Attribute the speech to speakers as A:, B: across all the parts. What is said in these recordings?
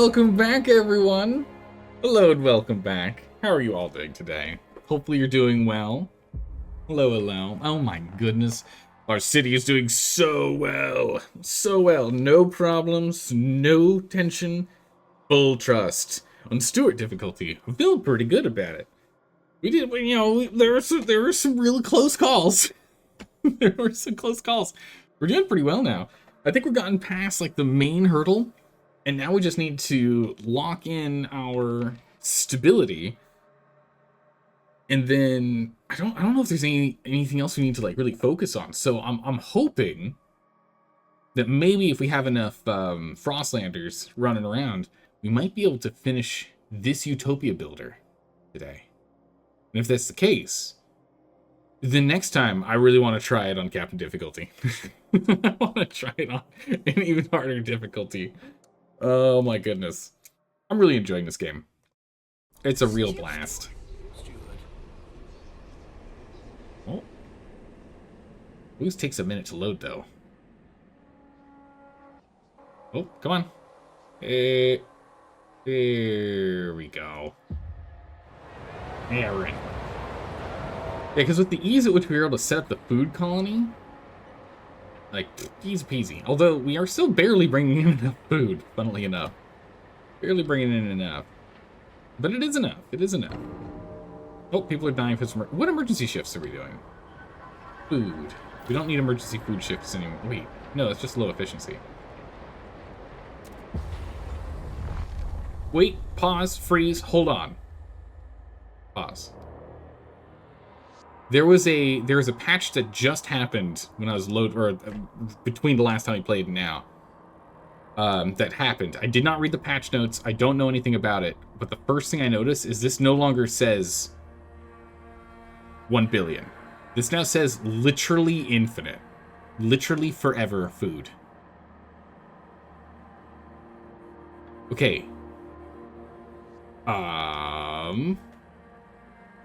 A: welcome back, everyone. Hello and welcome back. How are you all doing today? Hopefully you're doing well. Hello, hello. Oh my goodness. Our city is doing so well. So well. No problems, no tension, full trust. On Stewart difficulty, I feel pretty good about it. We did, there were some really close calls. There were some close calls. We're doing pretty well now. I think we've gotten past like the main hurdle, and now we just need to lock in our stability. And then I don't know if there's anything else we need to like really focus on. So I'm hoping that maybe if we have enough Frostlanders running around, we might be able to finish this Utopia builder today. And if that's the case, then next time I really want to try it on Captain difficulty. I want to try it on an even harder difficulty. Oh my goodness. I'm really enjoying this game. It's a real blast. Oh. Always takes a minute to load though. Oh, come on. There we go. There we go. Yeah, because with the ease at which we were able to set up the food colony, like, easy peasy. Although, we are still barely bringing in enough food, funnily enough. Barely bringing in enough. But it is enough. It is enough. Oh, people are dying for some... What emergency shifts are we doing? Food. We don't need emergency food shifts anymore. Wait, no, that's just low efficiency. Wait, pause, freeze, hold on. Pause. There was a patch that just happened when I was between the last time we played and now. That happened. I did not read the patch notes. I don't know anything about it. But the first thing I noticed is this no longer says 1 billion. This now says literally infinite. Literally forever food. Okay.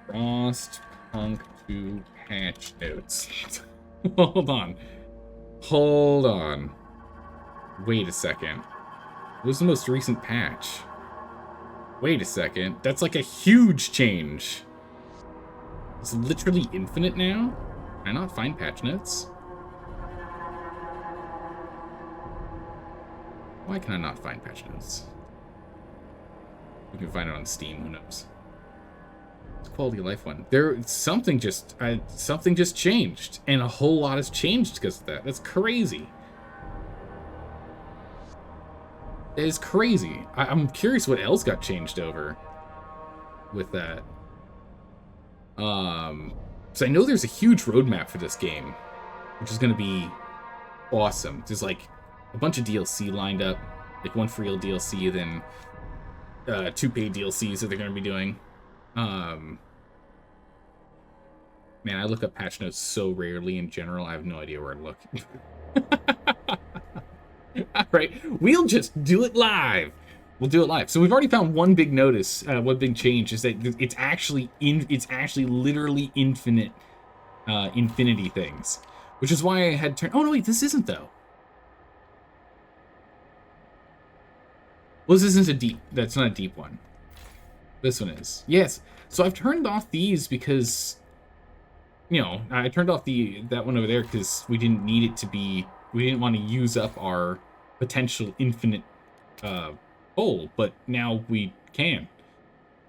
A: Frostpunk to patch notes. Hold on. Hold on. Wait a second. What was the most recent patch? Wait a second. That's like a huge change. It's literally infinite now? Can I not find patch notes? Why can I not find patch notes? We can find it on Steam, who knows? It's a quality of life one. Something just changed, and a whole lot has changed because of that. That's crazy. It is crazy. I'm curious what else got changed over with that. So I know there's a huge roadmap for this game, which is going to be awesome. There's like a bunch of DLC lined up, like one free DLC, then 2 paid DLCs that they're going to be doing. Man, I look up patch notes so rarely in general, I have no idea where to look. Alright, we'll just do it live. We'll do it live. So we've already found one big notice, one big change, is that it's actually literally infinite, infinity things. Which is why I had turned... Oh, no, wait, this isn't, though. Well, this isn't a deep... That's not a deep one. This one is. Yes. So I've turned off these because... I turned off that one over there because we didn't need it to be... We didn't want to use up our potential infinite hole, but now we can.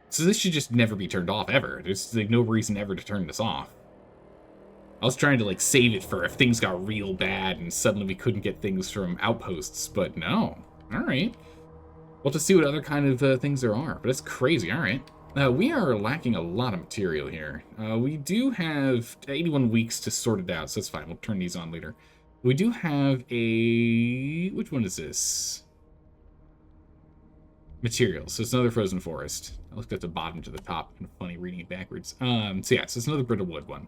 A: So this should just never be turned off, ever. There's like no reason ever to turn this off. I was trying to like save it for if things got real bad and suddenly we couldn't get things from outposts, but no. Alright. We'll have to see what other kind of things there are, but it's crazy. Alright. We are lacking a lot of material here. We do have 81 weeks to sort it out, so that's fine. We'll turn these on later. We do have a... Which one is this? Materials. So it's another frozen forest. I looked at the bottom to the top. Kind of funny reading it backwards. So yeah, so it's another brittle wood one.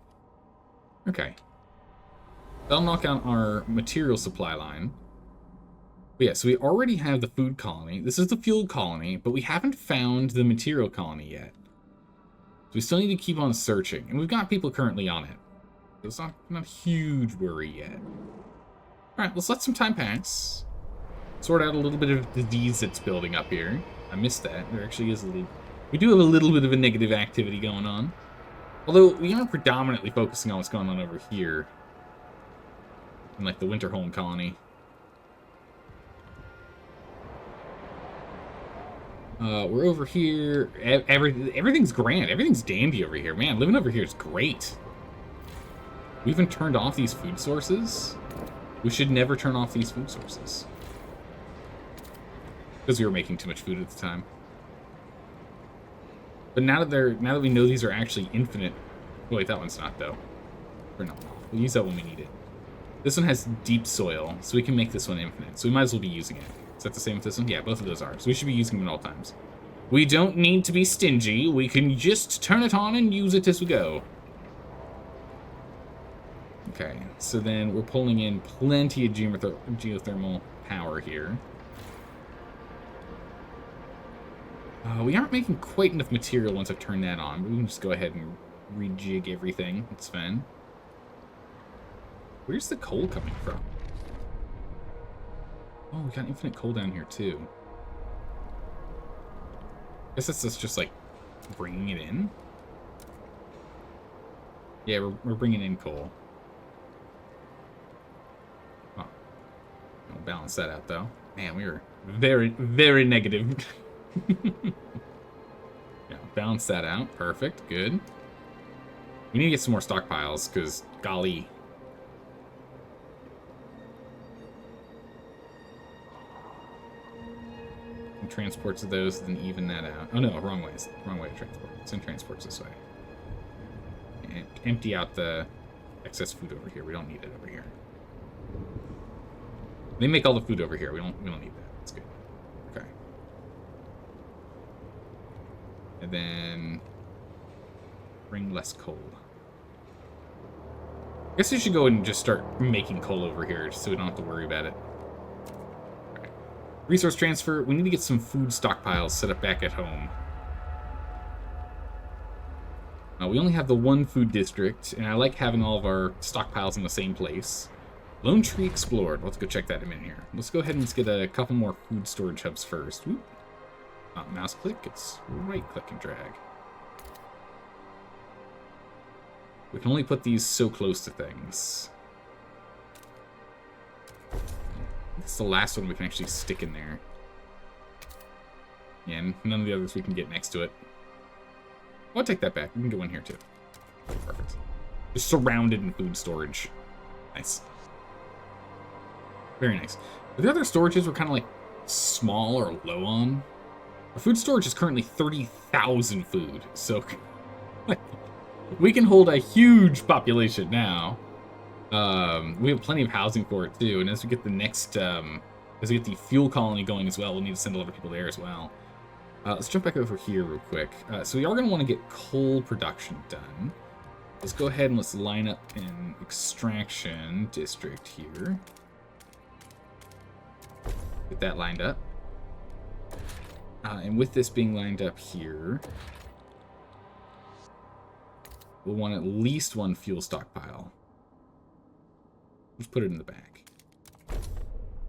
A: Okay. That'll knock out our material supply line. But yeah, so we already have the food colony. This is the fuel colony, but we haven't found the material colony yet. So we still need to keep on searching. And we've got people currently on it. So it's not a huge worry yet. Alright, let's let some time pass. sort out a little bit of disease that's building up here. I missed that. There actually is a little... We do have a little bit of a negative activity going on. Although, we are predominantly focusing on what's going on over here. In, like, the Winterholm colony. We're over here. Everything's grand. Everything's dandy over here. Man, living over here is great. We even turned off these food sources. We should never turn off these food sources. Because we were making too much food at the time. But now that we know these are actually infinite... Oh, wait, that one's not, though. Or no, we'll use that when we need it. This one has deep soil, so we can make this one infinite. So we might as well be using it. Is that the same with this one? Yeah, both of those are. So we should be using them at all times. We don't need to be stingy. We can just turn it on and use it as we go. Okay, so then we're pulling in plenty of geothermal power here. We aren't making quite enough material once I've turned that on, but we can just go ahead and rejig everything. It's fine. Where's the coal coming from? Oh, we got infinite coal down here, too. I guess that's just, like, bringing it in. Yeah, we're bringing in coal. Oh. I'll balance that out, though. Man, we were very, very negative. Yeah, balance that out. Perfect. Good. We need to get some more stockpiles, because, golly. And transports of those, then even that out. Oh, no, wrong way. Wrong way to transport. Send transports this way. And empty out the excess food over here. We don't need it over here. They make all the food over here. We don't need that. That's good. Okay. And then bring less coal. I guess we should go and just start making coal over here so we don't have to worry about it. Okay. Resource transfer. We need to get some food stockpiles set up back at home. We only have the one food district, and I like having all of our stockpiles in the same place. Lone Tree explored. Let's go check that in a minute here. Let's go ahead and let's get a couple more food storage hubs first. Whoop. Not mouse click, it's right click and drag. We can only put these so close to things. It's the last one we can actually stick in there. Yeah, and none of the others we can get next to it. I'll take that back. We can get one here too. Perfect. Just surrounded in food storage. Nice. Very nice. The other storages were kind of like small or low on. Our food storage is currently 30,000 food, so we can hold a huge population now. We have plenty of housing for it too, and as we get the next, as we get the fuel colony going as well, we'll need to send a lot of people there as well. Let's jump back over here real quick. So we are going to want to get coal production done. Let's go ahead and let's line up an extraction district here. Get that lined up. And with this being lined up here, we'll want at least one fuel stockpile. Let's put it in the back. At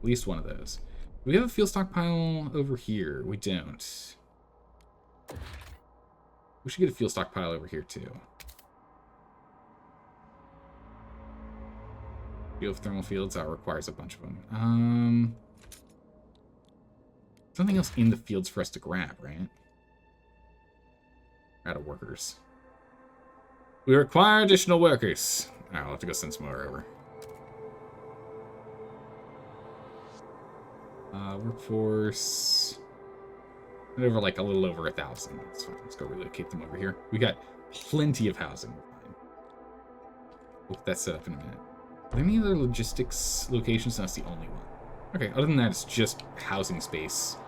A: least one of those. Do we have a fuel stockpile over here? We don't. We should get a fuel stockpile over here too. Geothermal fields, that requires a bunch of them. Something else in the fields for us to grab, right? We're out of workers. We require additional workers. Alright, we'll have to go send some more over. Workforce. Over like a little over 1,000. That's fine. Let's go relocate them over here. We got plenty of housing. We'll get that set up in a minute. Are there any other logistics locations? No, that's the only one. Okay, other than that, it's just housing space.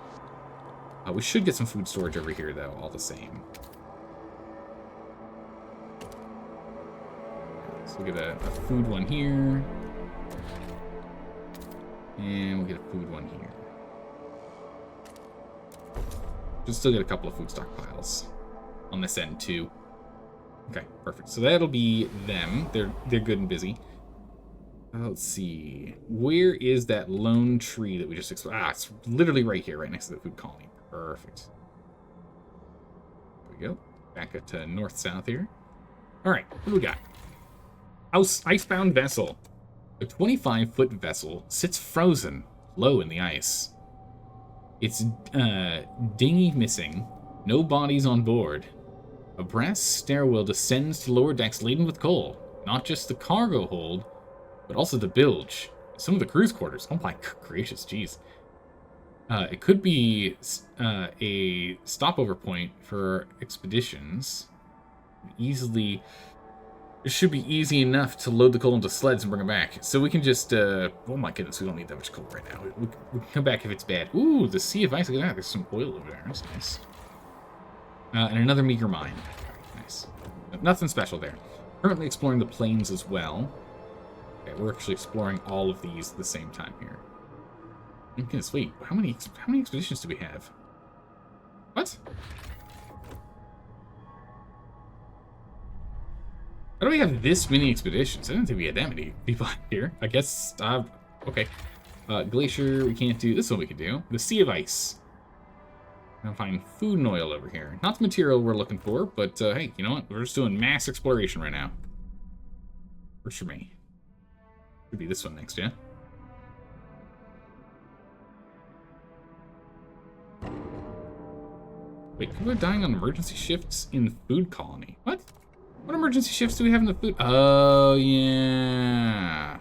A: We should get some food storage over here, though, all the same. So we'll get a food one here. And we'll get a food one here. We'll still get a couple of food stockpiles on this end, too. Okay, perfect. So that'll be them. They're good and busy. Let's see. Where is that lone tree that we just explored? Ah, it's literally right here, right next to the food colony. Perfect. There we go. Back up to north-south here. All right, what do we got? Icebound vessel. A 25-foot vessel sits frozen, low in the ice. Its dinghy missing. No bodies on board. A brass stairwell descends to lower decks laden with coal. Not just the cargo hold, but also the bilge. Some of the crew's quarters. Oh my gracious, jeez. It could be a stopover point for expeditions. It should be easy enough to load the coal into sleds and bring it back. So we can just, oh my goodness, we don't need that much coal right now. We can come back if it's bad. Ooh, the sea of ice, look at that. There's some oil over there, that's nice. And another meager mine. Nice. Nothing special there. Currently exploring the plains as well. Okay, we're actually exploring all of these at the same time here. Goodness, wait, how many expeditions do we have? What? How do we have this many expeditions? I didn't think we had that many people here. I guess, okay. Glacier, we can't do. This is what we can do. The Sea of Ice. I'm gonna find food and oil over here. Not the material we're looking for, but hey, you know what? We're just doing mass exploration right now. Works for me. Could be this one next, yeah? Wait, people are dying on emergency shifts in the food colony. What? What emergency shifts do we have in the food? Oh, yeah.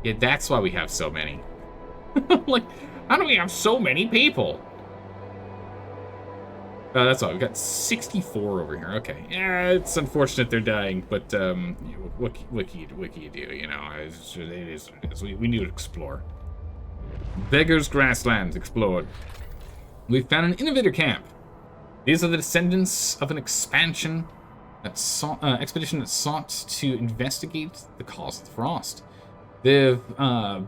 A: Yeah, that's why we have so many. Like, how do we have so many people? That's all. We've got 64 over here. Okay. Yeah, it's unfortunate they're dying, but what can you do? You know, it is what it is. We need to explore. Beggar's Grasslands explored. We found an innovator camp. These are the descendants of an expedition that sought to investigate the cause of the frost. They've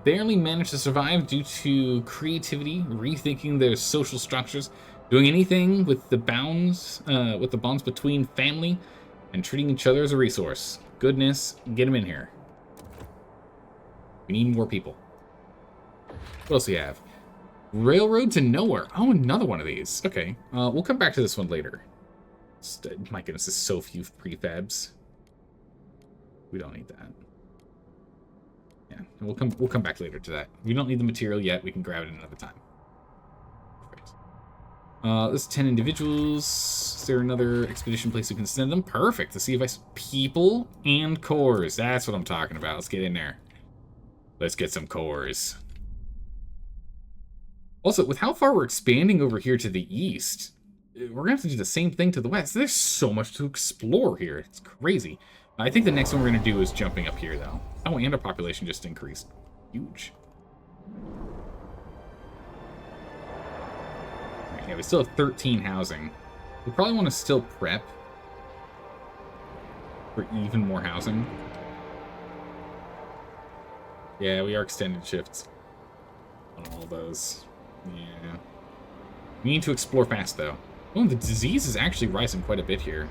A: barely managed to survive due to creativity, rethinking their social structures, doing anything with the bonds between family, and treating each other as a resource. Goodness, get them in here. We need more people. What else do we have? Railroad to Nowhere. Oh, another one of these. Okay, we'll come back to this one later. My goodness, there's so few prefabs. We don't need that. Yeah, we'll come back later to that. We don't need the material yet. We can grab it another time. Perfect. This is 10 individuals. Is there another expedition place we can send them? Perfect. Let's see if people and cores. That's what I'm talking about. Let's get in there. Let's get some cores. Also, with how far we're expanding over here to the east, we're going to have to do the same thing to the west. There's so much to explore here. It's crazy. I think the next one we're going to do is jumping up here, though. Oh, and our population just increased. Huge. Right, yeah, we still have 13 housing. We probably want to still prep for even more housing. Yeah, we are extended shifts on all those. Yeah. We need to explore fast, though. Oh, the disease is actually rising quite a bit here.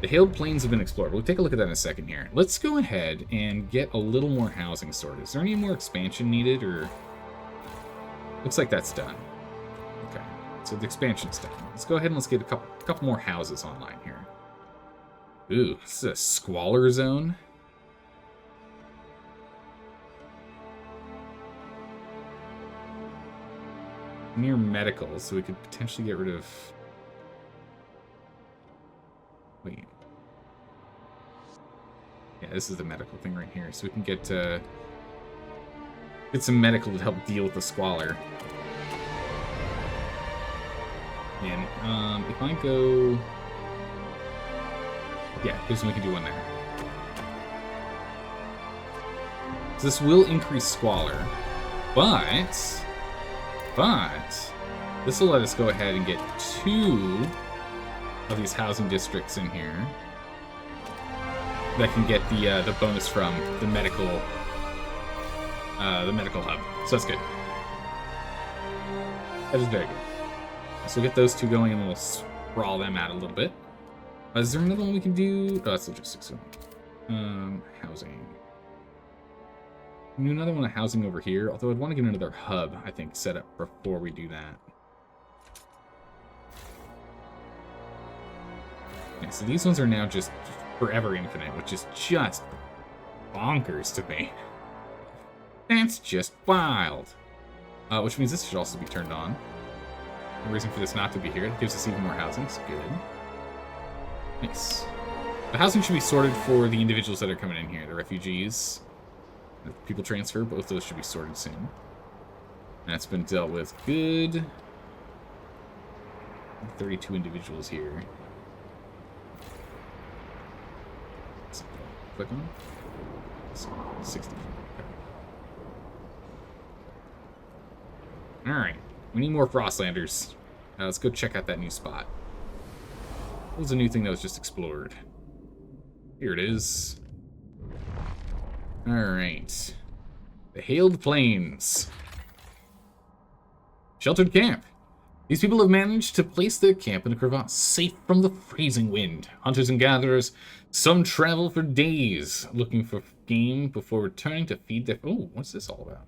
A: The hailed plains have been explored. We'll take a look at that in a second here. Let's go ahead and get a little more housing sorted. Is there any more expansion needed, or... Looks like that's done. Okay, so the expansion's done. Let's go ahead and let's get a couple more houses online here. Ooh, this is a squalor zone. Near medical, so we could potentially get rid of... Wait. Yeah, this is the medical thing right here, so we can get some medical to help deal with the squalor. And if I go... Yeah, there's we can do one there. So this will increase squalor, but this will let us go ahead and get 2 of these housing districts in here that can get the bonus from the medical hub. So that's good. That is very good. So we'll get those 2 going and we'll sprawl them out a little bit. Is there another one we can do? Oh, that's logistics. Housing. We do another one of housing over here, although I'd want to get another hub, I think, set up before we do that. Okay, so these ones are now just forever infinite, which is just bonkers to me. That's just wild. Which means this should also be turned on. No reason for this not to be here. It gives us even more housing. It's good. Nice. The housing should be sorted for the individuals that are coming in here. The refugees, the people transfer, both those should be sorted soon. That's been dealt with. Good. 32 individuals here. Click on. 60. Okay. Alright. We need more Frostlanders. Let's go check out that new spot. What was a new thing that was just explored? Here it is. Alright. The Hailed Plains. Sheltered camp. These people have managed to place their camp in a crevasse, safe from the freezing wind. Hunters and gatherers, some travel for days, looking for game before returning to feed their... Oh, what's this all about?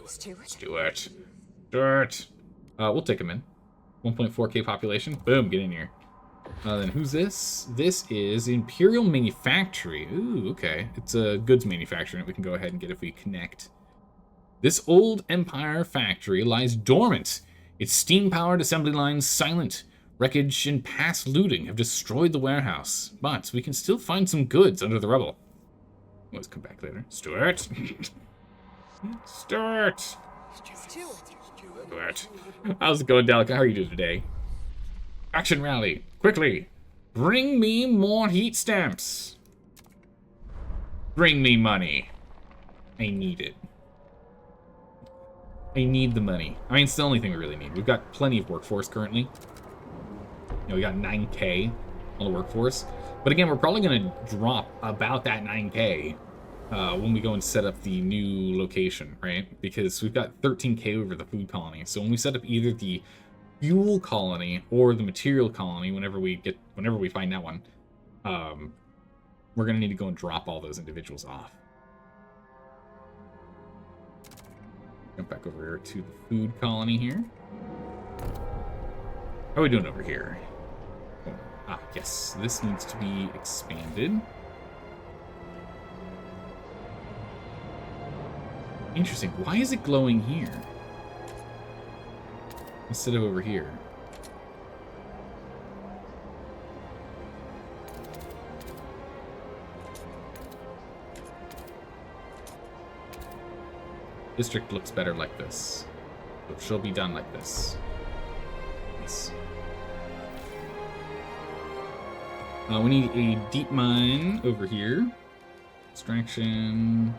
A: Stuart. We'll take him in. 1.4k population. Boom, get in here. Then who's this? This is Imperial Manufactory. Ooh, okay. It's a goods manufacturing that we can go ahead and get if we connect. This old Empire factory lies dormant. Its steam-powered assembly lines silent. Wreckage and past looting have destroyed the warehouse. But we can still find some goods under the rubble. Let's come back later. Stuart. Stuart. How's it going, Delica? How are you doing today? Action rally. Quickly. Bring me more heat stamps. Bring me money. I need it. I need the money. I mean, it's the only thing we really need. We've got plenty of workforce currently. You know, we got 9k on the workforce. But again, we're probably going to drop about that 9k when we go and set up the new location, right? Because we've got 13k over the food colony. So when we set up either the fuel colony or the material colony, whenever we find that one, we're going to need to go and drop all those individuals off. Jump back over here to the food colony here. How are we doing over here? Oh, yes, this needs to be expanded. Interesting. Why is it glowing here instead of over here? District looks better like this. It shall be done like this. Nice. We need a deep mine over here. Extraction.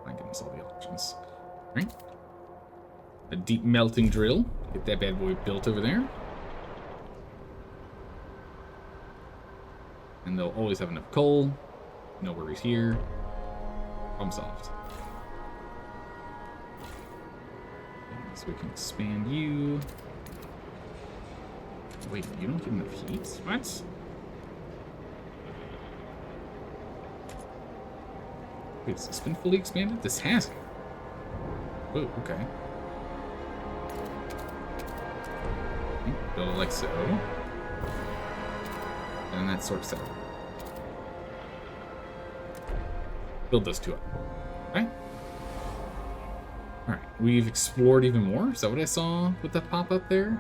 A: My goodness, all the options. Alright. A deep melting drill. Get that bad boy built over there. And they'll always have enough coal. No worries here. Problem solved. So we can expand you. Wait, you don't get enough heat? What? Wait, has this been fully expanded? This hasn't. Oh, okay. Build it like so. And that sorts out. Build those two up. Okay. Alright, we've explored even more. Is that what I saw with that pop up there?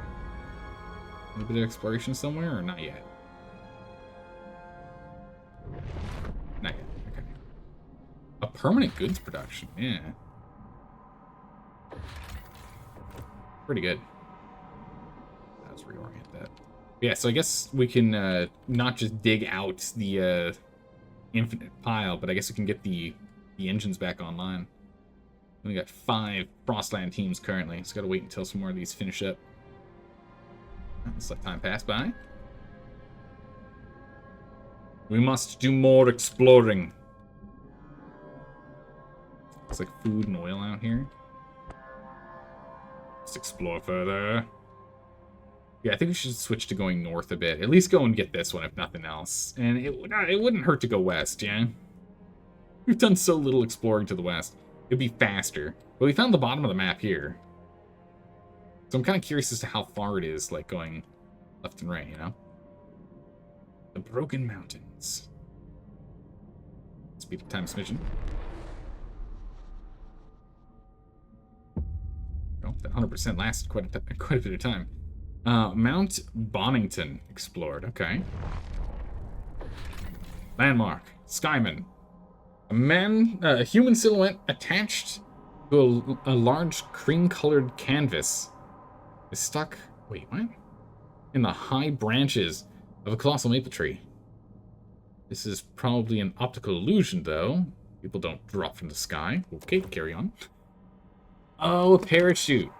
A: A little bit of exploration somewhere, or not yet? Not yet, okay. A permanent goods production, yeah. Pretty good. Let's reorient that. Yeah, so I guess we can not just dig out the infinite pile, but I guess we can get the engines back online. We got 5 Frostland teams currently. Just gotta wait until some more of these finish up. Let's let time pass by. We must do more exploring. Looks like food and oil out here. Let's explore further. Yeah, I think we should switch to going north a bit. At least go and get this one, if nothing else. And it wouldn't hurt to go west, yeah? We've done so little exploring to the west. It'd be faster. But we found the bottom of the map here. So I'm kind of curious as to how far it is, like, going left and right, you know? The Broken Mountains. Speed of time smidgen. Oh, that 100% lasted quite a bit of time. Mount Bonington explored. Okay. Landmark. Skyman. A human silhouette attached to a large cream-colored canvas is stuck. Wait, what? In the high branches of a colossal maple tree. This is probably an optical illusion, though. People don't drop from the sky. Okay, carry on. Oh, a parachute.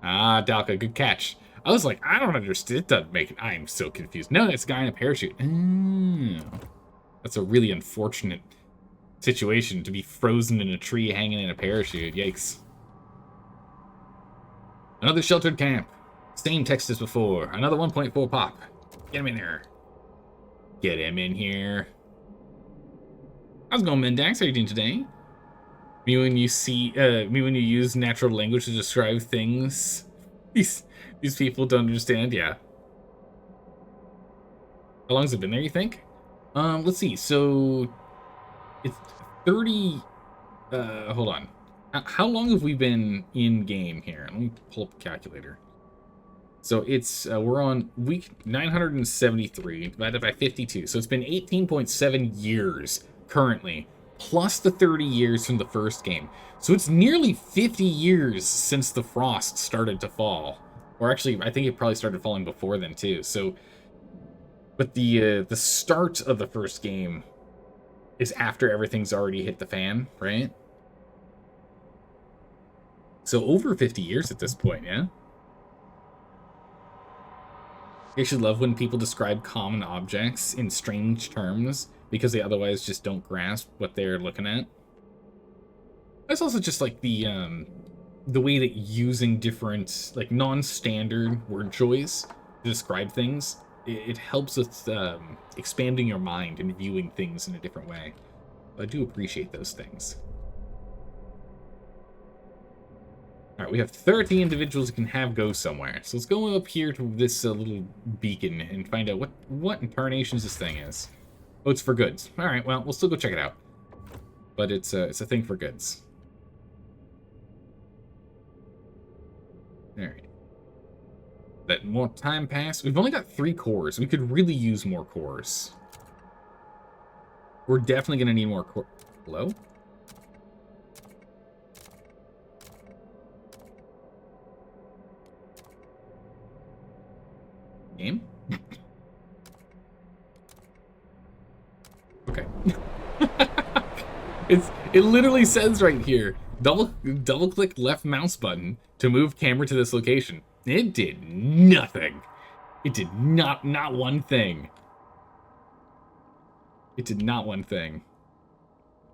A: Ah, Dalka, good catch. I was like, I don't understand. It doesn't make it. I'm so confused. No, it's a guy in a parachute. Oh, that's a really unfortunate situation to be frozen in a tree hanging in a parachute. Yikes. Another sheltered camp. Same text as before. Another 1.4 pop. Get him in here. Get him in here. How's it going, Mendax? How are you doing today? Me when you use natural language to describe things. These people don't understand. Yeah. How long has it been there, you think? Let's see. So it's 30. Hold on. How long have we been in game here? Let me pull up the calculator. So it's we're on week 973 divided by 52. So it's been 18.7 years currently, plus the 30 years from the first game. So it's nearly 50 years since the frost started to fall. Or actually, I think it probably started falling before then too. So, but the start of the first game is after everything's already hit the fan, right? So over 50 years at this point, yeah? I actually love when people describe common objects in strange terms because they otherwise just don't grasp what they're looking at. That's also just like the way that using different, like, non-standard word choice to describe things, it helps with expanding your mind and viewing things in a different way. I do appreciate those things. Alright, we have 30 individuals who can have go somewhere. So let's go up here to this little beacon and find out what incarnations this thing is. Oh, it's for goods. Alright, well, we'll still go check it out. But it's a thing for goods. Alright. Let more time pass. We've only got 3 cores. We could really use more cores. We're definitely going to need more core. Hello? Game? Okay. It literally says right here, double click left mouse button to move camera to this location. It did nothing. It did not one thing. It did not one thing.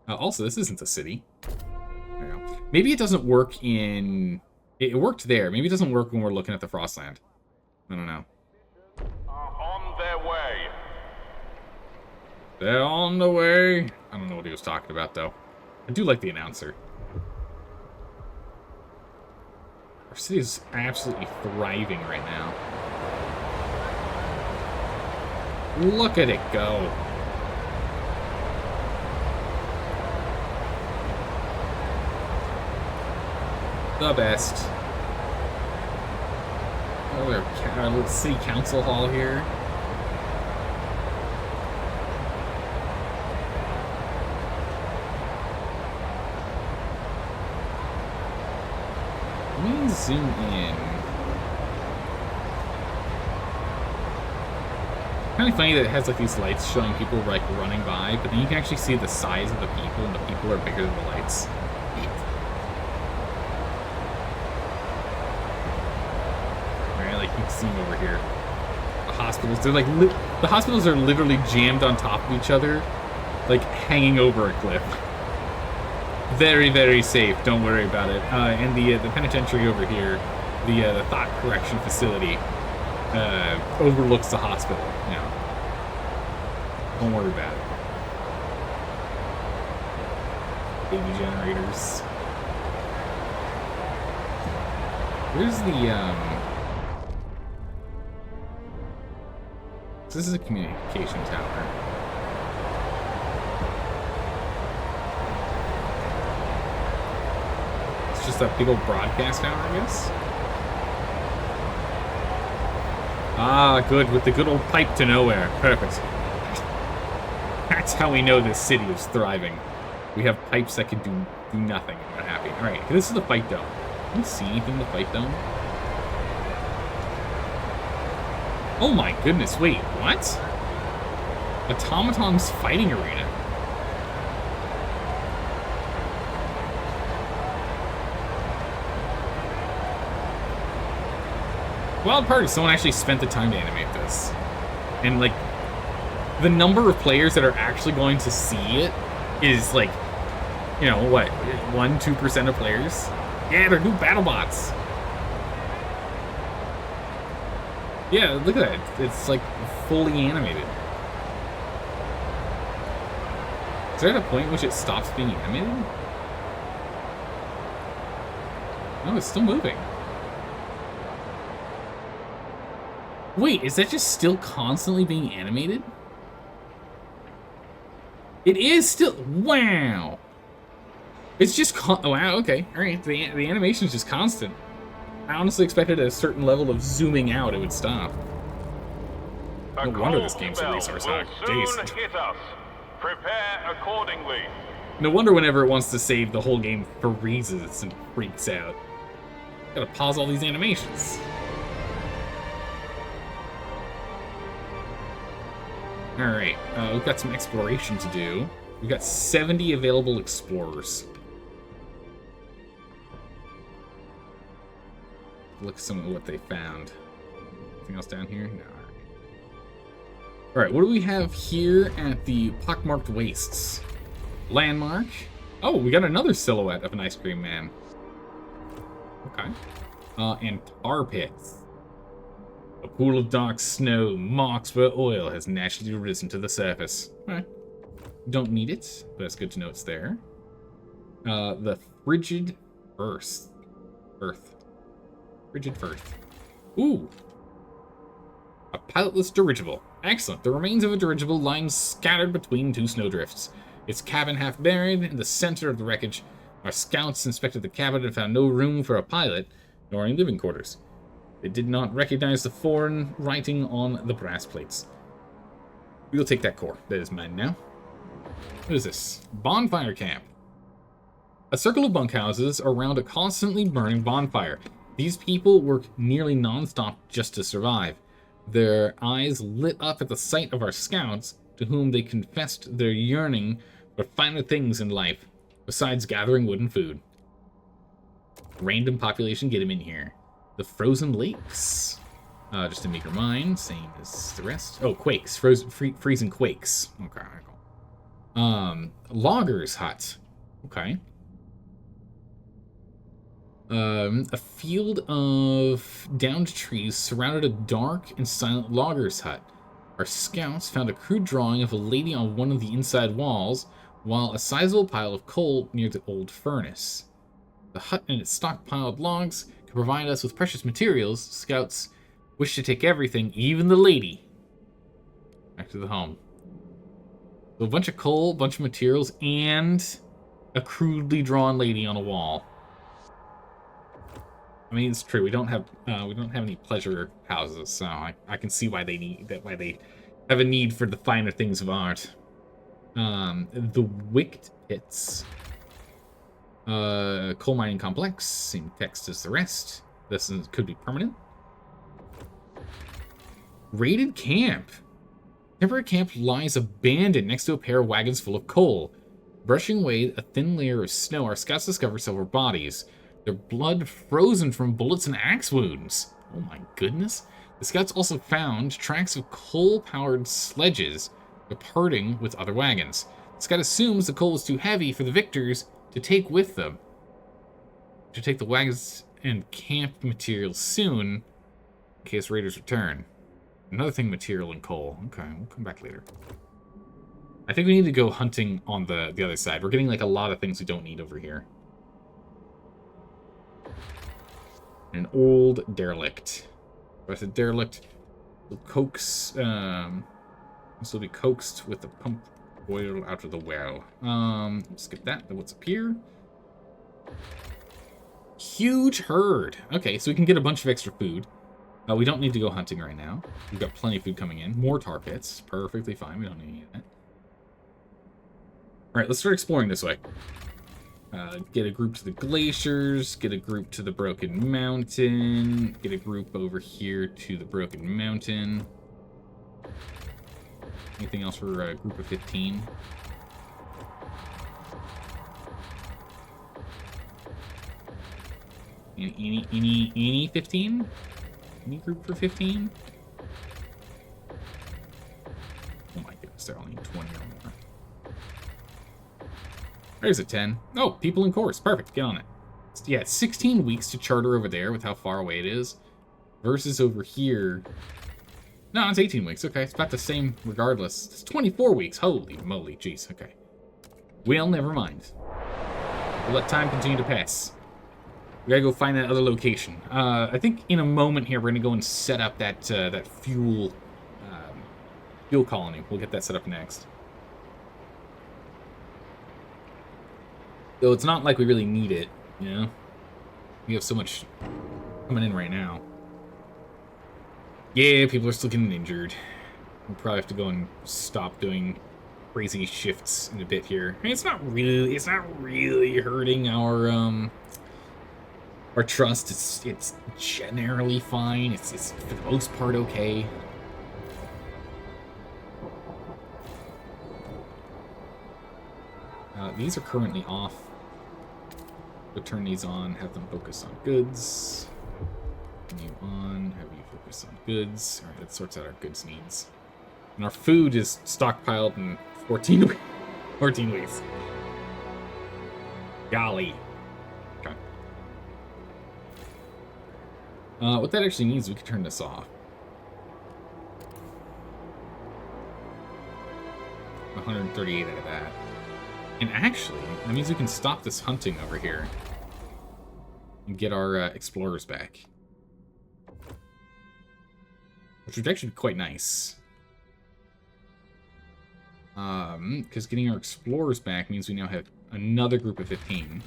A: Also, this isn't a city. There we go. Maybe it doesn't work in... It worked there. Maybe it doesn't work when we're looking at the Frostland. I don't know.
B: On their way.
A: They're on the way. I don't know what he was talking about, though. I do like the announcer. Our city is absolutely thriving right now. Look at it go. The best. Oh, our little city council hall here. Let me zoom in. Kind of funny that it has like these lights showing people like running by, but then you can actually see the size of the people, and the people are bigger than the lights. Like you can see them over here. The hospitals, they're like, the hospitals are literally jammed on top of each other, like hanging over a cliff. very, very safe. Don't worry about it. And the penitentiary over here, the thought correction facility, overlooks the hospital. Yeah. Don't worry about it. Baby generators. Where's the This is a communication tower. It's just a big old broadcast tower, I guess. Ah, good, with the good old pipe to nowhere. Perfect. That's how we know this city is thriving. We have pipes that can do nothing. I'm not happy. Alright, this is the fight dome. Can you see anything in the fight dome? Oh my goodness, wait, what? Automaton's fighting arena. Wild part is someone actually spent the time to animate this. And like, the number of players that are actually going to see it is like, you know, what, 1-2% of players? Yeah, they're new battle bots. Yeah, look at that. It's like fully animated. Is there at a point in which it stops being animated? No, it's still moving. Wait, is that just still constantly being animated? It is still. Wow. It's just. Wow, okay. Alright, the animation is just constant. I honestly expected at a certain level of zooming out, it would stop. No wonder this game's a resource hog. Jeez.
B: Prepare accordingly.
A: No wonder whenever it wants to save, the whole game freezes and freaks out. Gotta pause all these animations. Alright, we've got some exploration to do. We've got 70 available explorers. Look at some of what they found. Anything else down here? No. Alright, what do we have here at the pockmarked wastes? Landmark. Oh, we got another silhouette of an ice cream man. Okay. And tar pits. A pool of dark snow marks where oil has naturally risen to the surface. Alright. Don't need it, but it's good to know it's there. The frigid earth. Frigid Firth. Ooh. A pilotless dirigible. Excellent. The remains of a dirigible lying scattered between two snowdrifts. Its cabin half buried in the center of the wreckage. Our scouts inspected the cabin and found no room for a pilot, nor any living quarters. They did not recognize the foreign writing on the brass plates. We'll take that core. That is mine now. What is this? Bonfire camp. A circle of bunkhouses around a constantly burning bonfire. These people work nearly non-stop just to survive. Their eyes lit up at the sight of our scouts, to whom they confessed their yearning for finer things in life, besides gathering wood and food. Random population, get him in here. The frozen lakes. Just to make your mind, same as the rest. Oh, quakes. Freezing quakes. Okay, cool. Logger's hut. Okay. A field of downed trees surrounded a dark and silent logger's hut. Our scouts found a crude drawing of a lady on one of the inside walls, while a sizable pile of coal near the old furnace. The hut and its stockpiled logs could provide us with precious materials. Scouts wish to take everything, even the lady, back to the home. So a bunch of coal, a bunch of materials, and a crudely drawn lady on a wall. I mean, it's true. We don't have any pleasure houses, so I can see why they have a need for the finer things of art. The Wicked Pits. Coal mining complex. Same text as the rest. Could be permanent. Raided camp. Temporary camp lies abandoned next to a pair of wagons full of coal. Brushing away a thin layer of snow, our scouts discover several bodies. Their blood frozen from bullets and axe wounds. Oh my goodness. The scouts also found tracks of coal-powered sledges departing with other wagons. The scout assumes the coal was too heavy for the victors to take with them. To take the wagons and camp materials soon, in case raiders return. Another thing, material and coal. Okay, we'll come back later. I think we need to go hunting on the other side. We're getting like a lot of things we don't need over here. An old derelict. If a derelict will coax, this will be coaxed with the pump oil out of the well. Skip that. What's up here? Huge herd. Okay, so we can get a bunch of extra food. We don't need to go hunting right now. We've got plenty of food coming in. More tar pits. Perfectly fine. We don't need that. Alright, let's start exploring this way. Get a group to the glaciers. Get a group to the Broken Mountain. Get a group over here to the Broken Mountain. Anything else for a group of 15? Any 15? Any group for 15? Oh my goodness, they're only 20 or more. There's a 10. Oh, people in course. Perfect, get on it. Yeah, it's 16 weeks to charter over there with how far away it is. Versus over here. No, it's 18 weeks. Okay, it's about the same regardless. It's 24 weeks. Holy moly, jeez, okay. Well, never mind. We'll let time continue to pass. We gotta go find that other location. I think in a moment here, we're gonna go and set up that that fuel colony. We'll get that set up next. Though it's not like we really need it, you know? We have so much coming in right now. Yeah, people are still getting injured. We'll probably have to go and stop doing crazy shifts in a bit here. I mean, it's not really hurting our trust. It's generally fine. It's for the most part okay. These are currently off. We'll turn these on, have them focus on goods. You on, have you focus on goods. Alright, that sorts out our goods needs. And our food is stockpiled in 14 weeks. Golly. Okay. What that actually means, we can turn this off. 138 out of that. And actually, that means we can stop this hunting over here. And get our explorers back. Which would actually be quite nice. Because getting our explorers back means we now have another group of 15.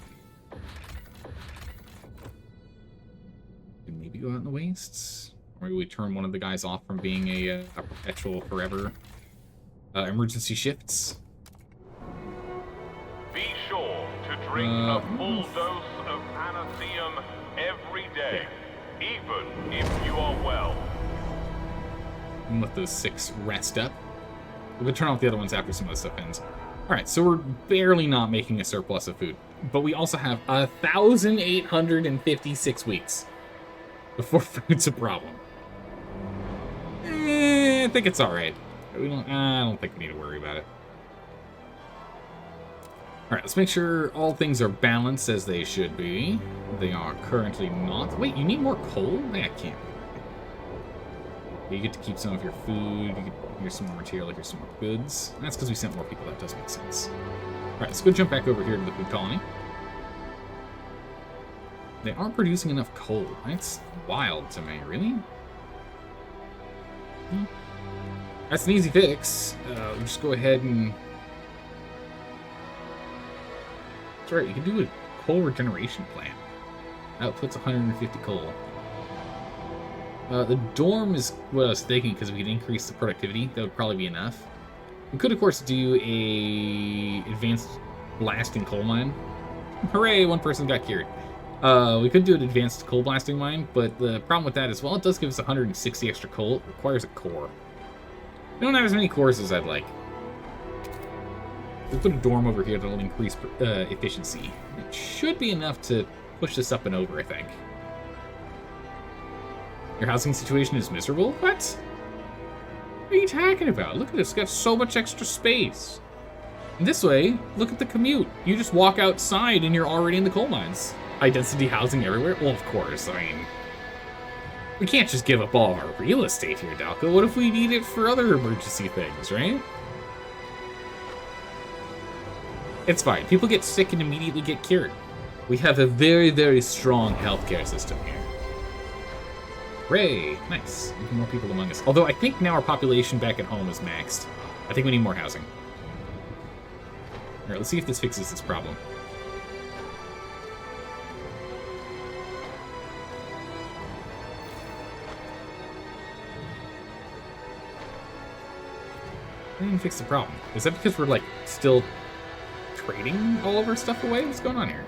A: Maybe go out in the wastes? Or maybe we turn one of the guys off from being a perpetual forever emergency shifts.
B: Be sure to drink a full dose of Anaceum every day, even if you are well.
A: And let those 6 rest up. We'll turn off the other ones after some of this stuff ends. Alright, so we're barely not making a surplus of food. But we also have 1,856 weeks before food's a problem. I think it's alright. I don't think we need to worry about it. Alright, let's make sure all things are balanced as they should be. They are currently not. Wait, you need more coal? I can't. You get to keep some of your food. Here's some more material. Here's some more goods. That's because we sent more people. That does make sense. Alright, let's go jump back over here to the food colony. They aren't producing enough coal. That's wild to me, really? That's an easy fix. We'll just go ahead and... That's right, you can do a coal regeneration plant. Outputs 150 coal. The dorm is what I was thinking, because if we could increase the productivity, that would probably be enough. We could, of course, do a advanced blasting coal mine. Hooray, one person got cured. We could do an advanced coal blasting mine, but the problem with that is, well, it does give us 160 extra coal. It requires a core. We don't have as many cores as I'd like. We'll put a dorm over here that'll increase efficiency. It should be enough to push this up and over, I think. Your housing situation is miserable? What? What are you talking about? Look at this, it's got so much extra space. And this way, look at the commute. You just walk outside and you're already in the coal mines. High density housing everywhere? Well, of course, I mean, we can't just give up all of our real estate here, Dalco. What if we need it for other emergency things, right? It's fine. People get sick and immediately get cured. We have a very, very strong healthcare system here. Hooray! Nice. Even more people among us. Although I think now our population back at home is maxed. I think we need more housing. Alright, let's see if this fixes this problem. I didn't fix the problem. Is that because we're, like, still trading all of our stuff away? What's going on here?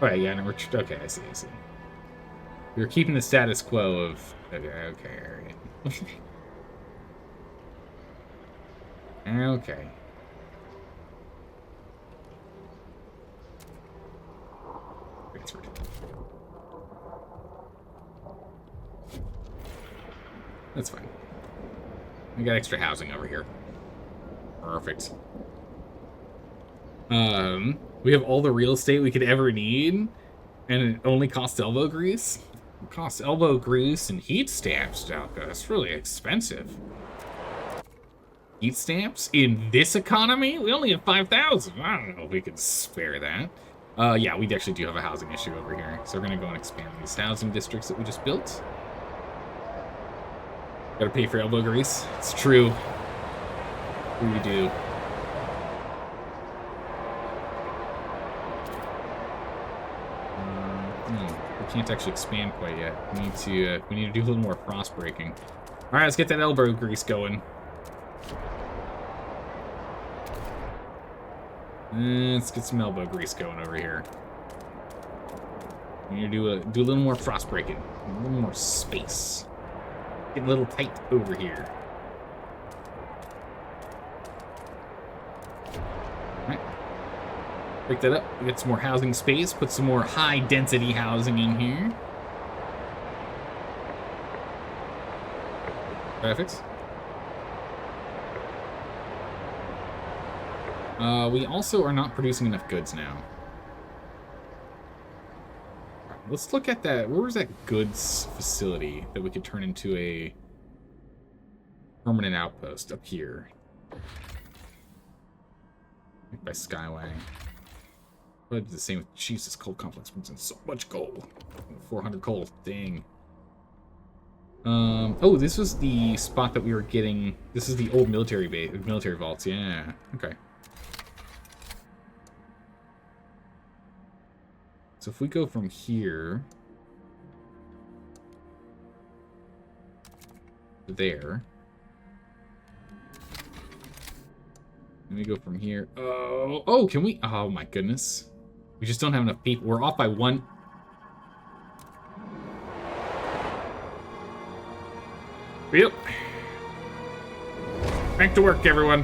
A: Oh, yeah, no, we're... Okay, I see. We're keeping the status quo of... Okay, alright. Okay. Transferred. That's fine. We got extra housing over here. Perfect. We have all the real estate we could ever need, and it only costs elbow grease? It costs elbow grease and heat stamps, Dalka. That's really expensive. Heat stamps? In this economy? We only have 5,000. I don't know if we could spare that. Yeah, we actually do have a housing issue over here. So we're gonna go and expand these housing districts that we just built. Gotta pay for elbow grease. It's true. What do you do? We can't actually expand quite yet. We need to do a little more frost breaking. All right, let's get that elbow grease going. Let's get some elbow grease going over here. We need to do a little more frost breaking, a little more space. Getting a little tight over here. All right. Break that up. We get some more housing space. Put some more high density housing in here. Perfect. We also are not producing enough goods now. Let's look at that. Where was that goods facility that we could turn into a permanent outpost? Up here. By Skyway. But the same with Jesus, coal complex brings in so much coal. 400 coal, dang. Oh, this was the spot that we were getting. This is the old military base, military vaults. Yeah, okay. So if we go from here to there, and we go from here. Oh, can we? Oh my goodness, we just don't have enough people. We're off by one. Yep. Back to work, everyone.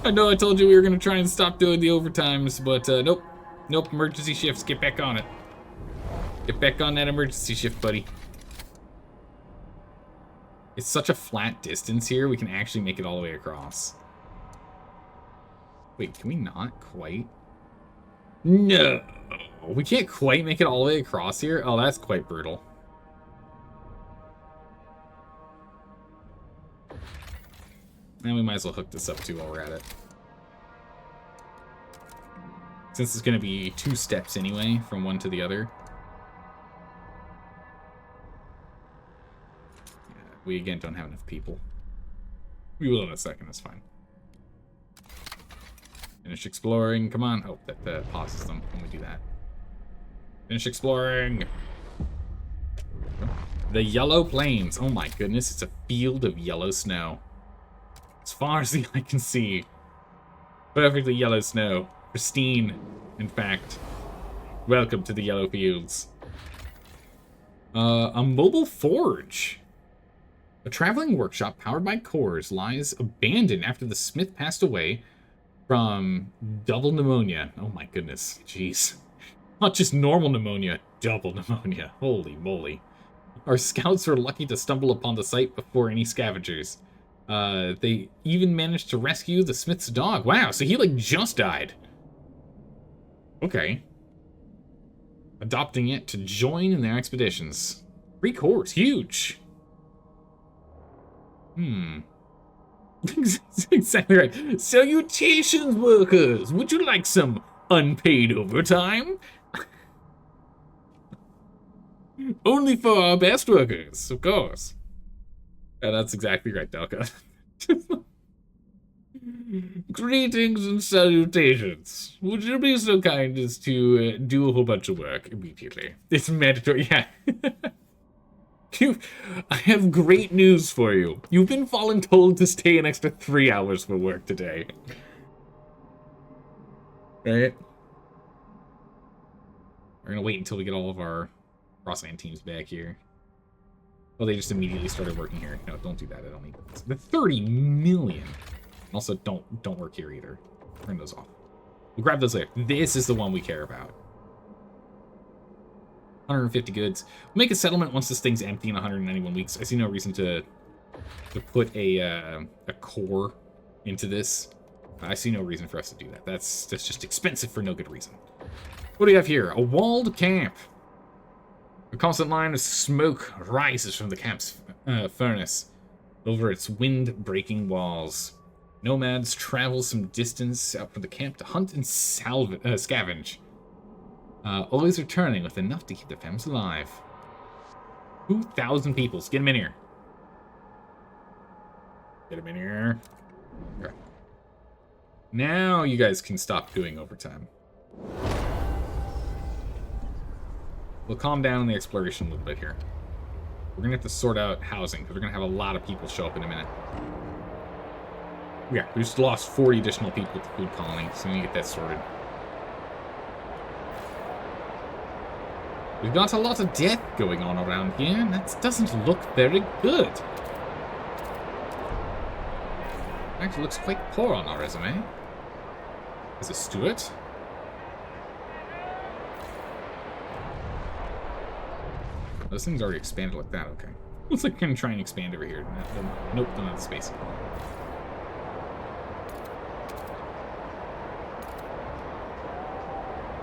A: I know I told you we were gonna try and stop doing the overtimes, but nope. Nope, emergency shifts. Get back on it. Get back on that emergency shift, buddy. It's such a flat distance here, we can actually make it all the way across. Wait, can we not quite? No! We can't quite make it all the way across here? Oh, that's quite brutal. And we might as well hook this up too while we're at it. Since it's going to be 2 steps anyway, from one to the other. Yeah, we again don't have enough people. We will in a second, that's fine. Finish exploring, come on. Oh, that pauses them when we do that. Finish exploring. The Yellow Plains. Oh my goodness, it's a field of yellow snow. As far as the eye can see. Perfectly yellow snow. Pristine, in fact. Welcome to the Yellow Fields. A mobile forge. A traveling workshop powered by cores lies abandoned after the smith passed away from double pneumonia. Oh my goodness, jeez. Not just normal pneumonia, double pneumonia. Holy moly. Our scouts were lucky to stumble upon the site before any scavengers. They even managed to rescue the Smith's dog. Wow, so he, like, just died. Okay. Adopting it to join in their expeditions. 3 cores, huge. Exactly right. Salutations, workers. Would you like some unpaid overtime? Only for our best workers, of course. Yeah, that's exactly right, Delka. Greetings and salutations. Would you be so kind as to do a whole bunch of work immediately? It's mandatory, yeah. I have great news for you. You've been told to stay an extra 3 hours for work today. Right? We're gonna wait until we get all of our Frostland teams back here. Oh, they just immediately started working here. No, don't do that. I don't need this. The 30 million. Also, don't work here either. Turn those off. We'll grab those later. This is the one we care about. 150 goods. We'll make a settlement once this thing's empty in 191 weeks. I see no reason to put a core into this. I see no reason for us to do that. That's just expensive for no good reason. What do we have here? A walled camp. A constant line of smoke rises from the camp's furnace over its wind-breaking walls. Nomads travel some distance out from the camp to hunt and scavenge. Always returning with enough to keep their families alive. 2,000 people. Get them in here. Get them in here. Okay. Now you guys can stop doing overtime. We'll calm down on the exploration a little bit here. We're going to have to sort out housing, because we're going to have a lot of people show up in a minute. Yeah, we just lost 40 additional people to food colony, so we need to get that sorted. We've got a lot of death going on around here, and that doesn't look very good. Actually looks quite poor on our resume. Is it Stuart? This thing's already expanded like that, okay. Looks like we're gonna try and expand over here. Nope, don't have the space.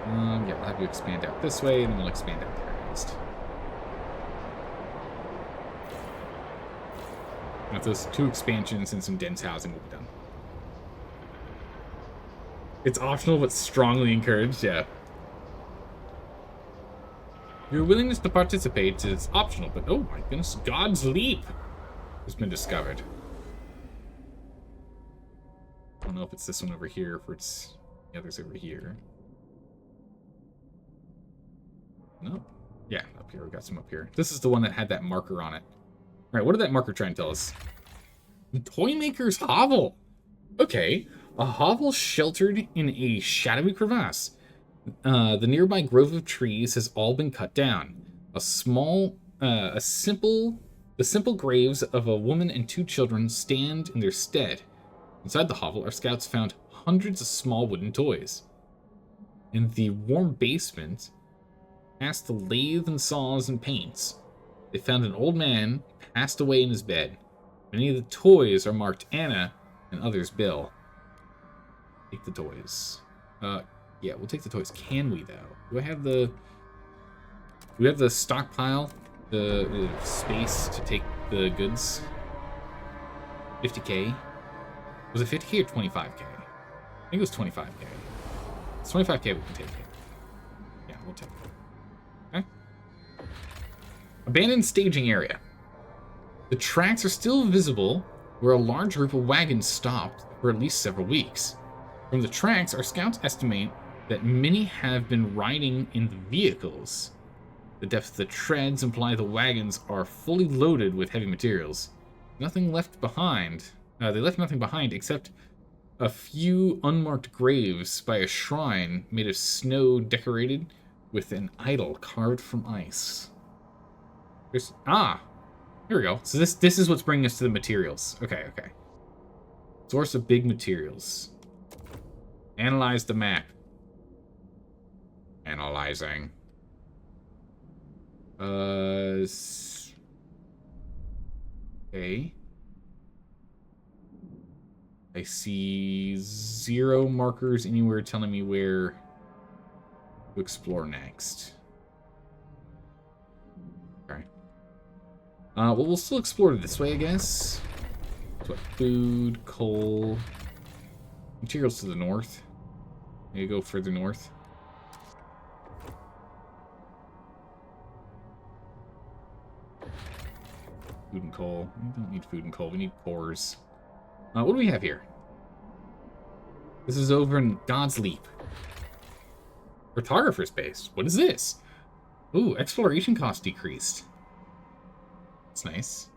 A: Yeah, we'll have you expand out this way, and then we'll expand out there at least. With those 2 expansions and some dense housing will be done. It's optional, but strongly encouraged, yeah. Your willingness to participate is optional, but oh my goodness, God's Leap has been discovered. I don't know if it's this one over here, or if it's the others over here. No. Yeah, up here. We got some up here. This is the one that had that marker on it. All right, what did that marker try and tell us? The Toymaker's Hovel. Okay, a hovel sheltered in a shadowy crevasse. The nearby grove of trees has all been cut down. The simple graves of a woman and 2 children stand in their stead. Inside the hovel, our scouts found hundreds of small wooden toys. In the warm basement, past the lathe and saws and paints, they found an old man passed away in his bed. Many of the toys are marked Anna and others Bill. Take the toys. Yeah, we'll take the toys. Can we, though? Do I have the... Do we have the stockpile? The space to take the goods? 50k? Was it 50k or 25k? I think it was 25k. It's 25k, we can take it. Yeah, we'll take it. Okay. Abandoned staging area. The tracks are still visible where a large group of wagons stopped for at least several weeks. From the tracks, our scouts estimate that many have been riding in the vehicles. The depth of the treads imply the wagons are fully loaded with heavy materials. Nothing left behind. They left nothing behind except a few unmarked graves by a shrine made of snow decorated with an idol carved from ice. Here we go. So this is what's bringing us to the materials. Okay. Source of big materials. Analyze the map. Analyzing. Okay. I see 0 markers anywhere telling me where to explore next. Okay. Well, we'll still explore this way, I guess. So what, food, coal, materials to the north. Maybe go further north. Food and coal. We don't need food and coal. We need cores. What do we have here? This is over in God's Leap. Photographer's base. What is this? Ooh, exploration cost decreased. That's nice.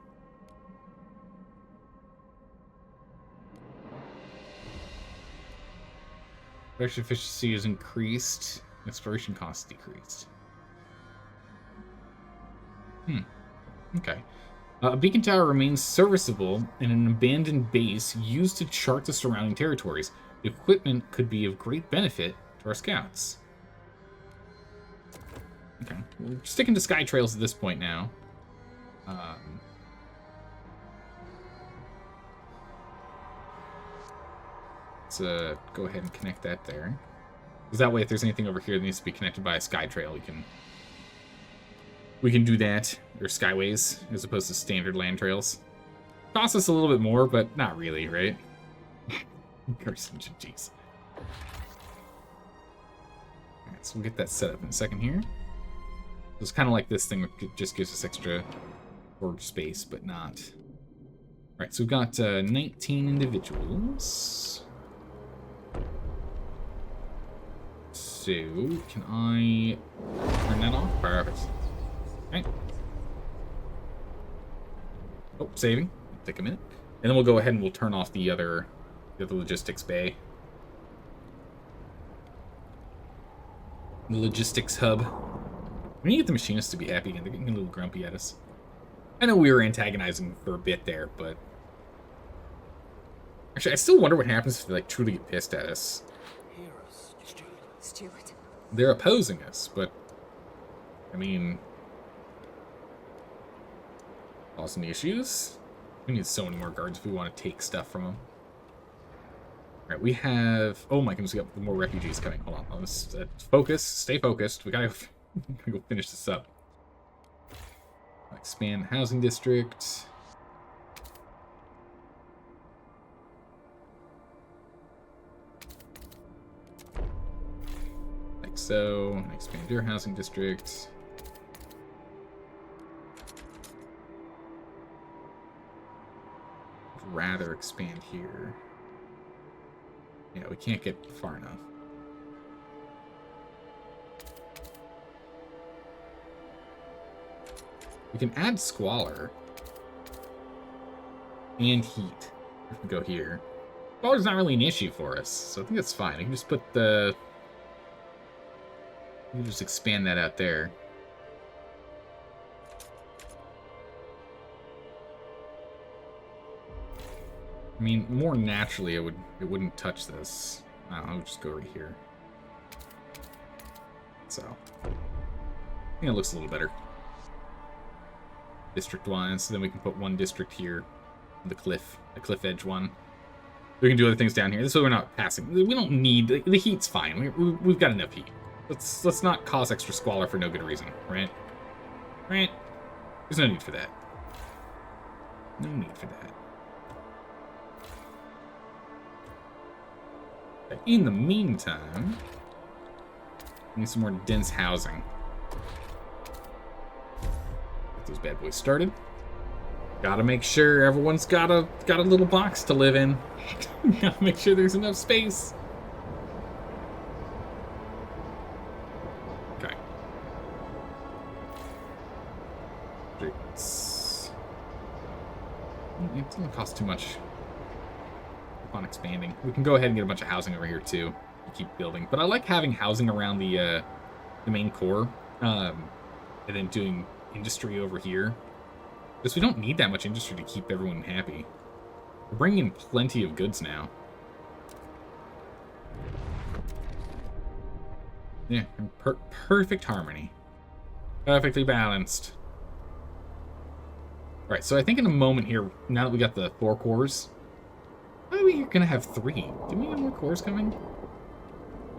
A: Production efficiency is increased. Exploration cost decreased. Okay. A beacon tower remains serviceable in an abandoned base used to chart the surrounding territories. The equipment could be of great benefit to our scouts. Okay, we're sticking to sky trails at this point now. Let's go ahead and connect that there. Because that way, if there's anything over here that needs to be connected by a sky trail, we can do that. Or skyways, as opposed to standard land trails. Costs us a little bit more, but not really, right? Jeez. Alright, so we'll get that set up in a second here. It's kind of like this thing that just gives us extra storage space, but not. Alright, so we've got 19 individuals. So, can I turn that off? Perfect. Alright. Oh, saving. Take a minute. And then we'll go ahead and we'll turn off the other logistics bay. The logistics hub. We need to get the machinists to be happy again. They're getting a little grumpy at us. I know we were antagonizing for a bit there, but... Actually, I still wonder what happens if they, like, truly get pissed at us.
C: Stuart.
A: They're opposing us, but... I mean... Causing the issues? We need so many more guards if we want to take stuff from them. Alright, we have... Oh my goodness, we got more refugees coming. Hold on. Let's focus. Stay focused. We gotta go finish this up. Expand housing district. Like so. Expand your housing district. I'd rather expand here. Yeah, we can't get far enough. We can add squalor and heat if we go here. Squalor's not really an issue for us, so I think that's fine. We can just put the... We can just expand that out there. I mean, more naturally, it wouldn't touch this. I don't know, just go right here. So, I think it looks a little better. District-wise, so then we can put one district here, the cliff edge one. We can do other things down here. This way we're not passing. We don't need the heat's fine. We've got enough heat. Let's not cause extra squalor for no good reason, right? Right? There's no need for that. No need for that. But in the meantime, we need some more dense housing. Get those bad boys started. Gotta make sure everyone's got a little box to live in. Gotta make sure there's enough space. Okay. It doesn't cost too much. Keep on expanding. We can go ahead and get a bunch of housing over here too. Keep building, but I like having housing around the main core, and then doing industry over here. Because we don't need that much industry to keep everyone happy. We're bringing in plenty of goods now. Yeah, perfect harmony. Perfectly balanced. Alright, so I think in a moment here, now that we got the 4 cores, Why are we gonna have 3? Do we have more cores coming?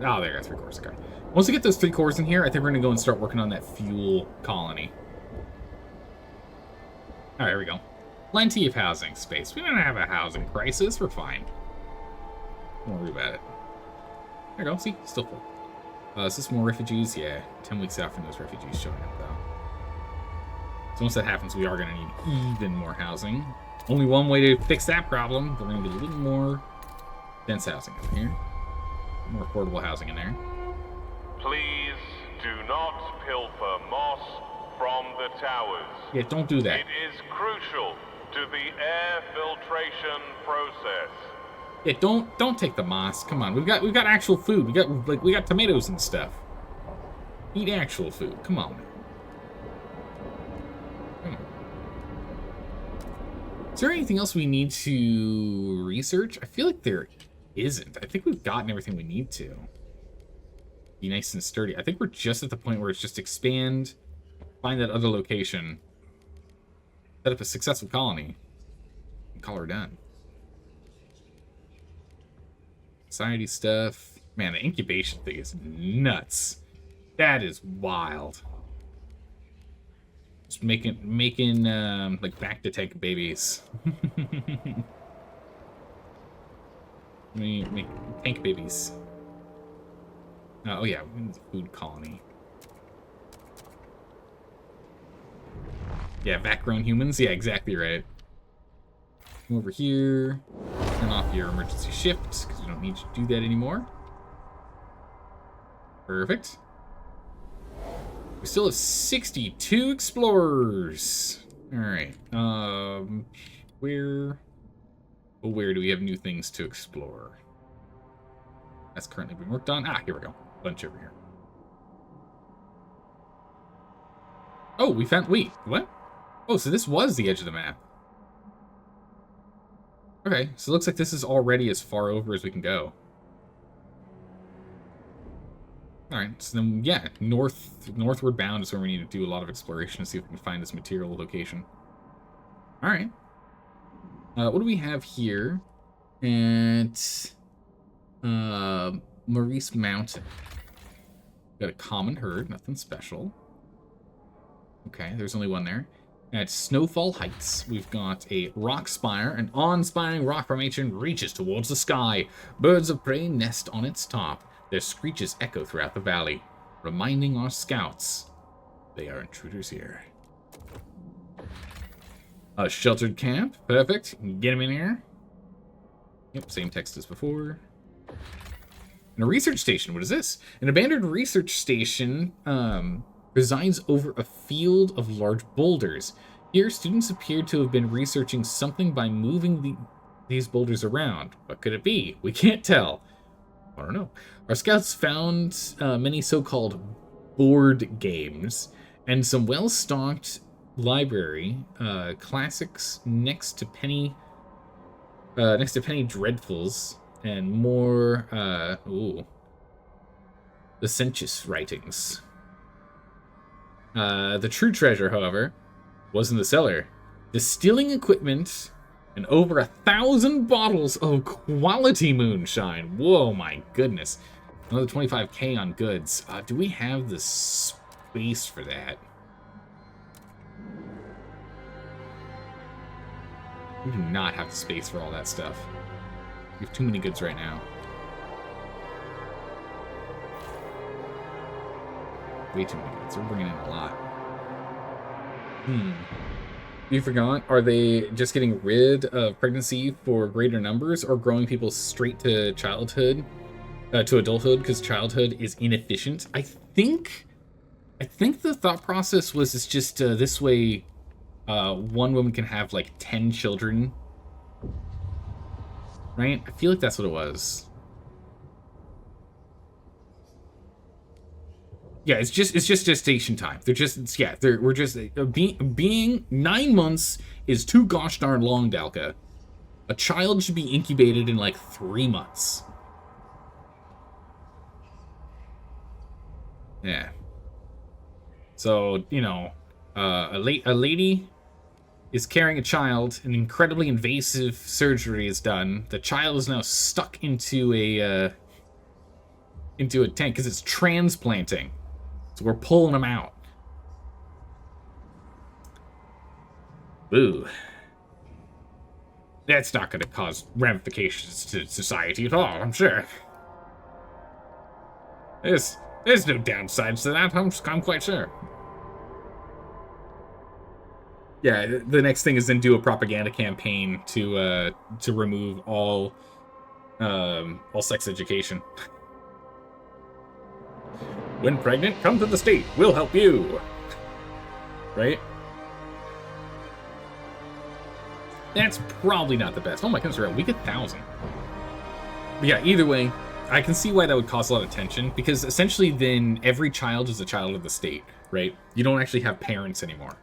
A: Oh, there are 3 cores. Okay. Once we get those 3 cores in here, I think we're gonna go and start working on that fuel colony. Alright, here we go. Plenty of housing space. We don't have a housing crisis. We're fine. Don't worry about it. There you go. See? Still full. Is this more refugees? Yeah. 10 weeks out from those refugees showing up, though. So once that happens, we are going to need even more housing. Only one way to fix that problem. We're going to get a little more dense housing over here. More affordable housing in there.
B: Please do not pilfer moss from the towers.
A: Yeah, don't do that.
B: It is crucial to the air filtration process.
A: Yeah, don't take the moss. Come on, we've got actual food. We got tomatoes and stuff. Eat actual food. Come on. Is there anything else we need to research? I feel like there isn't. I think we've gotten everything we need to. Be nice and sturdy. I think we're just at the point where it's just expand, find that other location, set up a successful colony, and call her done. Society stuff. Man, the incubation thing is nuts. That is wild. Just making like back to tank babies. Make tank babies. Oh yeah, food colony. Yeah, backgrown humans. Yeah, exactly right. Come over here. Turn off your emergency shift because we don't need to do that anymore. Perfect. We still have 62 explorers. All right. Where do we have new things to explore? That's currently being worked on. Ah, here we go. Bunch over here. Oh, we found. Wait, what? Oh, so this was the edge of the map. Okay, so it looks like this is already as far over as we can go. Alright, so then, yeah, northward bound is where we need to do a lot of exploration to see if we can find this material location. Alright. What do we have here at Maurice Mountain? Got a common herd, nothing special. Okay, there's only one there. At Snowfall Heights, we've got a rock spire. An awe-inspiring rock formation reaches towards the sky. Birds of prey nest on its top. Their screeches echo throughout the valley, reminding our scouts they are intruders here. A sheltered camp. Perfect. Get him in here. Yep, same text as before. And a research station. What is this? An abandoned research station resides over a field of large boulders. Here, students appear to have been researching something by moving these boulders around. What could it be? We can't tell. I don't know. Our scouts found many so-called board games and some well-stocked library classics next to Penny Dreadfuls and more licentious writings. The true treasure, however, was in the cellar. Distilling equipment and over 1,000 bottles of quality moonshine. Whoa, my goodness. Another 25k on goods. Do we have the space for that? We do not have the space for all that stuff. We have too many goods right now. Way too many goods. We're bringing in a lot. You forgot? Are they just getting rid of pregnancy for greater numbers, or growing people straight to childhood, to adulthood, because childhood is inefficient? I think the thought process was it's just this way, one woman can have like 10 children, right? I feel like that's what it was. Yeah, it's just gestation time. They're just, yeah, we're just being 9 months is too gosh darn long, Dalka. A child should be incubated in like 3 months. Yeah. So, you know, a lady is carrying a child. An incredibly invasive surgery is done. The child is now stuck into a tank because it's transplanting. So we're pulling him out. Ooh. That's not going to cause ramifications to society at all, I'm sure. There's no downsides to that, I'm quite sure. Yeah, the next thing is then do a propaganda campaign to remove all sex education. When pregnant, come to the state. We'll help you. Right? That's probably not the best. Oh my goodness, we're at week 1,000. But yeah, either way, I can see why that would cause a lot of tension, because essentially then every child is a child of the state, right? You don't actually have parents anymore.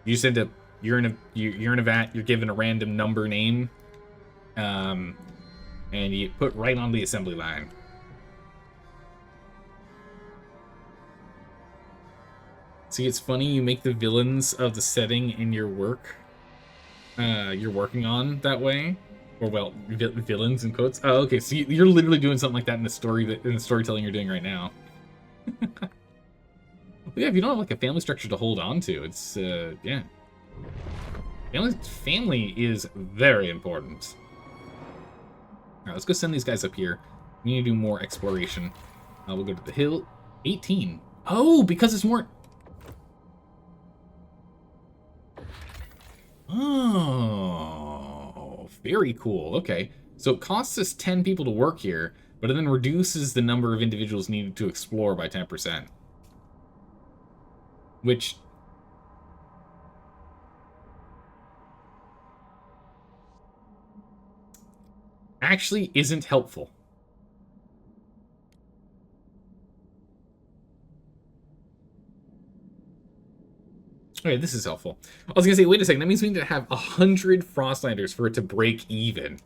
A: You just end up, you're in a vat, you're given a random number name, and you put right on the assembly line. See, it's funny, you make the villains of the setting in your work, you're working on that way. Or, well, villains in quotes. Oh, okay, so you're literally doing something like that in the storytelling you're doing right now. Yeah, if you don't have, like, a family structure to hold on to, it's, yeah. Family is very important. Alright, let's go send these guys up here. We need to do more exploration. We'll go to the hill. 18. Oh, because it's more... Oh, very cool. Okay. So it costs us 10 people to work here, but it then reduces the number of individuals needed to explore by 10%. Which... actually isn't helpful. Okay, this is helpful. I was gonna say, wait a second, that means we need to have 100 Frostlanders for it to break even.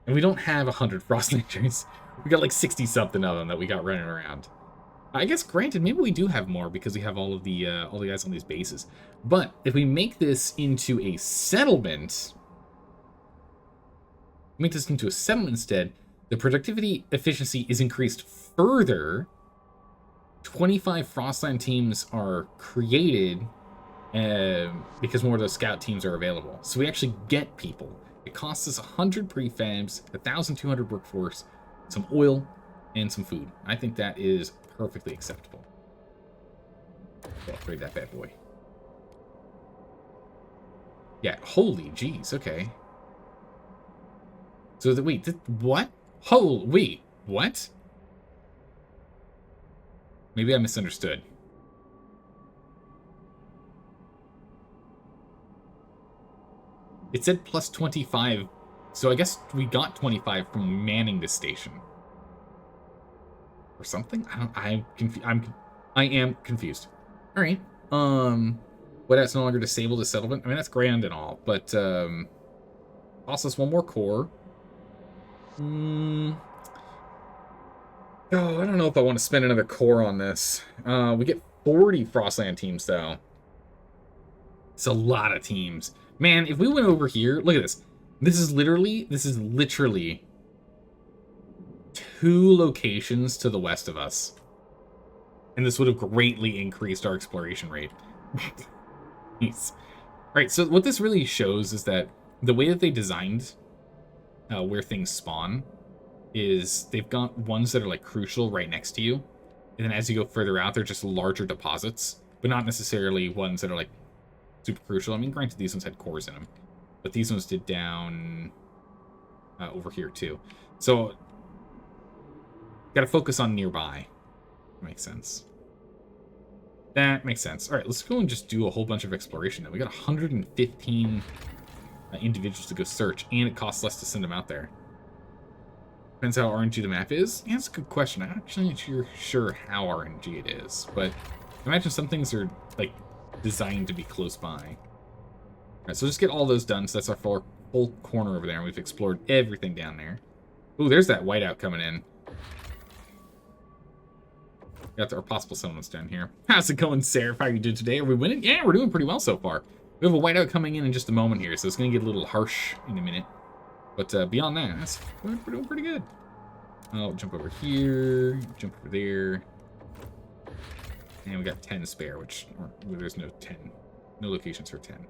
A: And we don't have 100 Frostlanders. We got like 60-something of them that we got running around. I guess, granted, maybe we do have more because we have all the guys on these bases. But if we make this into a settlement... instead, the productivity efficiency is increased further. 25 Frostland teams are created because more of those scout teams are available. So we actually get people. It costs us 100 prefabs, 1,200 workforce, some oil, and some food. I think that is perfectly acceptable. We'll upgrade that bad boy. Yeah, holy jeez, okay. So, wait, what? Wait, what? Maybe I misunderstood. It said plus 25, so I guess we got 25 from manning this station. Or something? I am confused. All right. What else? No longer disable the settlement? I mean, that's grand and all, but costs us one more core. Oh, I don't know if I want to spend another core on this. We get 40 Frostland teams, though. It's a lot of teams. Man, if we went over here, look at this. This is literally 2 locations to the west of us. And this would have greatly increased our exploration rate. Nice. Alright, so what this really shows is that the way that they designed where things spawn is they've got ones that are like crucial right next to you. And then as you go further out, they're just larger deposits, but not necessarily ones that are like super crucial. I mean, granted, these ones had cores in them, but these ones did down over here too. So, got to focus on nearby. Makes sense. That makes sense. All right, let's go and just do a whole bunch of exploration. Now we got 115 individuals to go search, and it costs less to send them out there. Depends how RNG the map is. Yeah, that's a good question. I'm actually not sure how RNG it is, but imagine some things are like designed to be close by. All right, so just get all those done. So that's our full corner over there, and we've explored everything down there. Ooh, there's that whiteout coming in. Got our possible settlements down here. How's it going, Sarah? How are you doing today? Are we winning? Yeah, we're doing pretty well so far. We have a whiteout coming in just a moment here, so it's going to get a little harsh in a minute. But beyond that, we're doing pretty good. I'll jump over here, jump over there. And we got 10 spare, which there's no 10. No locations for 10.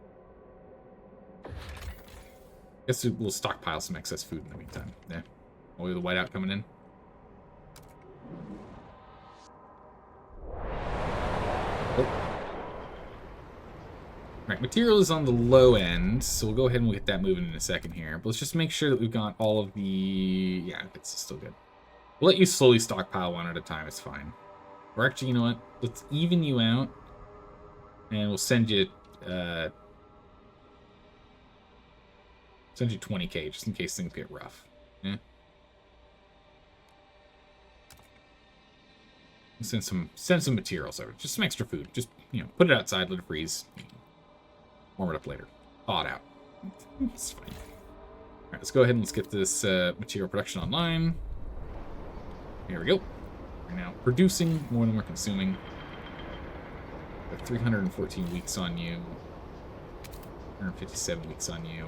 A: Guess we'll stockpile some excess food in the meantime. Yeah. Oh, we have the whiteout coming in. Oh. Right, material is on the low end, so we'll go ahead and we'll get that moving in a second here. But let's just make sure that we've got all of the... Yeah, it's still good. We'll let you slowly stockpile one at a time, it's fine. Or actually, you know what? Let's even you out. And we'll send you... send you 20k, just in case things get rough. Yeah? Send some materials over. Just some extra food. Just, you know, put it outside, let it freeze. Warm it up later. Thaw it out. It's fine. Alright, let's go ahead and let's get this material production online. Here we go. We're now producing more than we're consuming. Got 314 weeks on you. 157 weeks on you.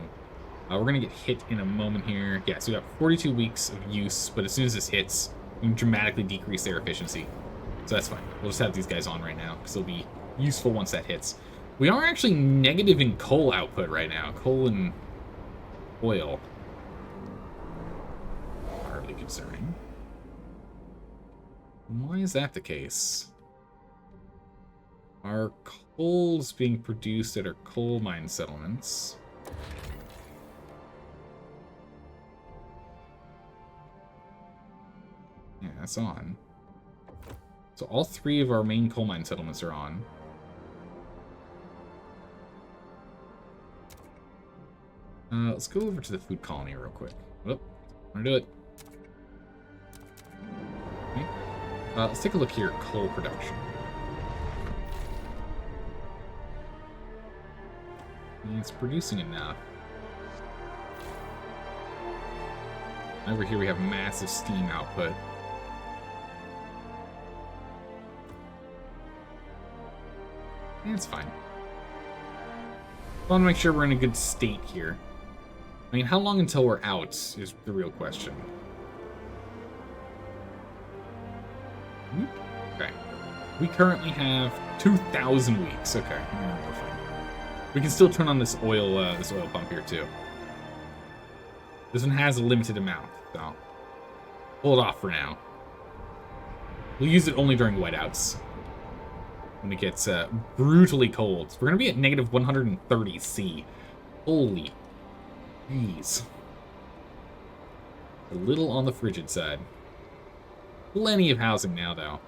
A: We're going to get hit in a moment here. Yeah, so we got 42 weeks of use, but as soon as this hits, we can dramatically decrease their efficiency. So that's fine. We'll just have these guys on right now, because they'll be useful once that hits. We are actually negative in coal output right now. Coal and oil. Hardly concerning. Why is that the case? Our coal's being produced at our coal mine settlements. Yeah, that's on. So all 3 of our main coal mine settlements are on. Let's go over to the food colony real quick. Whoop, I'm gonna do it. Okay. Let's take a look here at coal production. And it's producing enough. Over here we have massive steam output. And it's fine. I want to make sure we're in a good state here. I mean, how long until we're out is the real question. Okay. We currently have 2,000 weeks. Okay, we're fine. We can still turn on this oil pump here too. This one has a limited amount, so hold off for now. We'll use it only during whiteouts, when it gets brutally cold. We're gonna be at negative 130 C. Holy. Jeez. A little on the frigid side. Plenty of housing now, though.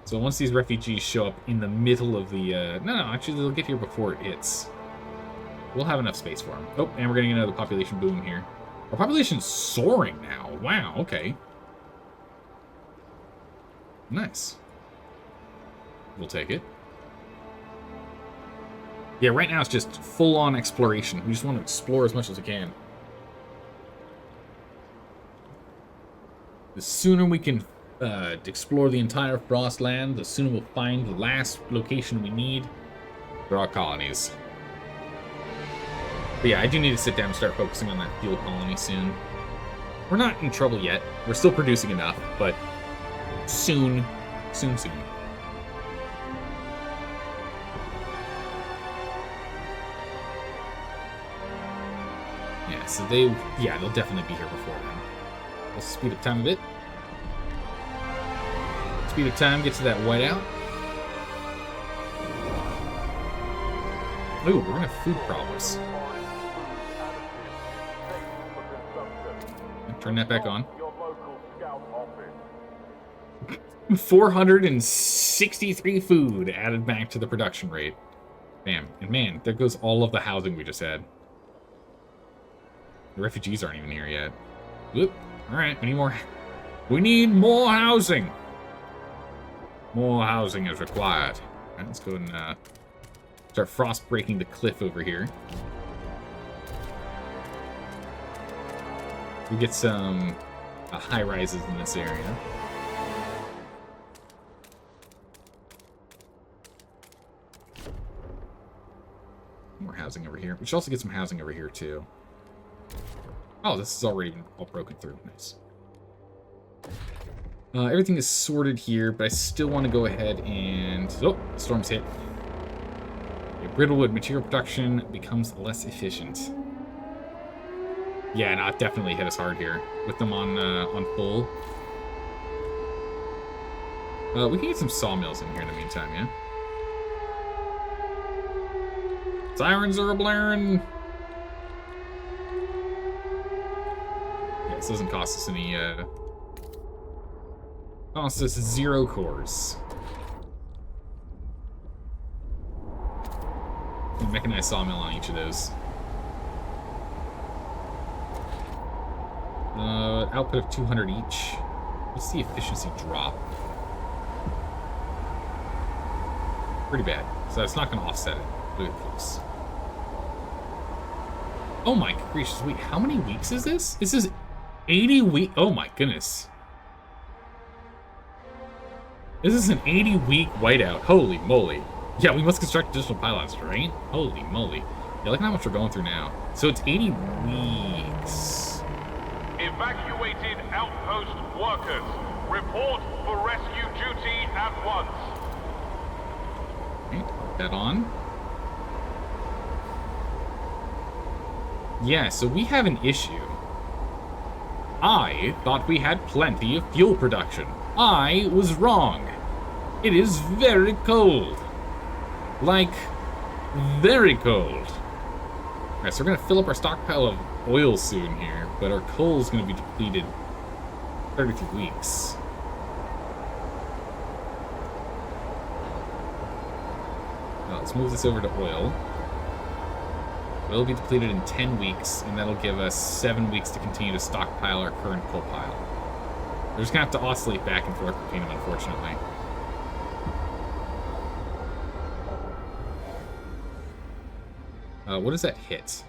A: So once these refugees show up in the middle of the... No, actually, they'll get here before it hits. We'll have enough space for them. Oh, and we're getting another population boom here. Our population's soaring now. Wow, okay. Nice. We'll take it. Yeah, right now it's just full-on exploration. We just want to explore as much as we can. The sooner we can explore the entire Frostland, the sooner we'll find the last location we need for our colonies. But yeah, I do need to sit down and start focusing on that fuel colony soon. We're not in trouble yet. We're still producing enough, but soon. Soon. So they'll definitely be here before then. Let's speed up time a bit. Speed up time, get to that whiteout. Ooh, we're gonna have food problems. Turn that back on. 463 food added back to the production rate. Bam. And man, there goes all of the housing we just had. The refugees aren't even here yet. Whoop. Alright, we need more. We need more housing. More housing is required. Alright, let's go and start frost breaking the cliff over here. We get some high rises in this area. We should also get some housing over here, too. Oh, this is already all broken through. Nice. Everything is sorted here, but I still want to go ahead and... Oh, the storm's hit. Okay, Brittlewood material production becomes less efficient. Yeah, no, it definitely hit us hard here with them on full. We can get some sawmills in here in the meantime, yeah? Sirens are a-blaring! Yeah, this doesn't cost us any, costs us 0 cores. Mechanized sawmill on each of those. Output of 200 each. What's the efficiency drop? Pretty bad. So that's not going to offset it. Really close. Oh my gracious, wait, how many weeks is this? This is 80 weeks. Oh my goodness. This is an 80-week whiteout. Holy moly. Yeah, we must construct additional pylons, right? Holy moly. Yeah, look at how much we're going through now. So it's 80 weeks.
B: Evacuated outpost workers. Report for rescue duty at once.
A: Okay, put that on. Yeah, so we have an issue. I thought we had plenty of fuel production. I was wrong. It is very cold. Like, very cold. Alright, so we're going to fill up our stockpile of oil soon here, but our coal is going to be depleted 33 weeks. Well, let's move this over to oil. Oil will be depleted in 10 weeks, and that'll give us 7 weeks to continue to stockpile our current coal pile. We're just going to have to oscillate back and forth between them, unfortunately. What does that hit?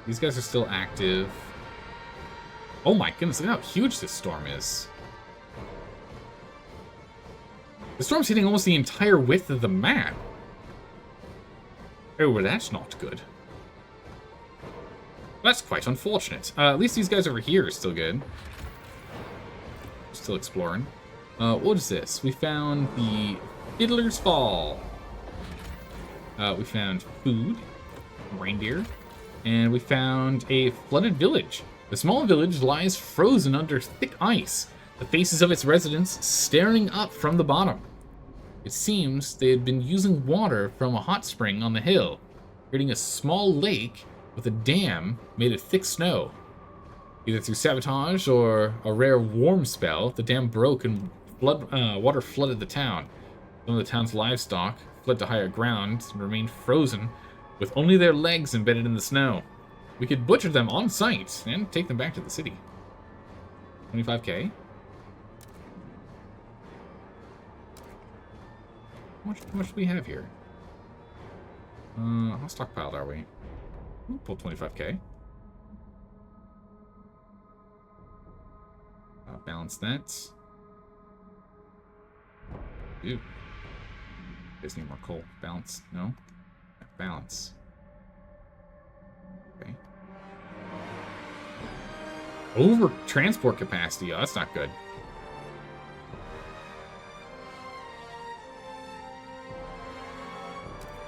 A: These guys are still active. Oh my goodness, look how huge this storm is. The storm's hitting almost the entire width of the map. Oh, well, that's not good. That's quite unfortunate. At least these guys over here are still good. Still exploring. What is this? We found the Fiddler's Fall. We found food, reindeer, and we found a flooded village. The small village lies frozen under thick ice, the faces of its residents staring up from the bottom. It seems they had been using water from a hot spring on the hill, creating a small lake with a dam made of thick snow. Either through sabotage or a rare warm spell, the dam broke and water flooded the town. Some of the town's livestock fled to higher ground and remained frozen with only their legs embedded in the snow. We could butcher them on site and take them back to the city. 25k. How much do we have here? How stockpiled are we? We'll pull 25k. Balance that. Ew. Guys need more coal. Balance. No? Balance. Okay. Over transport capacity. Oh, that's not good.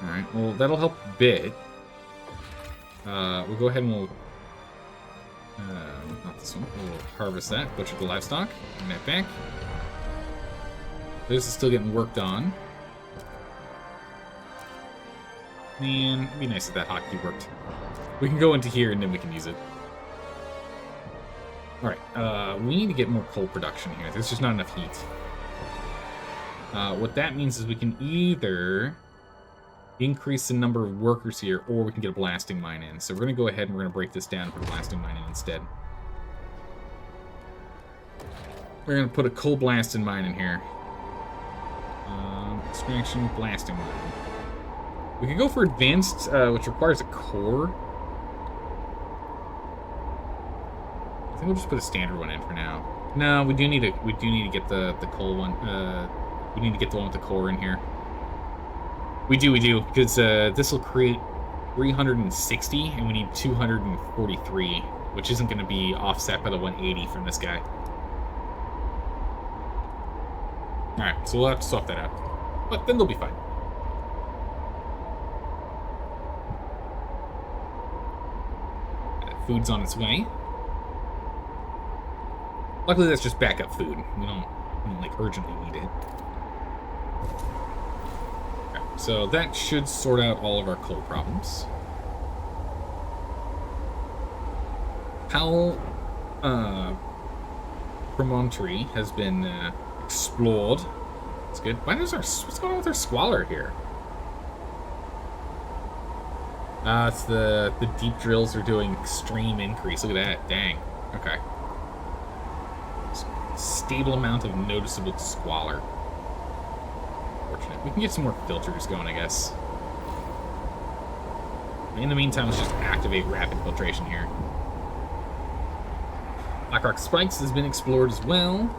A: Alright, well, that'll help a bit. We'll go ahead and we'll... not this one. We'll harvest that, butcher the livestock, bring that back. This is still getting worked on. Man, it'd be nice if that hotkey worked. We can go into here and then we can use it. Alright, we need to get more coal production here. There's just not enough heat. What that means is we can either increase the number of workers here, or we can get a blasting mine in. So we're going to go ahead and we're going to break this down and put a blasting mine in instead. We're going to put a coal blasting mine in here. Extraction, blasting mine. We could go for advanced, which requires a core. I think we'll just put a standard one in for now. No, we do need to get the coal one. We need to get the one with the core in here. We do, because this will create 360, and we need 243, which isn't going to be offset by the 180 from this guy. Alright, so we'll have to swap that out. But then they'll be fine. Food's on its way. Luckily, that's just backup food. We don't like, urgently need it. Okay, so that should sort out all of our coal problems. Powell Promontory has been explored. That's good. What's going on with our squalor here? It's the deep drills are doing extreme increase. Look at that. Dang. Okay. Stable amount of noticeable squalor. Fortunate. We can get some more filters going, I guess. In the meantime, let's just activate rapid filtration here. Blackrock Spikes has been explored as well.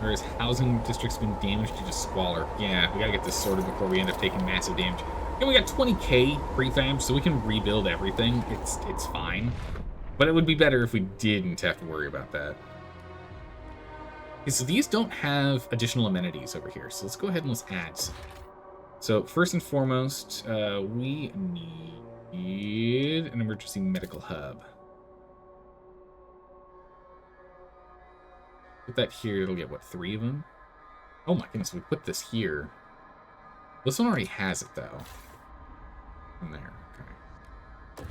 A: Various housing districts have been damaged due to squalor. Yeah, we gotta get this sorted before we end up taking massive damage. And we got 20k prefab, so we can rebuild everything. It's fine. But it would be better if we didn't have to worry about that. Okay, so these don't have additional amenities over here, so let's go ahead and let's add some. So first and foremost, we need an emergency medical hub. Put that here, it'll get, what, 3 of them? Oh my goodness, we put this here. This one already has it, though. In there, okay.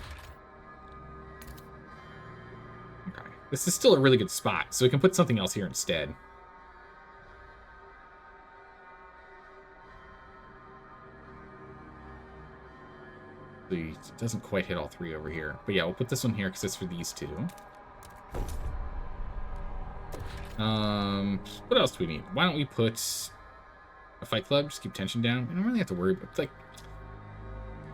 A: Okay. This is still a really good spot, so we can put something else here instead. It doesn't quite hit all 3 over here. But yeah, we'll put this one here because it's for these 2. What else do we need? Why don't we put a fight club? Just keep tension down. We don't really have to worry about, like,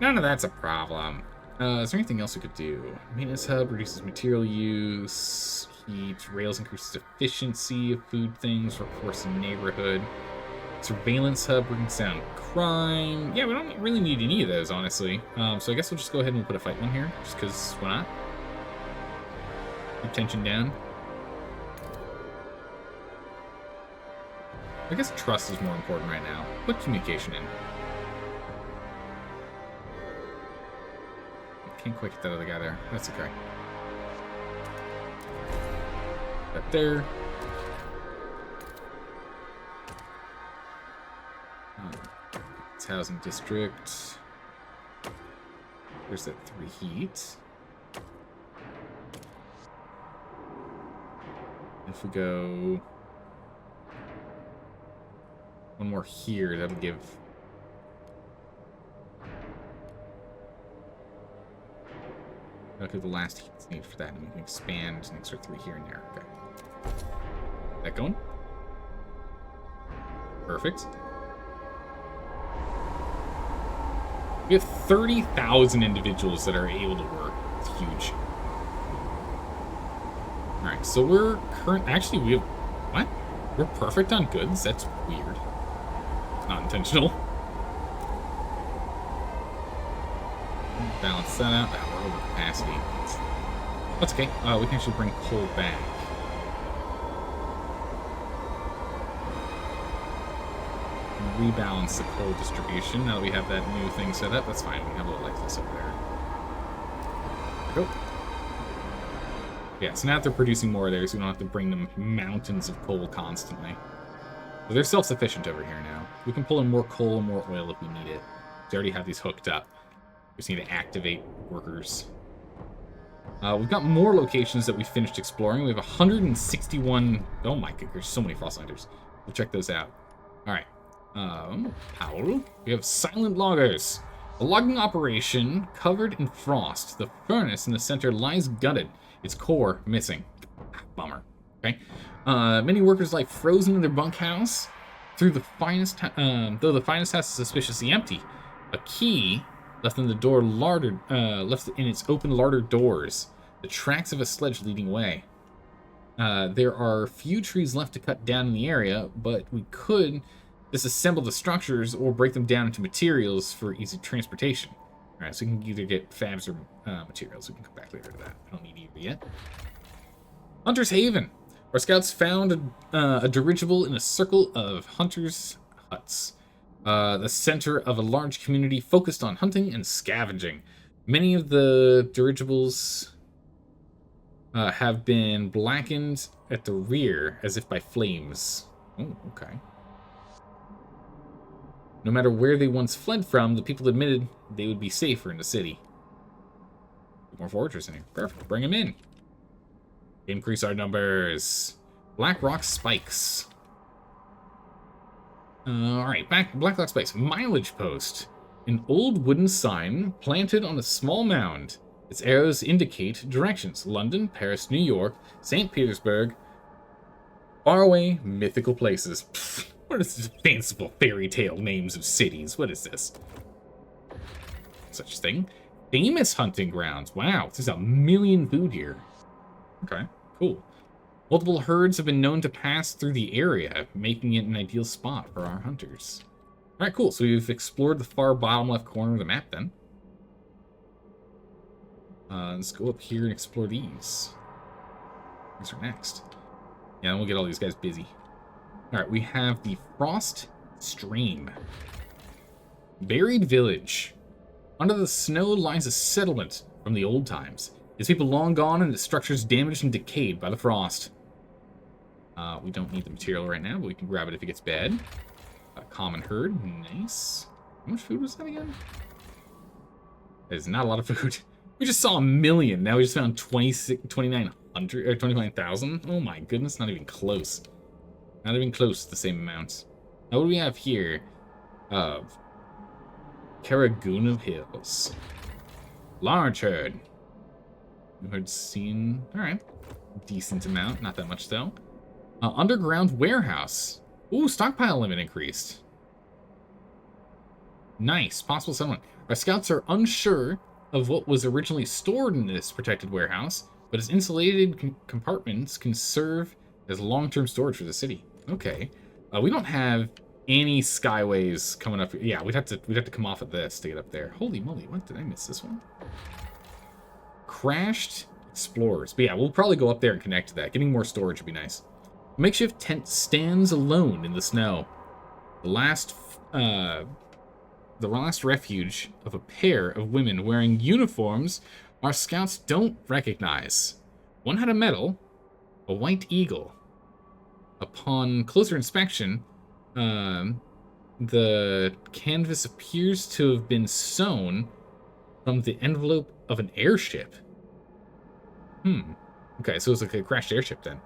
A: none of that's a problem. Is there anything else we could do? Maintenance hub reduces material use. Heat. Rails increases efficiency of food things. Workforce in neighborhood. Surveillance hub brings down crime. Yeah, we don't really need any of those, honestly. So I guess we'll just go ahead and put a fight one here, just because why not? Keep tension down. I guess trust is more important right now. Put communication in. Can't quite get that other guy there. That's okay. That there. It's housing district. There's that 3 heat. If we go one more here, that'll give the last heat's needed for that, and we can expand an extra 3 here and there. Okay. That going? Perfect. We have 30,000 individuals that are able to work. It's huge. Alright, so we're actually, we have... What? We're perfect on goods? That's weird. Not intentional. Balance that out. Ah, we're over capacity. That's okay. We can actually bring coal back. Rebalance the coal distribution. Now that we have that new thing set up, that's fine. We have a little like this over there. Go. Yeah, so now that they're producing more there, so we don't have to bring them mountains of coal constantly. So they're self-sufficient over here now. We can pull in more coal and more oil if we need it. We already have these hooked up. We just need to activate workers. We've got more locations that we finished exploring. We have 161... Oh my god, there's so many frost hunters. We'll check those out. Alright. Powell. We have silent loggers. A logging operation covered in frost. The furnace in the center lies gutted. Its core missing. Bummer. Okay. Many workers lie frozen in their bunkhouse. Though the finest house is suspiciously empty. A key left in the door left in its open larder doors. The tracks of a sledge leading away. There are few trees left to cut down in the area, but we could disassemble the structures or break them down into materials for easy transportation. Alright, so we can either get fabs or materials. We can come back later to that. I don't need either yet. Hunter's Haven. Our scouts found a dirigible in a circle of hunters' huts. The center of a large community focused on hunting and scavenging. Many of the dirigibles have been blackened at the rear as if by flames. Oh, okay. No matter where they once fled from, the people admitted they would be safer in the city. More foragers in here. Perfect. Bring them in. Increase our numbers. Black Rock Spikes. Alright, Black Rock Spikes. Mileage post. An old wooden sign planted on a small mound. Its arrows indicate directions. London, Paris, New York, St. Petersburg. Faraway mythical places. Pfft, what is this fanciful fairy tale names of cities? What is this? Such thing. Famous hunting grounds. Wow, there's 1 million food here. Okay, cool. Multiple herds have been known to pass through the area, making it an ideal spot for our hunters. Alright, cool. So we've explored the far bottom left corner of the map then. Let's go up here and explore these. These are next. Yeah, and we'll get all these guys busy. Alright, we have the Frost Stream. Buried Village. Under the snow lies a settlement from the old times. Its people long gone and its structures damaged and decayed by the frost. We don't need the material right now, but we can grab it if it gets bad. Common herd, nice. How much food was that again? There's not a lot of food. We just saw 1 million. Now we just found 2,900 or 29,000. Oh my goodness, not even close. Not even close to the same amount. Now what do we have here? Karaguna Hills. Large herd. New herd seen. Alright. Decent amount. Not that much though. Underground warehouse. Ooh, stockpile limit increased. Nice. Possible settlement. Our scouts are unsure of what was originally stored in this protected warehouse, but its insulated compartments can serve as long-term storage for the city. Okay. We don't have any skyways coming up. Yeah, we'd have to come off of this to get up there. Holy moly, what did I miss this one? Crashed explorers. But yeah, we'll probably go up there and connect to that. Getting more storage would be nice. A makeshift tent stands alone in the snow. The last refuge of a pair of women wearing uniforms our scouts don't recognize. One had a medal, a white eagle. Upon closer inspection, the canvas appears to have been sewn from the envelope of an airship. Okay, so it's like a crashed airship then.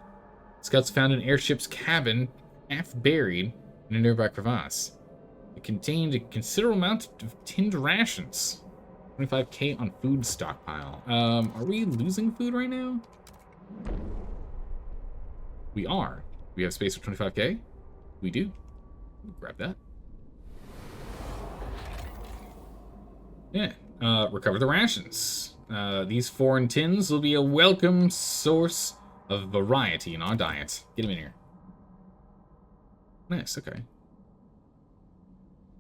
A: Scouts found an airship's cabin half buried in a nearby crevasse. It contained a considerable amount of tinned rations. 25k on food stockpile. Are we losing food right now? We are. We have space for 25k? We do. We'll grab that. Yeah. Recover the rations. These foreign tins will be a welcome source of variety in our diet. Get them in here. Nice, okay.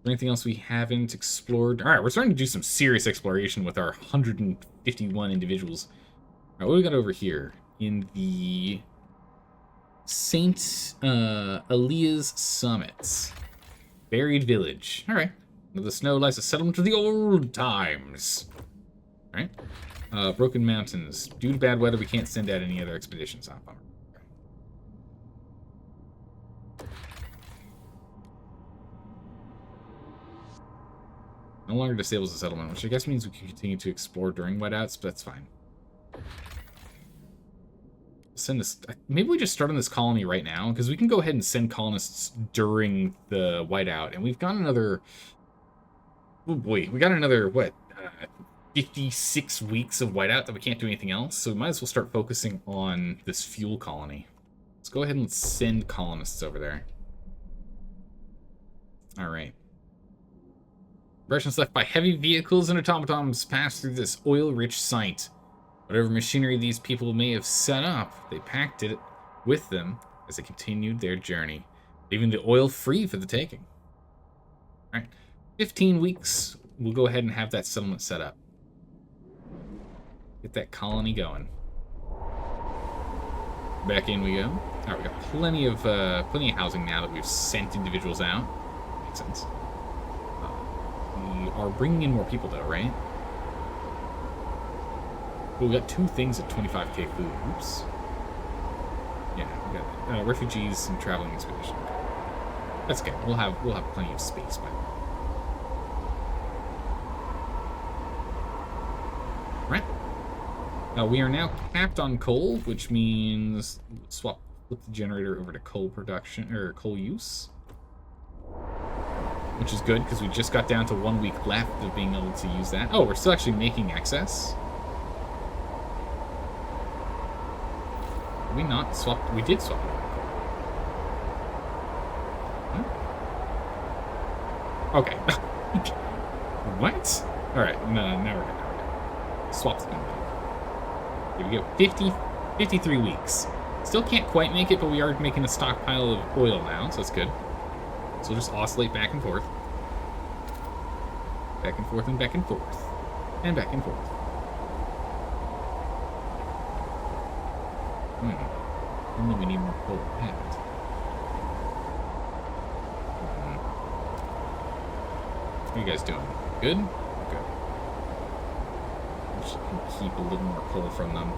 A: Anything else we haven't explored? Alright, we're starting to do some serious exploration with our 151 individuals. Alright, what do we got over here? In the St. Elias Summits. Buried Village. Alright. The snow lies a settlement of the old times. Alright. Broken Mountains. Due to bad weather, we can't send out any other expeditions. Oh, bummer. No longer disables the settlement, which I guess means we can continue to explore during whiteouts, but that's fine. Send this. Maybe we just start on this colony right now, because we can go ahead and send colonists during the whiteout, and we've got another. Oh boy, we got another what? 56 weeks of whiteout that we can't do anything else, so we might as well start focusing on this fuel colony. Let's go ahead and send colonists over there. All right. Impressions left by heavy vehicles and automatons pass through this oil-rich site. Whatever machinery these people may have set up, they packed it with them as they continued their journey, leaving the oil free for the taking. All right. 15 weeks we'll go ahead and have that settlement set up. Get that colony going. Back in we go. All right, we got plenty of housing now that we've sent individuals out. Makes sense. We are bringing in more people though, right? Well, we got 2 things at 25k food. Oops. Yeah, we got refugees and traveling expedition. That's okay. We'll have plenty of space by then. Right. We are now capped on coal, which means flip the generator over to coal production or coal use, which is good because we just got down to 1 week left of being able to use that. Oh, we're still actually making excess. Did we not swap? We did swap. Huh? Okay. What? All right. No, now we're good. Swap's gonna be. Here we go. 53 weeks. Still can't quite make it, but we are making a stockpile of oil now, so that's good. So we'll just oscillate back and forth. Back and forth and back and forth. And back and forth. Only we need more coal ahead. What are you guys doing? Good? Good. Just keep a little more coal from them.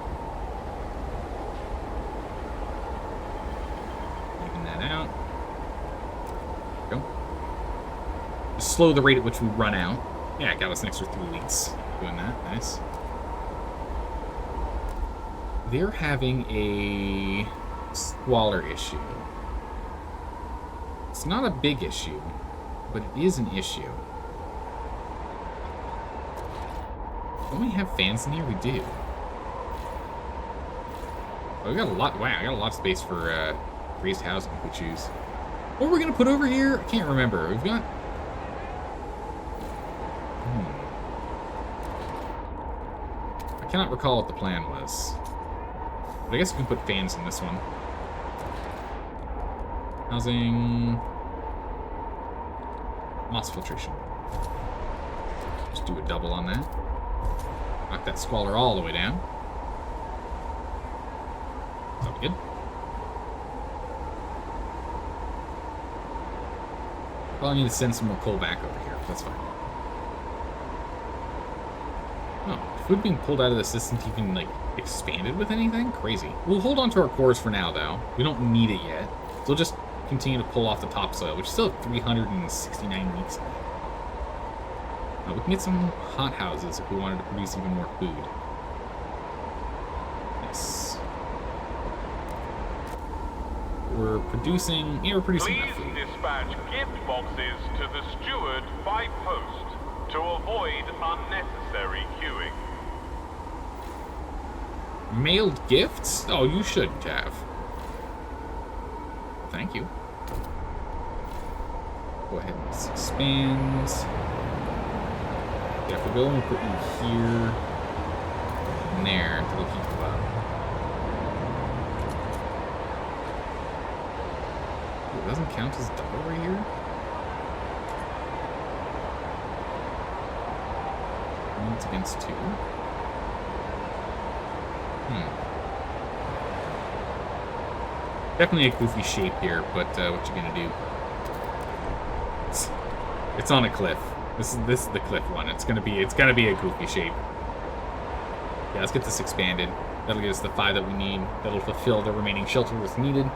A: Even that out. Go. Just slow the rate at which we run out. Yeah, it got us an extra 3 weeks doing that. Nice. They're having a squalor issue. It's not a big issue, but it is an issue. Don't we have fans in here? We do. Oh, we got a lot. Wow, I got a lot of space for raised housing if we choose. What are we gonna put over here? I can't remember. We've got. I cannot recall what the plan was. But I guess we can put fans in this one. Housing. Moss filtration. Just do a double on that. Knock that squalor all the way down. That'll be good. Probably need to send some more coal back over here. That's fine. Oh, food being pulled out of the system even, like, expanded with anything? Crazy. We'll hold on to our cores for now, though. We don't need it yet. So we'll just continue to pull off the topsoil, which is still 369 weeks. We can get some hot houses if we wanted to produce even more food. Nice. We're producing enough food.
B: Please dispatch gift boxes to the steward by post to avoid unnecessary queuing.
A: Mailed gifts? Oh, you shouldn't have. Thank you. Go ahead and expand. Yeah, if we go and put you here and there, it'll keep you up. It doesn't count as double right here? It's against 2. Definitely a goofy shape here, but what you gonna do? It's on a cliff. This is the cliff one. It's gonna be a goofy shape. Yeah, let's get this expanded. That'll get us the 5 that we need. That'll fulfill the remaining shelter that's needed.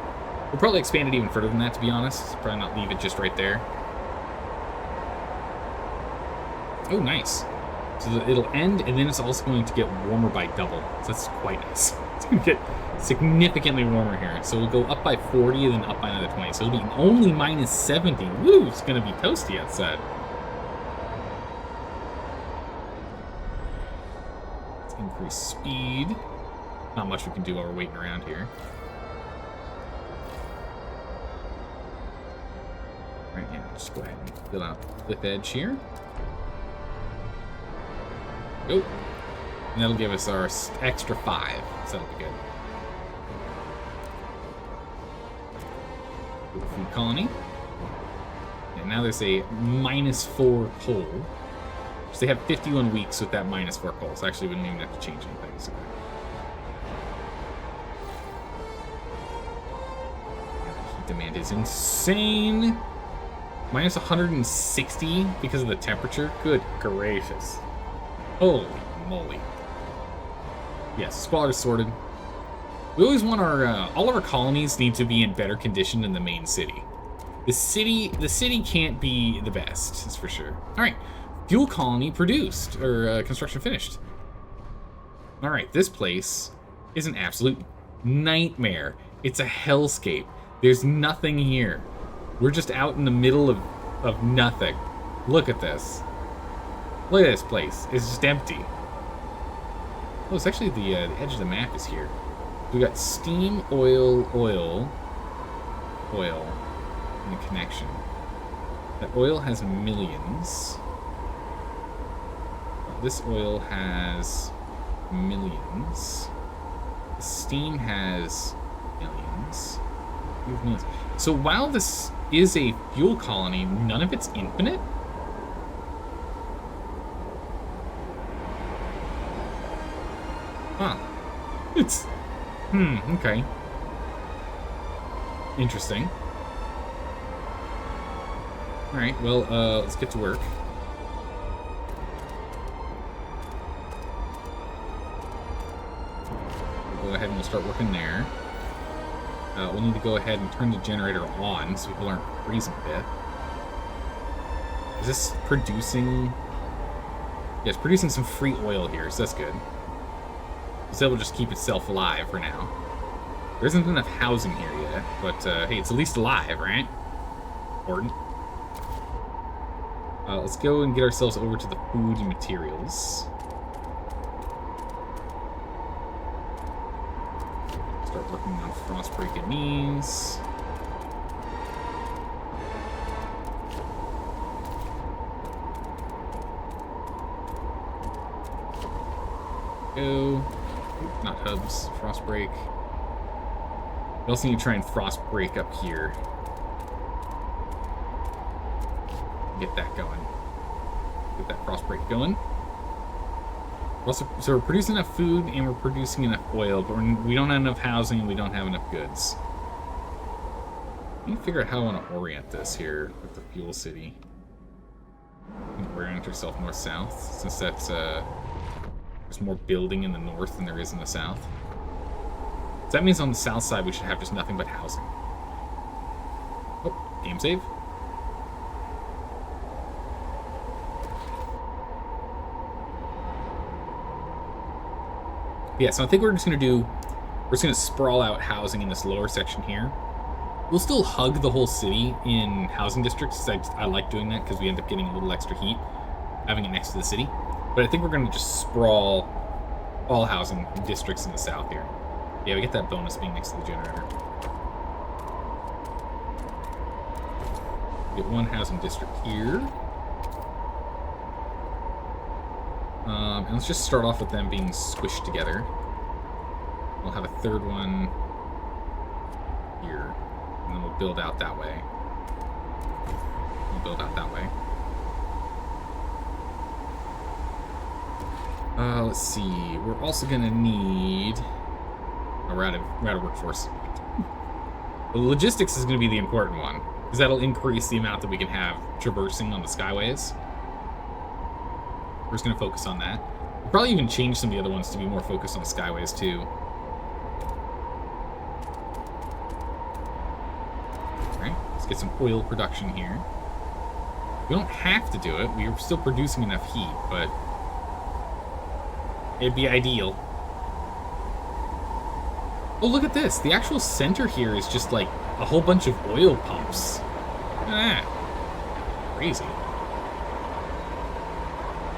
A: We'll probably expand it even further than that, to be honest. Probably not leave it just right there. Oh, nice. So it'll end, and then it's also going to get warmer by double. So that's quite nice. It's going to get significantly warmer here. So we'll go up by 40 and then up by another 20. So it'll be only minus 70. Woo! It's going to be toasty outside. Let's increase speed. Not much we can do while we're waiting around here. Right, yeah, just go ahead and fill out the cliff edge here. Oh, and that'll give us our extra 5, so that'll be good. Food colony. And now there's a -4 coal. Because they have 51 weeks with that -4 coal, so actually we don't even have to change anything. So. Heat demand is insane. -160 because of the temperature. Good gracious. Holy moly. Yes, squalor is sorted. We always want our all of our colonies need to be in better condition than the main city. The city can't be the best, that's for sure. All right, fuel colony produced or construction finished. All right, this place is an absolute nightmare. It's a hellscape. There's nothing here. We're just out in the middle of nothing. Look at this. Look at this place. It's just empty. Oh, it's actually the edge of the map is here. We got steam, oil, oil, oil, and a connection. That oil has millions. This oil has millions. The steam has millions. Millions. So while this is a fuel colony, none of it's infinite? Huh. It's... okay. Interesting. Alright, well, let's get to work. We'll go ahead and we'll start working there. We'll need to go ahead and turn the generator on so people aren't freezing to death. Is this producing... Yeah, it's producing some free oil here, so that's good. So it'll just keep itself alive for now. There isn't enough housing here yet, but hey, it's at least alive, right? Important. Let's go and get ourselves over to the food and materials. Start working on Frostbreak and these. Go. Not hubs, Frostbreak. We also need to try and Frostbreak up here. Get that going. Get that Frostbreak going. Also, so we're producing enough food and we're producing enough oil, but we don't have enough housing and we don't have enough goods. Let me figure out how I want to orient this here with the fuel city. Orient yourself north-south, since that's there's more building in the north than there is in the south. So that means on the south side we should have just nothing but housing. Oh, game save. Yeah, so I think we're just gonna sprawl out housing in this lower section here. We'll still hug the whole city in housing districts, because I like doing that, because we end up getting a little extra heat having it next to the city. But I think we're gonna just sprawl all housing districts in the south here. Yeah, we get that bonus being next to the generator. Get one housing district here. And let's just start off with them being squished together. We'll have a third one here, and then we'll build out that way. We'll build out that way. Let's see. We're also gonna need a routed workforce. The logistics is gonna be the important one, because that'll increase the amount that we can have traversing on the skyways. We're just gonna focus on that. We'll probably even change some of the other ones to be more focused on the skyways too. Alright, let's get some oil production here. We don't have to do it. We're still producing enough heat, but it'd be ideal. Oh, look at this. The actual center here is just like a whole bunch of oil pumps. Look at that. Crazy.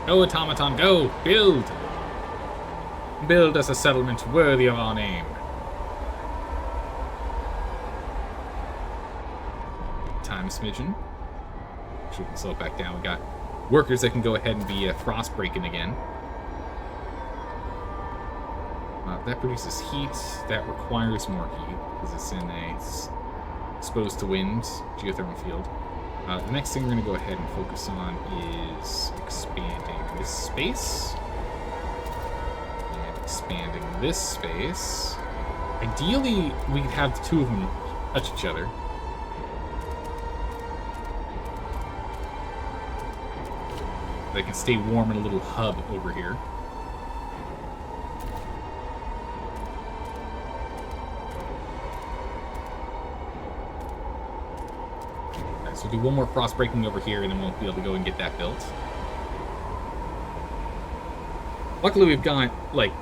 A: Go, automaton, go! Build! Build us a settlement worthy of our name. Time smidgen. Actually, we can slow it back down. We got workers that can go ahead and be frost breaking again. That produces heat. That requires more heat because it's in a exposed to wind geothermal field. The next thing we're going to go ahead and focus on is expanding this space. And expanding this space. Ideally, we could have the two of them touch each other. They can stay warm in a little hub over here. Okay, so we'll do one more frost breaking over here, and then we'll be able to go and get that built. Luckily, we've got, like,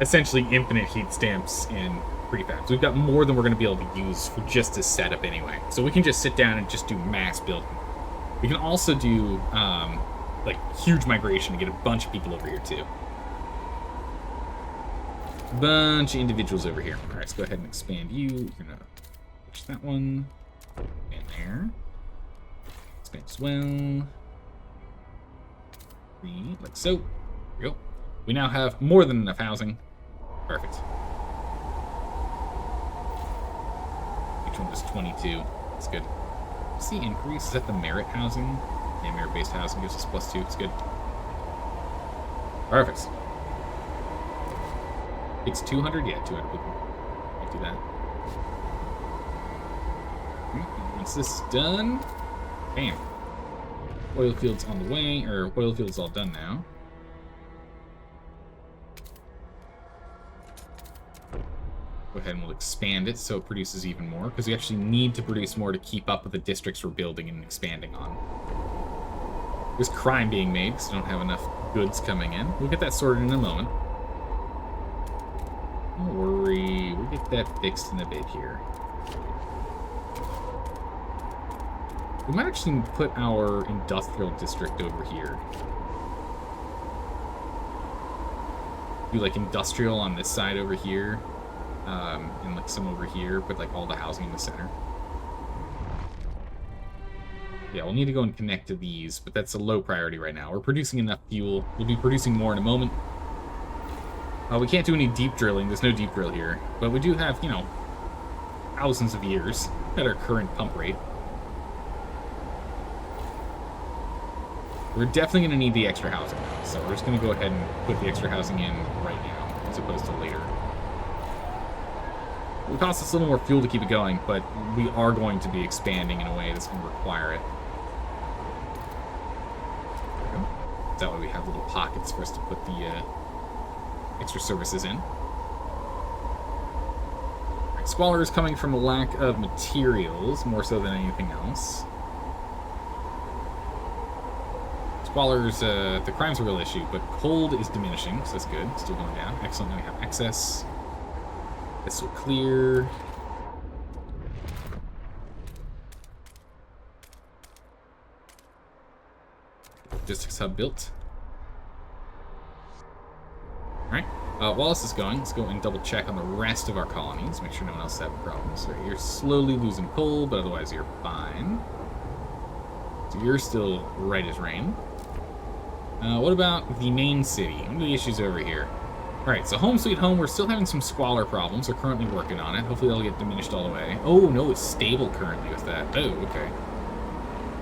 A: essentially infinite heat stamps and prefabs. We've got more than we're going to be able to use for just this setup anyway. So we can just sit down and just do mass building. We can also do, like, huge migration to get a bunch of people over here, too. Bunch of individuals over here. Alright, let's go ahead and expand you. You're going to push that one. And there. Expand as well. 3, like so. There we go. We now have more than enough housing. Perfect. Each one was 22. That's good. See increase? Is that the merit housing? Yeah, merit-based housing gives us +2. It's good. Perfect. It's 200? Yeah, 200 people. Can't do that. Once this is done, bam. Oil field's on the way, or oil field's all done now. Go ahead and we'll expand it so it produces even more, because we actually need to produce more to keep up with the districts we're building and expanding on. There's crime being made because we don't have enough goods coming in. We'll get that sorted in a moment. Don't worry, we'll get that fixed in a bit here. We might actually put our industrial district over here. Do like industrial on this side over here. And like some over here, but like all the housing in the center. Yeah, we'll need to go and connect to these, but that's a low priority right now. We're producing enough fuel. We'll be producing more in a moment. We can't do any deep drilling. There's no deep drill here. But we do have, you know, thousands of years at our current pump rate. We're definitely going to need the extra housing, so we're just going to go ahead and put the extra housing in right now, as opposed to later. It will cost us a little more fuel to keep it going, but we are going to be expanding in a way that's going to require it. There we go. That way we have little pockets for us to put the extra services in. Right, squalor is coming from a lack of materials, more so than anything else. Squalor's, the crime's a real issue, but cold is diminishing, so that's good. Still going down. Excellent, now we have excess. This will clear. Logistics hub built. Alright. While this is going, let's go and double check on the rest of our colonies. Make sure no one else has problems. Right, you're slowly losing coal, but otherwise you're fine. So you're still right as rain. What about the main city? What are the issues over here? Alright, so home sweet home, we're still having some squalor problems. We're currently working on it. Hopefully that'll get diminished all the way. Oh, no, it's stable currently with that. Oh, okay.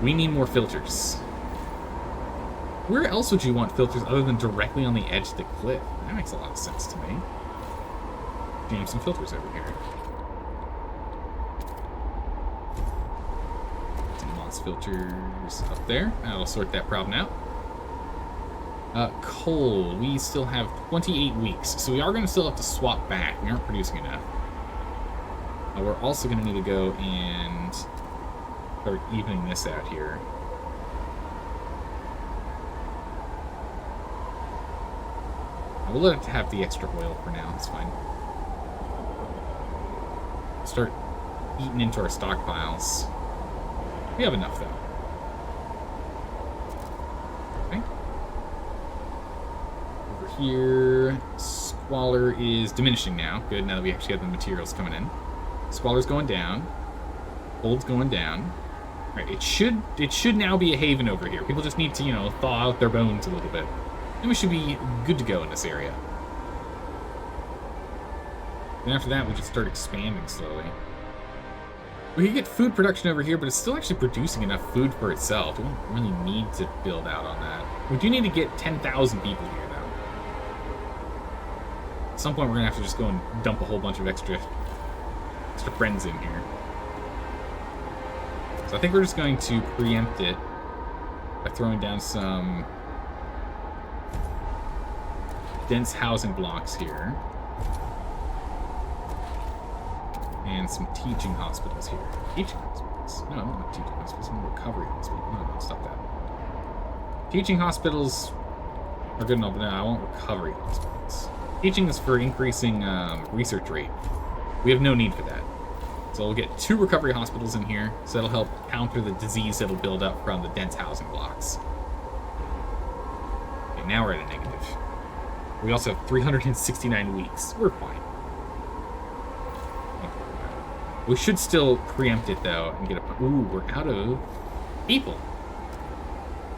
A: We need more filters. Where else would you want filters other than directly on the edge of the cliff? That makes a lot of sense to me. Jam some filters over here. Some Moss filters up there. That'll sort that problem out. Coal, we still have 28 weeks, so we are going to still have to swap back. We aren't producing enough. We're also going to need to go and start evening this out here. We'll let it have the extra oil for now, it's fine. Start eating into our stockpiles. We have enough, though. Here, squalor is diminishing now. Good, now that we actually have the materials coming in. Squalor's going down. Cold's going down. All right, it should now be a haven over here. People just need to, you know, thaw out their bones a little bit. And we should be good to go in this area. And after that, we just start expanding slowly. We can get food production over here, but it's still actually producing enough food for itself. We don't really need to build out on that. We do need to get 10,000 people here, though. At some point, we're going to have to just go and dump a whole bunch of extra friends in here. So I think we're just going to preempt it by throwing down some dense housing blocks here. And some teaching hospitals here. Teaching hospitals? No, not teaching hospitals. Some recovery hospitals. No, stop that. Teaching hospitals are good enough, but no, I want recovery hospitals. Teaching is for increasing research rate. We have no need for that. So we'll get 2 recovery hospitals in here, so that'll help counter the disease that'll build up from the dense housing blocks. Okay, now we're at a negative. We also have 369 weeks. We're fine. We should still preempt it, though, and get a... Ooh, we're out of people.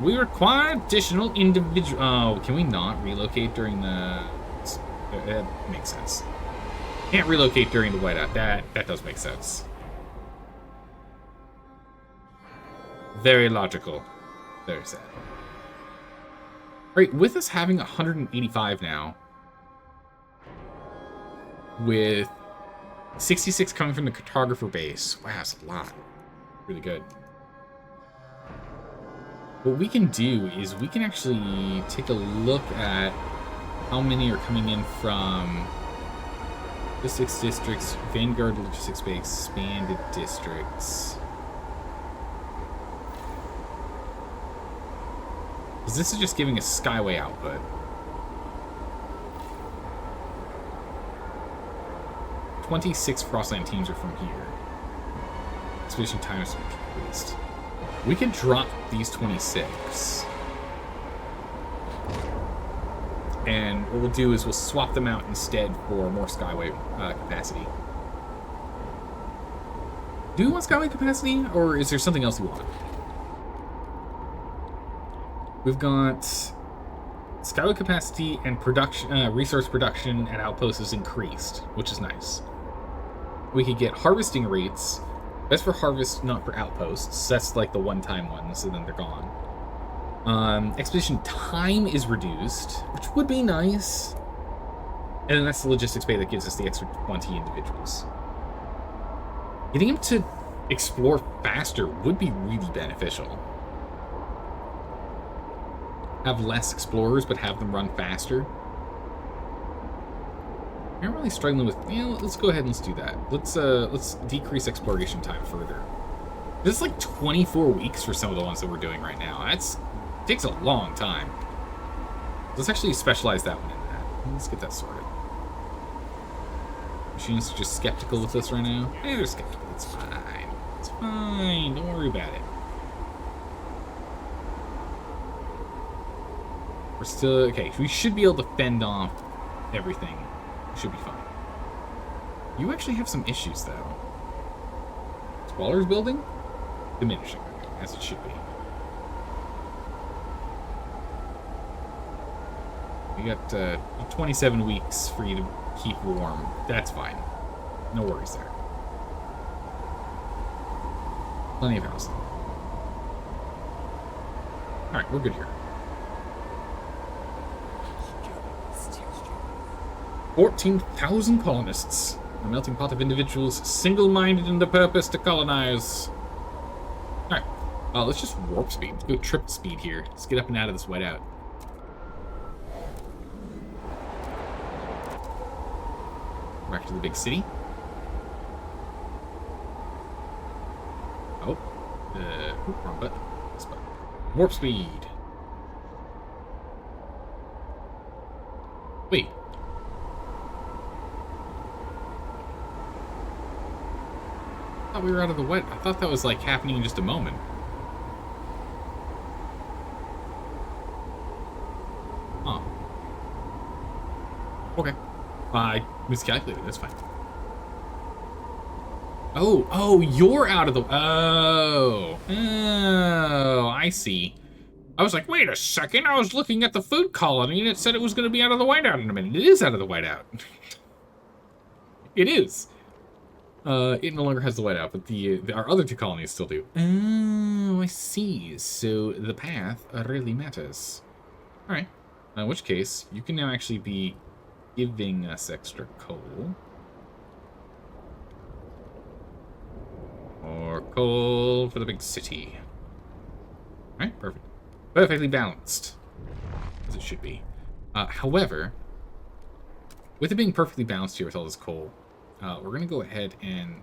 A: We require additional individual... Oh, can we not relocate during the... That makes sense. Can't relocate during the whiteout. That does make sense. Very logical. Very sad. Right, with us having 185 now, with 66 coming from the cartographer base. Wow, that's a lot. Really good. What we can do is we can actually take a look at how many are coming in from logistics districts, Vanguard logistics base, expanded districts. Because this is just giving us Skyway output. 26 Frostland teams are from here. Expedition time is increased. We can drop these 26. And what we'll do is we'll swap them out instead for more Skyway capacity. Do we want Skyway capacity, or is there something else we want? We've got Skyway capacity and production, resource production at outposts is increased, which is nice. We could get harvesting rates. That's for harvest, not for outposts. That's like the one-time ones, and then they're gone. Expedition time is reduced, which would be nice. And then that's the logistics bay that gives us the extra 20 individuals. Getting them to explore faster would be really beneficial. Have less explorers, but have them run faster. I'm really struggling with... Yeah, let's go ahead and let's do that. Let's decrease exploration time further. This is like 24 weeks for some of the ones that we're doing right now. It takes a long time. Let's actually specialize that one in that. Let's get that sorted. Machines are just skeptical with us right now. Hey, they're skeptical. It's fine. It's fine. Don't worry about it. We're still... Okay, we should be able to fend off everything. Should be fine. You actually have some issues, though. Squalor's building? Diminishing, as it should be. We got 27 weeks for you to keep warm. That's fine. No worries there. Plenty of housing. Alright, we're good here. 14,000 colonists. A melting pot of individuals single-minded in the purpose to colonize. Alright. Let's just warp speed. Let's go trip speed here. Let's get up and out of this whiteout. Back to the big city. Oh. Wrong button. This button. Warp speed. Wait. I thought we were out of the wet. I thought that was like happening in just a moment. Huh. Okay. I miscalculated. That's fine. Oh, you're out of the... Oh, I see. I was like, wait a second. I was looking at the food colony and it said it was going to be out of the whiteout in a minute. It is out of the whiteout. It is. It no longer has the whiteout, but our other two colonies still do. Oh, I see. So the path really matters. All right. In which case, you can now actually be giving us extra coal. More coal for the big city. All right, perfect. Perfectly balanced, as it should be. However, with it being perfectly balanced here with all this coal, we're going to go ahead and...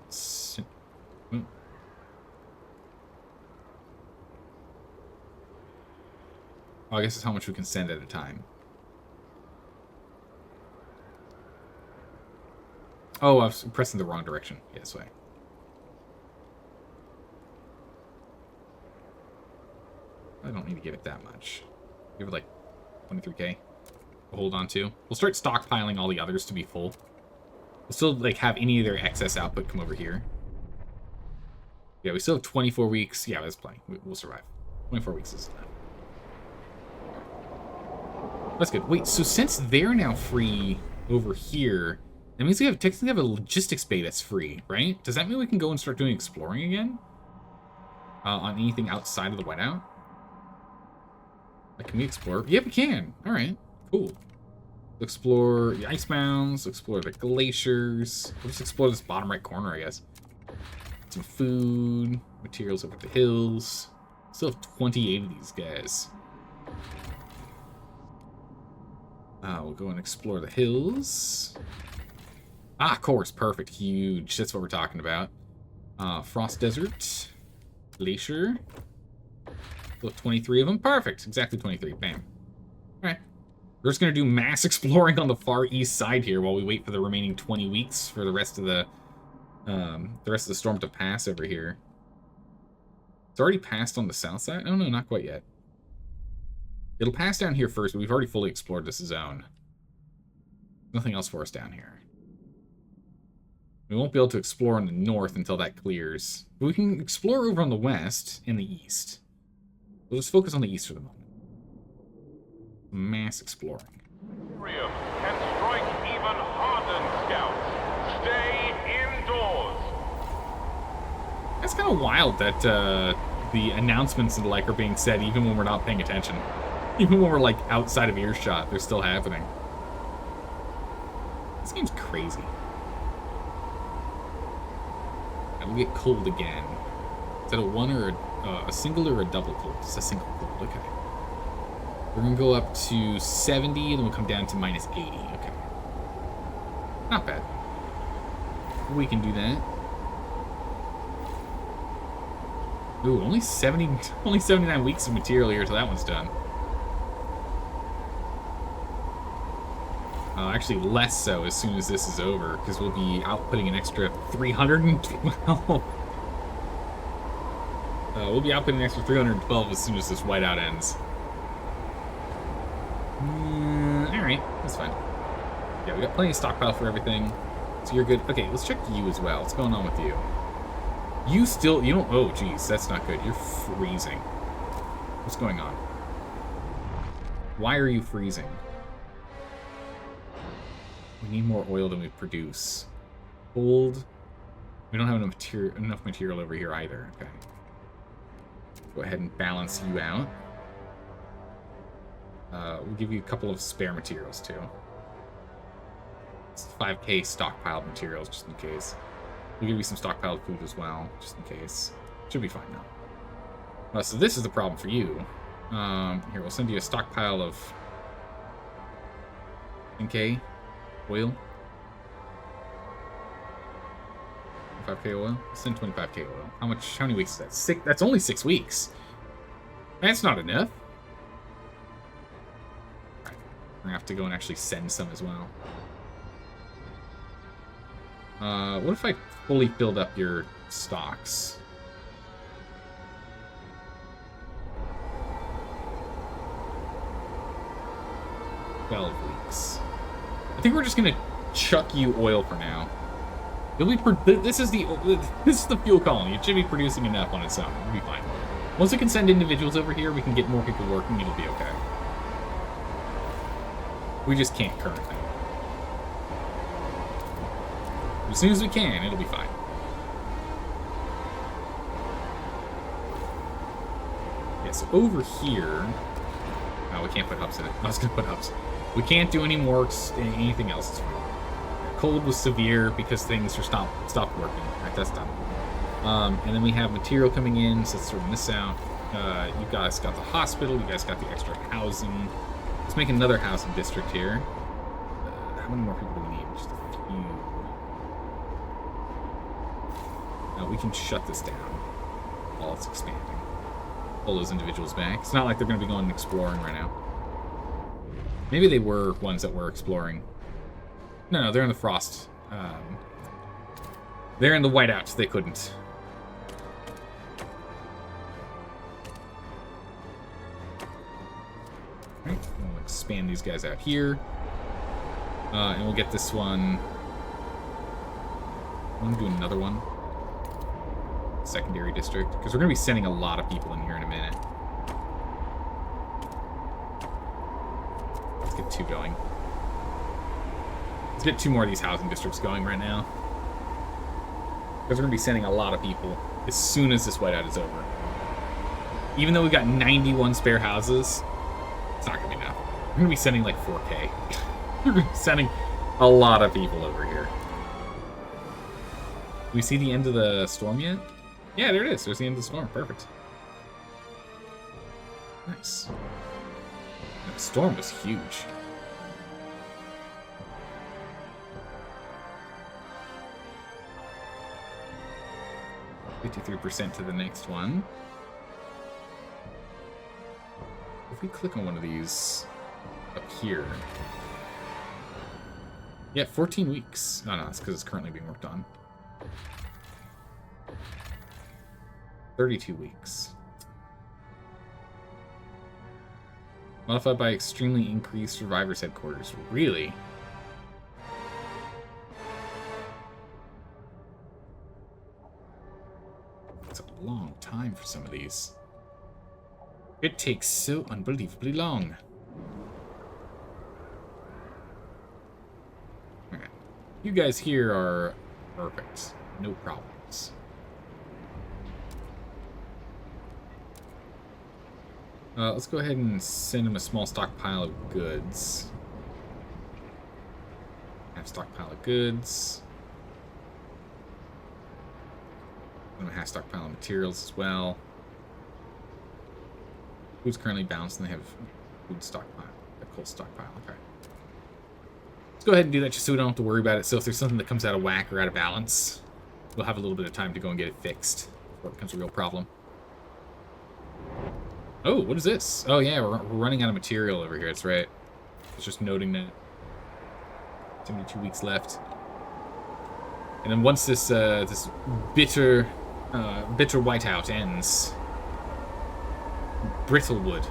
A: Oh, I guess it's how much we can send at a time. Oh, I was pressing the wrong direction. Yeah, this way. I don't need to give it that much. Give it like 23k. We'll hold on to. We'll start stockpiling all the others to be full. We'll still like have any of their excess output come over here. Yeah, we still have 24 weeks. Yeah, that's plenty. We'll survive. 24 weeks is enough. That's good. Wait, so since they're now free over here, that means we have technically have a logistics bay that's free, right? Does that mean we can go and start doing exploring again? On anything outside of the whiteout? Like, can we explore? Yeah, we can. All right, cool. Explore the ice mounds, explore the glaciers. We'll just explore this bottom right corner, I guess. Some food, materials over the hills. Still have 28 of these guys. We'll go and explore the hills. Ah, of course, perfect, huge. That's what we're talking about. Frost Desert, Glacier. Still have 23 of them. Perfect, exactly 23. Bam. All right. We're just gonna do mass exploring on the far east side here while we wait for the remaining 20 weeks for the rest of the storm to pass over here. It's already passed on the south side? Oh no, not quite yet. It'll pass down here first, but we've already fully explored this zone. Nothing else for us down here. We won't be able to explore in the north until that clears. But we can explore over on the west and the east. We'll just focus on the east for the moment. Mass exploring.
B: Imperium can strike even hardened scouts. Stay indoors.
A: That's kind of wild that the announcements and the like are being said even when we're not paying attention. Even when we're like outside of earshot, they're still happening. This game's crazy. It'll get cold again. Is that a one or a single or a double cold? It's a single cold, okay. We're gonna go up to 70, then we'll come down to minus 80, okay. Not bad. We can do that. Ooh, only 79 weeks of material here till that one's done. Actually, less so as soon as this is over, because we'll be outputting an extra 312. We'll be outputting an extra 312 as soon as this whiteout ends. Alright, that's fine. Yeah, we got plenty of stockpile for everything, so you're good. Okay, let's check you as well. What's going on with you? You don't, oh geez, that's not good. You're freezing. What's going on? Why are you freezing? We need more oil than we produce. Gold. We don't have enough material over here either. Okay. Go ahead and balance you out. We'll give you a couple of spare materials too. It's 5k stockpiled materials just in case. We'll give you some stockpiled food as well, just in case. Should be fine now. So this is the problem for you. Here, we'll send you a stockpile of 10k oil. 25k oil? Send 25k oil. How many weeks is that? That's only 6 weeks. That's not enough. Right. We're gonna have to go and actually send some as well. What if I fully filled up your stocks? Weeks. I think we're just gonna chuck you oil for now. You'll be this is the fuel colony. It should be producing enough on its own. It'll be fine. Once we can send individuals over here, we can get more people working. It'll be okay. We just can't currently. As soon as we can, it'll be fine. over here... Oh, we can't put hubs in it. I was going to put hubs. We can't do any more anything else. It's fine. Cold was severe because things are stopped working. All right, that's done. And then we have material coming in, so let's sorting this out. You guys got the hospital. You guys got the extra housing. Let's make another housing district here. How many more people do we need? Just a few. We can shut this down while it's expanding. Pull those individuals back. It's not like they're going to be going exploring right now. Maybe they were ones that were exploring. No, they're in the Frost. They're in the Whiteouts. They couldn't. Alright, we'll expand these guys out here. And we'll get this one. I'm going to do another one. Secondary district, because we're going to be sending a lot of people in here in a minute. Let's get 2 going. Let's get 2 more of these housing districts going right now, because we're going to be sending a lot of people as soon as this whiteout is over. Even though we've got 91 spare houses, it's not going to be enough. We're going to be sending like 4K. We're going to be sending a lot of people over here. Do we see the end of the storm yet? Yeah, there it is. There's the end of the storm. Perfect. Nice. The storm was huge. %53% to the next one. If we click on one of these up here. Yeah, 14 weeks. Oh, no, that's because it's currently being worked on. 32 weeks. Modified by extremely increased survivors headquarters. Really? It's a long time for some of these. It takes so unbelievably long. Okay. You guys here are perfect. No problems. Let's go ahead and send him a small stockpile of goods. Half stockpile of goods. And a half stockpile of materials as well. Food's currently balanced, and they have food stockpile, a coal stockpile. Okay. Let's go ahead and do that just so we don't have to worry about it. So if there's something that comes out of whack or out of balance, we'll have a little bit of time to go and get it fixed before it becomes a real problem. Oh, what is this? Oh yeah, we're running out of material over here. That's right. It's just noting that. 72 weeks left. And then once this this bitter whiteout ends, Brittlewood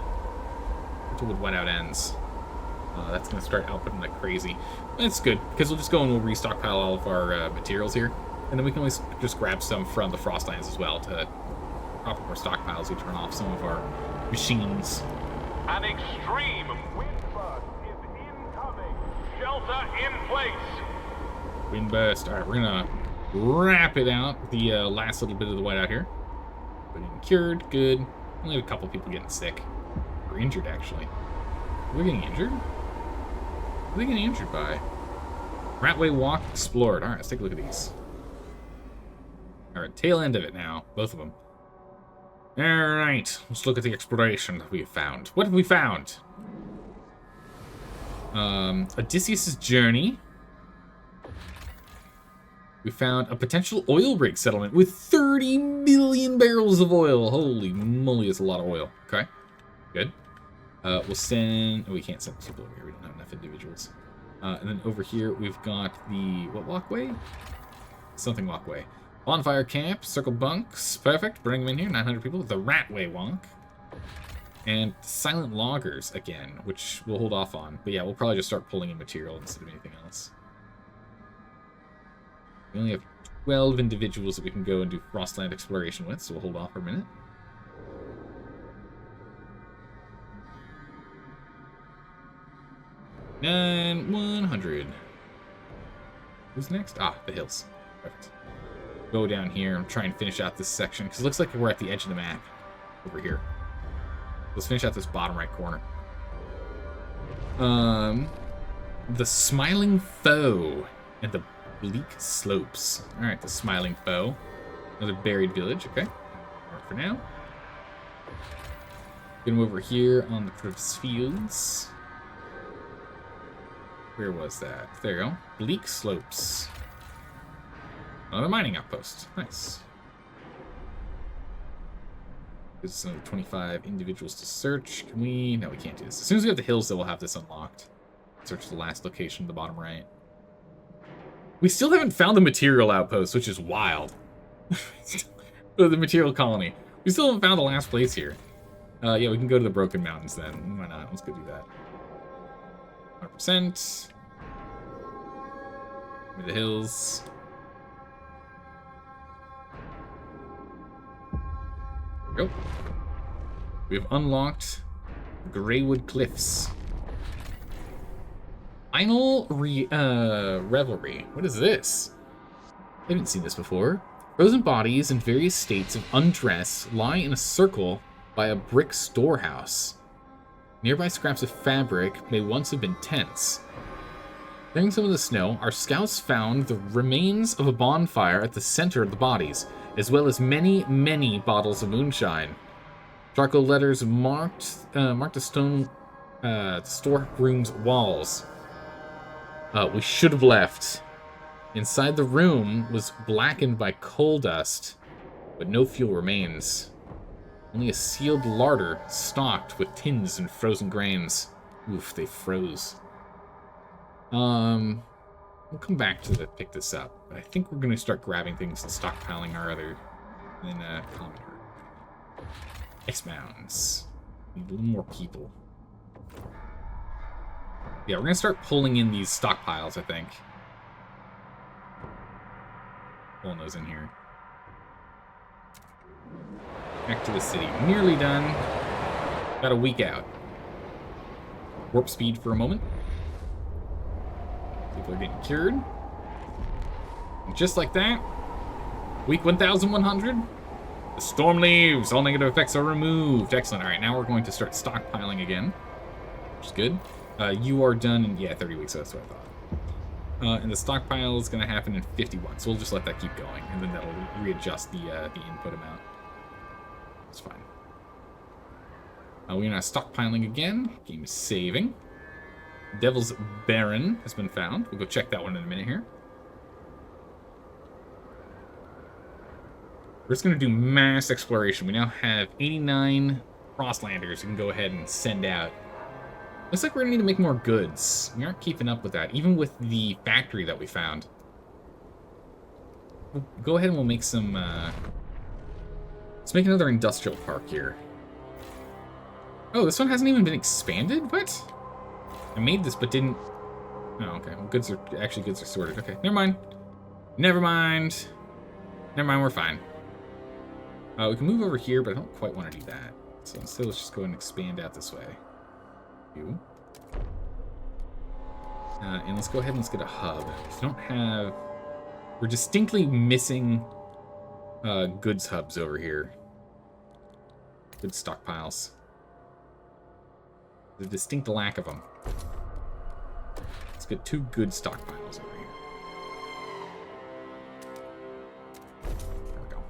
A: whiteout ends. That's gonna start outputting like crazy. That's good because we'll just go and we'll restockpile all of our materials here, and then we can always just grab some from the Frostlands as well to prop up our stockpiles. We turn off some of our machines.
B: An extreme wind burst is incoming. Shelter in place.
A: Wind burst. All right, we're gonna wrap it out. The last little bit of the whiteout here. But cured, good. Only have a couple people getting sick or injured actually. Are we getting injured? What are they getting injured by? Ratway Walk explored. All right, let's take a look at these. All right, tail end of it now, both of them. All right, let's look at the exploration that we have found. What have we found? Odysseus' Journey. We found a potential oil rig settlement with 30 million barrels of oil. Holy moly, that's a lot of oil. Okay, good. We'll send... Oh, we can't send people over here. We don't have enough individuals. And then over here, we've got the... What walkway? Something walkway. Bonfire camp, circle bunks, perfect. Bring them in here, 900 people. The Ratway Wonk. And silent loggers again, which we'll hold off on. But yeah, we'll probably just start pulling in material instead of anything else. We only have 12 individuals that we can go and do Frostland exploration with, so we'll hold off for a minute. And 100. Who's next? Ah, the hills. Perfect. Go down here and try and finish out this section, because it looks like we're at the edge of the map over here. Let's finish out this bottom right corner. The Smiling Foe and the Bleak Slopes. Alright, the Smiling Foe. Another buried village, okay. Mark for now. Get him over here on the Cliffs Fields. Where was that? There you go. Bleak Slopes. Another mining outpost. Nice. There's another 25 individuals to search. Can we? No, we can't do this. As soon as we have the hills, though, we'll have this unlocked. Search the last location, the bottom right. We still haven't found the material outpost, which is wild. The material colony. We still haven't found the last place here. Yeah, we can go to the Broken Mountains then. Why not? Let's go do that. 100%. The hills. There we go. We have unlocked Greywood Cliffs. Final Revelry. What is this? I haven't seen this before. Frozen bodies in various states of undress lie in a circle by a brick storehouse. Nearby scraps of fabric may once have been tents. Clearing some of the snow, our scouts found the remains of a bonfire at the center of the bodies, as well as many, many bottles of moonshine. Charcoal letters marked the stone storeroom's walls. We should have left. Inside the room was blackened by coal dust, but no fuel remains. Only a sealed larder stocked with tins and frozen grains. Oof, they froze. We'll come back to pick this up. But I think we're going to start grabbing things and stockpiling our other common herb. X-Mounds. Need a little more people. Yeah, we're going to start pulling in these stockpiles, I think. Pulling those in here. Back to the city. Nearly done. About a week out. Warp speed for a moment. People are getting cured. And just like that, week 1100, the storm leaves. All negative effects are removed. Excellent. All right, now we're going to start stockpiling again, which is good. You are done in, 30 weeks, so that's what I thought. And the stockpile is going to happen in 51, so we'll just let that keep going, and then that'll readjust the input amount. It's fine. We're now stockpiling again. Game is saving. Devil's Baron has been found. We'll go check that one in a minute here. We're just going to do mass exploration. We now have 89 Frostlanders we can go ahead and send out. Looks like we're going to need to make more goods. We aren't keeping up with that, even with the factory that we found. We'll go ahead and we'll make some... Let's make another industrial park here. Oh, this one hasn't even been expanded? What? I made this, but didn't... Oh, okay. Well, goods are sorted. Okay, never mind. Never mind. Never mind, we're fine. We can move over here, but I don't quite want to do that. So instead, let's just go and expand out this way. And let's go ahead and let's get a hub. We don't have... We're distinctly missing goods hubs over here. Good stockpiles. There's a distinct lack of them. Let's get 2 good stockpiles over here. There we go.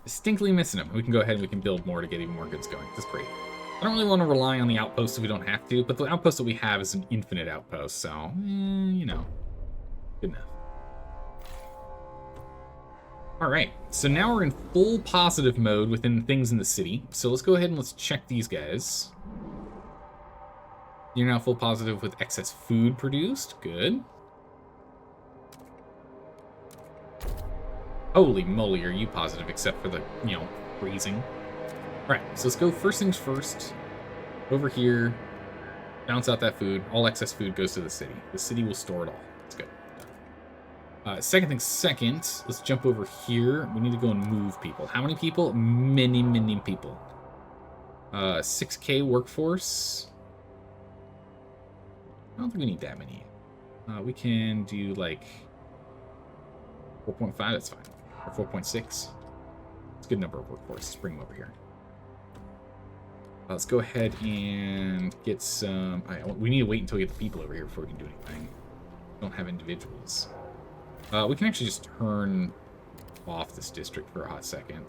A: Distinctly missing them. We can go ahead and we can build more to get even more goods going. That's great. I don't really want to rely on the outposts if we don't have to, but the outpost that we have is an infinite outpost, so, you know, good enough. Alright, so now we're in full positive mode within things in the city, so let's go ahead and let's check these guys. You're now full positive with excess food produced, good. Holy moly, are you positive except for the, freezing. Alright, so let's go first things first. Over here, bounce out that food. All excess food goes to the city. The city will store it all. That's good. Second thing second, let's jump over here. We need to go and move people. How many people? Many, many people. 6K workforce. I don't think we need that many. We can do like 4.5, that's fine. Or 4.6. It's a good number of workforce. Let's bring them over here. Let's go ahead and get some... we need to wait until we get the people over here before we can do anything. We don't have individuals. We can actually just turn off this district for a hot second.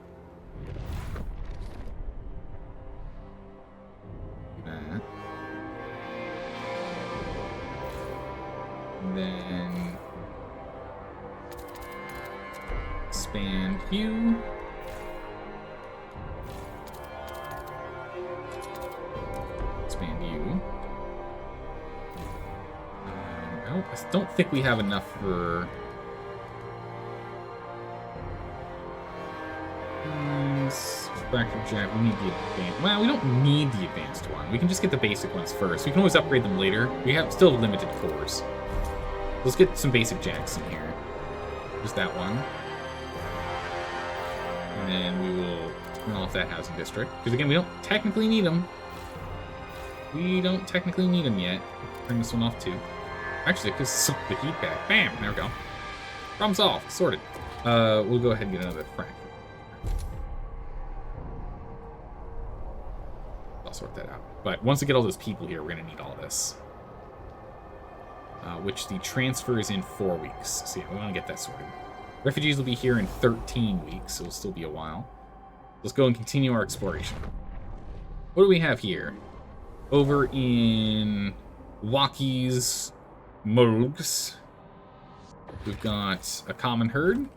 A: That. And then expand you. Expand you. I don't think we have enough for... Fracture Jack, we need the advanced... Well, we don't need the advanced one. We can just get the basic ones first. We can always upgrade them later. We have still limited cores. Let's get some basic jacks in here. Just that one. And then we will turn off that housing district. Because again, we don't technically need them. We don't technically need them yet. Turn this one off too. Actually, because the heat back. Bam! There we go. Problem solved. Sorted. We'll go ahead and get another fracture. I'll sort that out. But once we get all those people here, we're going to need all this. Which the transfer is in 4 weeks. So yeah, we want to get that sorted. Refugees will be here in 13 weeks, so it'll still be a while. Let's go and continue our exploration. What do we have here? Over in Waukie's Morgues, we've got a common herd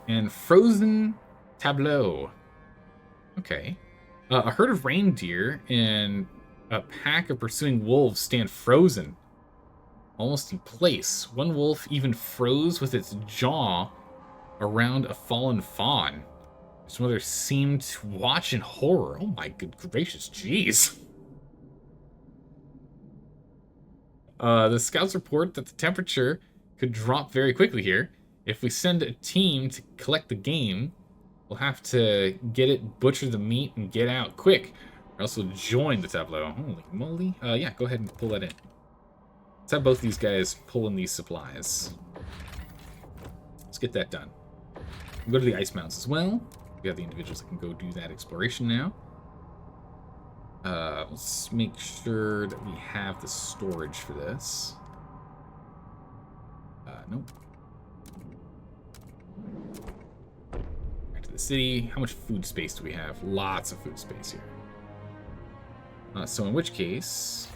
A: and frozen tableau. Okay. A herd of reindeer and a pack of pursuing wolves stand frozen, almost in place. One wolf even froze with its jaw around a fallen fawn. Its mother seemed to watch in horror. Oh my good gracious, jeez. The scouts report that the temperature could drop very quickly here. If we send a team to collect the game, we'll have to get it, butcher the meat, and get out quick. Or else we'll join the tableau. Holy moly. Yeah, go ahead and pull that in. Let's have both these guys pull in these supplies. Let's get that done. We'll go to the ice mountains as well. We have the individuals that can go do that exploration now. Let's make sure that we have the storage for this. Nope. Back to the city. How much food space do we have? Lots of food space here. So in which case...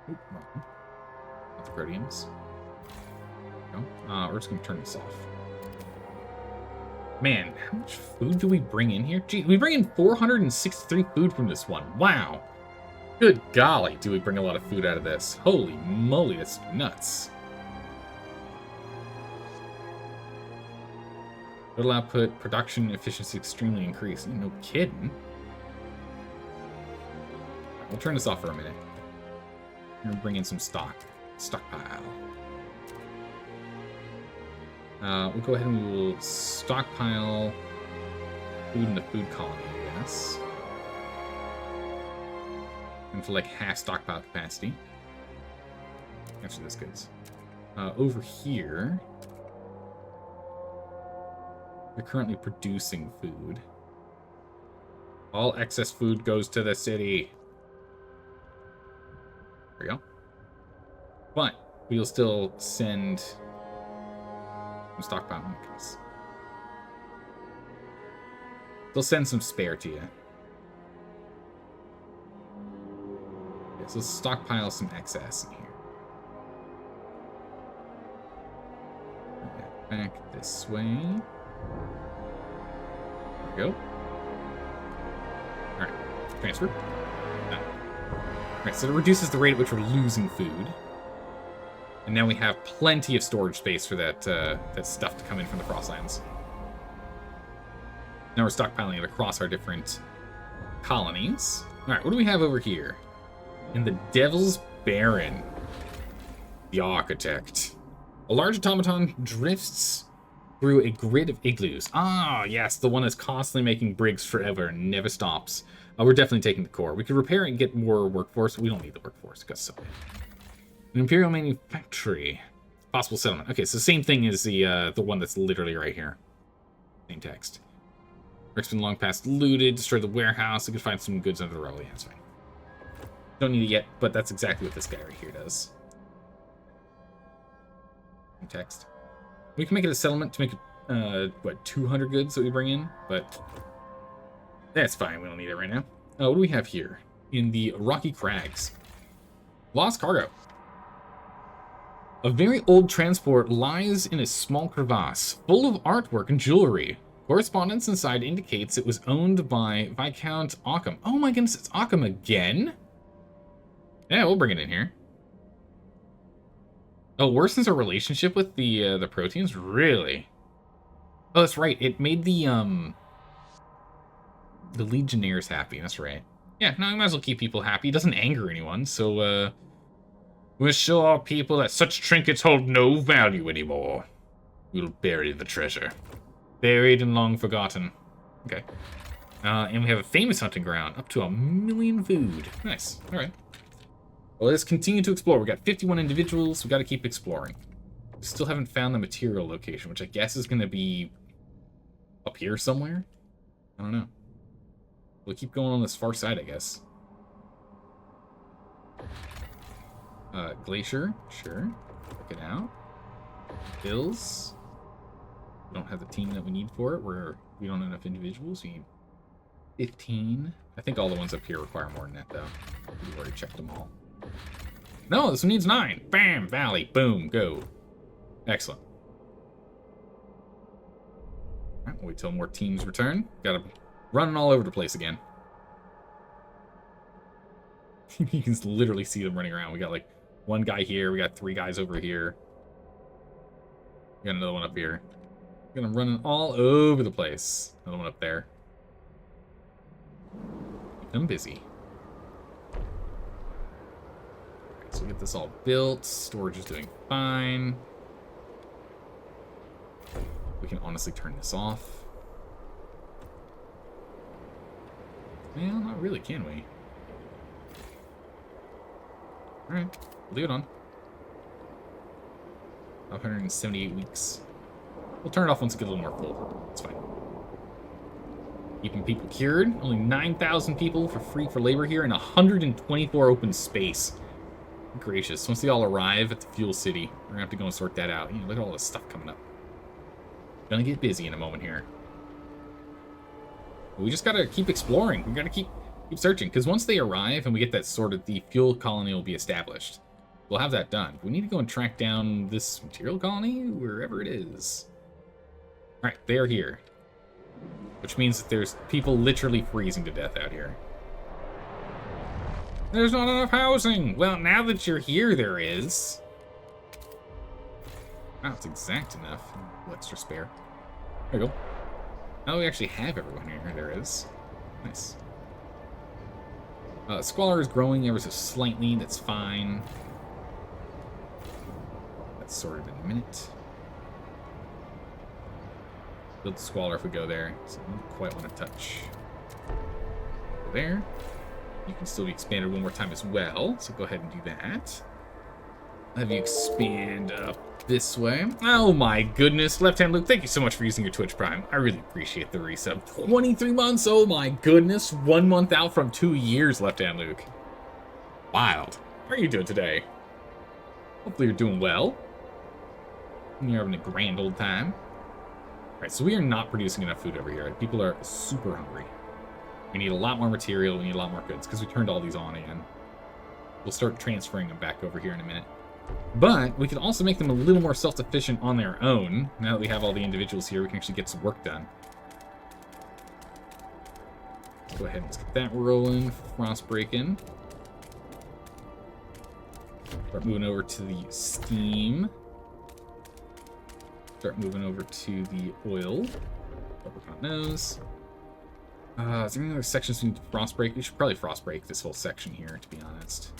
A: Oop, wrong. Not the proteins. No. We're just going to turn this off. Man, how much food do we bring in here? Gee, we bring in 463 food from this one. Wow. Good golly, do we bring a lot of food out of this. Holy moly, that's nuts. Total output, production efficiency extremely increased. No kidding. We'll turn this off for a minute. We're going to bring in some stockpile. We'll go ahead and we'll stockpile food in the food colony, I guess. And for like half stockpile capacity. Actually, this goes. Over here, they're currently producing food. All excess food goes to the city. There we go. But we'll still send some stockpile because they'll send some spare to you. Okay, so let's stockpile some excess in here. Okay, back this way. There we go. Alright, transfer. Done. Alright, so it reduces the rate at which we're losing food. And now we have plenty of storage space for that that stuff to come in from the Frostlands. Now we're stockpiling it across our different colonies. Alright, what do we have over here? In the Devil's Baron. The Architect. A large automaton drifts through a grid of igloos. Ah, yes, the one that's constantly making brigs forever and never stops. We're definitely taking the core. We could repair it and get more workforce. We don't need the workforce, because so. An Imperial Manufactory. Possible settlement. Okay, so same thing as the one that's literally right here. Plain text. Rick's been long past looted, destroyed the warehouse. I could find some goods under the rubble. Yeah, that's fine. Don't need it yet, but that's exactly what this guy right here does. Plain text. We can make it a settlement to make it, what, 200 goods that we bring in? But that's fine. We don't need it right now. What do we have here? In the Rocky Crags. Lost cargo. A very old transport lies in a small crevasse, full of artwork and jewelry. Correspondence inside indicates it was owned by Viscount Occam. Oh my goodness, it's Occam again? Yeah, we'll bring it in here. Oh, worsens our relationship with the proteins? Really? Oh, that's right. It made the Legionnaires happy. That's right. Yeah, no, I might as well keep people happy. It doesn't anger anyone, so, we'll show our people that such trinkets hold no value anymore. We'll bury the treasure. Buried and long forgotten. Okay. And we have a famous hunting ground. Up to 1 million food. Nice. Alright. Well, let's continue to explore. We got 51 individuals. We got to keep exploring. We still haven't found the material location, which I guess is going to be up here somewhere. I don't know. We'll keep going on this far side, I guess. Glacier, sure. Check it out. Hills. We don't have the team that we need for it. We don't have enough individuals. We need 15. I think all the ones up here require more than that, though. We've already checked them all. No, this one needs 9. Bam! Valley. Boom. Go. Excellent. Alright, we'll wait till more teams return. Gotta running all over the place again. You can literally see them running around. We got like one guy here. We got 3 guys over here. We got another one up here. We're gonna run all over the place. Another one up there. Keep them busy. Alright, so we get this all built. Storage is doing fine. We can honestly turn this off. Well, not really, can we? Alright, we'll leave it on. 578 weeks. We'll turn it off once it gets a little more full. It's fine. Keeping people cured. Only 9,000 people for free for labor here and 124 open space. Gracious. Once they all arrive at the Fuel City, we're gonna have to go and sort that out. You know, look at all this stuff coming up. Gonna get busy in a moment here. But we just gotta keep exploring. We gotta keep searching, because once they arrive and we get that sorted, the fuel colony will be established. We'll have that done. We need to go and track down this material colony, wherever it is. Alright, they are here. Which means that there's people literally freezing to death out here. There's not enough housing! Well, now that you're here, there is. Wow, it's exact enough. A little extra spare. There we go. Now we actually have everyone here. There is. Nice. Squalor is growing ever so slightly. That's fine. That's sorted in a minute. Build Squalor if we go there. So I don't quite want to touch. Go there. You can still be expanded one more time as well. So go ahead and do that. I'll have you expand up this way. Oh my goodness. Left Hand Luke, thank you so much for using your Twitch Prime. I really appreciate the resub. 23 months. Oh my goodness. 1 month out from 2 years, Left Hand Luke. Wild. How are you doing today? Hopefully you're doing well. You're having a grand old time. Alright, so we are not producing enough food over here. People are super hungry. We need a lot more material. We need a lot more goods because we turned all these on again. We'll start transferring them back over here in a minute. But we can also make them a little more self-sufficient on their own. Now that we have all the individuals here, we can actually get some work done. Let's go ahead and let's get that rolling. Frost breaking. Start moving over to the steam. Start moving over to the oil. Double count nose. Is there any other sections we need to frost break? We should probably frost break this whole section here, to be honest.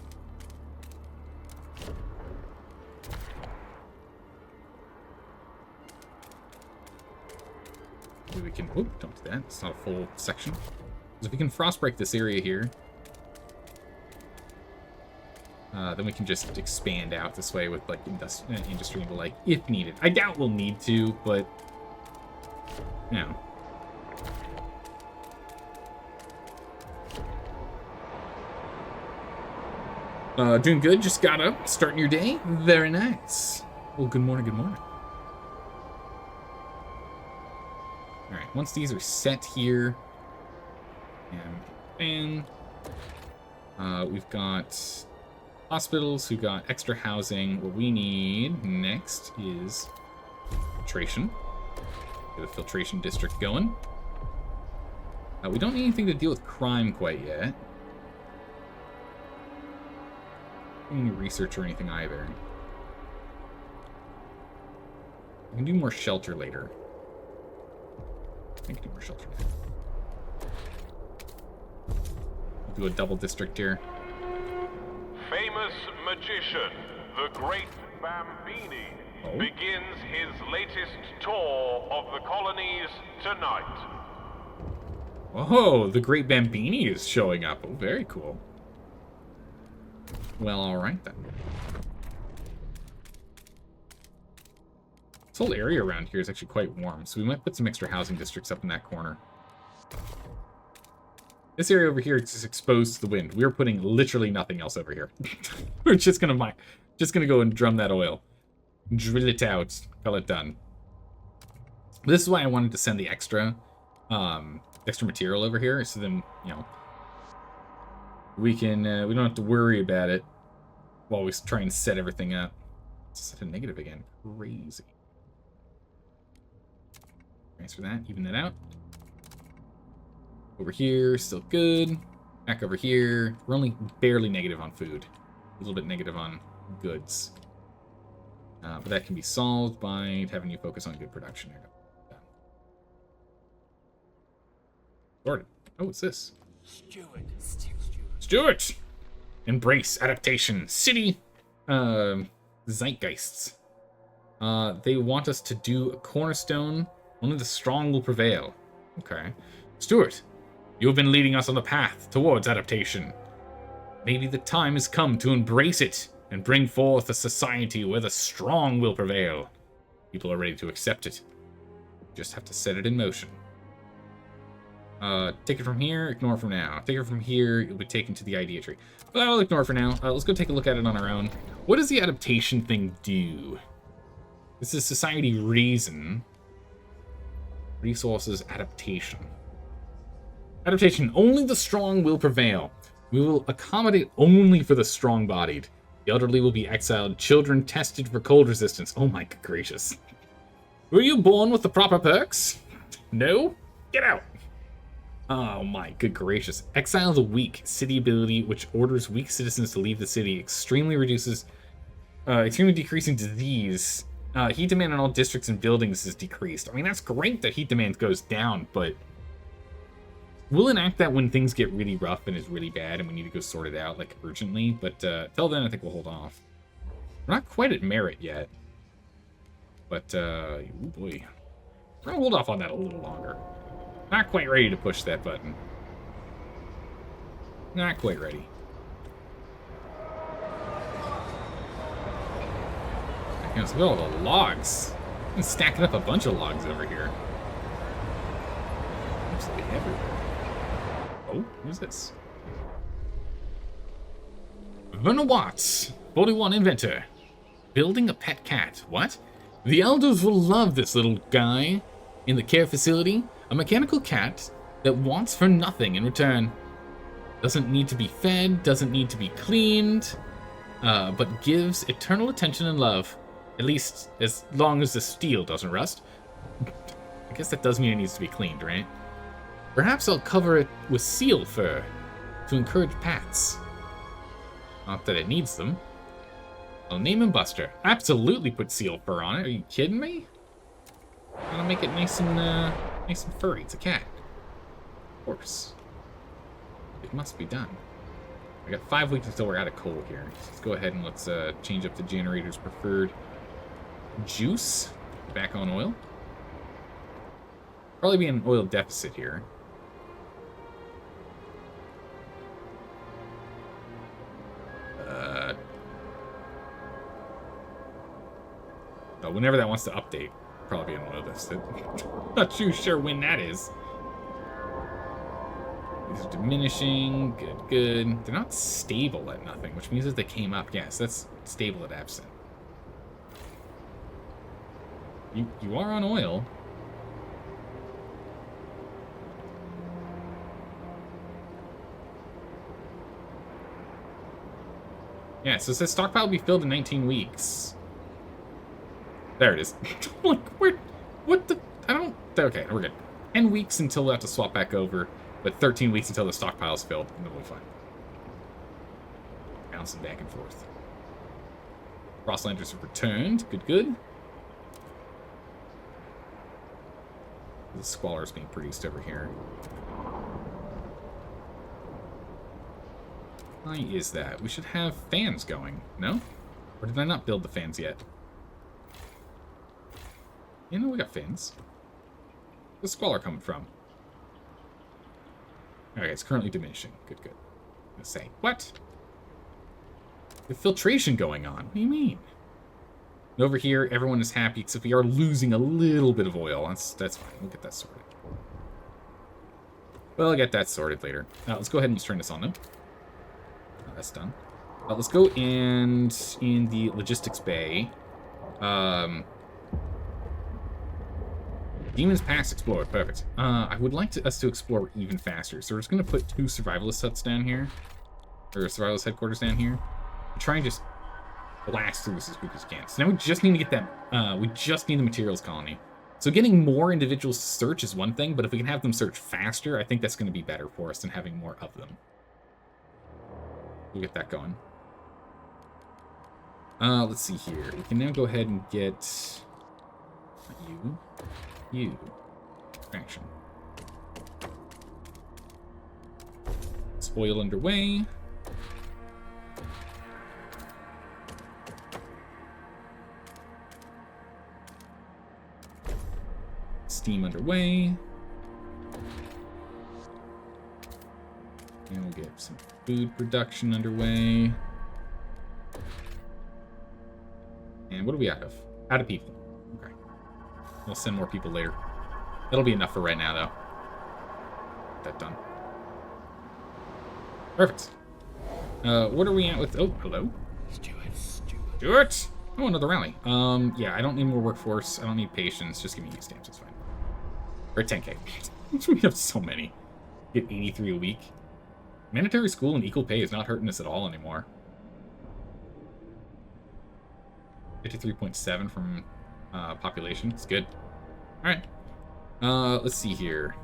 A: Maybe we can, whoop, don't do that. It's not a full section. Because if we can frost break this area here, then we can just expand out this way with like industry and the like, if needed. I doubt we'll need to, but you know. Doing good. Just got up. Starting your day. Very nice. Well, good morning, good morning. Alright, once these are set here, and we've got hospitals who got extra housing. What we need next is filtration. Get a filtration district going. We don't need anything to deal with crime quite yet. Any research or anything either. We can do more shelter later. I can do more shelter later. We'll do a double district here.
B: Famous magician, the Great Bambini, begins his latest tour of the colonies tonight.
A: Oh, the Great Bambini is showing up. Oh, very cool. Well, alright then. This whole area around here is actually quite warm, so we might put some extra housing districts up in that corner. This area over here is just exposed to the wind. We're putting literally nothing else over here. We're just gonna go and drum that oil. Drill it out. Call it done. This is why I wanted to send the extra material over here, so then, you know, we can, we don't have to worry about it while we try and set everything up. It's set a negative again. Crazy. Transfer that, even that out. Over here, still good. Back over here. We're only barely negative on food. A little bit negative on goods. But that can be solved by having you focus on good production. There we go. Sorted. Oh, what's this? Stuart! Embrace adaptation. City zeitgeists. They want us to do a cornerstone. Only the strong will prevail. Okay. Stuart, you have been leading us on the path towards adaptation. Maybe the time has come to embrace it and bring forth a society where the strong will prevail. People are ready to accept it. Just have to set it in motion. Take it from here, ignore from now. Take it from here, you'll be taken to the idea tree. Well, I'll ignore for now. Let's go take a look at it on our own. What does the adaptation thing do? This is society reason. Resources adaptation. Adaptation, only the strong will prevail. We will accommodate only for the strong-bodied. The elderly will be exiled. Children tested for cold resistance. Oh my gracious. Were you born with the proper perks? No? Get out. Oh my good gracious. Exile the weak. City ability, which orders weak citizens to leave the city. Extremely decreasing disease. Heat demand in all districts and buildings is decreased. I mean, that's great that heat demand goes down, but we'll enact that when things get really rough and is really bad and we need to go sort it out, like, urgently. But till then, I think we'll hold off. We're not quite at merit yet. But, oh boy. We're gonna hold off on that a little longer. Not quite ready to push that button. Not quite ready. Look at all the logs. I'm stacking up a bunch of logs over here. Absolutely everywhere. Oh, who's this? Verna Watts, 41 inventor. Building a pet cat. What? The elders will love this little guy. In the care facility, a mechanical cat that wants for nothing in return. Doesn't need to be fed, doesn't need to be cleaned, but gives eternal attention and love. At least as long as the steel doesn't rust. I guess that does mean it needs to be cleaned, right? Perhaps I'll cover it with seal fur to encourage pats. Not that it needs them. I'll name him Buster. Absolutely put seal fur on it. Are you kidding me? Gotta make it nice and furry. It's a cat. Of course. It must be done. I got 5 weeks until we're out of coal here. Let's go ahead and let's change up the generator's preferred juice. Back on oil. Probably be an oil deficit here. But whenever that wants to update, probably be an oil deficit. Not too sure when that is. These are diminishing. Good, good. They're not stable at nothing, which means that they came up. Yes, that's stable at absent. You are on oil. Yeah, so it says stockpile will be filled in 19 weeks. There it is. Like, where? What the? I don't. Okay, we're good. 10 weeks until we have to swap back over, but 13 weeks until the stockpile is filled, and then we'll be fine. Bouncing back and forth. Frostlanders have returned. Good, good. The squalor is being produced over here. Why is that? We should have fans going, no? Or did I not build the fans yet? You know, we got fans. Where's the squalor coming from? Okay, it's currently diminishing. Good, good. I'm gonna say, what? The filtration going on. What do you mean? And over here, everyone is happy, except we are losing a little bit of oil. That's fine. We'll get that sorted. Well, I'll get that sorted later. Now, let's go ahead and turn this on, though. That's done. Let's go and in the logistics bay. Demon's Pass explored. Perfect. I would like us to explore even faster. So we're just going to put 2 survivalist huts down here. Or survivalist headquarters down here. And try and just blast through this as quick as we can. So now we just need to get that. We just need the materials colony. So getting more individuals to search is one thing, but if we can have them search faster, I think that's going to be better for us than having more of them. We'll get that going. Let's see here. We can now go ahead and get you. Action. Spoil underway. Steam underway. And we'll get some food production underway. And what are we out of? Out of people. Okay. We'll send more people later. That'll be enough for right now, though. Get that done. Perfect. What are we at with... Oh, hello. Stuart! Oh, another rally. Yeah, I don't need more workforce. I don't need patience. Just give me use stamps. It's fine. Or 10k. We have so many. Get 83 a week. Mandatory school and equal pay is not hurting us at all anymore. 53.7 from population. It's good. Alright. Let's see here.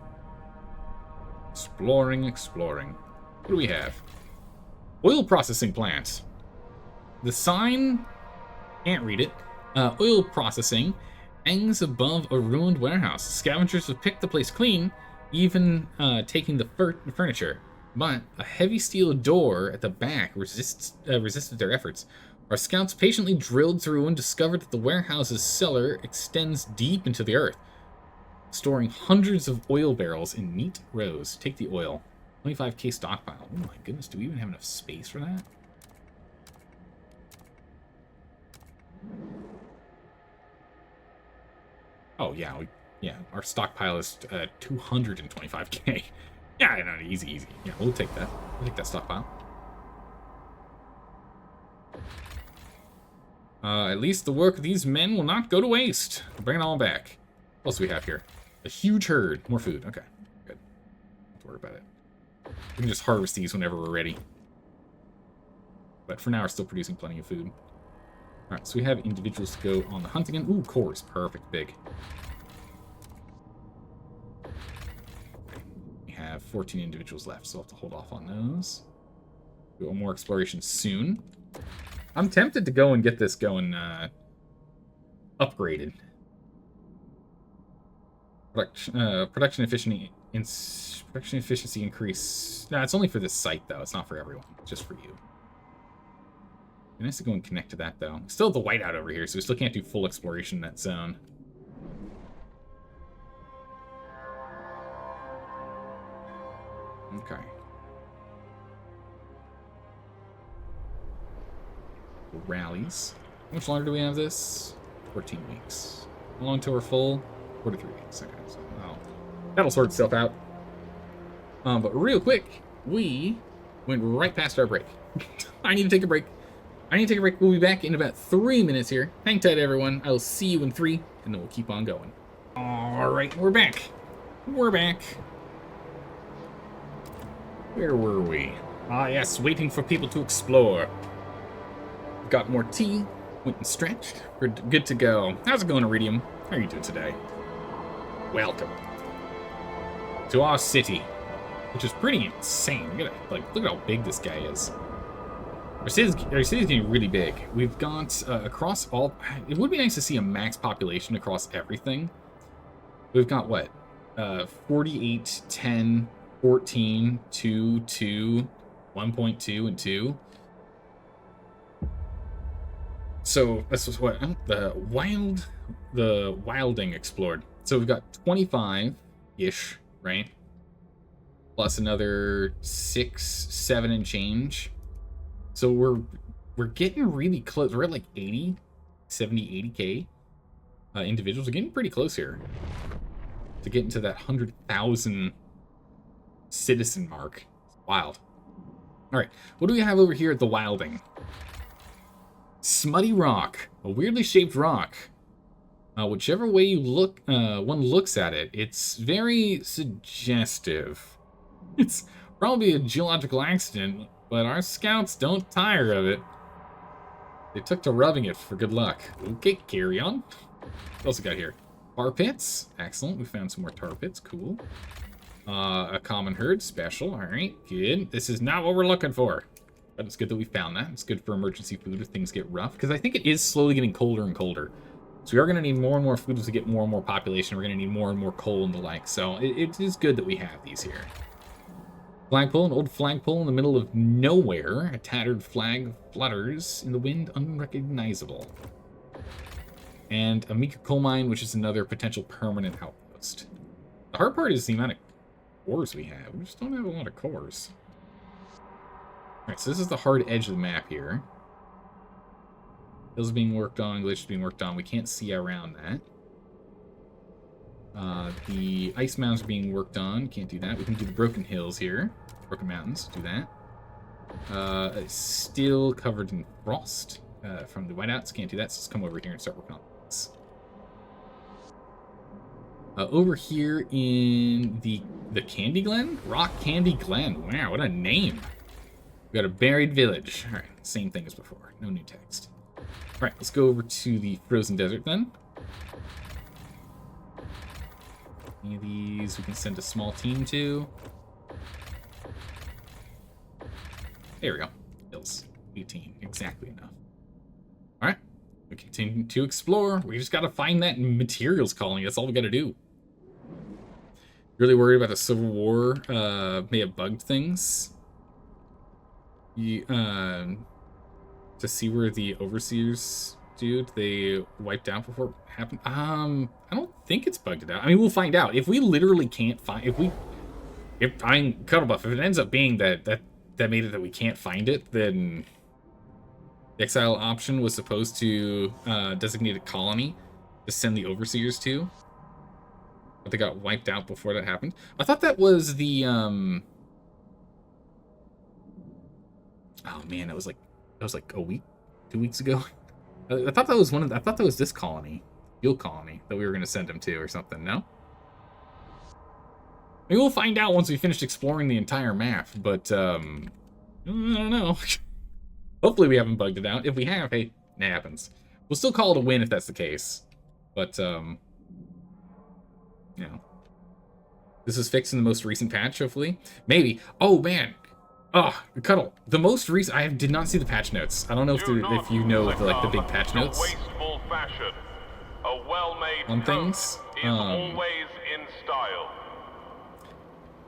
A: Exploring. What do we have? Oil processing plant. The sign... Can't read it. Oil processing hangs above a ruined warehouse. Scavengers have picked the place clean, even taking the furniture. But a heavy steel door at the back resisted their efforts. Our scouts patiently drilled through and discovered that the warehouse's cellar extends deep into the earth, storing hundreds of oil barrels in neat rows. Take the oil. 25k stockpile. Oh my goodness, do we even have enough space for that? Oh yeah, our stockpile is 225k. Yeah, no, easy. Yeah, we'll take that. We'll take that stockpile. At least the work of these men will not go to waste. We'll bring it all back. What else do we have here? A huge herd. More food. Okay, good. Don't worry about it. We can just harvest these whenever we're ready. But for now, we're still producing plenty of food. Alright, so we have individuals to go on the hunt again. Ooh, cores. Perfect. Big. We have 14 individuals left, so I'll have to hold off on those. Do more exploration soon. I'm tempted to go and get this going upgraded. Production efficiency increase. No, it's only for this site, though. It's not for everyone. It's just for you. Be nice to go and connect to that, though. Still have the whiteout over here, so we still can't do full exploration in that zone. Okay. Rallies. How much longer do we have this? 14 weeks. How long till we're full? 43 weeks. Okay, so that'll sort itself out. But real quick, we went right past our break. I need to take a break. We'll be back in about 3 minutes here. Hang tight, everyone. I will see you in 3, and then we'll keep on going. All right, we're back. We're back. Where were we? Ah, yes, waiting for people to explore. Got more tea. Went and stretched. We're good to go. How's it going, Iridium? How are you doing today? Welcome to our city, which is pretty insane. Look at how big this guy is. Our city's getting really big. We've got across all. It would be nice to see a max population across everything. We've got what? 48, 10, 14, 2, 2, 1.2, and 2. So this was what the wilding explored. So we've got 25-ish, right? Plus another 6, 7 and change. So we're getting really close. We're at like 80, 70, 80k individuals. We're getting pretty close here to get into that 100,000 citizen mark. It's wild. All right, what do we have over here at the wilding? Smutty rock, a weirdly shaped rock. Whichever way you look, one looks at it, it's very suggestive. It's probably a geological accident, but our scouts don't tire of it. They took to rubbing it for good luck. Okay, carry on. What else we got here? Tar pits. Excellent. We found some more tar pits. Cool. A common herd. Special. All right, good. This is not what we're looking for. But it's good that we found that. It's good for emergency food if things get rough. Because I think it is slowly getting colder and colder. So we are going to need more and more food as we get more and more population. We're going to need more and more coal and the like. So it is good that we have these here. Flagpole, an old flagpole in the middle of nowhere. A tattered flag flutters in the wind, unrecognizable. And a Mika coal mine, which is another potential permanent outpost. The hard part is the amount of cores we have. We just don't have a lot of cores. Alright, so this is the hard edge of the map here. Hills being worked on, glaciers being worked on. We can't see around that. The ice mountains are being worked on. Can't do that. We can do the broken hills here. Broken mountains, do that. It's still covered in frost from the whiteouts. Can't do that, so let's come over here and start working on this. Over here in the Candy Glen? Rock Candy Glen. Wow, what a name. We got a buried village. Alright, same thing as before. No new text. Alright, let's go over to the frozen desert then. Any of these we can send a small team to. There we go. Hills. 18. Exactly enough. Alright. We continue to explore. We just gotta find that materials colony. That's all we gotta do. Really worried about the Civil War may have bugged things. To see where the overseers dude they wiped out before it happened. I don't think it's bugged it out. I mean, we'll find out. If we literally can't find, if I'm Cuddlebuff, if it ends up being that made it that we can't find it, then the exile option was supposed to designate a colony to send the overseers to, but they got wiped out before that happened. I thought that was the oh man, that was like a week, 2 weeks ago. I thought that was I thought that was this colony, Fuel Colony, that we were going to send him to or something. No. Maybe we'll find out once we finish exploring the entire map. But I don't know. Hopefully we haven't bugged it out. If we have, hey, it happens. We'll still call it a win if that's the case. But you know, this is fixed in the most recent patch. Hopefully, maybe. Oh man. Oh, Cuddle. The most recent. I did not see the patch notes. I don't know if you know the big patch notes on things.
B: Always in style.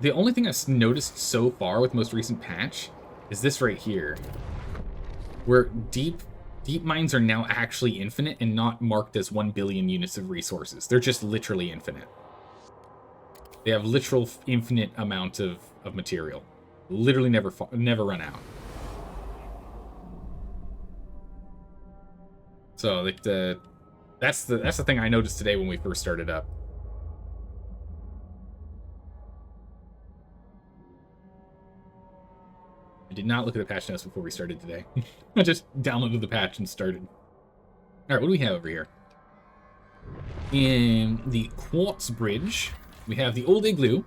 A: The only thing I've noticed so far with the most recent patch is this right here, where deep mines are now actually infinite and not marked as 1 billion units of resources. They're just literally infinite. They have literal infinite amount of material. Literally never run out. So like that's the thing I noticed today when we first started up. did not look at the patch notes before we started today. I just downloaded the patch and started. All right, what do we have over here? In the quartz bridge, we have the old igloo,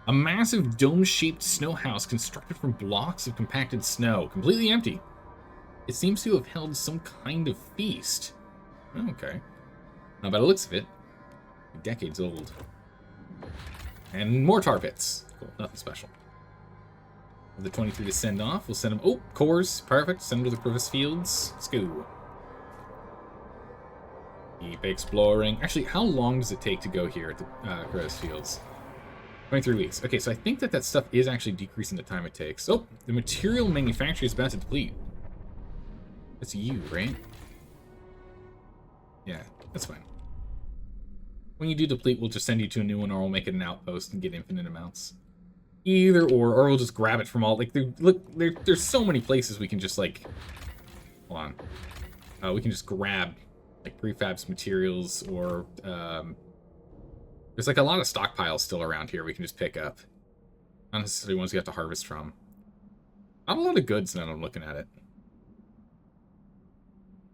A: a massive dome-shaped snow house constructed from blocks of compacted snow, completely empty. It seems to have held some kind of feast. Okay. By the looks of it, decades old. And more tar pits. Cool, nothing special. With the 23 to send off, we'll send them. Oh, cores, perfect. Send them to the crevice fields. Let's go. Keep exploring. Actually, how long does it take to go here at the crevice fields? 23 weeks. Okay, so I think that stuff is actually decreasing the time it takes. Oh, the material manufacturer is about to deplete. That's you, right? Yeah, that's fine. When you do deplete, we'll just send you to a new one, or we'll make it an outpost and get infinite amounts. Either or we'll just grab it from all. Like, there's so many places we can just like. Hold on. We can just grab like prefabs materials, or there's like a lot of stockpiles still around here we can just pick up. Not necessarily ones you have to harvest from. Not a lot of goods now that I'm looking at it.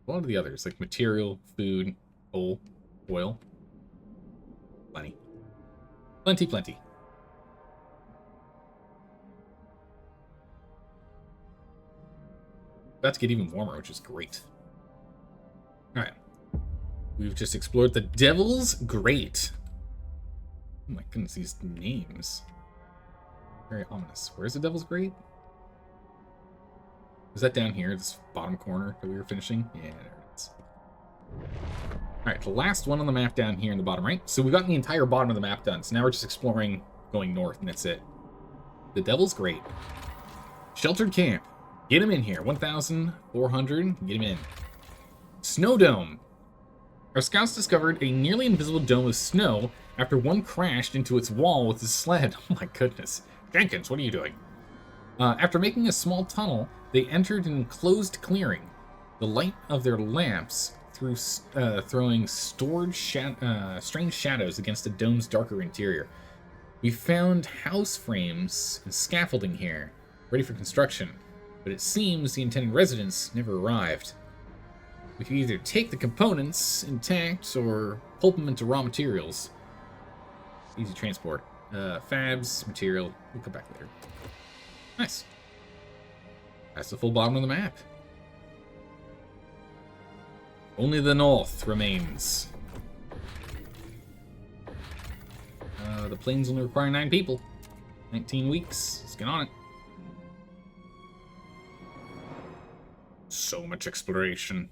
A: A lot of the others, like material, food, coal, oil. Plenty. Plenty, plenty. About to get even warmer, which is great. Alright. We've just explored the Devil's Grate. Oh my goodness, these names. Very ominous. Where's the Devil's Grate? Is that down here, this bottom corner that we were finishing? Yeah, there it is. Alright, the last one on the map down here in the bottom right. So we've gotten the entire bottom of the map done. So now we're just exploring going north, and that's it. The Devil's Grate. Sheltered camp. Get him in here. 1,400. Get him in. Snow dome. Our scouts discovered a nearly invisible dome of snow after one crashed into its wall with his sled. Oh my goodness. Jenkins, what are you doing? After making a small tunnel, they entered an enclosed clearing. The light of their lamps throwing strange shadows against the dome's darker interior. We found house frames and scaffolding here, ready for construction, but it seems the intended residents never arrived. We could either take the components intact or pulp them into raw materials. Easy transport. Fabs, material. We'll come back later. Nice. That's the full bottom of the map. Only the north remains. The plains only require 9 people. 19 weeks. Let's get on it. So much exploration.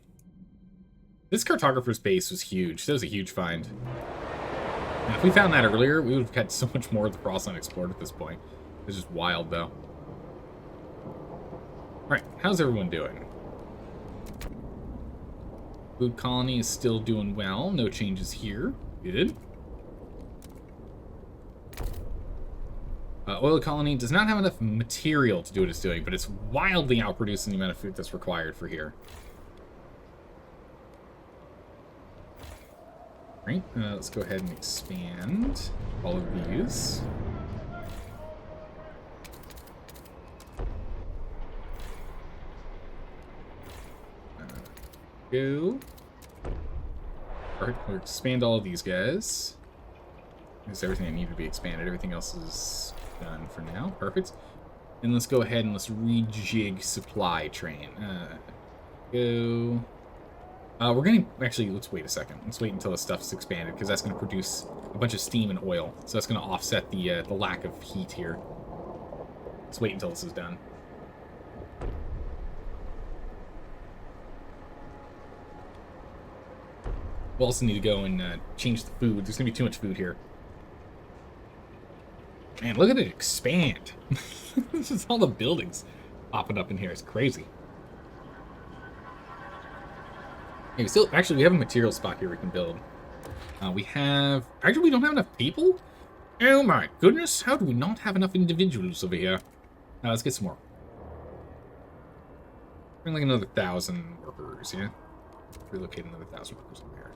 A: This cartographer's base was huge. That was a huge find. And if we found that earlier, we would have had so much more of the Frost unexplored at this point. It's just wild, though. Alright, how's everyone doing? Food colony is still doing well. No changes here. Good. Oil colony does not have enough material to do what it's doing, but it's wildly outproducing the amount of food that's required for here. Right, let's go ahead and expand all of these. Go. Alright, we'll expand all of these guys. That's everything that needed to be expanded. Everything else is done for now. Perfect. And let's go ahead and let's rejig supply train. Go. We're gonna actually, let's wait a second. Let's wait until the stuff's expanded, because that's gonna produce a bunch of steam and oil. So that's gonna offset the lack of heat here. Let's wait until this is done. We'll also need to go and change the food. There's gonna be too much food here. Man, look at it expand. This is all the buildings popping up in here. It's crazy. Hey, we have a material spot here we can build. We don't have enough people? Oh my goodness, how do we not have enough individuals over here? Let's get some more. Bring like another 1,000 workers, yeah? Relocate another 1,000 workers over here.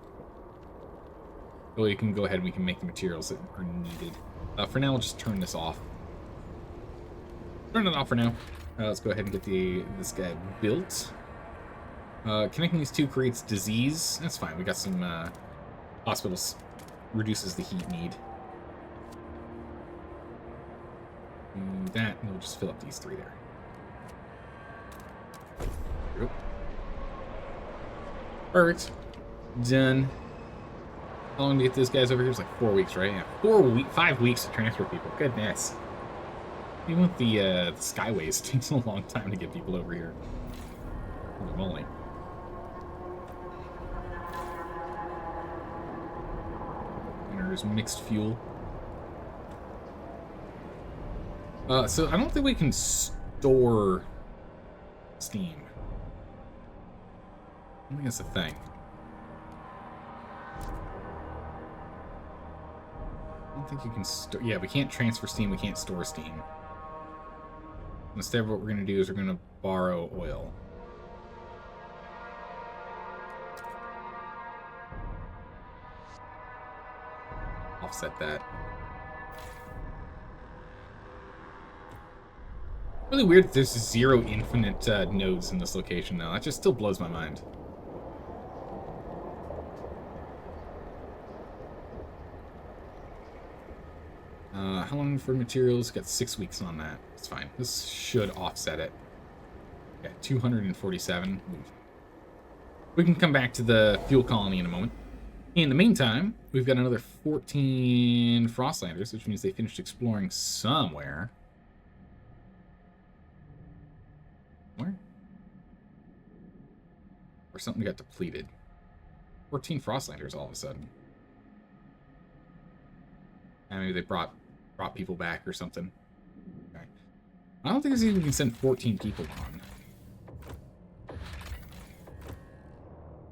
A: Well, you can go ahead and we can make the materials that are needed. For now, we'll just turn this off. Turn it off for now. Let's go ahead and get this guy built. Connecting these two creates disease. That's fine. We got some hospitals. Reduces the heat need. That, and we'll just fill up these 3 there. Yep. Perfect. Done. How long to get those guys over here? It's like 4 weeks, right? Yeah, 5 weeks to transfer people. Goodness. Even with the Skyways, it takes a long time to get people over here. Holy moly. And there's mixed fuel. So I don't think we can store steam. I think that's a thing. I don't think you can store... Yeah, we can't transfer steam, we can't store steam. Instead, what we're going to do is we're going to borrow oil. Offset that. Really weird that there's 0 infinite nodes in this location, though. That just still blows my mind. How long for materials? Got 6 weeks on that. It's fine. This should offset it. Yeah, 247. We can come back to the fuel colony in a moment. In the meantime, we've got another 14 Frostlanders, which means they finished exploring somewhere. Where? Or something got depleted. 14 Frostlanders all of a sudden. And maybe they brought people back or something. Okay. I don't think this even can send 14 people on.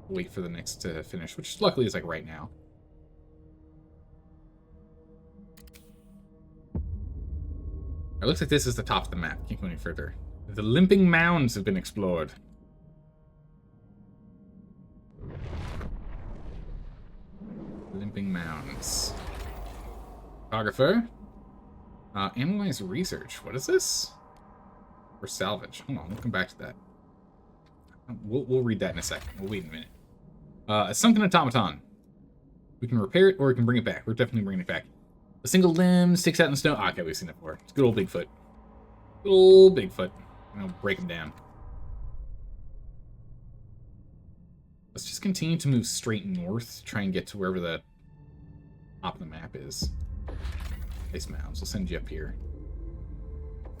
A: Wait for the next to finish, which luckily is like right now. It looks like this is the top of the map. Can't go any further. The limping mounds have been explored. Limping mounds. Photographer. Analyze research. What is this? Or salvage. Hold on, we'll come back to that. We'll read that in a second. We'll wait a minute. A sunken automaton. We can repair it or we can bring it back. We're definitely bringing it back. A single limb sticks out in the snow. Okay, we've seen that before. It's good old Bigfoot. Good old Bigfoot. I'll break him down. Let's just continue to move straight north. Try and get to wherever the top of the map is. Place mounds. We'll send you up here.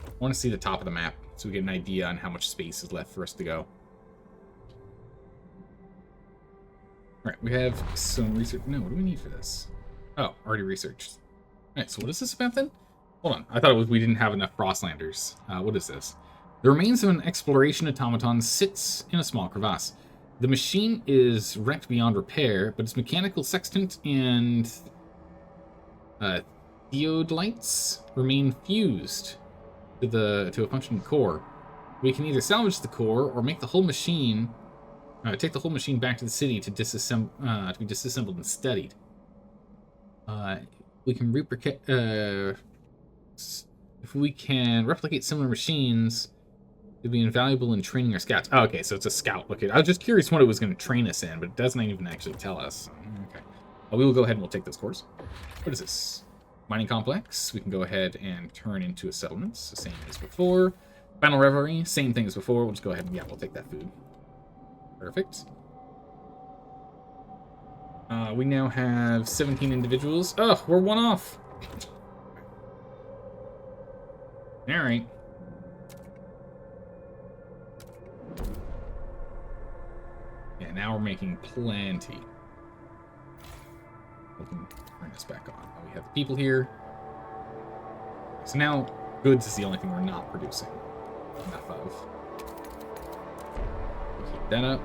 A: I want to see the top of the map so we get an idea on how much space is left for us to go. Alright, we have some research. No, what do we need for this? Oh, already researched. Alright, so what is this about then? Hold on. I thought it was we didn't have enough Frostlanders. What is this? The remains of an exploration automaton sits in a small crevasse. The machine is wrecked beyond repair, but its mechanical sextant and theodolites remain fused to a functioning core. We can either salvage the core or make the whole machine, take the whole machine back to the city to be disassembled and studied. We can if we can replicate similar machines, it'd be invaluable in training our scouts. Oh, okay, so it's a scout. Okay, I was just curious what it was going to train us in, but it doesn't even actually tell us. Okay, we will go ahead and we'll take this course. What is this? Mining complex. We can go ahead and turn into a settlement. Same as before. Final revelry. Same thing as before. We'll just go ahead and, yeah, we'll take that food. Perfect. We now have 17 individuals. Oh, we're one off. All right. Yeah, now we're making plenty. We can turn this back on. We have the people here. So now goods is the only thing we're not producing enough of. Keep that up.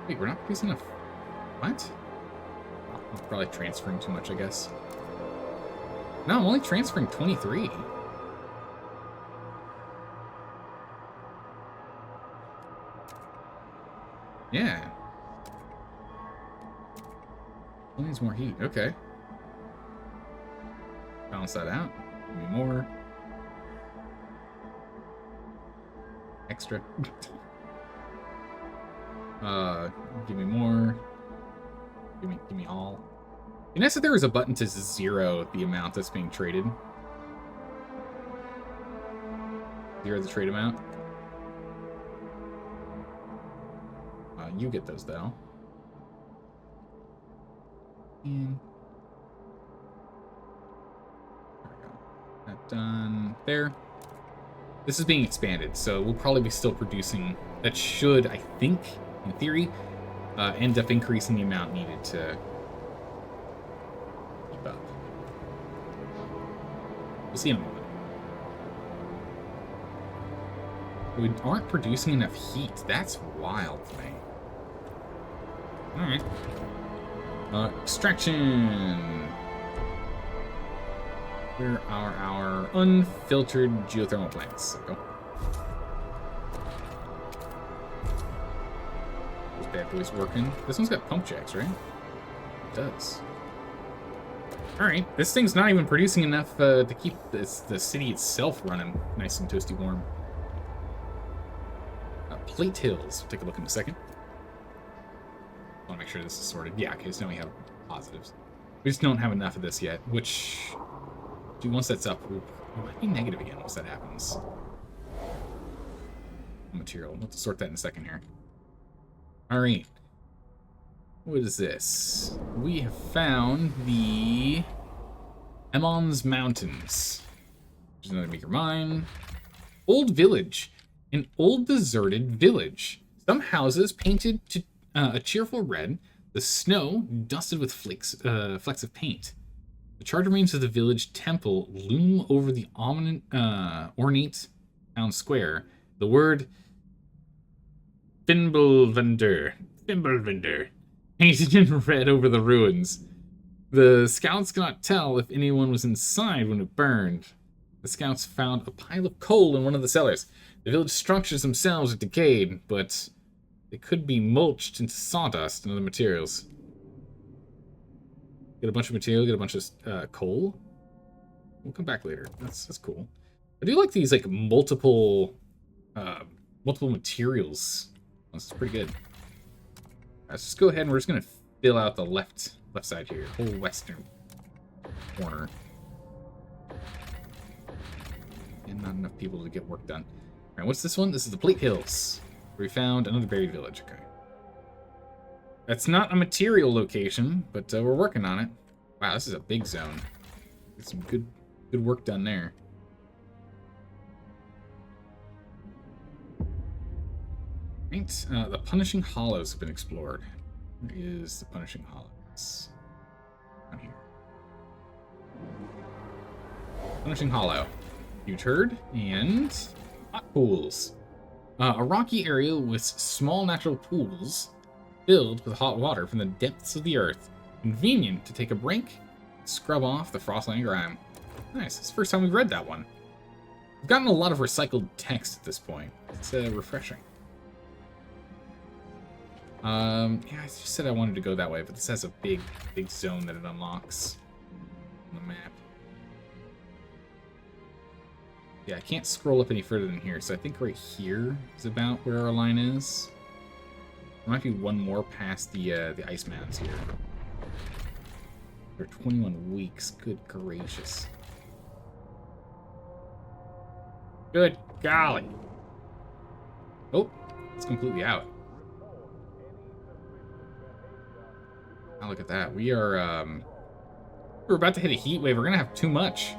A: Wait, we're not producing enough. What? I'm probably transferring too much, I guess. No, I'm only transferring 23. Yeah. Needs more heat. Okay. Balance that out. Give me more. Extra. Give me more. Give me all. It'd be nice if there was a button to zero the amount that's being traded. Zero the trade amount. You get those though. And there we go. That done there. This is being expanded, so we'll probably be still producing. That should, I think, in theory, end up increasing the amount needed to keep up. We'll see in a moment. We aren't producing enough heat. That's wild to me. Alright. Extraction. Where are our unfiltered geothermal plants? There we go. Those bad boys working. This one's got pump jacks, right? It does. Alright, this thing's not even producing enough to keep the city itself running nice and toasty warm. Plate hills. We'll take a look in a second. I want to make sure this is sorted. Yeah, okay, so now we have positives. We just don't have enough of this yet, which, once that's up, we might be negative again once that happens. Material. We'll have to sort that in a second here. Alright. What is this? We have found the Emon's Mountains. There's another meager mine. Old village. An old deserted village. Some houses painted to a cheerful red. The snow dusted with flecks of paint. The charred remains of the village temple loom over the ornate town square. The word Fimbulvender, painted in red over the ruins. The scouts cannot tell if anyone was inside when it burned. The scouts found a pile of coal in one of the cellars. The village structures themselves are decayed, but they could be mulched into sawdust and other materials. Get a bunch of material, get a bunch of coal. We'll come back later. That's cool. I do like these like multiple materials. This is pretty good. Let's just go ahead and we're just gonna fill out the left side here, whole western corner. And not enough people to get work done. Alright, what's this one? This is the Plate Hills. We found another buried village. Okay. That's not a material location, but we're working on it. Wow, this is a big zone. Get some good work done there. Right, the Punishing Hollows have been explored. Where is the Punishing Hollows? Down here. Punishing Hollow. Huge herd and hot pools. A rocky area with small natural pools filled with hot water from the depths of the earth. Convenient to take a break, scrub off the frostline grime. Nice. It's the first time we've read that one. We've gotten a lot of recycled text at this point. It's refreshing. Yeah, I just said I wanted to go that way, but this has a big zone that it unlocks on the map. Yeah, I can't scroll up any further than here, so I think right here is about where our line is. There might be one more past the ice mounds here. They're 21 weeks. Good gracious. Good golly. Oh, it's completely out. Oh, look at that. We're about to hit a heat wave. We're gonna have too much.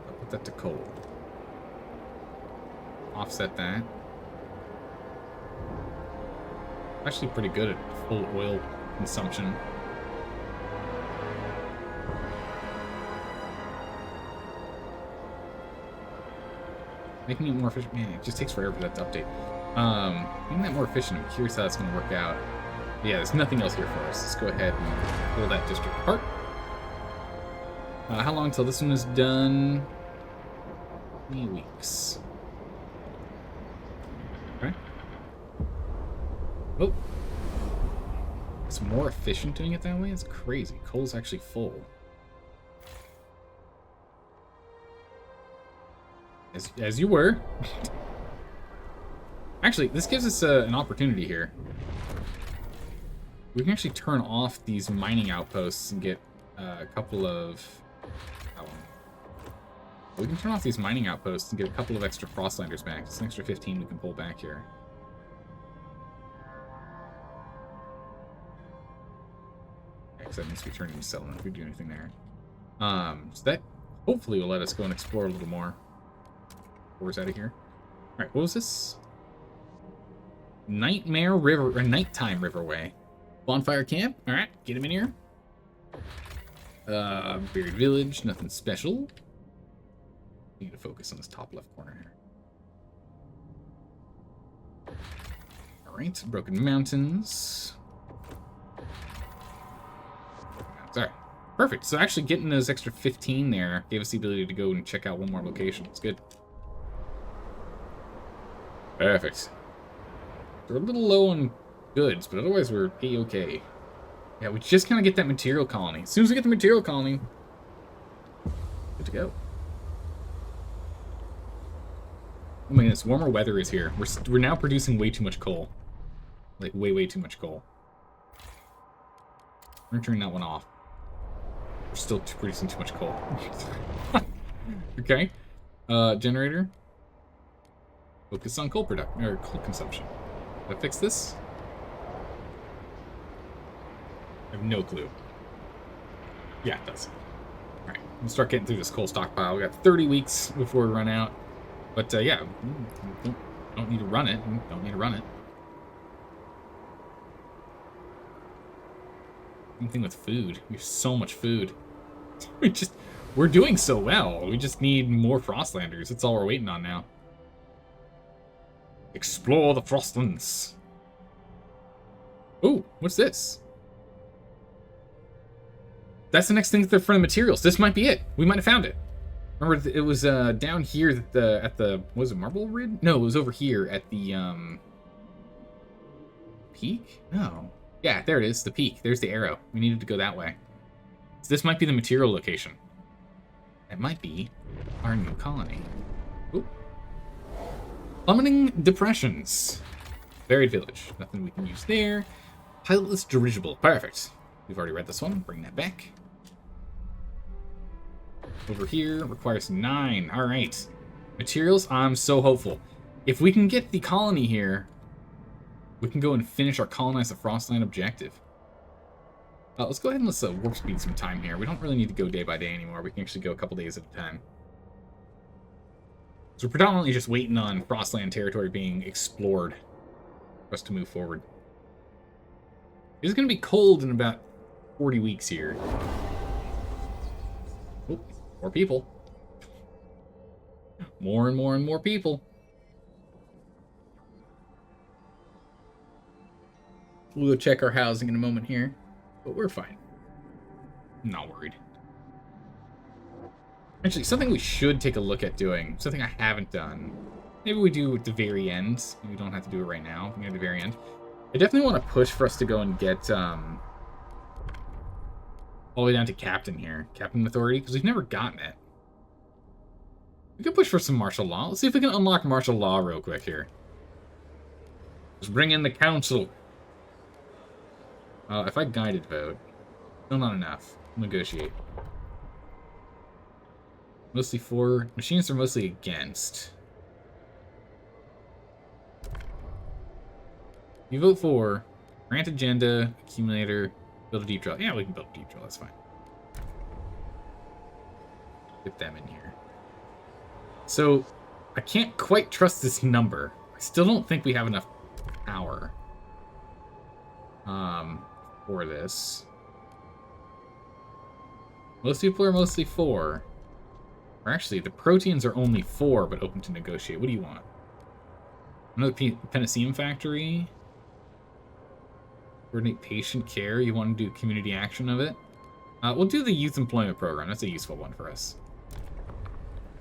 A: I'll put that to coal. Offset that. Actually pretty good at full oil consumption. Making it more efficient. Man, it just takes forever for that to update. Making that more efficient. I'm curious how that's going to work out. But yeah, there's nothing else here for us. Let's go ahead and pull that district apart. How long until this one is done? 3 weeks. Oh. It's more efficient doing it that way? It's crazy. Coal's actually full. As you were. Actually, this gives us an opportunity here. We can actually turn off these mining outposts and get a couple of... We can turn off these mining outposts and get a couple of extra Frostlanders back. It's an extra 15 we can pull back here. Because that means we turn into settlement if we do anything there. So that hopefully will let us go and explore a little more. Where's out of here? Alright, what was this? Nightmare River, or Nighttime Riverway. Bonfire Camp. Alright, get him in here. Buried Village, nothing special. Need to focus on this top left corner here. Alright, Broken Mountains. Sorry. Perfect. So actually getting those extra 15 there gave us the ability to go and check out one more location. It's good. Perfect. We're a little low on goods, but otherwise we're A-okay. Yeah, we just kind of get that material colony. As soon as we get the material colony, good to go. Oh my goodness, warmer weather is here. We're now producing way too much coal. Like, way too much coal. We're gonna turn that one off. We're still producing too much coal. Okay. Generator. Focus on coal production, or coal consumption. Did I fix this? I have no clue. Yeah, it does. Alright, we'll start getting through this coal stockpile. We got 30 weeks before we run out. But, yeah, don't need to run it. Don't need to run it. Same thing with food. We have so much food. We're doing so well. We just need more Frostlanders. That's all we're waiting on now. Explore the Frostlands. Ooh, what's this? That's the next thing for the materials. This might be it. We might have found it. Remember, it was down here at the was it Marble Ridge? No, it was over here at the peak. No, yeah, there it is. The peak. There's the arrow. We needed to go that way. So this might be the material location. It might be our new colony. Ooh. Plummeting depressions. Buried village. Nothing we can use there. Pilotless dirigible. Perfect. We've already read this one. Bring that back. Over here requires 9. All right. Materials. I'm so hopeful. If we can get the colony here, we can go and finish our colonize the Frostland objective. Let's go ahead and let's warp speed some time here. We don't really need to go day by day anymore. We can actually go a couple days at a time. So we're predominantly just waiting on Frostland territory being explored for us to move forward. It's going to be cold in about 40 weeks here. Oop, more people. More and more and more people. We'll go check our housing in a moment here, but we're fine. I'm not worried. Actually, something we should take a look at doing, something I haven't done. Maybe we do at the very end. We don't have to do it right now. We can do it at the very end. I definitely want to push for us to go and get all the way down to Captain here. Captain Authority, because we've never gotten it. We can push for some martial law. Let's see if we can unlock martial law real quick here. Let's bring in the council. If I guided vote, still not enough. Negotiate. Mostly for. Machines are mostly against. You vote for grant agenda, accumulator, build a deep drill. Yeah, we can build a deep drill. That's fine. Get them in here. So I can't quite trust this number. I still don't think we have enough power for this. Most people are mostly 4. Or actually, the proteins are only 4, but open to negotiate. What do you want? Another Penicillium factory? Coordinate patient care. You want to do community action of it? We'll do the youth employment program. That's a useful one for us.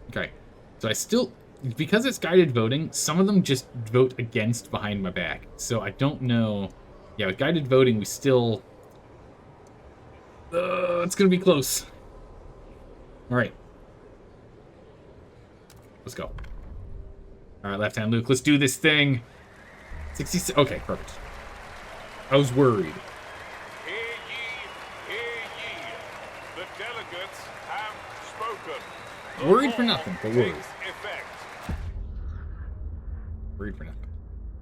A: Okay. So I still because it's guided voting, some of them just vote against behind my back. So I don't know. Yeah, with guided voting, we still... it's going to be close. All right. Let's go. All right, left-hand Luke. Let's do this thing. 66. Okay, perfect. I was worried.
B: Hear ye, hear ye. The delegates have spoken.
A: Worried for nothing, but worried.
B: Effect.
A: Worried for nothing.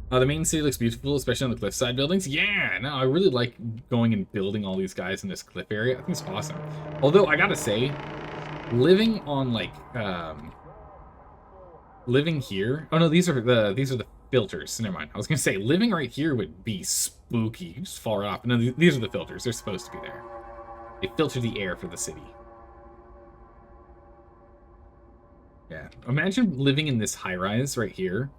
A: The main city looks beautiful, especially on the cliffside buildings. Yeah, no, I really like going and building all these guys in this cliff area. I think it's awesome. Although, I gotta say, living on, like, living here... Oh, no, these are the filters. Never mind. I was gonna say, living right here would be spooky. You just fall right off. No, these are the filters. They're supposed to be there. They filter the air for the city. Yeah. Imagine living in this high-rise right here,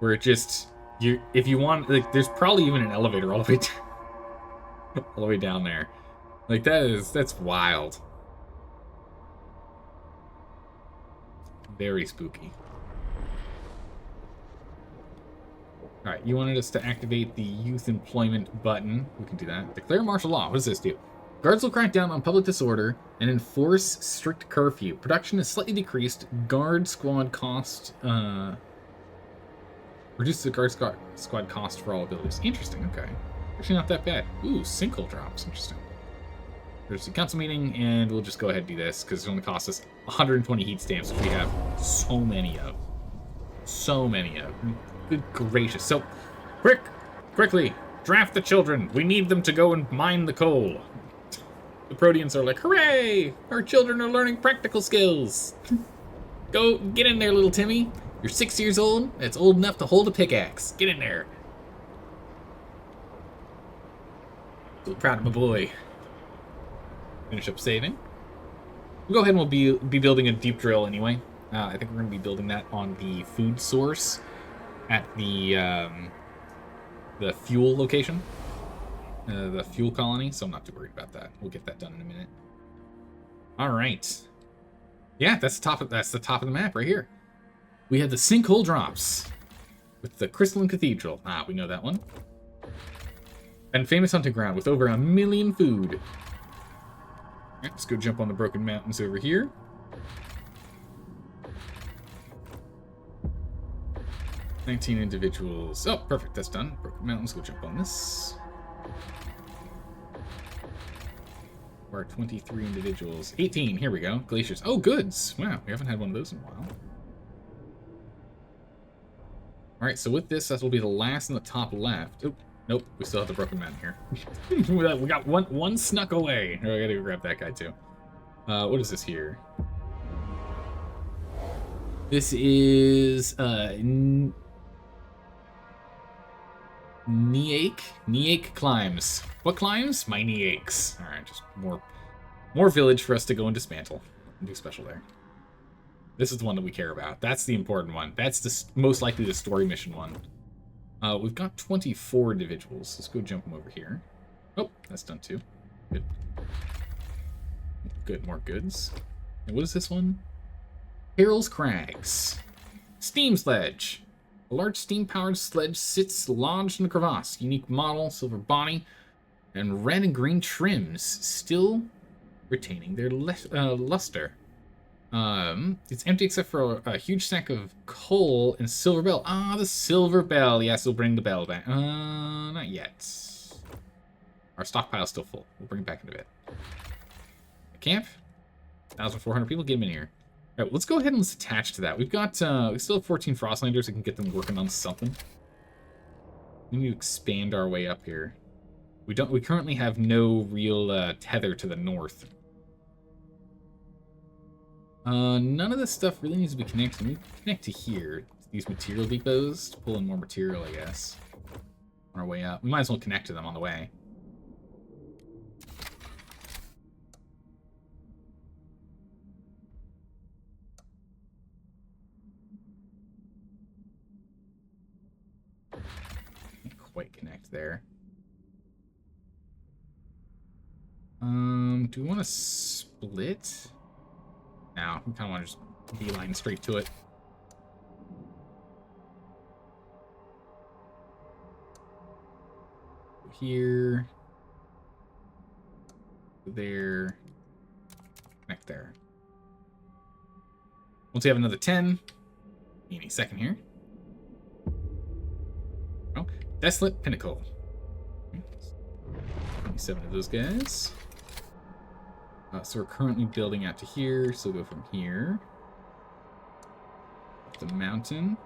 A: where it just... if you want... Like, there's probably even an elevator all the way all the way down there. Like, that's wild. Very spooky. Alright, you wanted us to activate the youth employment button. We can do that. Declare martial law. What does this do? Guards will crack down on public disorder and enforce strict curfew. Production is slightly decreased. Guard squad cost... reduce the guard squad cost for all abilities. Interesting, okay. Actually not that bad. Ooh, sinkhole drops. Interesting. There's a council meeting, and we'll just go ahead and do this, because it only costs us 120 heat stamps, which we have so many of. So many of. Good gracious. So, quickly, draft the children. We need them to go and mine the coal. The Proteans are like, hooray! Our children are learning practical skills. Go, get in there, little Timmy. You're 6 years old. That's old enough to hold a pickaxe. Get in there. So proud of my boy. Finish up saving. We'll go ahead and we'll be building a deep drill anyway. I think we're going to be building that on the food source at the fuel location. The fuel colony, so I'm not too worried about that. We'll get that done in a minute. All right. Yeah, that's the top of the map right here. We have the sinkhole drops with the Crystalline Cathedral. Ah, we know that one. And famous hunting ground with over 1 million food. Right, let's go jump on the Broken Mountains over here. $19 individuals. Oh, perfect. That's done. Broken Mountains. Go jump on this. We're 23 individuals. 18. Here we go. Glaciers. Oh, goods. Wow, we haven't had one of those in a while. All right, so with this, that will be the last in the top left. Oh, nope. We still have the Broken Mountain here. We got one snuck away. Oh, I gotta go grab that guy too. What is this here? This is knee ache climbs. What climbs? My knee aches. All right, just more village for us to go and dismantle. Do special there. This is the one that we care about. That's the important one. That's the most likely the story mission one. We've got 24 individuals. Let's go jump them over here. Oh, that's done too. Good. Good, more goods. And what is this one? Harold's Crags. Steam Sledge. A large steam-powered sledge sits lodged in a crevasse. Unique model, silver body, and red and green trims, still retaining their luster. It's empty except for a huge stack of coal and silver bell. Ah, the silver bell. Yes, we'll bring the bell back. Not yet. Our stockpile's still full. We'll bring it back in a bit. Camp. 1,400 people. Get them in here. All right, let's go ahead and let's attach to that. We've got, we still have 14 Frostlanders. We can get them working on something. We need to expand our way up here. We currently have no real tether to the north. None of this stuff really needs to be connected. We can connect to here, these material depots, to pull in more material, I guess. On our way up. We might as well connect to them on the way. Can't quite connect there. Do we want to split? No, we kind of want to just beeline straight to it. here. There. Connect there. Once we have another 10, any second here. Oh, Desolate Pinnacle. 27 of those guys. So we're currently building out to here, so we'll go from here. Up the mountain.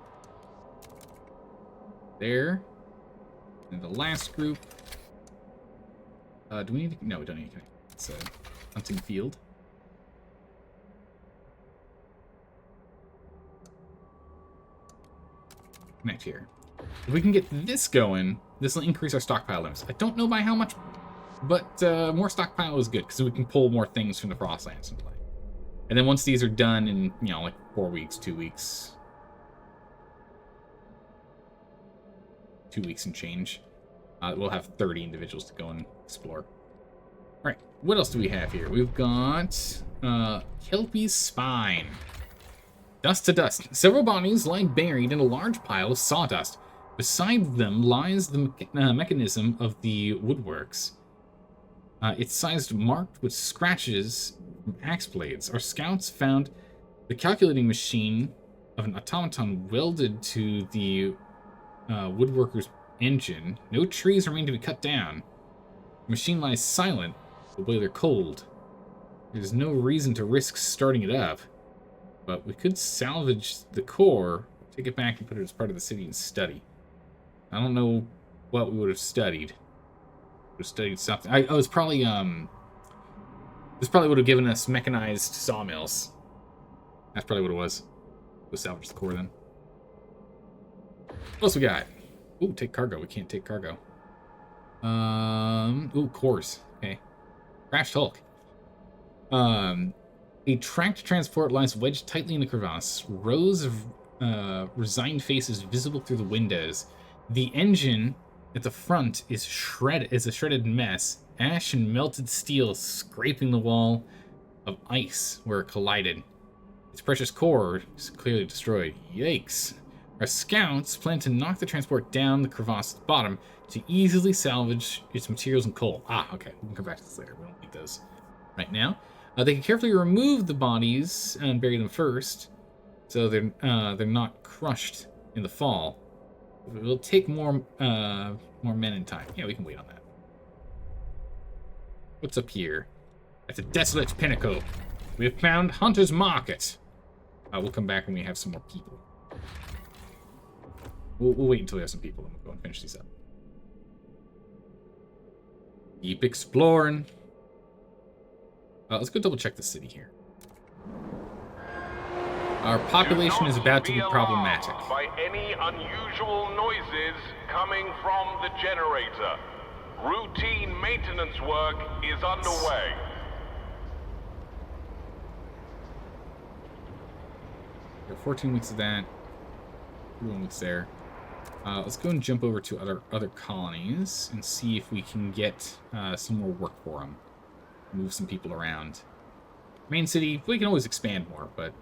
A: There. And the last group. Do we need to... No, we don't need to connect. It's a hunting field. Connect here. If we can get this going, this will increase our stockpile limits. I don't know by how much, but more stockpile is good because we can pull more things from the Frostlands and play. And then once these are done in, you know, like 4 weeks, 2 weeks, 2 weeks and change, we'll have 30 individuals to go and explore. All right, what else do we have here? We've got Kelpie's Spine. Dust to dust. Several bodies lie buried in a large pile of sawdust. Beside them lies the mechanism of the woodworks. Its size marked with scratches from axe blades. Our scouts found the calculating machine of an automaton welded to the woodworker's engine. No trees remain to be cut down. The machine lies silent, the boiler cold. There's no reason to risk starting it up. But we could salvage the core, take it back and put it as part of the city and study. I don't know what we would have studied. Would have studied something. I was probably this probably would have given us mechanized sawmills. That's probably what it was. We'll salvage the core then. What else we got? Ooh, take cargo. We can't take cargo. Ooh, cores. Okay. Crashed Hulk. A tracked transport lies wedged tightly in the crevasse. Rows of resigned faces visible through the windows. The engine at the front is a shredded mess. Ash and melted steel scraping the wall of ice where it collided. Its precious core is clearly destroyed. Yikes. Our scouts plan to knock the transport down the crevasse at the bottom to easily salvage its materials and coal. Ah, okay. We can come back to this later. We don't need those right now. They can carefully remove the bodies and bury them first, so they're not crushed in the fall. It will take more men in time. Yeah, we can wait on that. What's up here? At the Desolate Pinnacle, we have found Hunter's Market. We'll come back when we have some more people. We'll wait until we have some people, and we'll go and finish these up. Keep exploring. Let's go double check the city here. Our population is about to be problematic.
B: By any unusual noises coming from the generator. Routine maintenance work is underway.
A: There are 14 weeks of that. 1 week's there. Let's go and jump over to other colonies and see if we can get some more work for them. Move some people around. Main city, we can always expand more, but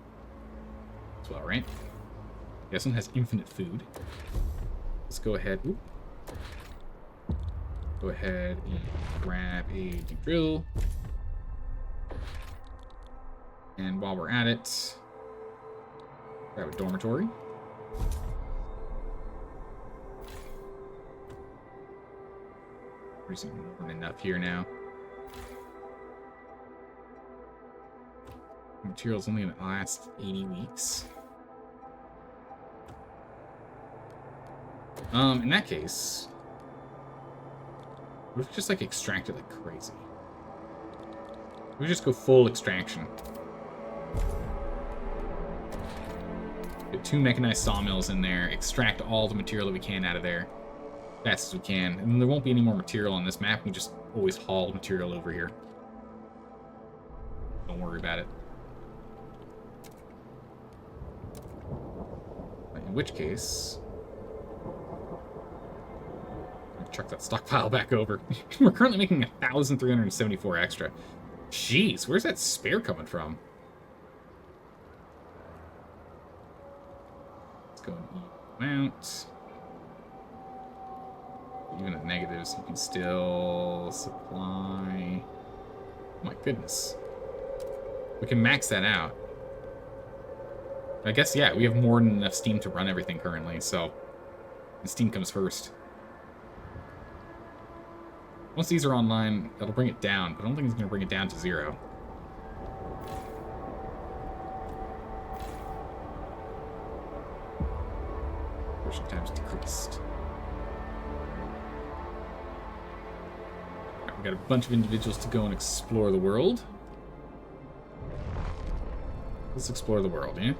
A: as well, right? Yeah, this one has infinite food. Let's go ahead. Ooh. Go ahead and grab a drill. And while we're at it, grab a dormitory. Producing more than enough here now. Material's only going to last 80 weeks. In that case, we've just like extracted like crazy. We just go full extraction. Get 2 mechanized sawmills in there, extract all the material that we can out of there, fast as we can. And there won't be any more material on this map. We just always haul material over here. Don't worry about it. In which case, I'll chuck that stockpile back over. We're currently making 1,374 extra. Jeez, where's that spare coming from? Let's go and eat out. even at negatives, you can still supply. Oh my goodness. We can max that out. I guess, yeah, we have more than enough steam to run everything currently, so the steam comes first. Once these are online, that'll bring it down, but I don't think it's going to bring it down to 0. Pushing times decreased. Right, we got a bunch of individuals to go and explore the world. Let's explore the world, yeah?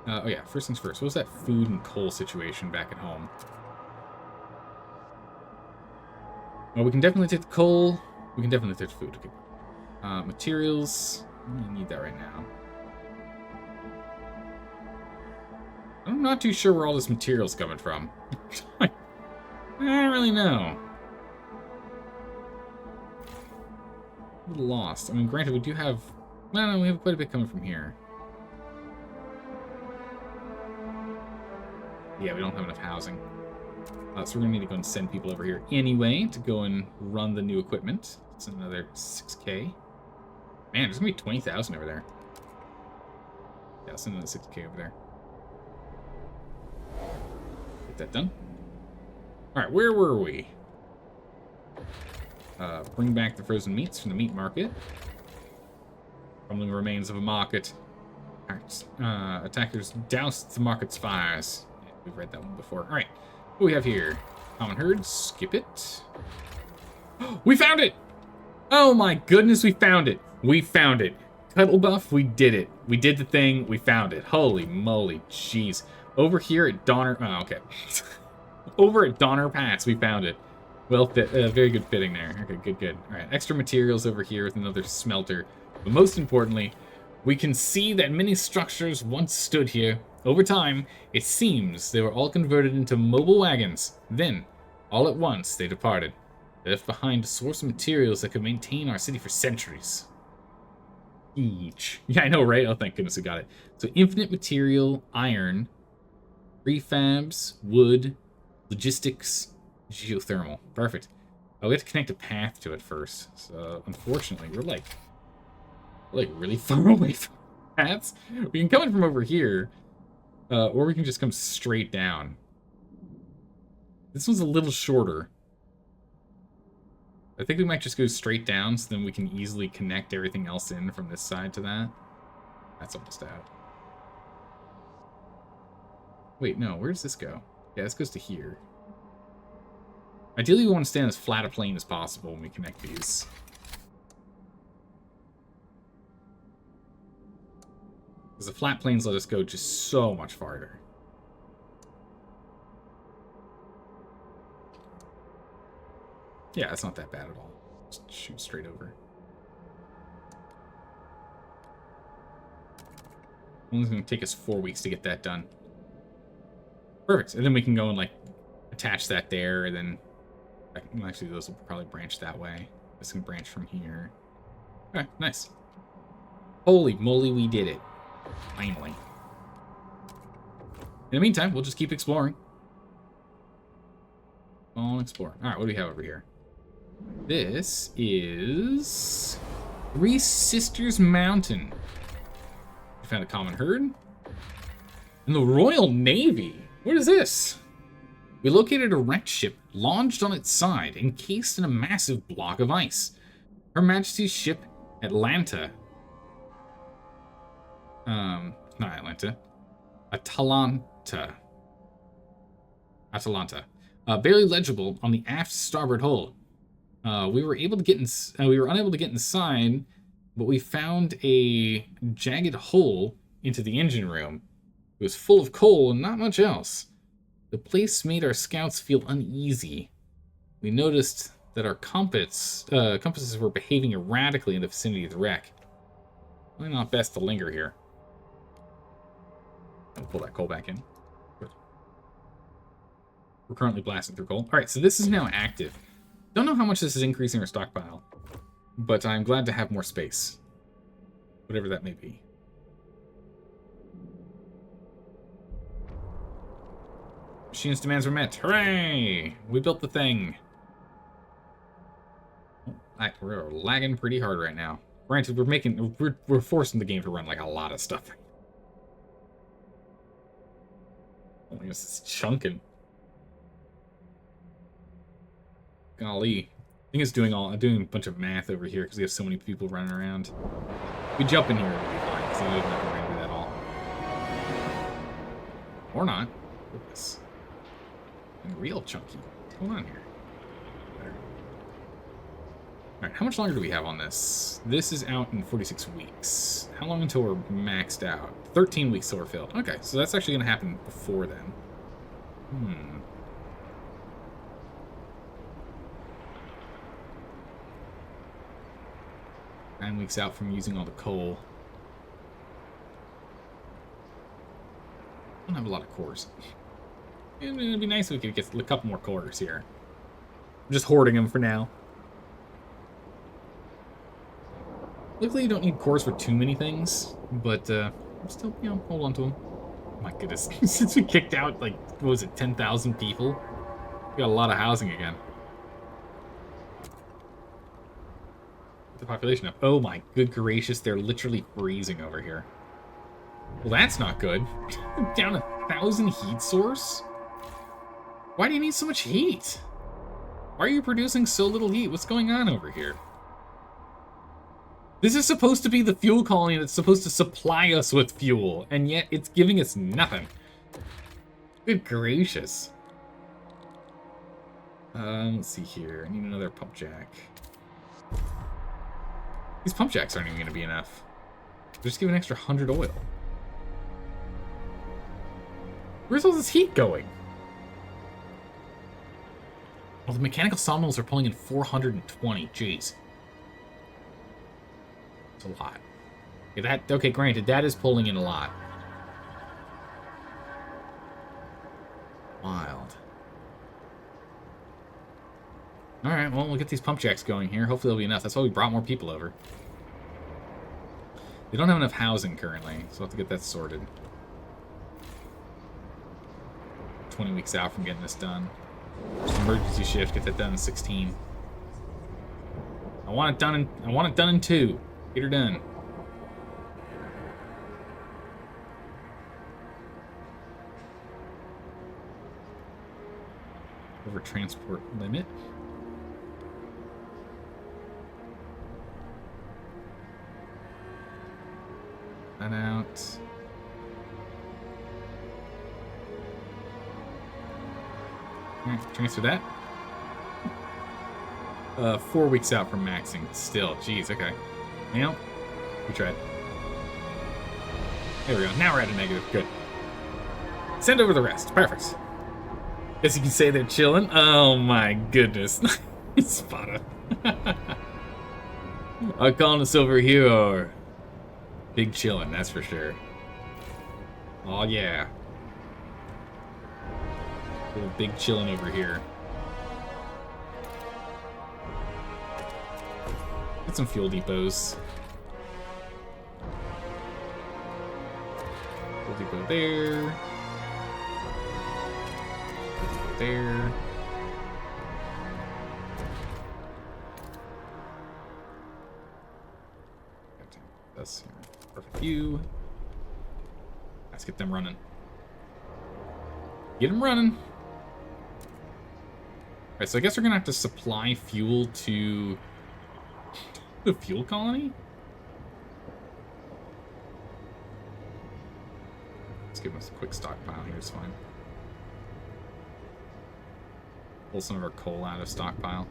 A: Oh yeah, first things first. What was that food and coal situation back at home? Well, we can definitely take the coal. We can definitely take the food. Okay. Materials. I need that right now. I'm not too sure where all this material's coming from. I don't really know. A little lost. I mean, granted, we do have... No, we have quite a bit coming from here. Yeah, we don't have enough housing. So we're going to need to go and send people over here anyway to go and run the new equipment. It's another 6K. Man, there's going to be 20,000 over there. Yeah, I'll send another 6K over there. Get that done. Alright, where were we? Bring back the frozen meats from the meat market. From the remains of a market. Attackers doused the market's fires. Yeah, we've read that one before. Alright. What do we have here? Common herd. Skip it. We found it! Oh my goodness, we found it. We found it. Cuddle buff, we did it. We did the thing, we found it. Holy moly, jeez. Over here at Donner... Oh, okay. Over at Donner Pass, we found it. Well, very good fitting there. Okay, good. Alright, extra materials over here with another smelter. But most importantly, we can see that many structures once stood here. Over time, it seems they were all converted into mobile wagons. Then, all at once, they departed. They left behind a source of materials that could maintain our city for centuries. Each. Yeah, I know, right? Oh, thank goodness we got it. So, infinite material, iron, prefabs, wood, logistics, geothermal. Perfect. Oh, we have to connect a path to it first. So, unfortunately, we're like really far away from paths. We can come in from over here. Or we can just come straight down. This one's a little shorter. I think we might just go straight down so then we can easily connect everything else in from this side to that. That's almost out. Wait, no, where does this go? Yeah, this goes to here. Ideally, we want to stay on as flat a plane as possible when we connect these. Because the flat planes let us go just so much farther. Yeah, it's not that bad at all. Just shoot straight over. Only going to take us 4 weeks to get that done. Perfect. And then we can go and, like, attach that there, and then... Actually, those will probably branch that way. This can branch from here. Okay, nice. Holy moly, we did it. Finally. In the meantime, we'll just keep exploring. All explore. Alright, what do we have over here? This is... Three Sisters Mountain. We found a common herd. And the Royal Navy. What is this? We located a wrecked ship launched on its side, encased in a massive block of ice. Her Majesty's ship, Atlanta. Not Atlanta. Atalanta. Barely legible on the aft starboard hull. We were unable to get inside, but we found a jagged hole into the engine room. It was full of coal and not much else. The place made our scouts feel uneasy. We noticed that our compasses were behaving erratically in the vicinity of the wreck. Probably not best to linger here. I'll pull that coal back in. Good. We're currently blasting through coal. Alright, so this is now active. Don't know how much this is increasing our stockpile, but I'm glad to have more space. Whatever that may be. Machinist demands were met. Hooray! We built the thing. We're lagging pretty hard right now. Granted, we're forcing the game to run like a lot of stuff. Oh, I guess it's chunking. Golly. I think it's doing a bunch of math over here because we have so many people running around. If we jump in here, it'll be fine, because it doesn't have to render that all. Or not. Look at this. Real chunky. What's going on here? Alright, how much longer do we have on this? This is out in 46 weeks. How long until we're maxed out? 13 weeks till we're filled. Okay, so that's actually going to happen before then. 9 weeks out from using all the coal. I don't have a lot of cores. It'd be nice if we could get a couple more cores here. I'm just hoarding them for now. Luckily, you don't need cores for too many things, but still, you know, hold on to them. Oh my goodness, since we kicked out, like, what was it, 10,000 people? We got a lot of housing again. The population up. Oh my good gracious, they're literally freezing over here. Well, that's not good. Down 1,000 heat source? Why do you need so much heat? Why are you producing so little heat? What's going on over here? This is supposed to be the fuel colony that's supposed to supply us with fuel, and yet it's giving us nothing. Good gracious. Let's see here. I need another pump jack. These pump jacks aren't even going to be enough. They're just giving an extra 100 oil. Where's all this heat going? Well, the mechanical sawmills are pulling in 420. Jeez. It's a lot. Okay, granted, that is pulling in a lot. Wild. Alright, well, we'll get these pump jacks going here. Hopefully it'll be enough. That's why we brought more people over. They don't have enough housing currently, so we'll have to get that sorted. 20 weeks out from getting this done. Just emergency shift, get that done in 16. I want it done in 2. Get her done. Over transport limit. That out. Alright, transfer that. 4 weeks out from maxing. Still, jeez, okay. Well, we tried. There we go. Now we're at a negative. Good. Send over the rest. Perfect. Guess you can say they're chilling. Oh my goodness. Spada. I'm calling us over here. Big chillin', that's for sure. Oh yeah. Little big chillin' over here. Get some fuel depots. Fuel depot there. Fuel depot there. That's here. Perfect view. Let's get them running. Get them running. Alright, so I guess we're gonna have to supply fuel to the fuel colony? Let's give us a quick stockpile here, it's fine. Pull some of our coal out of stockpile.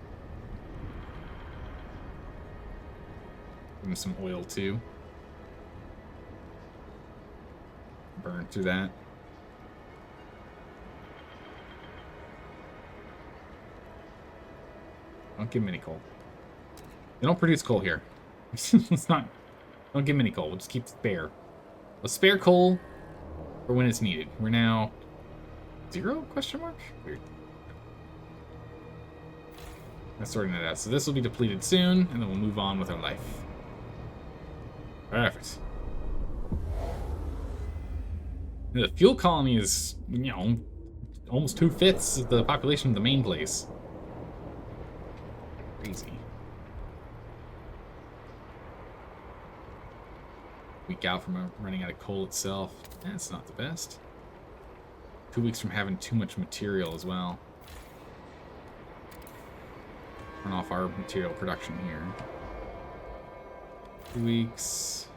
A: Give them some oil too. Burn through that. Don't give them any coal. They don't produce coal here. Let's not. Don't give them any coal. We'll just keep spare. We'll spare coal for when it's needed. We're now 0 question mark? Weird. That's sorting that out. So this will be depleted soon, and then we'll move on with our life. Perfect. The fuel colony is, you know, almost 2/5 of the population of the main place. Crazy. Week out from running out of coal itself. That's not the best. 2 weeks from having too much material as well. Turn off our material production here. 2 weeks.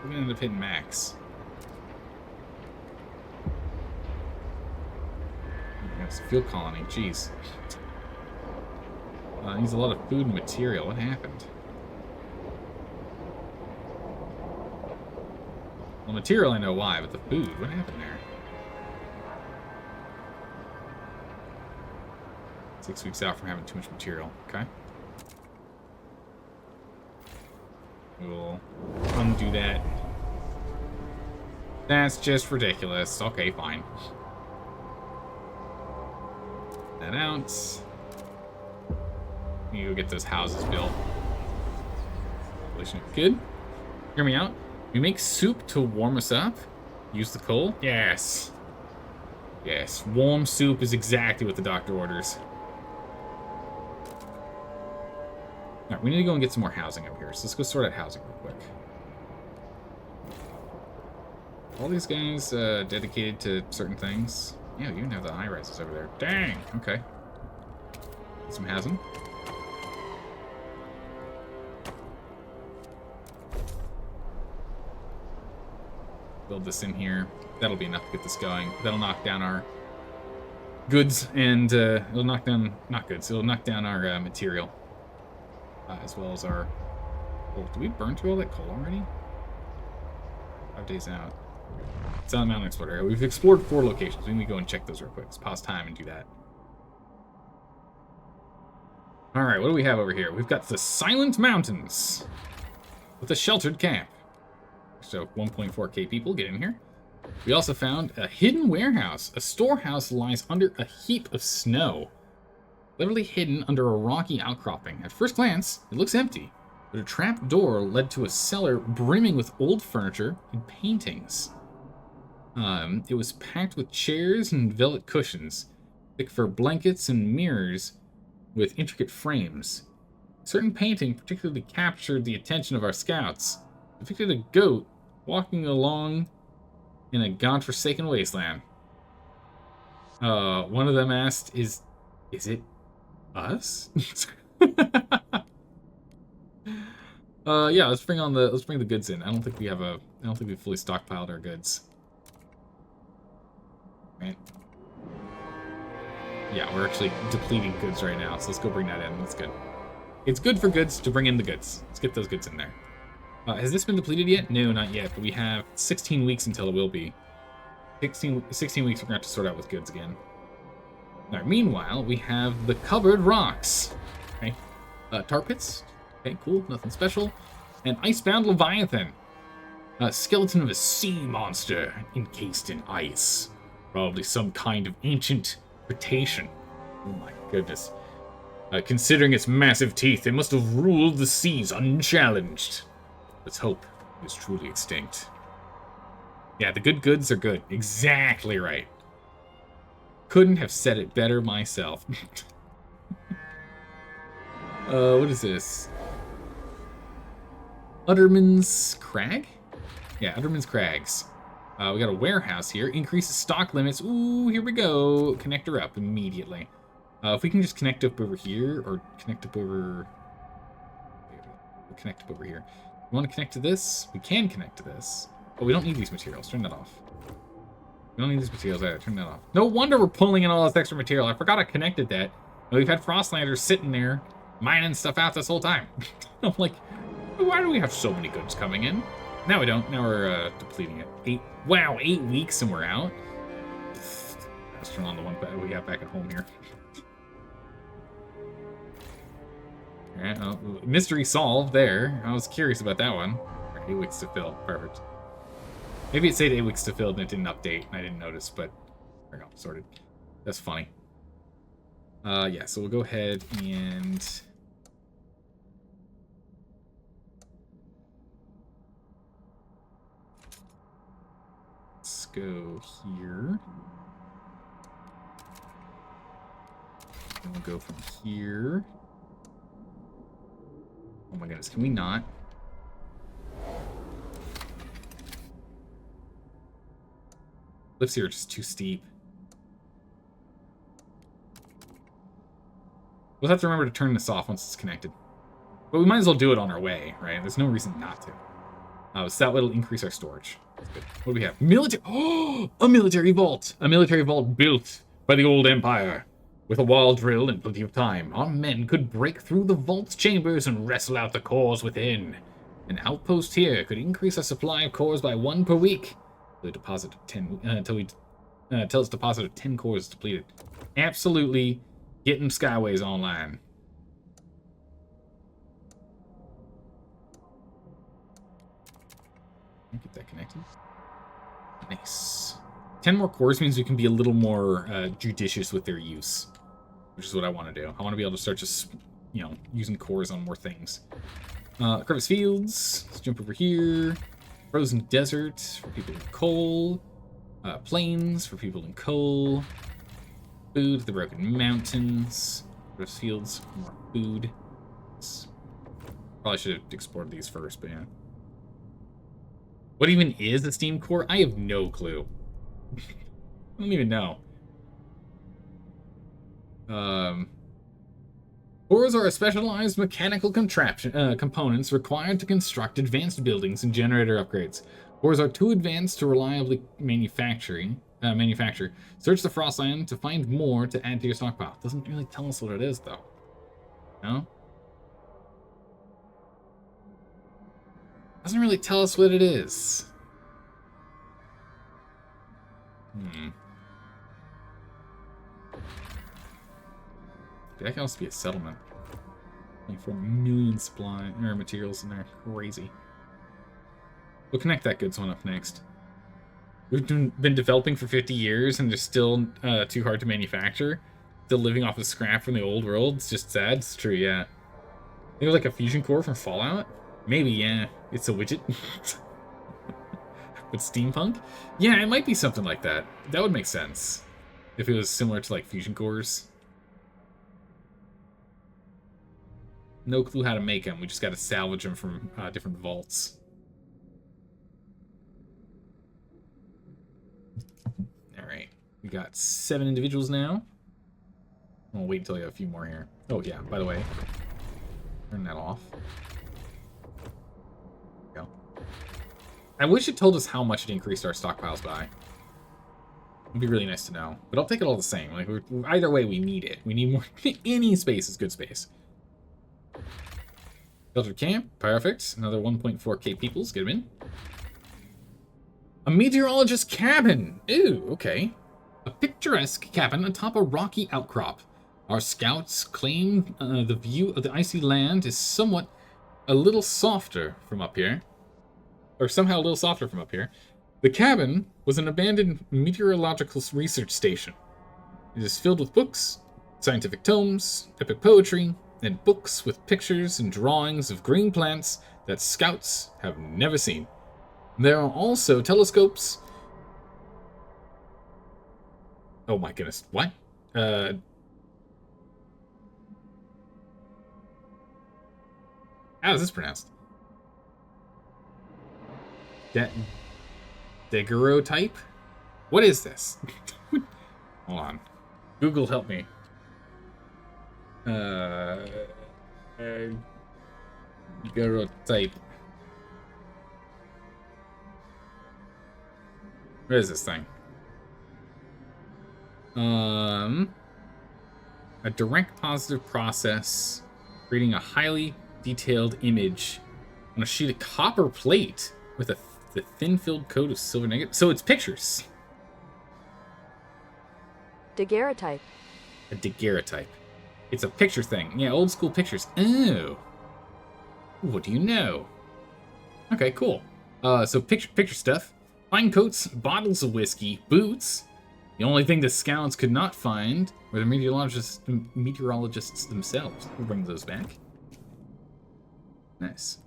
A: We're gonna end up hitting max. It's a field colony, jeez. Needs a lot of food and material. What happened? Well, material I know why, but the food, what happened there? 6 weeks out from having too much material. Okay. We'll undo that. That's just ridiculous. Okay, fine. That out. You go get those houses built. Good. Hear me out. We make soup to warm us up. Use the coal. Yes. Yes. Warm soup is exactly what the doctor orders. Alright, we need to go and get some more housing over here. So let's go sort out housing real quick. All these guys dedicated to certain things. Yeah, you even have the high rises over there. Dang. Okay. Get some housing. Build this in here. That'll be enough to get this going. That'll knock down our goods and it'll knock down, not goods, it'll knock down our material. As well as our... Oh, did we burn through all that coal already? 5 days out. It's on the Mountain Explorer area. We've explored 4 locations. We need to go and check those real quick. Let's pause time and do that. Alright, what do we have over here? We've got the Silent Mountains with a sheltered camp. So 1.4k people get in here. We also found a hidden warehouse. A storehouse lies under a heap of snow, literally hidden under a rocky outcropping. At first glance, it looks empty, but a trap door led to a cellar brimming with old furniture and paintings. It was packed with chairs and velvet cushions, thick fur blankets and mirrors with intricate frames. A certain painting particularly captured the attention of our scouts. It depicted a goat walking along in a godforsaken wasteland. One of them asked, "Is it us?" Yeah, let's bring the goods in. I don't think we've fully stockpiled our goods. Right. Yeah, we're actually depleting goods right now, so let's go bring that in. That's good. It's good for goods to bring in the goods. Let's get those goods in there. Has this been depleted yet? No, not yet, but we have 16 weeks until it will be. 16 weeks we're going to have to sort out with goods again. Now, meanwhile, we have the cupboard rocks. Okay. Tar pits. Okay, cool. Nothing special. An icebound leviathan. A skeleton of a sea monster encased in ice. Probably some kind of ancient cetacean. Oh my goodness. Considering its massive teeth, it must have ruled the seas unchallenged. Let's hope it is truly extinct. Yeah, the good goods are good. Exactly right. Couldn't have said it better myself. What is this? Utterman's Crag? Yeah, Utterman's Crags. We got a warehouse here. Increases stock limits. Ooh, here we go. Connector up immediately. If we can just connect up over here, or connect up over... We'll connect up over here. We want to connect to this? We can connect to this. But we don't need these materials. Turn that off. We don't need these materials either. Turn that off. No wonder we're pulling in all this extra material. I forgot I connected that. And we've had Frostlanders sitting there mining stuff out this whole time. I'm like, why do we have so many goods coming in? Now we don't. Now we're depleting it. 8 weeks and we're out. Let's turn on the one we got back at home here. Alright, mystery solved there. I was curious about that one. 8 weeks to fill. Perfect. Maybe it said 8 weeks to fill and it didn't update and I didn't notice, but there we go. Sorted. That's funny. Yeah, so we'll go ahead and go here. And we'll go from here. Oh my goodness, can we not? Lifts here are just too steep. We'll have to remember to turn this off once it's connected. But we might as well do it on our way, right? There's no reason not to. So that will increase our storage. That's good. What do we have? Military. Oh, a military vault. A military vault built by the old empire. With a wall drill and plenty of time, our men could break through the vault's chambers and wrestle out the cores within. An outpost here could increase our supply of cores by 1 per week. The deposit of 10 until its deposit of 10 cores is depleted. Absolutely getting Skyways online. Get that connected. Nice. 10 more cores means we can be a little more judicious with their use, which is what I want to do. I want to be able to start just, you know, using cores on more things. Crevice Fields. Let's jump over here. Frozen Desert for people in coal. Plains for people in coal. Food, the Broken Mountains. Crevice Fields, more food. Probably should have exported these first, but yeah. What even is a steam core? I have no clue. I don't even know. Cores are a specialized mechanical contraption components required to construct advanced buildings and generator upgrades. Cores are too advanced to reliably manufacture. Search the Frostland to find more to add to your stockpile. Doesn't really tell us what it is, though. No? Doesn't really tell us what it is. That can also be a settlement. 24 million supply or materials in there. Crazy. We'll connect that goods one up next. We've been developing for 50 years and they're still too hard to manufacture. Still living off of scrap from the old world. It's just sad. It's true, yeah. I think it was like a fusion core from Fallout. Maybe, yeah. It's a widget. But steampunk? Yeah, it might be something like that. That would make sense. If it was similar to like fusion cores. No clue how to make them. We just got to salvage them from different vaults. Alright. We got 7 individuals now. I'll wait until I have a few more here. Oh, yeah. By the way, turn that off. There we go. I wish it told us how much it increased our stockpiles by. It'd be really nice to know. But I'll take it all the same. Like, either way, we need it. We need more. Any space is good space. Sheltered camp, perfect. Another 1.4k peoples, get them in. A meteorologist's cabin. Ooh, okay. A picturesque cabin atop a rocky outcrop. Our scouts claim the view of the icy land is somewhat a little softer from up here. Or somehow a little softer from up here. The cabin was an abandoned meteorological research station. It is filled with books, scientific tomes, epic poetry, and books with pictures and drawings of green plants that scouts have never seen. There are also telescopes. Oh my goodness, what? How is this pronounced? Daguerreotype? What is this? Hold on. Google, help me. Daguerreotype. What is this thing? A direct positive process creating a highly detailed image on a sheet of copper plate with the thin-filled coat of silver negative. So it's pictures.
C: Daguerreotype.
A: A daguerreotype. It's a picture thing. Yeah, old school pictures. Oh. What do you know? Okay, cool. So picture stuff. Fine coats, bottles of whiskey, boots. The only thing the scouts could not find were the meteorologists themselves. We'll bring those back. Nice.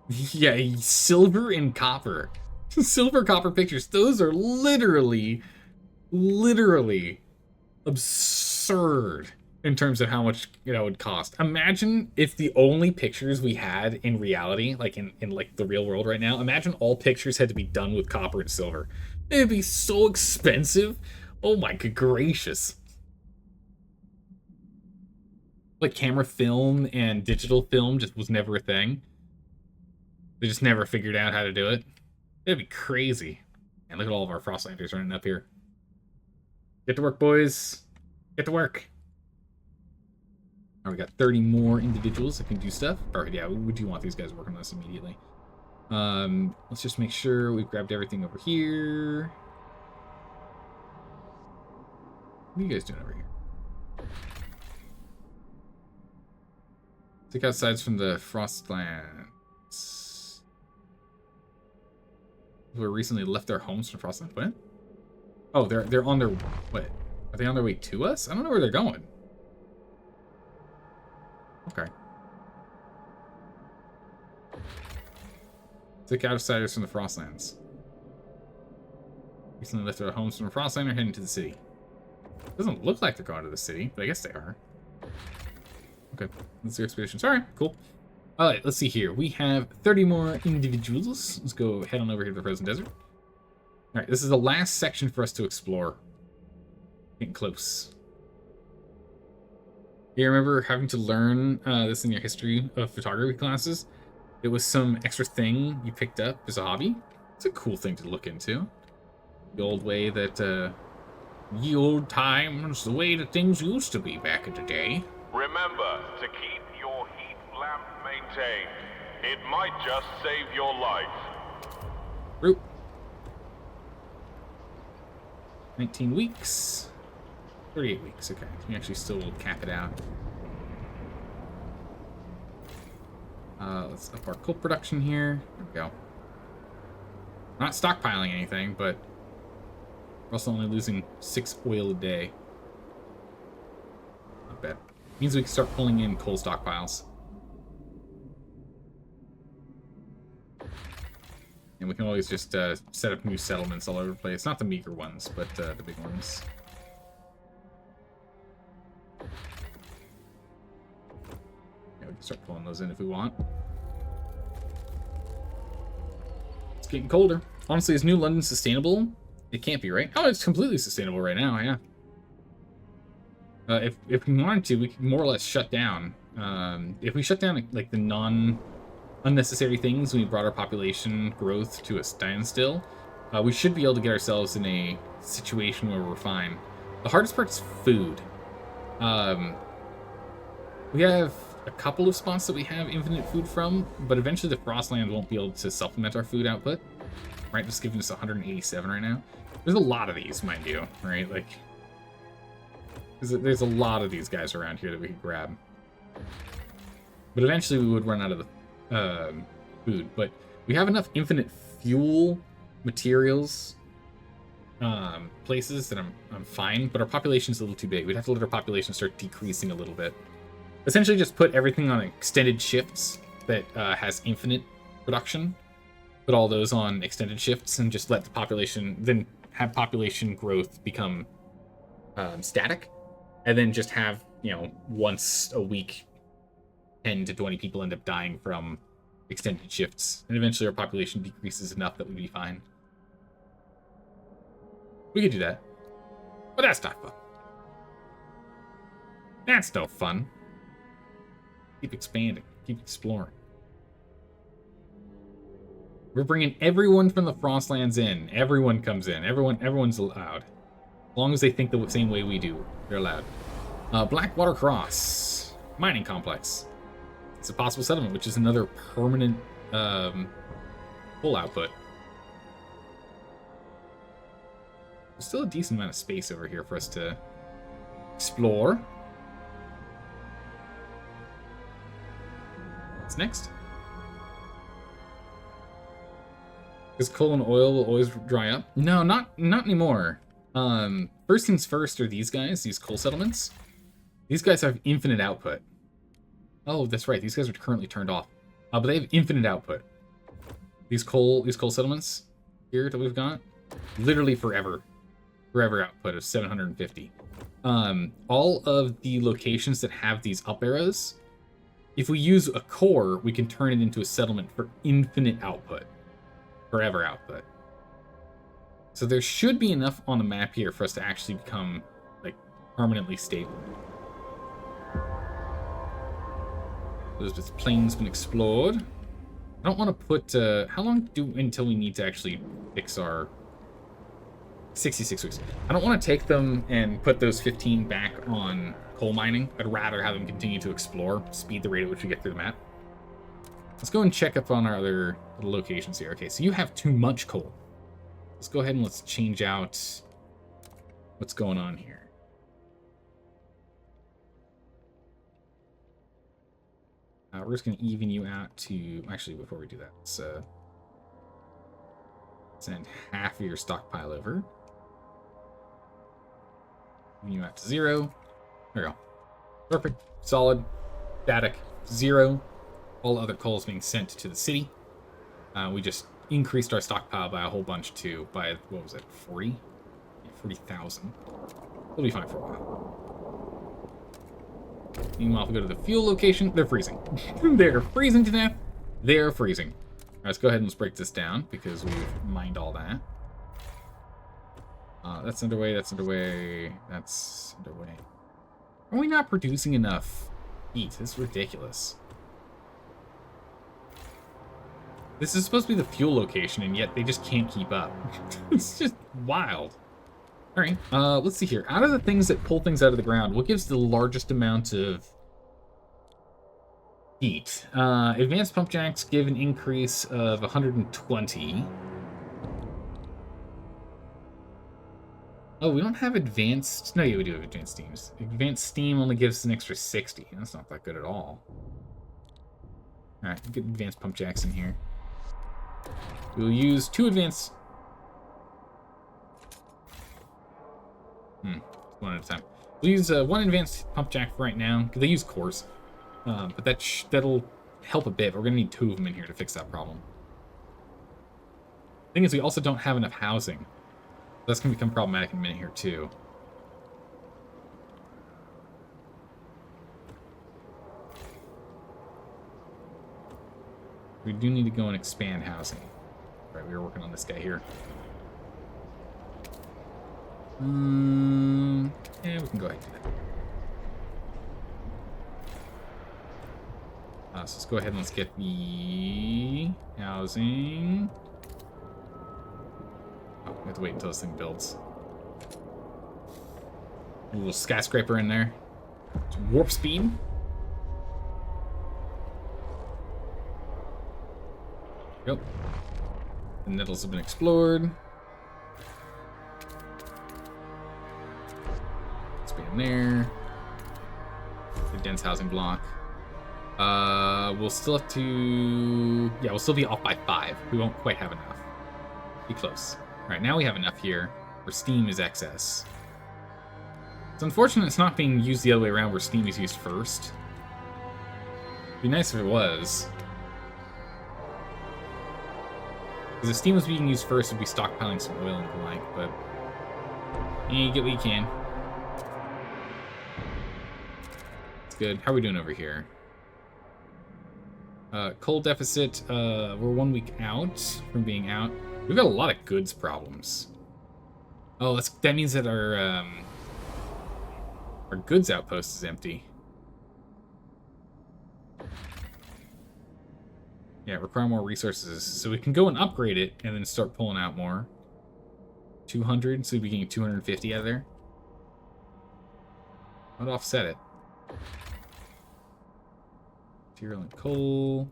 A: Yeah, silver and copper. Silver copper pictures. Those are literally absurd in terms of how much it would cost. Imagine if the only pictures we had in reality, like in like the real world right now, imagine all pictures had to be done with copper and silver. It'd be so expensive. Oh my good gracious. Like camera film and digital film just was never a thing. They just never figured out how to do it. It'd be crazy. And look at all of our Frostlanders running up here. Get to work, boys. Get to work. All right, we got 30 more individuals that can do stuff. All right, yeah, we do want these guys working on this immediately. Let's just make sure we've grabbed everything over here. What are you guys doing over here? Take out sides from the Frostlands. Who recently left their homes from Frostland. What? Oh, they're on their... What? Are they on their way to us? I don't know where they're going. Okay. Take outsiders from the Frostlands. Recently left their homes from the Frostland are heading to the city. Doesn't look like they're going to the city, but I guess they are. Okay, let's do expeditions. All right, cool. All right, let's see here. We have 30 more individuals. Let's go head on over here to the frozen desert. All right, this is the last section for us to explore. Getting close. You remember having to learn this in your history of photography classes? It was some extra thing you picked up as a hobby. It's a cool thing to look into. The old way that, ye old times, the way that things used to be back in the day.
B: Remember to keep your heat lamp maintained. It might just save your life.
A: Root. 19 weeks. 38 weeks, okay. We actually still will cap it out. Let's up our coal production here. There we go. We're not stockpiling anything, but we're also only losing 6 oil a day. Not bad. Means we can start pulling in coal stockpiles. And we can always just set up new settlements all over the place. Not the meager ones, but the big ones. Yeah, we can start pulling those in if we want. It's getting colder. Honestly, is New London sustainable? It can't be, right? Oh, it's completely sustainable right now, yeah. If we wanted to, we could more or less shut down. If we shut down like the unnecessary things, we brought our population growth to a standstill, we should be able to get ourselves in a situation where we're fine. The hardest part is food. We have a couple of spots that we have infinite food from, but eventually the Frostland won't be able to supplement our food output. Right, just giving us 187 right now. There's a lot of these, mind you, right? Like, there's a lot of these guys around here that we could grab. But eventually we would run out of the food. But we have enough infinite fuel, materials, places that I'm fine. But our population's a little too big. We'd have to let our population start decreasing a little bit. Essentially just put everything on extended shifts that has infinite production. Put all those on extended shifts and just let the population, then have population growth become static. And then just have, you know, once a week, 10 to 20 people end up dying from extended shifts. And eventually our population decreases enough that we'd be fine. We could do that. But that's not fun. That's no fun. Keep expanding. Keep exploring. We're bringing everyone from the Frostlands in. Everyone comes in. Everyone's allowed. As long as they think the same way we do, they're allowed. Blackwater Cross. Mining complex. It's a possible settlement, which is another permanent full output. There's still a decent amount of space over here for us to explore. What's next? Because coal and oil will always dry up? No, not anymore. First things first are these guys, these coal settlements. These guys have infinite output. Oh, that's right. These guys are currently turned off. But they have infinite output. These coal settlements, here that we've got, literally forever output of 750. All of the locations that have these up arrows, if we use a core, we can turn it into a settlement for infinite output, forever output. So there should be enough on the map here for us to actually become like permanently stable. Elizabeth's plain's been explored. I don't want to put, how long until we need to actually fix our 66 weeks? I don't want to take them and put those 15 back on coal mining. I'd rather have them continue to explore, speed the rate at which we get through the map. Let's go and check up on our other locations here. Okay, so you have too much coal. Let's go ahead and let's change out what's going on here. We're just going to even you out to... Actually, before we do that, let's send half of your stockpile over. Even you out to 0. There we go. Perfect. Solid. Static. 0. All other coal is being sent to the city. We just increased our stockpile by a whole bunch, too. By, what was it, 40? Yeah, 40,000. We'll be fine for a while. Meanwhile, if we go to the fuel location, they're freezing. They're freezing to death. They're freezing. All right, let's go ahead and let's break this down because we've mined all that. That's underway, that's underway, that's underway. Are we not producing enough heat? This is ridiculous. This is supposed to be the fuel location, and yet they just can't keep up. It's just wild. All right, let's see here. Out of the things that pull things out of the ground, what gives the largest amount of heat? Advanced pump jacks give an increase of 120. Oh, we don't have advanced... No, yeah, we do have advanced steams. Advanced steam only gives an extra 60. That's not that good at all. All right, get advanced pump jacks in here. We'll use 2 advanced... One at a time. We'll use 1 advanced pump jack for right now, because they use cores. But that'll help a bit. We're going to need 2 of them in here to fix that problem. Thing is, we also don't have enough housing. That's going to become problematic in a minute here, too. We do need to go and expand housing. All right, we were working on this guy here. Yeah, we can go ahead and do that. So let's go ahead and let's get the housing. Oh, we have to wait until this thing builds. A little skyscraper in there. Some warp speed. Yep. The nettles have been explored. Expand there. The dense housing block. We'll still have to... Yeah, we'll still be off by 5. We won't quite have enough. Be close. Alright, now we have enough here where steam is excess. It's unfortunate it's not being used the other way around where steam is used first. It'd be nice if it was. Because if steam was being used first, we'd be stockpiling some oil and the like, but... Yeah, you get what you can. It's good. How are we doing over here? Coal deficit, we're 1 week out from being out. We've got a lot of goods problems. Oh, that means that our goods outpost is empty. Yeah, require more resources. So we can go and upgrade it and then start pulling out more. 200, so we'd be getting 250 out of there. I'd offset it. Material and coal.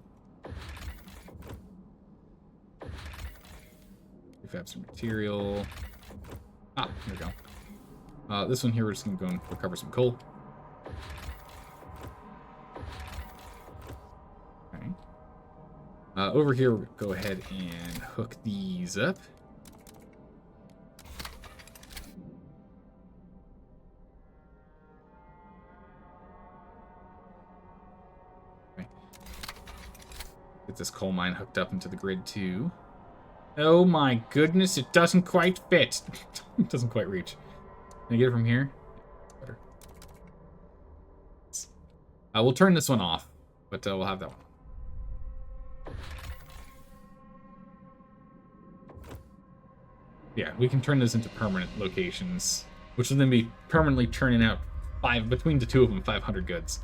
A: Refab some material. Ah, here we go. This one here, we're just going to go and recover some coal. Okay. Over here, we'll go ahead and hook these up. Okay. Get this coal mine hooked up into the grid too. Oh my goodness, it doesn't quite fit. It doesn't quite reach. Can I get it from here? Better. We'll turn this one off, but we'll have that one. Yeah, we can turn this into permanent locations, which will then be permanently turning out between the two of them, 500 goods.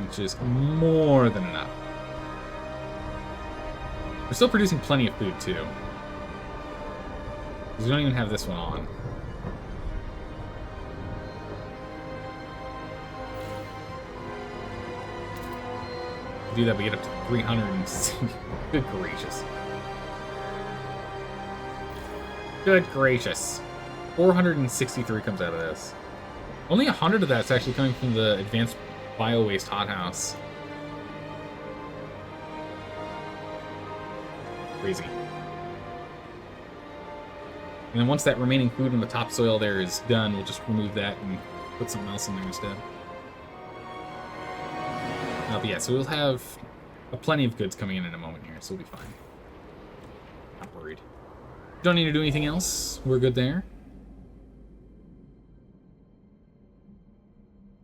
A: Which is more than enough. We're still producing plenty of food, too. Because we don't even have this one on. To do that, we get up to 360. Good gracious. Good gracious. 463 comes out of this. Only 100 of that's actually coming from the advanced bio-waste hothouse. Crazy. And then once that remaining food in the topsoil there is done, we'll just remove that and put something else in there instead. But yeah, so we'll have plenty of goods coming in a moment here, so we'll be fine. Not worried. Don't need to do anything else. We're good there.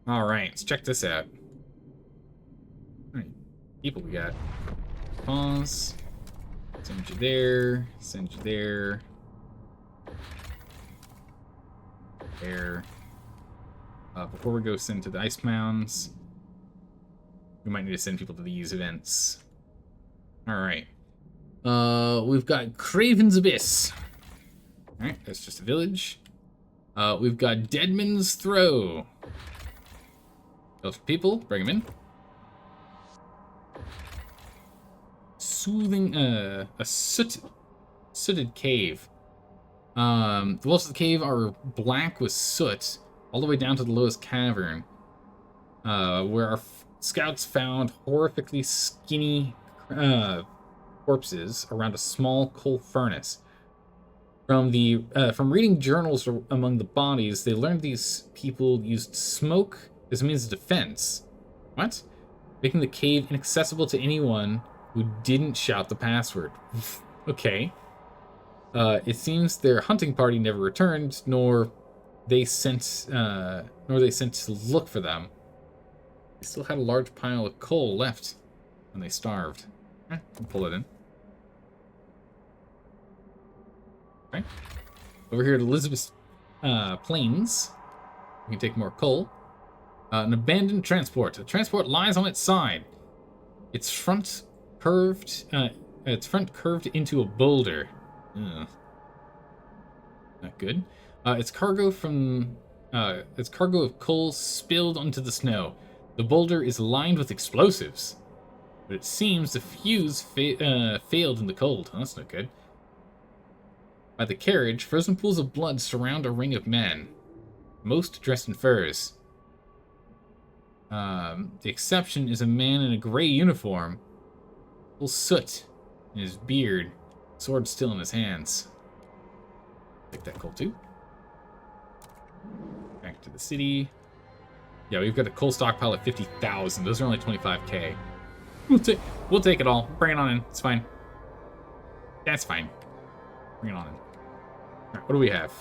A: Alright, let's check this out. Alright, people we got. Pause. Send you there. Send you there. There. Before we go send to the ice mounds, we might need to send people to these events. Alright. We've got Craven's Abyss. Alright, that's just a village. We've got Deadman's Throw. Those people, bring them in. Soothing, a sooted cave. The walls of the cave are black with soot, all the way down to the lowest cavern, where our scouts found horrifically skinny corpses around a small coal furnace. From reading journals among the bodies, they learned these people used smoke as a means of defense. What? Making the cave inaccessible to anyone who didn't shout the password. Okay. It seems their hunting party never returned, nor they sent to look for them. They still had a large pile of coal left when they starved. We'll pull it in. Okay. Over here at Elizabeth Plains, we can take more coal. An abandoned transport. The transport lies on its side. Its front curved into a boulder. Ugh. Not good. Its cargo of coal spilled onto the snow. The boulder is lined with explosives, but it seems the fuse failed in the cold. Oh, that's not good. By the carriage, frozen pools of blood surround a ring of men, most dressed in furs. The exception is a man in a gray uniform, full soot in his beard, sword still in his hands. Take that coal too. Back to the city. Yeah, we've got a coal stockpile of 50,000. Those are only 25k. We'll take it all. Bring it on in. It's fine. That's fine. Bring it on in. All right, what do we have?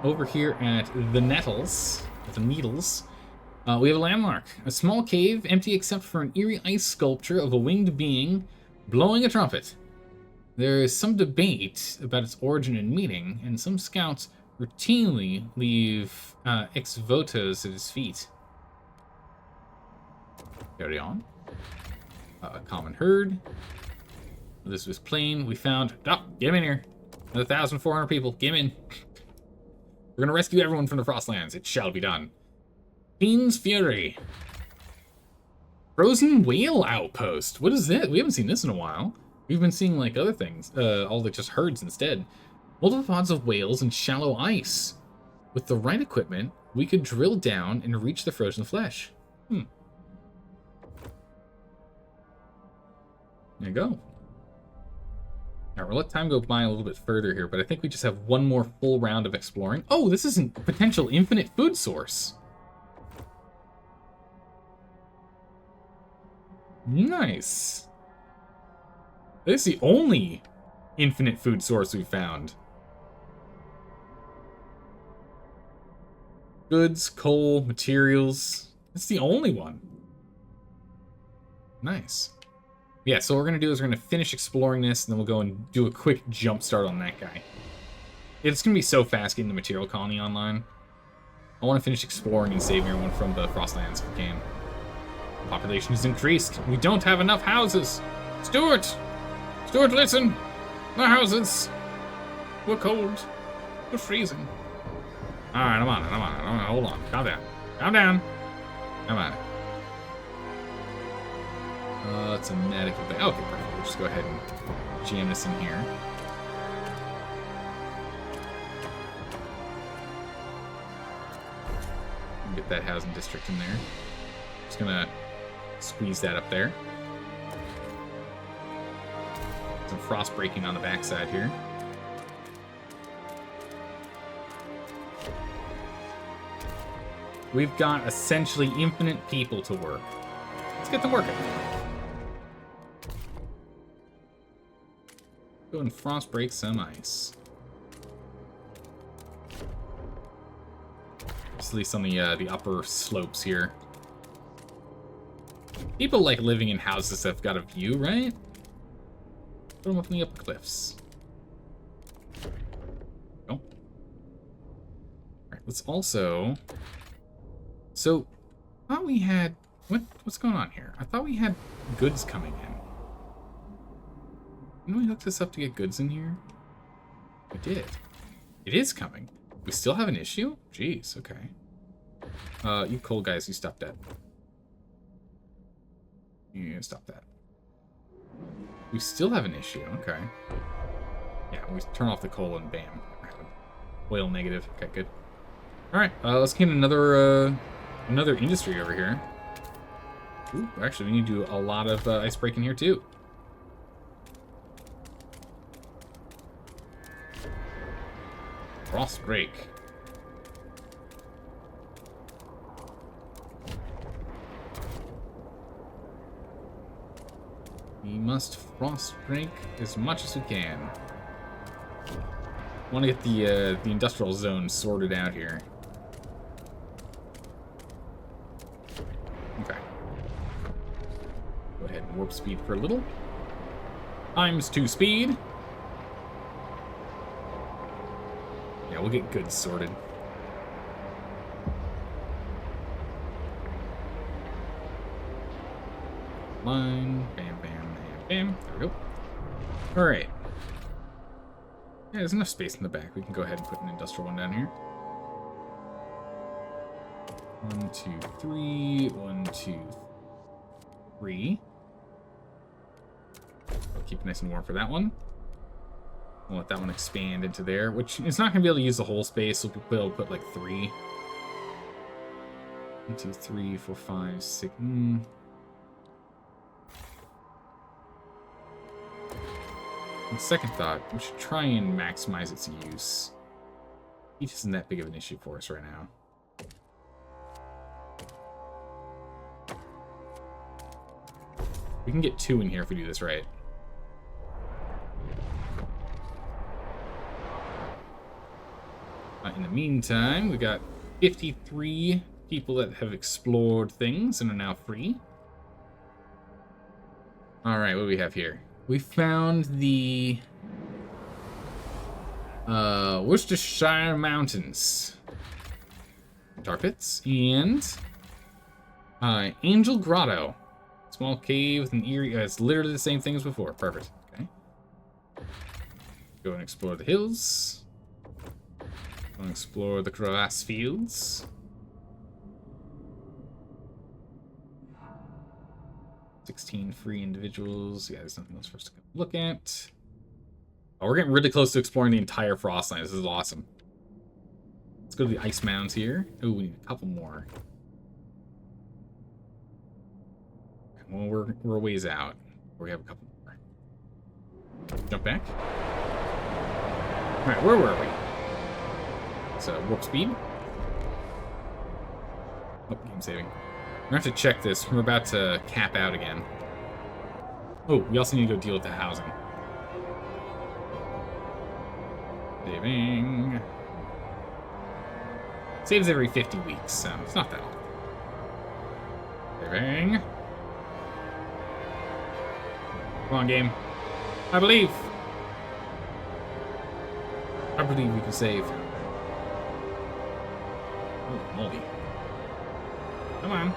A: Over here at the Nettles, the Needles, we have a landmark. A small cave, empty except for an eerie ice sculpture of a winged being blowing a trumpet. There is some debate about its origin and meaning, and some scouts routinely leave ex votos at his feet. Carry on. A common herd. This was plain. We found... Oh, get him in here. Another 1,400 people. Get him in. We're going to rescue everyone from the Frostlands. It shall be done. Fiend's Fury. Frozen Whale Outpost. What is this? We haven't seen this in a while. We've been seeing, like, other things. All the just herds instead. Multiple pods of whales and shallow ice. With the right equipment, we could drill down and reach the frozen flesh. There you go. Alright, we'll let time go by a little bit further here, but I think we just have one more full round of exploring. Oh, this is a potential infinite food source. Nice. This is the only infinite food source we've found. Goods, coal, materials. It's the only one. Nice. Yeah, so what we're going to do is we're going to finish exploring this, and then we'll go and do a quick jump start on that guy. It's going to be so fast getting the material colony online. I want to finish exploring and saving everyone from the Frostlands if we can. Population has increased. We don't have enough houses. Stuart! Stuart, listen! No houses! We're cold. We're freezing. Alright, I'm on it, I'm on it. Hold on. Calm down. Calm down. I'm on it. It's a medical thing. Okay, perfect. We'll just go ahead and jam this in here. Get that housing district in there. Just gonna squeeze that up there. Some frost breaking on the backside here. We've got essentially infinite people to work. Let's get them working. Go and frost break some ice. At least on the upper slopes here. People like living in houses that've got a view, right? Put them up in the upper cliffs. Oh. Alright, let's also... So, I thought we had... What's going on here? I thought we had goods coming in. Didn't we hook this up to get goods in here? We did. It is coming. We still have an issue? Jeez, okay. You coal guys, you stop that. Yeah, stop that. We still have an issue, okay. Yeah, we turn off the coal and bam. Oil negative, okay, good. Alright, let's get another industry over here. Ooh, actually, we need to do a lot of ice breaking here, too. Frost break. We must frost break as much as we can. Want to get the industrial zone sorted out here. Okay. Go ahead and warp speed for a little. Times 2 speed. Yeah, we'll get goods sorted. Line, bam, bam, bam, bam. There we go. Alright. Yeah, there's enough space in the back. We can go ahead and put an industrial one down here. 1, 2, 3. 1, 2, 3. I'll keep it nice and warm for that one. I'll let that one expand into there, which it's not going to be able to use the whole space, so we'll be able to put like 3. 1, 2, 3, 4, 5, 6. On second thought, we should try and maximize its use. Heat isn't that big of an issue for us right now. We can get 2 in here if we do this right. In the meantime, we got 53 people that have explored things and are now free. Alright, what do we have here? We found the Worcestershire Mountains. Tar pits. And Angel Grotto. Small cave with an eerie... it's literally the same thing as before. Perfect. Okay. Go and explore the hills. Go and explore the grass fields. 16 free individuals. Yeah, there's nothing else for us to look at. Oh, we're getting really close to exploring the entire Frostland. This is awesome. Let's go to the ice mounds here. Oh, we need a couple more. Well, we're a ways out. We have a couple more. Jump back. All right, where were we? So warp speed. Oh, game saving. We're gonna have to check this. We're about to cap out again. Oh, we also need to go deal with the housing. Saving. Saves every 50 weeks, so it's not that often. Saving. Come on, game. I believe. I believe we can save. Oh, moly. Come on.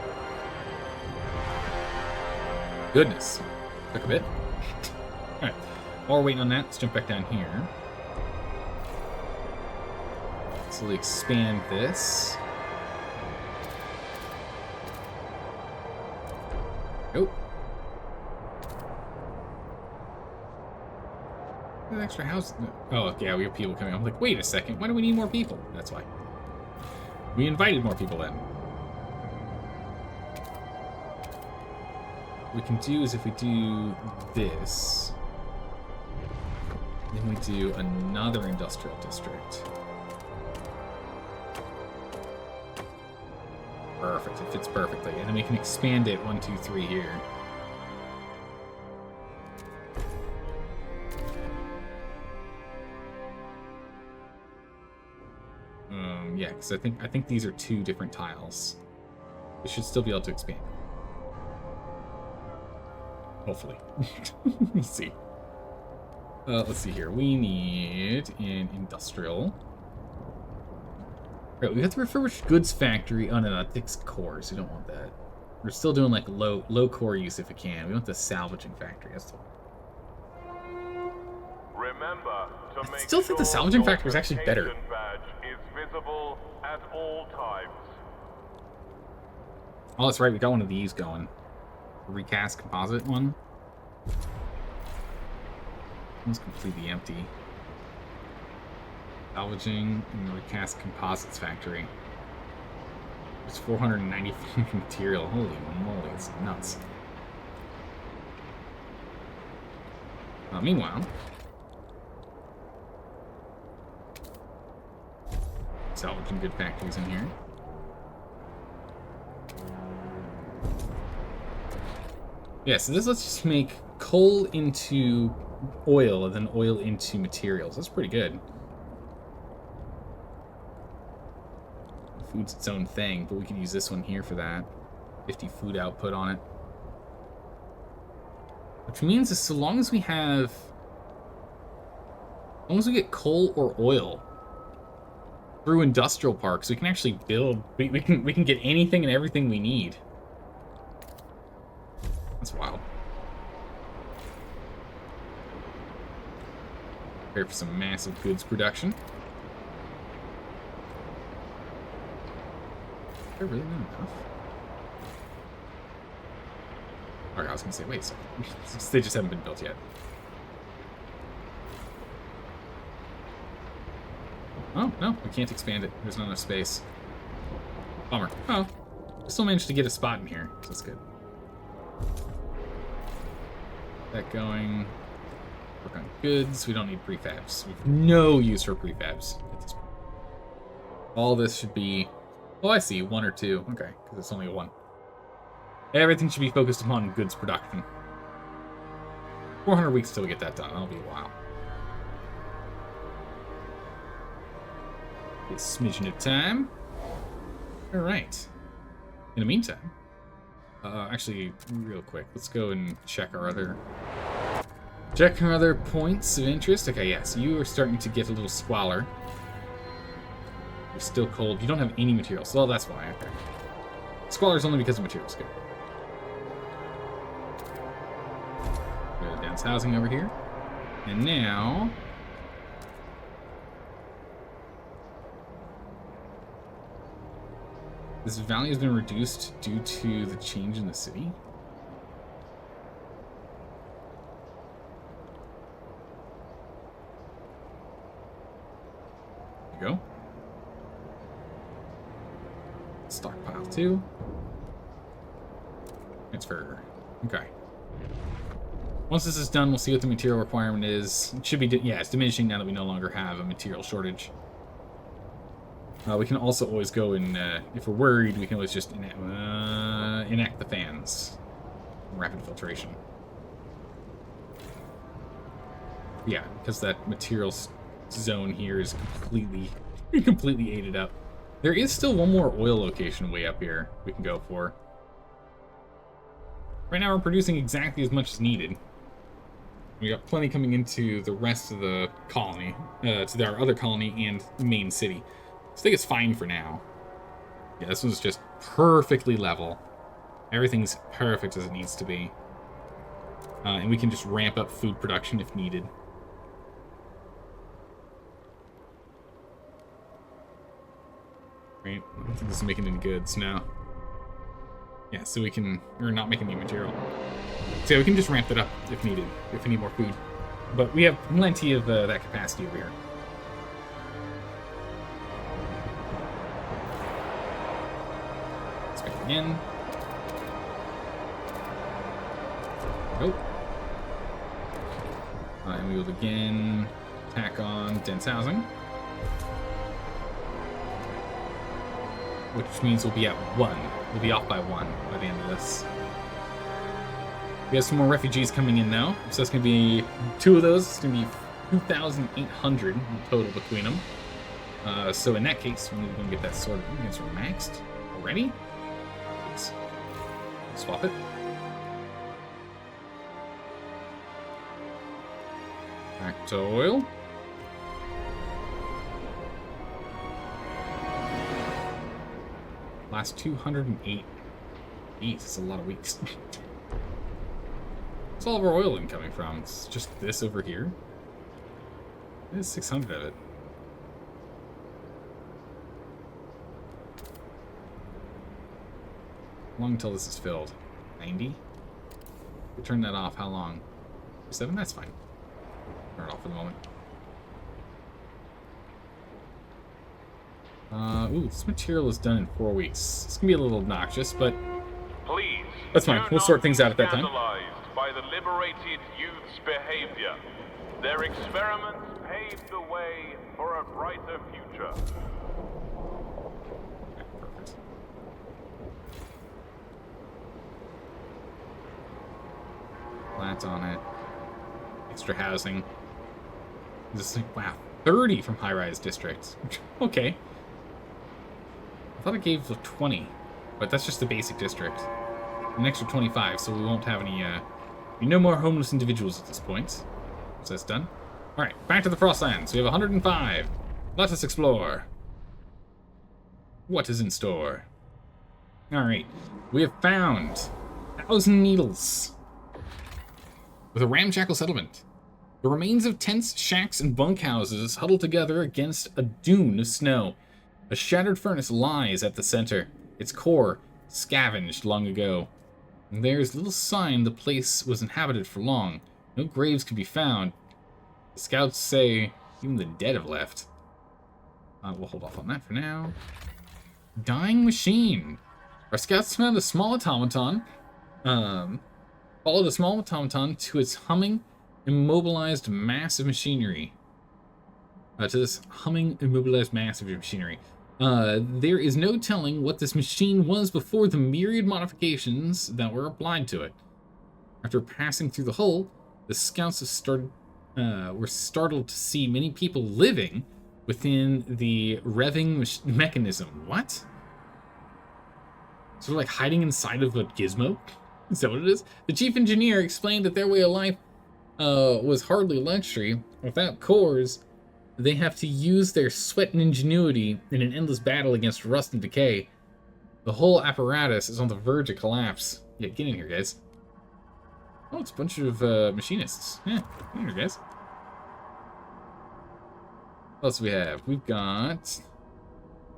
A: Goodness. Took a bit. Alright. While we're waiting on that, let's jump back down here. Slowly expand this. Nope. An extra house. Oh, yeah, we have people coming. I'm like, wait a second. Why do we need more people? That's why. We invited more people in. What we can do is if we do this, then we do another industrial district. Perfect. It fits perfectly. And then we can expand it 1, 2, 3 here. Yeah, because I think these are 2 different tiles. We should still be able to expand. Hopefully. We'll see. Let's see here. We need an industrial. Right, we have to refurbish goods factory. Oh no, it takes cores. We don't want that. We're still doing like low core use if we can. We want the salvaging factory. That's the
B: Remember to
A: I
B: make
A: still think the
B: sure
A: salvaging
B: your
A: factory is actually better.
B: location badge is visible at all times.
A: Oh, that's right. We got one of these going. A recast composite one. It's completely empty. Salvaging and recast composites factory. It's 490 material. Holy moly, it's nuts. Meanwhile, salvaging good factories in here. Yeah, so this lets us make coal into oil and then oil into materials. That's pretty good. Food's its own thing, but we can use this one here for that. 50 food output on it. Which means is so long as we have... As long as we get coal or oil through industrial parks, we can actually build... We can get anything and everything we need. That's wild. Prepare for some massive goods production. Is there really not enough? Okay, I was gonna say, wait a second. They just haven't been built yet. Oh, no, we can't expand it. There's not enough space. Bummer. Oh, I still managed to get a spot in here, so that's good. That going. Work on goods. We don't need prefabs. We have no use for prefabs at this point. All this should be... Oh, I see. 1 or 2. Okay, because it's only a 1. Everything should be focused upon goods production. 400 weeks till we get that done. That'll be a while. A smidgen of time. Alright. In the meantime... actually, real quick, let's go and check our other... Check our other points of interest. Okay, yeah, so you are starting to get a little squalor. You're still cold. You don't have any materials. Well, that's why. Okay. Squalor is only because of materials. Good. Dense housing over here. And now... This value has been reduced due to the change in the city. There you go. Stockpile 2. Transfer. Okay. Once this is done, we'll see what the material requirement is. It should be, yeah, it's diminishing now that we no longer have a material shortage. We can also always go and, if we're worried, we can always just enact the fans. Rapid filtration. Yeah, because that materials zone here is completely ate it up. There is still one more oil location way up here we can go for. Right now we're producing exactly as much as needed. We got plenty coming into the rest of the colony, to our other colony and main city. So I think it's fine for now. Yeah, this one's just perfectly level. Everything's perfect as it needs to be. And we can just ramp up food production if needed. Right, I don't think this is making any goods now. Yeah, so we're not making any material. So yeah, we can just ramp it up if needed, if we need more food. But we have plenty of that capacity over here. Let's make it again. Nope. And we will again tack on dense housing. Which means we'll be at 1. We'll be off by 1 by the end of this. We have some more refugees coming in now. So that's going to be 2 of those. It's going to be 2,800 in total between them. So in that case, we're going to get that sort of maxed already. Let's swap it. Back to oil. Last 208 weeks. It's a lot of weeks. Where's all of our oil coming from? It's just this over here. There's 600 of it. How long until this is filled? 90? We turn that off. How long? 7? That's fine. Turn it off for the moment. Ooh, this material is done in 4 weeks. It's gonna be a little obnoxious, but
B: please,
A: that's fine. We'll sort things out at that time.
B: By the liberated youth's behavior, their experiments paved the way for a brighter future.
A: Okay, perfect. Flat on it. Extra housing. This is like, wow, 30 from high-rise districts. Okay. I thought it gave 20, but that's just the basic district. An extra 25, so we won't have any, no more homeless individuals at this point. So that's done. Alright, back to the Frostlands. We have 105. Let us explore. What is in store? Alright, we have found 1,000 needles with a ramshackle settlement. The remains of tents, shacks, and bunkhouses huddle together against a dune of snow. A shattered furnace lies at the center, its core scavenged long ago. And there's little sign the place was inhabited for long. No graves can be found. The scouts say even the dead have left. We'll hold off on that for now. Dying machine. Our scouts found a small automaton. Followed a small automaton to its humming, immobilized mass of machinery. To this humming, immobilized mass of machinery. There is no telling what this machine was before the myriad modifications that were applied to it. After passing through the hull, the scouts were startled to see many people living within the revving mechanism. What? Sort of like hiding inside of a gizmo? Is that what it is? The chief engineer explained that their way of life was hardly luxury. Without cores, they have to use their sweat and ingenuity in an endless battle against rust and decay. The whole apparatus is on the verge of collapse. Yeah, get in here, guys. Oh, it's a bunch of machinists. Yeah, get in here, guys. What else do we have? We've got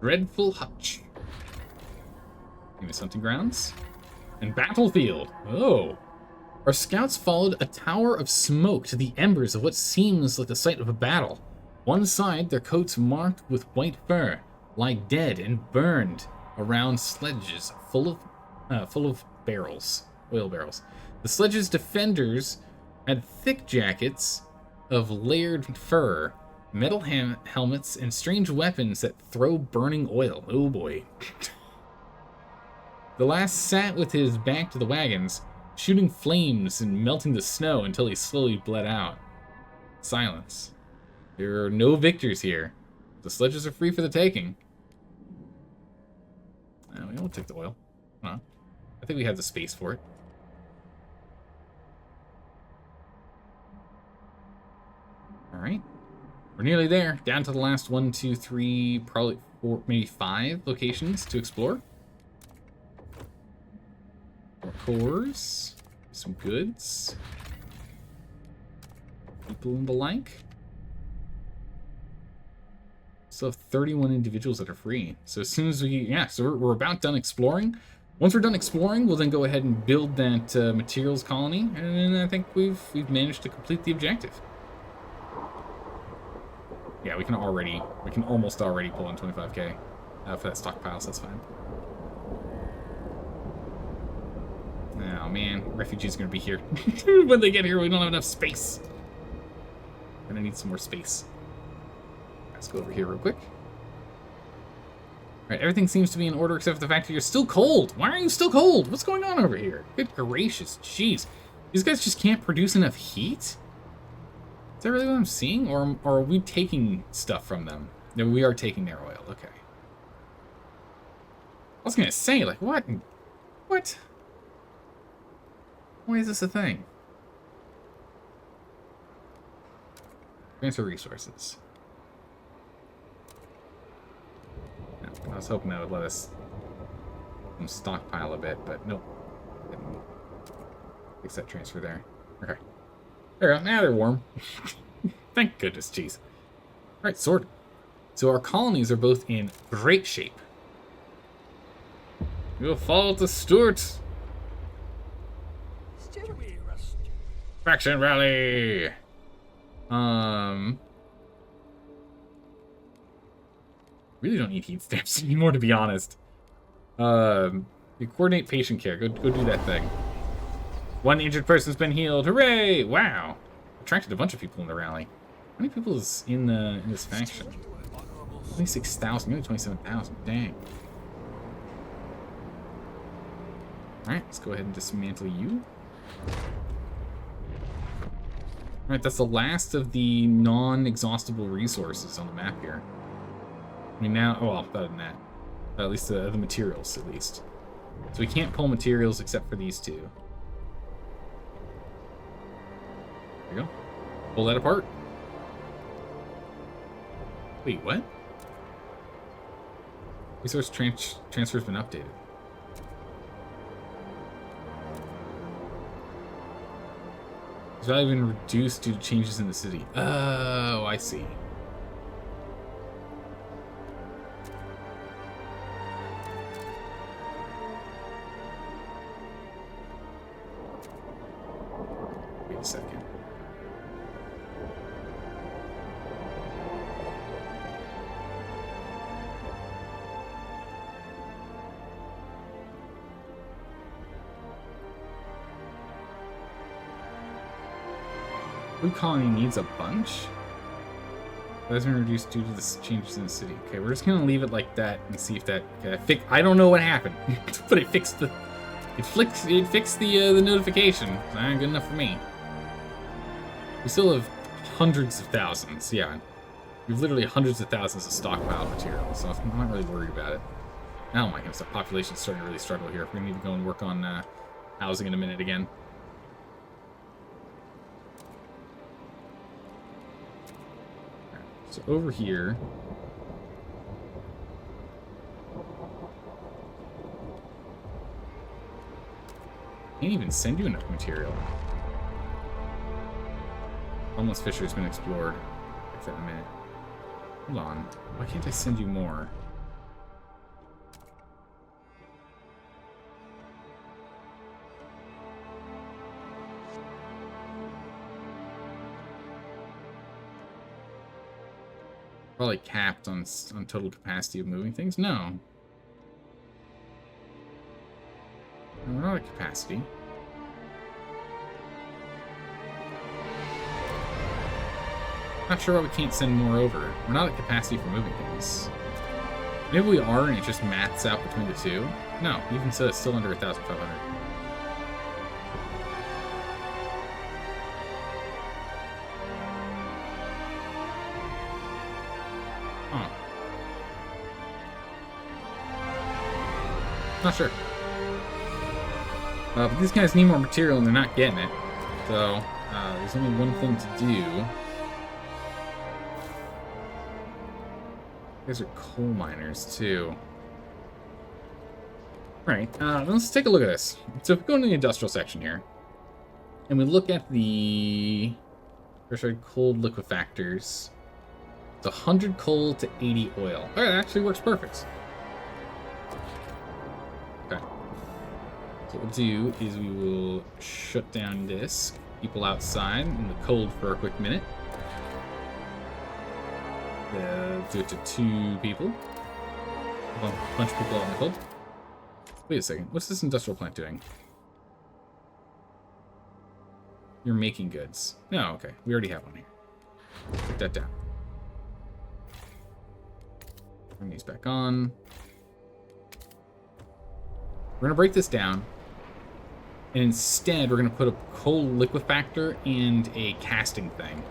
A: Dreadful Hutch. Famous hunting grounds. And Battlefield. Oh. Our scouts followed a tower of smoke to the embers of what seems like the site of a battle. One side, their coats marked with white fur, lie dead and burned around sledges full of barrels, oil barrels. The sledge's defenders had thick jackets of layered fur, metal helmets, and strange weapons that throw burning oil. Oh boy. The last sat with his back to the wagons, shooting flames and melting the snow until he slowly bled out. Silence. There are no victors here. The sledges are free for the taking. We won't take the oil. Huh. I think we have the space for it. Alright. We're nearly there. Down to the last 1, 2, 3, probably 4, maybe 5 locations to explore. More cores. Some goods. People and the like. Still have 31 individuals that are free. So as soon as so we're about done exploring. Once we're done exploring, we'll then go ahead and build that materials colony, and then I think we've managed to complete the objective. Yeah, we can almost already pull in 25k for that stockpile, so that's fine. Oh man, refugees are gonna be here. When they get here, we don't have enough space. Gonna need some more space. Let's go over here real quick. Alright, everything seems to be in order except for the fact that you're still cold. Why are you still cold? What's going on over here? Good gracious, jeez. These guys just can't produce enough heat? Is that really what I'm seeing? Or are we taking stuff from them? No, we are taking their oil, okay. I was gonna say, like, what? What? Why is this a thing? Transfer resources. I was hoping that would let us stockpile a bit, but nope. Didn't fix that transfer there. Okay. There we go. Now they're warm. Thank goodness, jeez. Alright, sorted. So our colonies are both in great shape. We'll follow the Stuart. Faction rally! Really don't need heat stamps anymore, to be honest. You coordinate patient care. Go do that thing. One injured person's been healed. Hooray! Wow. Attracted a bunch of people in the rally. How many people is in this faction? 26,000, nearly 27,000. Dang. Alright, let's go ahead and dismantle you. Alright, that's the last of the non-exhaustible resources on the map here. I mean now, oh well, better than that. At least the materials, at least. So we can't pull materials except for these two. There you go. Pull that apart. Wait, what? Resource transfer's been updated. It's value been reduced due to changes in the city. Oh, I see. Wait a second. Blue colony needs a bunch. That has been reduced due to the changes in the city. Okay, we're just gonna leave it like that and see if that I don't know what happened, but it fixed the the notification. It's not good enough for me. We still have hundreds of thousands. Yeah, we've literally hundreds of thousands of stockpile material, so I'm not really worried about it. Oh my goodness, the population's starting to really struggle here. We're gonna need to go and work on housing in a minute again. So over here, can't even send you enough material. Homeless fishery has been explored. Fix that in a minute. Hold on. Why can't I send you more? Probably capped on total capacity of moving things? No. No, we're not at capacity. Not sure why we can't send more over. We're not at capacity for moving things. Maybe we are and it just maths out between the two. No, even so, it's still under 1,500. Not sure. But these guys need more material and they're not getting it. So, there's only one thing to do. These are coal miners, too. Alright, let's take a look at this. So if we go into the industrial section here, and we look at the cold liquefactors, it's 100 coal to 80 oil. Alright, that actually works perfect. Okay. So what we'll do is we will shut down this. People outside in the cold for a quick minute. Do it to 2 people. A bunch of people out in the cold. Wait a second. What's this industrial plant doing? You're making goods. No, okay. We already have one here. Put that down. Bring these back on. We're going to break this down. And instead, we're going to put a coal liquefactor and a casting thing.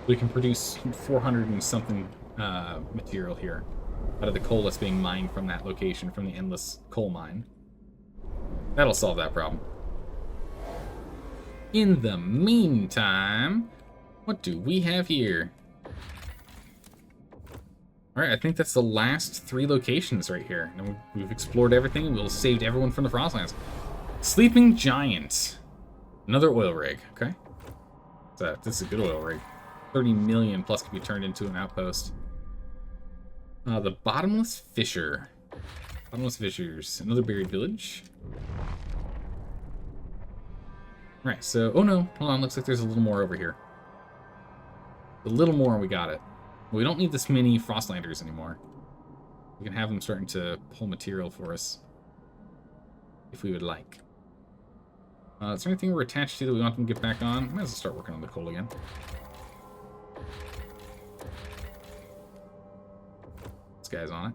A: We can produce 400 and something material here out of the coal that's being mined from that location, from the endless coal mine. That'll solve that problem. In the meantime, what do we have here? Alright, I think that's the last 3 locations right here. And we've explored everything. We'll have saved everyone from the Frostlands. Sleeping Giant. Another oil rig, okay. This is a good oil rig. 30 million plus can be turned into an outpost. The Bottomless Fisher. Bottomless Fishers. Another buried village. Right, so... Oh no, hold on. Looks like there's a little more over here. A little more and we got it. We don't need this many Frostlanders anymore. We can have them starting to pull material for us. If we would like. Is there anything we're attached to that we want them to get back on? Might as well start working on the coal again. Guys on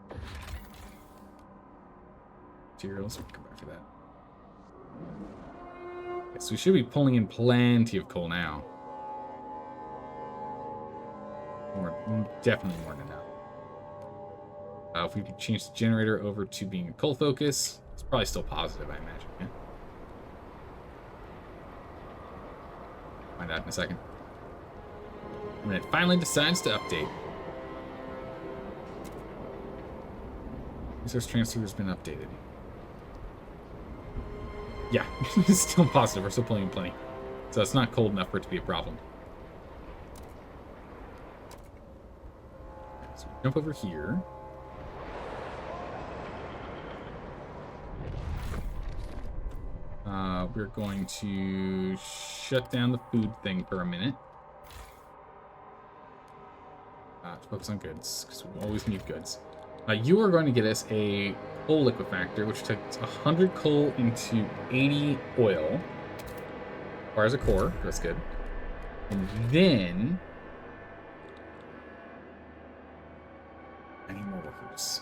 A: it. Materials, we'll come back to that. Okay, so we should be pulling in plenty of coal now. Definitely more than enough. If we could change the generator over to being a coal focus, it's probably still positive, I imagine. Yeah? Find out in a second. When it finally decides to update. Resource transfer has been updated. Yeah, it's still positive. We're still pulling in plenty. So it's not cold enough for it to be a problem. So we jump over here. We're going to shut down the food thing for a minute. To focus on goods, because we always need goods. You are going to get us a coal liquefactor, which takes 100 coal into 80 oil. Requires a core, that's good. And then... I need more workers.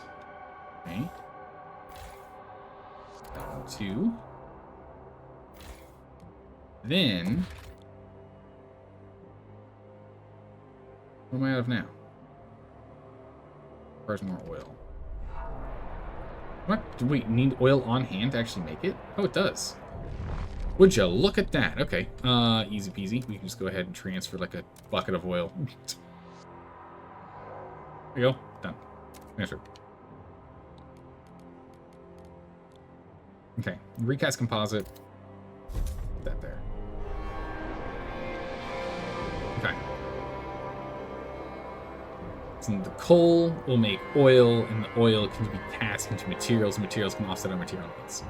A: Okay. Down 2. Then... What am I out of now? Requires more oil. What? Do we need oil on hand to actually make it? Oh, it does. Would you look at that? Okay. Easy peasy. We can just go ahead and transfer like a bucket of oil. There you go. Done. Transfer. Okay. Recast composite. Put that there. Okay. So the coal will make oil, and the oil can be cast into materials. Materials can offset our material needs.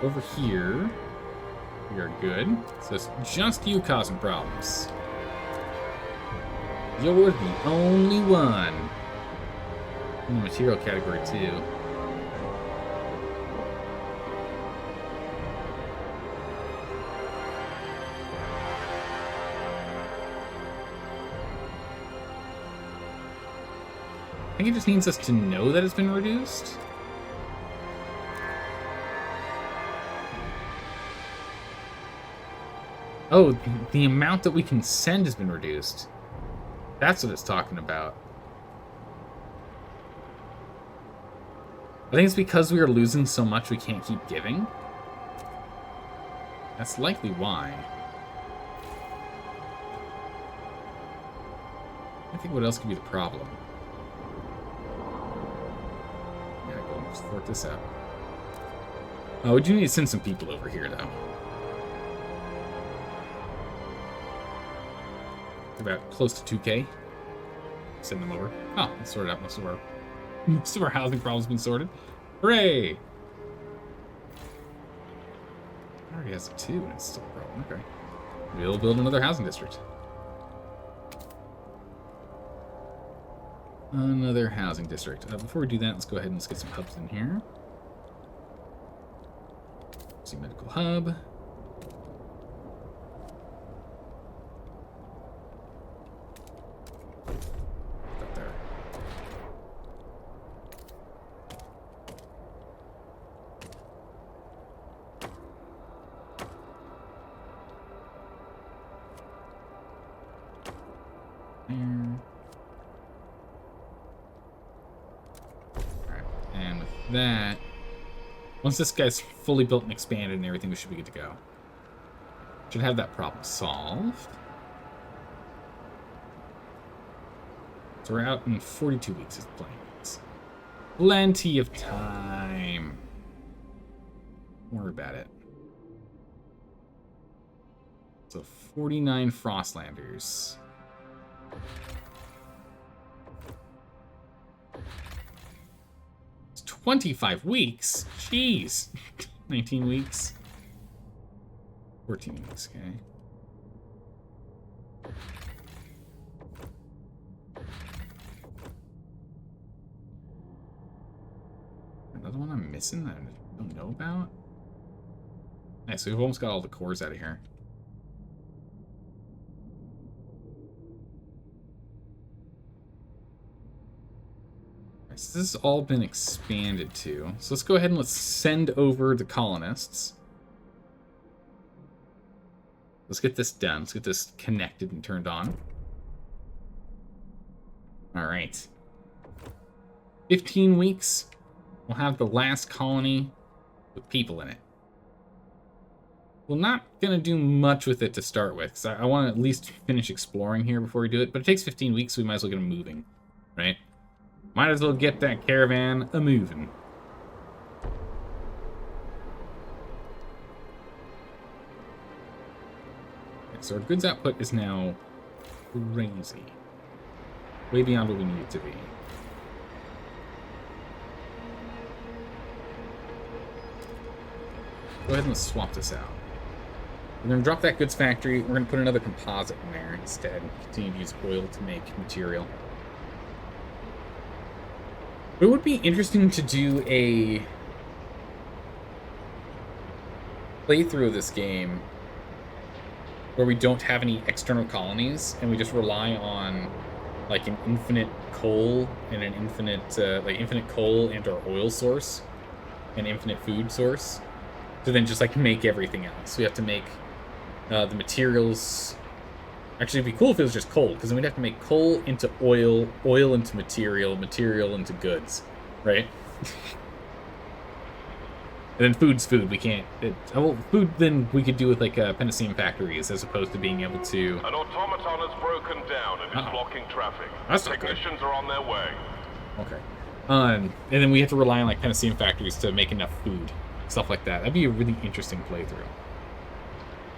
A: Over here, we are good. So it's just you causing problems. You're the only one. In the material category, too. I think it just needs us to know that it's been reduced. Oh, the amount that we can send has been reduced. That's what it's talking about. I think it's because we are losing so much we can't keep giving. That's likely why. I think what else could be the problem? Yeah, go and sort this out. Oh, we do need to send some people over here, though. About close to 2K. Send them over. Oh, let's sort out most of our housing problems been sorted. Hooray! It already has a 2 and it's still a problem. Okay. We'll build another housing district. Another housing district. Before we do that, let's go ahead and let's get some hubs in here. See, medical hub. Up there. There. Alright, and with that, once this guy's fully built and expanded and everything, we should be good to go. Should have that problem solved. So we're out in 42 weeks of playing. Plenty of time. Don't worry about it. So 49 Frostlanders. It's 25 weeks? Jeez. 19 weeks. 14 weeks, okay. Another one I'm missing that I don't know about? Nice, so we've almost got all the cores out of here. Right, so this has all been expanded to. So let's go ahead and let's send over the colonists. Let's get this done. Let's get this connected and turned on. All right. 15 weeks. We'll have the last colony with people in it. We're not going to do much with it to start with, because I want to at least finish exploring here before we do it. But it takes 15 weeks, so we might as well get them moving, right? Might as well get that caravan a-moving. So our goods output is now crazy. Way beyond what we need it to be. Go ahead and let's swap this out. We're going to drop that goods factory. We're going to put another composite in there instead. Continue to use oil to make material. It would be interesting to do a playthrough of this game where we don't have any external colonies and we just rely on like an infinite coal and an infinite infinite coal and our oil source and infinite food source to then just like make everything else. We have to make the materials. Actually, it'd be cool if it was just coal, because then we'd have to make coal into oil, oil into material, material into goods, right? And then food's food. We can't. Well, food then we could do with like Penicillin factories as opposed to being able to.
B: An automaton has broken down and is blocking traffic.
A: That's not good.
B: Technicians are on their way.
A: Okay. And then we have to rely on like Penicillin factories to make enough food, stuff like that. That'd be a really interesting playthrough.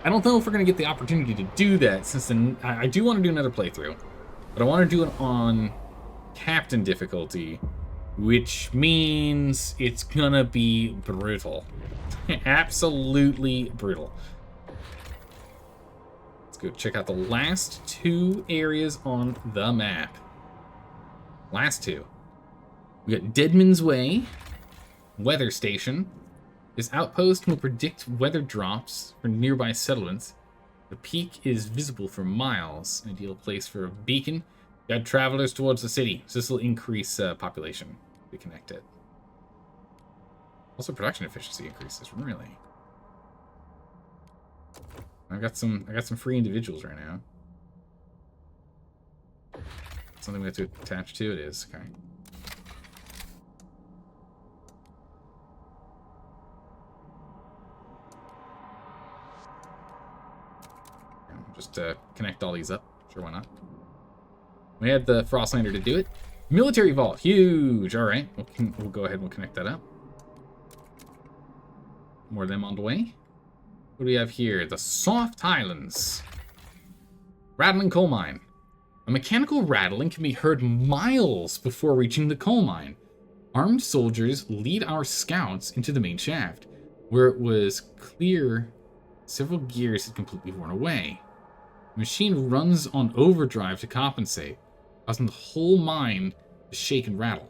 A: I don't know if we're gonna get the opportunity to do that, since then I do want to do another playthrough, but I want to do it on Captain difficulty, which means it's gonna be brutal. Absolutely brutal. Let's go check out the last 2 areas on the map. Last 2. We got Deadman's Way, Weather Station. This outpost will predict weather drops for nearby settlements. The peak is visible for miles. Ideal place for a beacon. Guide travelers towards the city. So this will increase population. We connect it. Also, production efficiency increases. Really. I got some free individuals right now. Something we have to attach to? It is, okay. Just connect all these up. Sure, why not? We had the Frostlander to do it. Military vault, huge. All right, we'll go ahead and we'll connect that up. More of them on the way. What do we have here? The Soft Highlands. Rattling coal mine. A mechanical rattling can be heard miles before reaching the coal mine. Armed soldiers lead our scouts into the main shaft, where it was clear several gears had completely worn away. The machine runs on overdrive to compensate, causing the whole mine to shake and rattle.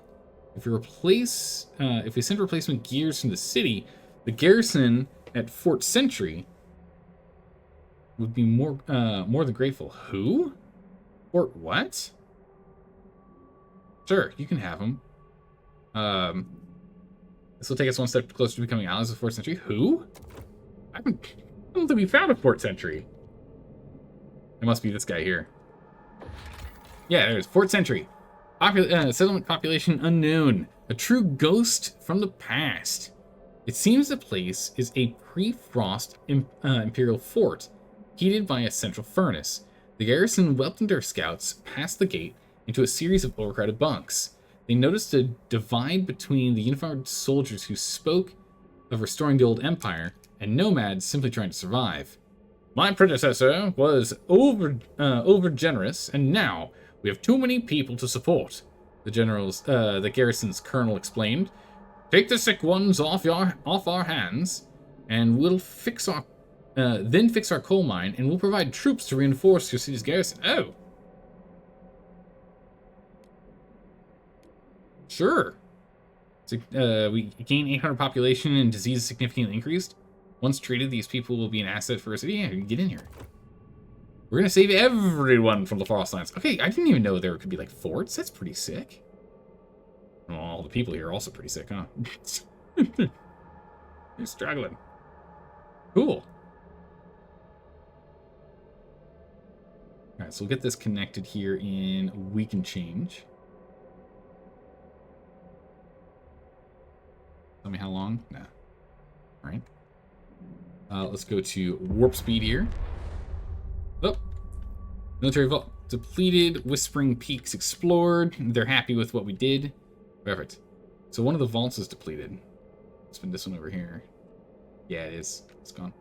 A: If we send replacement gears from the city, the garrison at Fort Sentry would be more than grateful. Who? Fort what? Sure, you can have them. This will take us one step closer to becoming allies of Fort Sentry. Who? I don't think we found a Fort Sentry. It must be this guy here. Yeah, there's Fort Sentry. Settlement population unknown. A true ghost from the past. It seems the place is a pre-frost imperial fort, heated by a central furnace. The garrison welcomed their scouts past the gate into a series of overcrowded bunks. They noticed a divide between the uniformed soldiers who spoke of restoring the old empire and nomads simply trying to survive. My predecessor was over generous, and now we have too many people to support. The garrison's colonel explained. Take the sick ones off our hands, and we'll fix our coal mine, and we'll provide troops to reinforce your city's garrison. Oh, sure. So, we gain 800 population, and disease is significantly increased. Once treated, these people will be an asset for our city. Yeah, get in here. We're gonna save everyone from the Frostlands. Okay, I didn't even know there could be like forts. That's pretty sick. Well, all the people here are also pretty sick, huh? They're struggling. Cool. Alright, so we'll get this connected here in a week and change. Tell me how long? Nah. Alright. Let's go to warp speed here. Oh. Military vault depleted. Whispering Peaks explored. They're happy with what we did. Perfect. So one of the vaults is depleted. Let's spin this one over here. Yeah, it is. It's gone.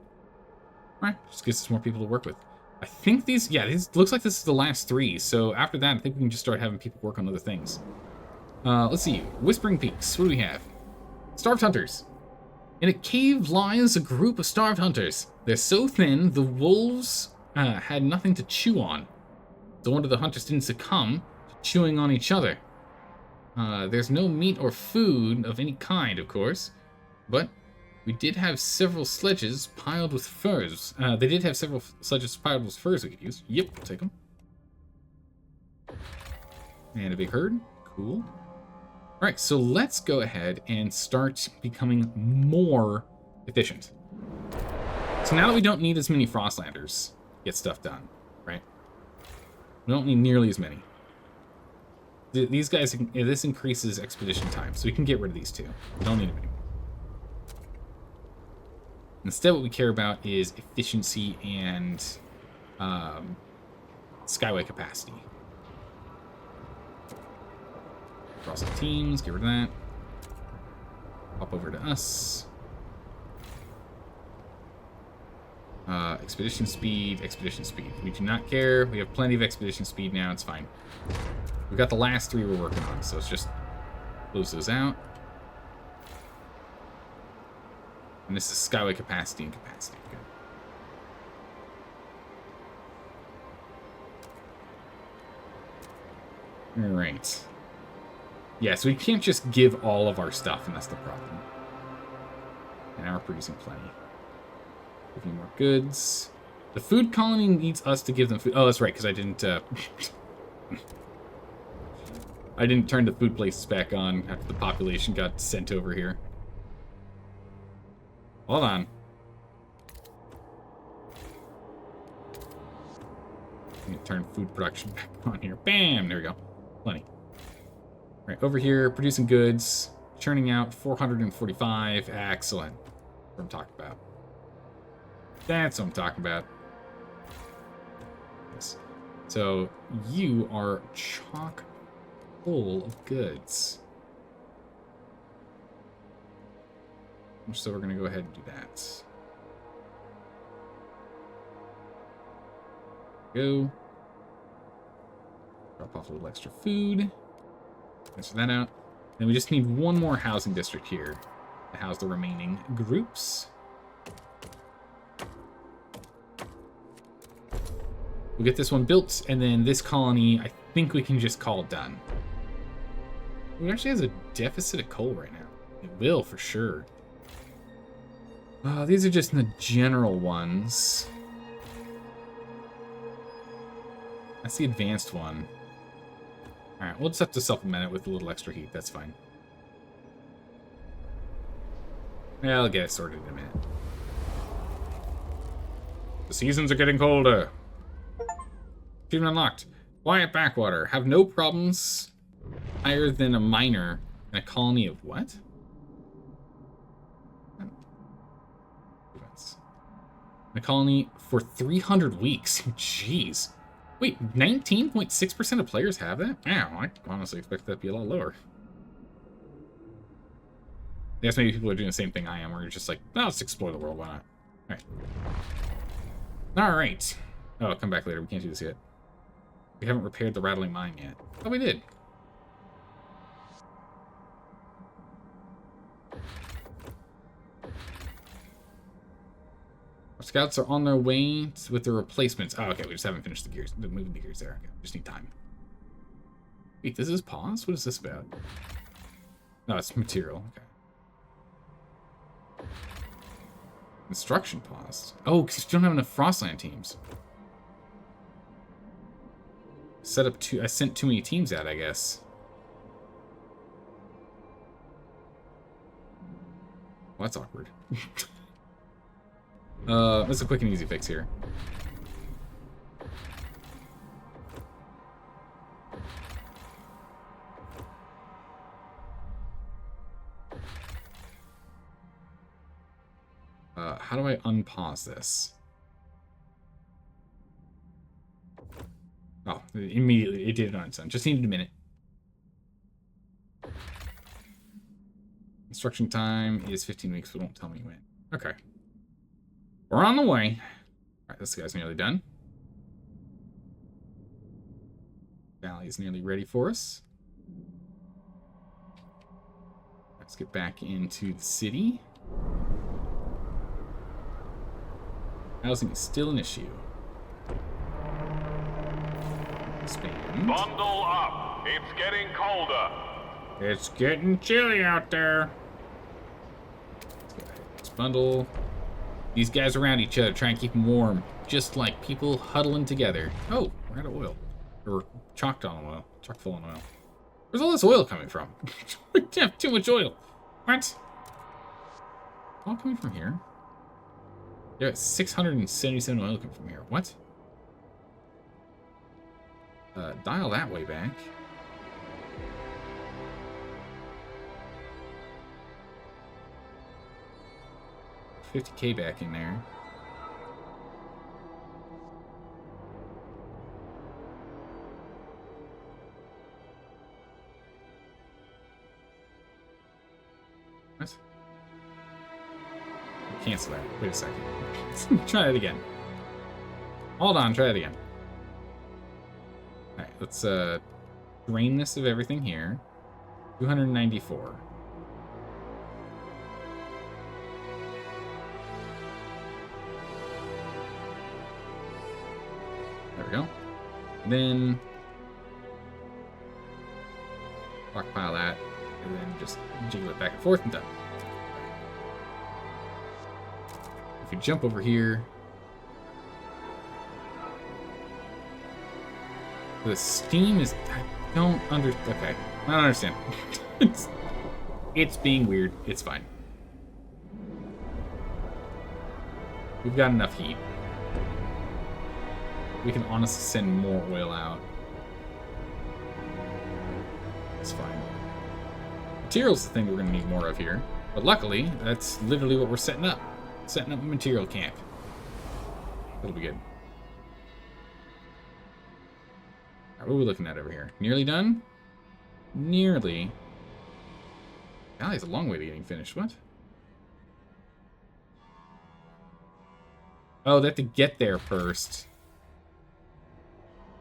A: Alright, just gives us more people to work with. I think these looks like this is the last three. So after that, I think we can just start having people work on other things. Let's see. Whispering Peaks. What do we have? Starved Hunters. In a cave lies a group of starved hunters. They're so thin, the wolves had nothing to chew on. No wonder the hunters didn't succumb to chewing on each other. There's no meat or food of any kind, of course, but we did have several sledges piled with furs. They did have several sledges piled with furs we could use. Yep, we'll take them. And a big herd. Cool. All right, so let's go ahead and start becoming more efficient. So now that we don't need as many Frostlanders to get stuff done, right? We don't need nearly as many. These guys, this increases expedition time, so we can get rid of these two. We don't need them anymore. Instead, what we care about is efficiency and skyway capacity. Cross the teams, get rid of that. Hop over to us. Expedition speed, expedition speed. We do not care. We have plenty of expedition speed now. It's fine. We've got the last three we're working on, so let's just close those out. And this is skyway capacity and capacity. Good. All right. Yeah, so we can't just give all of our stuff, and that's the problem. And now we're producing plenty. A few more goods. The food colony needs us to give them food. Oh, that's right, because I didn't I didn't turn the food places back on after the population got sent over here. Hold on. Let me turn food production back on here. Bam! There we go. Plenty. Right, over here, producing goods, churning out 445. Excellent. That's what I'm talking about. That's what I'm talking about. Yes. So, you are chock full of goods. So we're going to go ahead and do that. Go. Drop off a little extra food. Answer that out. Then we just need one more housing district here to house the remaining groups. We'll get this one built, and then this colony, I think we can just call it done. It actually has a deficit of coal right now. It will, for sure. These are just the general ones. That's the advanced one. Alright, we'll just have to supplement it with a little extra heat. That's fine. Yeah, I'll get it sorted in a minute. The seasons are getting colder. Achievement unlocked. Quiet backwater. Have no problems higher than a miner in a colony of what? In a colony for 300 weeks. Jeez. Wait, 19.6% of players have that? Wow, I honestly expect that to be a lot lower. I guess maybe people are doing the same thing I am, where you're just like, oh, let's explore the world, why not? Alright. Alright. Oh, I'll come back later, we can't do this yet. We haven't repaired the rattling mine yet. Oh, we did. Our scouts are on their way with the replacements. Oh, okay, we just haven't finished the gears, moving the gears there. Okay, just need time. Wait, this is pause? What is this about? No, it's material. Okay. Construction paused. Oh, because you don't have enough Frostland teams. Set up I sent too many teams out, I guess. Well, that's awkward. That's a quick and easy fix here. How do I unpause this? Oh, immediately it did it on its own. Just needed a minute. Construction time is 15 weeks, but don't tell me when. Okay. We're on the way. Alright, this guy's nearly done. Valley is nearly ready for us. Let's get back into the city. Housing is still an issue. Expand.
B: Bundle up. It's getting colder.
A: It's getting chilly out there. Let's go ahead. Let's bundle these guys around each other, try and keep them warm, just like people huddling together. Oh, we're out of oil. Or chocked on oil. Chock full on oil. Where's all this oil coming from? We have too much oil. What? All coming from here? Yeah, 677 oil coming from here. What? Dial that way back. $50K back in there. What? Cancel that. Wait a second. Try it again. Hold on, try it again. Alright, let's drain this of everything here. 294. There we go. Then stockpile that, and then just jiggle it back and forth and done. If you jump over here, the steam is, I don't okay, I don't understand. It's being weird. It's fine. We've got enough heat. we can honestly send more oil out. It's fine. Material's the thing we're going to need more of here. But luckily, that's literally what we're setting up. Setting up a material camp. That'll be good. Alright, what are we looking at over here? Nearly done? Nearly. Golly, it's a long way to getting finished. What? Oh, they have to get there first.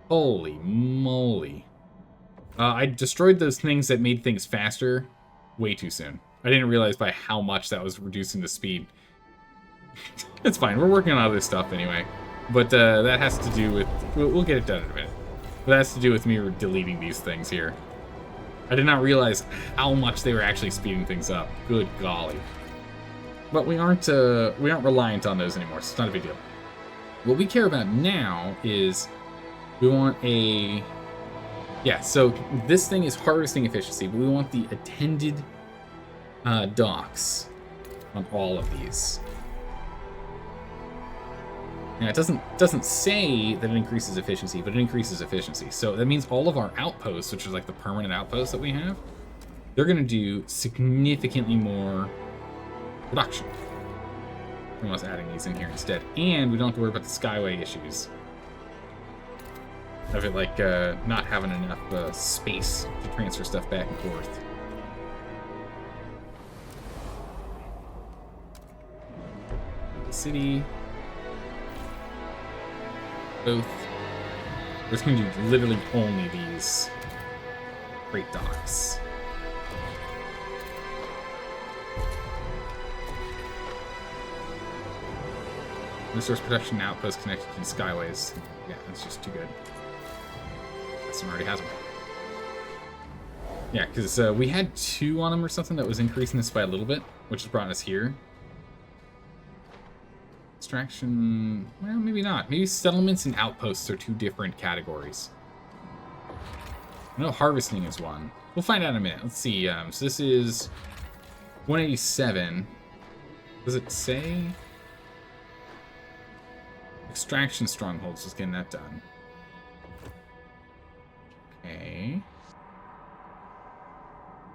A: Holy moly. I destroyed those things that made things faster way too soon. I didn't realize by how much that was reducing the speed. It's fine. We're working on other stuff anyway. But that has to do with... We'll get it done in a minute. But that has to do with me deleting these things here. I did not realize how much they were actually speeding things up. Good golly. But we aren't reliant on those anymore, so it's not a big deal. What we care about now is we want a... Yeah, so this thing is harvesting efficiency, but we want the attended docks on all of these. Now, it doesn't say that it increases efficiency, but it increases efficiency. So that means all of our outposts, which is like the permanent outposts that we have, they're going to do significantly more production. From us adding these in here instead. And we don't have to worry about the skyway issues. Of it, like, not having enough space to transfer stuff back and forth. The city. Both. We're just going to do literally only these freight docks. Resource production outpost connected to the skyways. Yeah, that's just too good. This one already has them. Yeah, because we had 2 on them or something that was increasing this by a little bit, which has brought us here. Extraction... Well, maybe not. Maybe settlements and outposts are 2 different categories. I know harvesting is one. We'll find out in a minute. Let's see. So this is 187. Does it say... Extraction strongholds, just getting that done. Okay.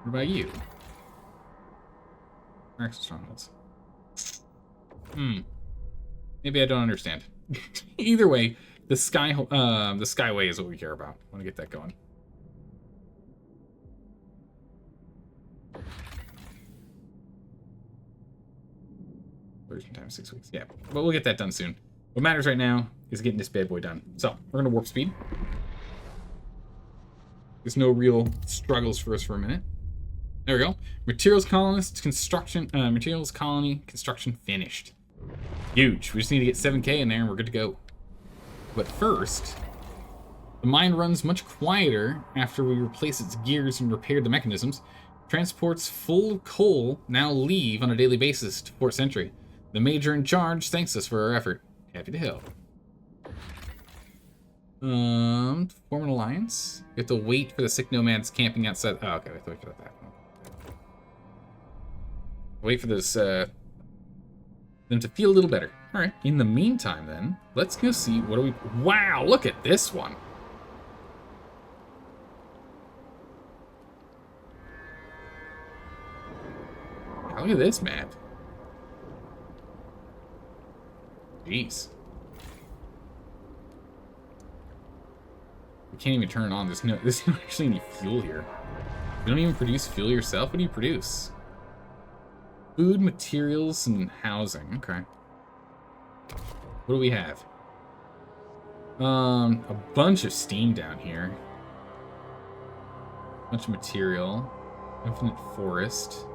A: What about you? Extraction strongholds. Maybe I don't understand. Either way, the skyway is what we care about. I want to get that going. Version time 6 weeks. Yeah, but we'll get that done soon. What matters right now is getting this bad boy done. So, we're going to warp speed. There's no real struggles for us for a minute. There we go. Materials colony construction finished. Huge. We just need to get 7K in there and we're good to go. But first, the mine runs much quieter after we replace its gears and repair the mechanisms. Transports full of coal now leave on a daily basis to Port Sentry. The major in charge thanks us for our effort. Happy to help. Form an alliance. We have to wait for the sick nomads camping outside. Oh, okay, we have to wait for that. Wait for this, them to feel a little better. All right. In the meantime, then, let's go see what do we. Wow! Look at this one. Look at this map. Jeez. We can't even turn it on. There's not actually any fuel here. You don't even produce fuel yourself? What do you produce? Food, materials, and housing. Okay. What do we have? A bunch of steam down here. Bunch of material. Infinite forest.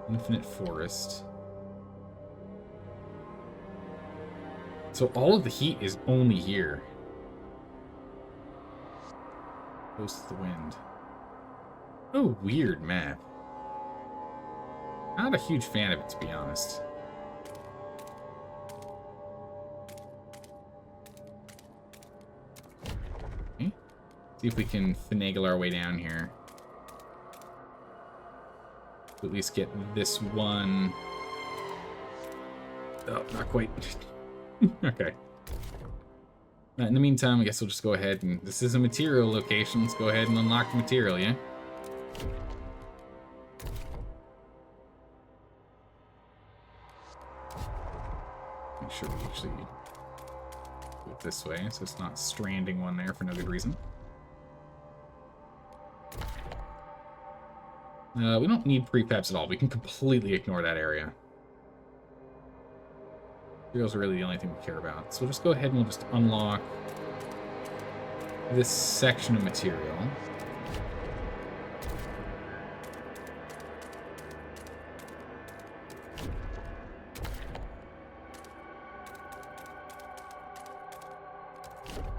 A: Infinite forest. So all of the heat is only here. Close to the wind. Oh, weird map. Not a huge fan of it, to be honest. Okay. See if we can finagle our way down here. At least get this one. Oh, not quite. Okay. In the meantime, I guess we'll just go ahead and... This is a material location. Let's go ahead and unlock the material, yeah? Make sure we actually do it this way, so it's not stranding one there for no good reason. We don't need prefabs at all. We can completely ignore that area. Materials are really the only thing we care about. So we'll just go ahead and we'll just unlock this section of material.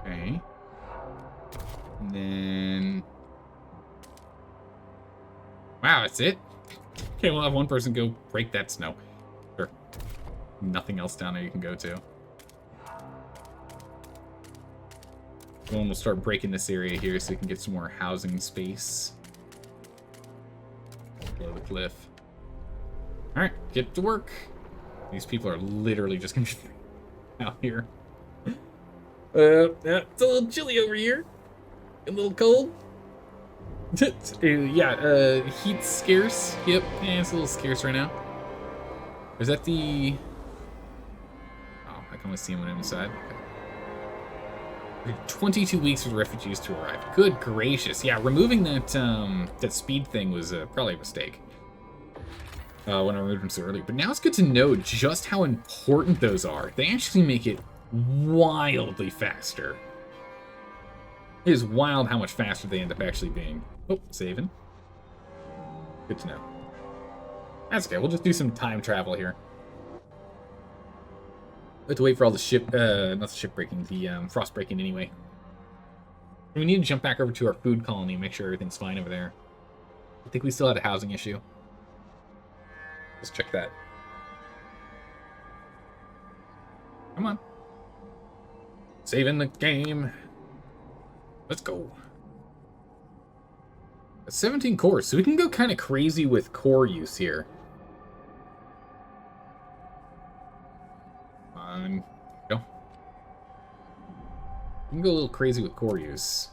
A: Okay. And then... Wow, that's it? Okay, we'll have one person go break that snow. Sure. Nothing else down there you can go to. One will start breaking this area here so we can get some more housing space. Below the cliff. Alright, get to work. These people are literally just gonna be out here. It's a little chilly over here. A little cold. Yeah, heat's scarce. Yep, yeah, it's a little scarce right now. Is that the... Oh, I can only see him when I'm inside. Okay. 22 weeks for the refugees to arrive. Good gracious. Yeah, removing that that speed thing was probably a mistake. When I removed them so early. But now it's good to know just how important those are. They actually make it wildly faster. It is wild how much faster they end up actually being. Oh, saving. Good to know. That's okay. We'll just do some time travel here. We have to wait for all the ship, not the ship breaking, the frost breaking anyway. We need to jump back over to our food colony and make sure everything's fine over there. I think we still had a housing issue. Let's check that. Come on. Saving the game. Let's go. 17 cores, so we can go kind of crazy with core use here. Go. We can go a little crazy with core use.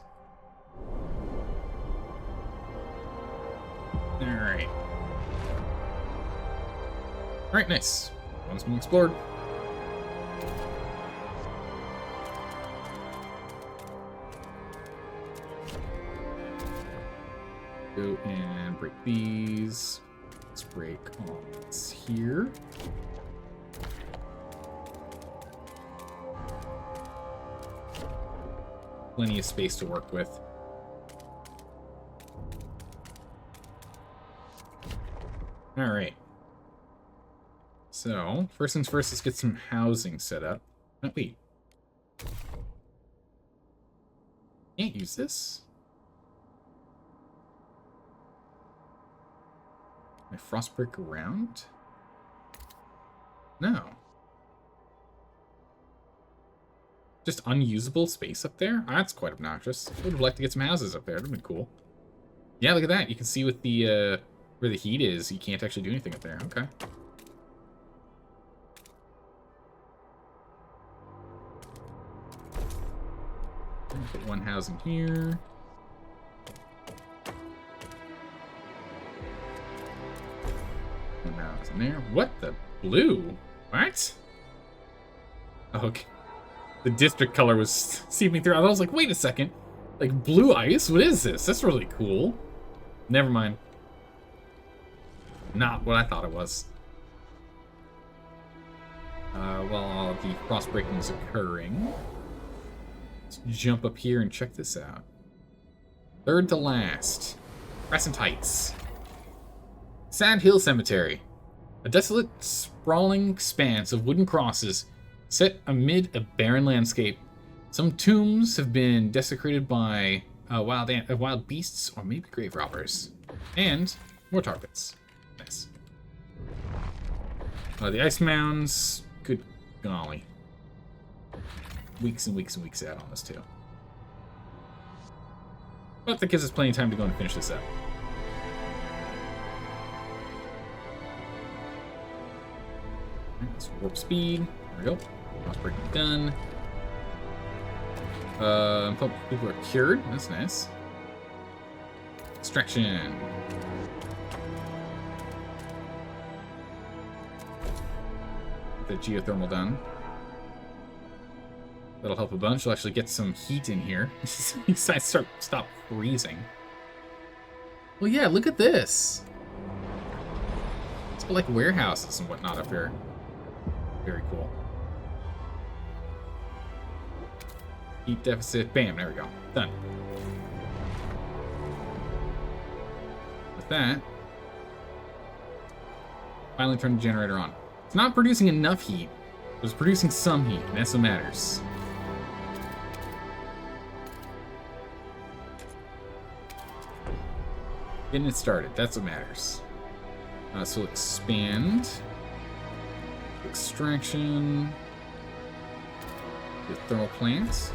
A: Alright. Alright, nice. One's been explored. Go and break these. Let's break all this here. Plenty of space to work with. Alright. So, first things first, let's get some housing set up. No, wait. Can't use this. My frost break around? No. Just unusable space up there? Oh, that's quite obnoxious. I would have liked to get some houses up there. That would have been cool. Yeah, look at that. You can see with the, where the heat is, you can't actually do anything up there. Okay. Put one housing here. One housing there. What the blue? What? Okay. The district color was seeping through. I was like, wait a second. Like, blue ice? What is this? That's really cool. Never mind. Not what I thought it was. While the frost breaking is occurring, let's jump up here and check this out. Third to last. Crescent Heights. Sand Hill Cemetery. A desolate, sprawling expanse of wooden crosses set amid a barren landscape. Some tombs have been desecrated by wild beasts or maybe grave robbers. And more tar pits. Nice. The ice mounds, good golly. Weeks and weeks and weeks out on this too. But that gives us plenty of time to go and finish this up. Let's warp speed. There we go. Mouse breaking done. People are cured. That's nice. Extraction. Get the geothermal done. That'll help a bunch. We'll actually get some heat in here. These guys stop freezing. Well, yeah, look at this. It's got like warehouses and whatnot up here. Very cool. Heat deficit. Bam, there we go. Done. With that, finally turn the generator on. It's not producing enough heat, but it's producing some heat, and that's what matters. Getting it started, that's what matters. So we'll expand. Extraction. The thermal plants.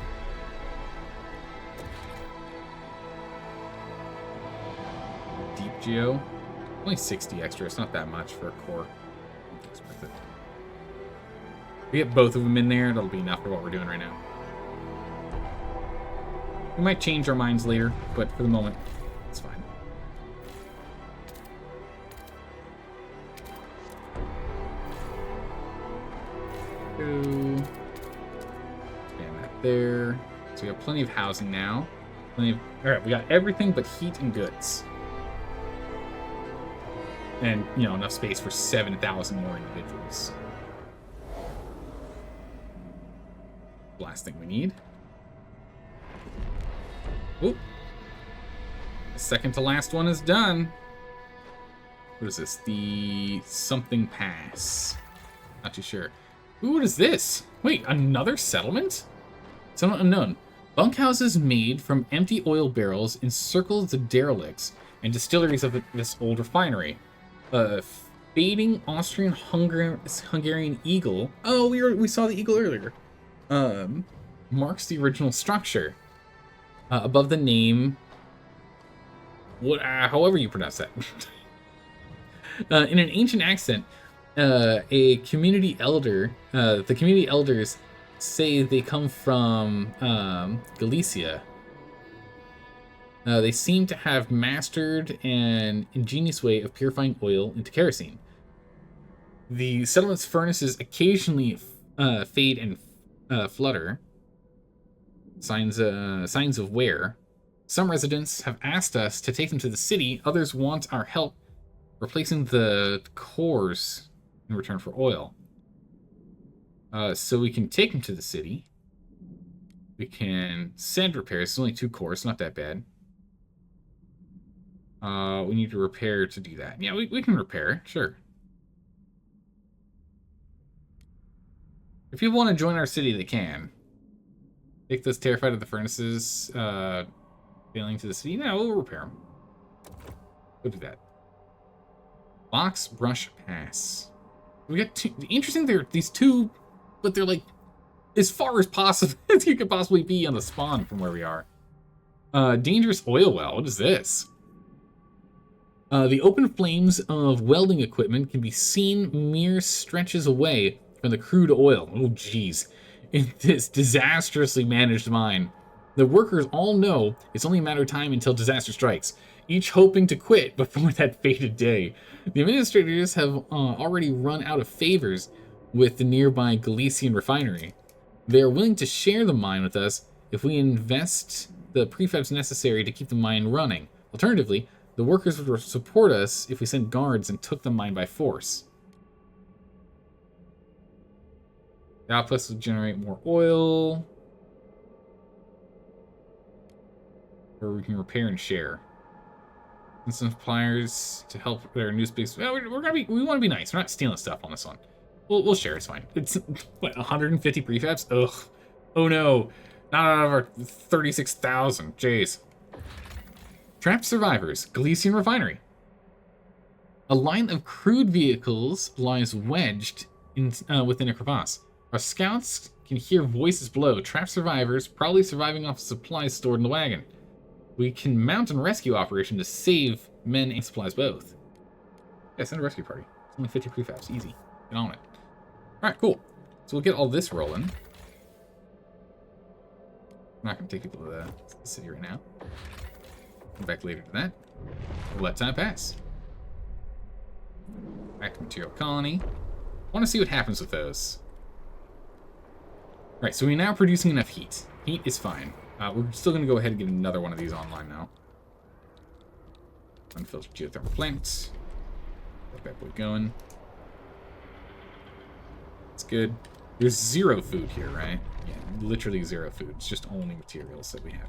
A: Deep geo. Only 60 extra, it's not that much for a core. It's worth it. If we get both of them in there, that'll be enough for what we're doing right now. We might change our minds later, but for the moment, it's fine. Bam, that there. So we have plenty of housing now. Alright, we got everything but heat and goods. And, you know, enough space for 7,000 more individuals. Last thing we need. Oop. The second to last one is done. What is this? The something pass. Not too sure. Ooh, what is this? Wait, another settlement? Settlement unknown. Bunkhouses made from empty oil barrels encircle the derelicts and distilleries of this old refinery. Fading Austrian-Hungarian eagle. Oh, we saw the eagle earlier. Marks the original structure. Above the name. However you pronounce that. In an ancient accent, a community elder. The community elders say they come from Galicia. They seem to have mastered an ingenious way of purifying oil into kerosene. The settlement's furnaces occasionally fade and flutter. Signs of wear. Some residents have asked us to take them to the city. Others want our help replacing the cores in return for oil. So we can take them to the city. We can send repairs. It's only 2 cores, not that bad. We need to repair to do that. Yeah, we can repair, sure. If people want to join our city, they can. Take those terrified of the furnaces, failing to the city. No, we'll repair them. We'll do that. Box Brush Pass. We got 2. Interesting, they're these 2, but they're like as far as possible as you could possibly be on the spawn from where we are. Dangerous oil well. What is this? The open flames of welding equipment can be seen mere stretches away from the crude oil. Oh, geez. In this disastrously managed mine. The workers all know it's only a matter of time until disaster strikes, each hoping to quit before that fated day. The administrators have already run out of favors with the nearby Galician refinery. They are willing to share the mine with us if we invest the prefabs necessary to keep the mine running. Alternatively, the workers would support us if we sent guards and took the mine by force. The outputs will generate more oil. Or we can repair and share. And some suppliers to help their new space. Well, we want to be nice. We're not stealing stuff on this one. We'll share. It's fine. It's what, 150 prefabs? Ugh. Oh no. Not out of our 36,000. Jeez. Trapped survivors. Galician refinery. A line of crude vehicles lies wedged within a crevasse. Our scouts can hear voices below. Trapped survivors, probably surviving off supplies stored in the wagon. We can mount a rescue operation to save men and supplies both. Yeah, send a rescue party. It's only 50 prefabs. Easy. Get on it. Alright, cool. So we'll get all this rolling. I'm not going to take people to the city right now. Come back later to that. We'll let time pass. Back to Material Colony. I want to see what happens with those. Alright, so we're now producing enough heat. Heat is fine. We're still going to go ahead and get another one of these online now. Unfiltered geothermal plant. Get that boy going. It's good. There's 0 food here, right? Yeah, literally 0 food. It's just only materials that we have.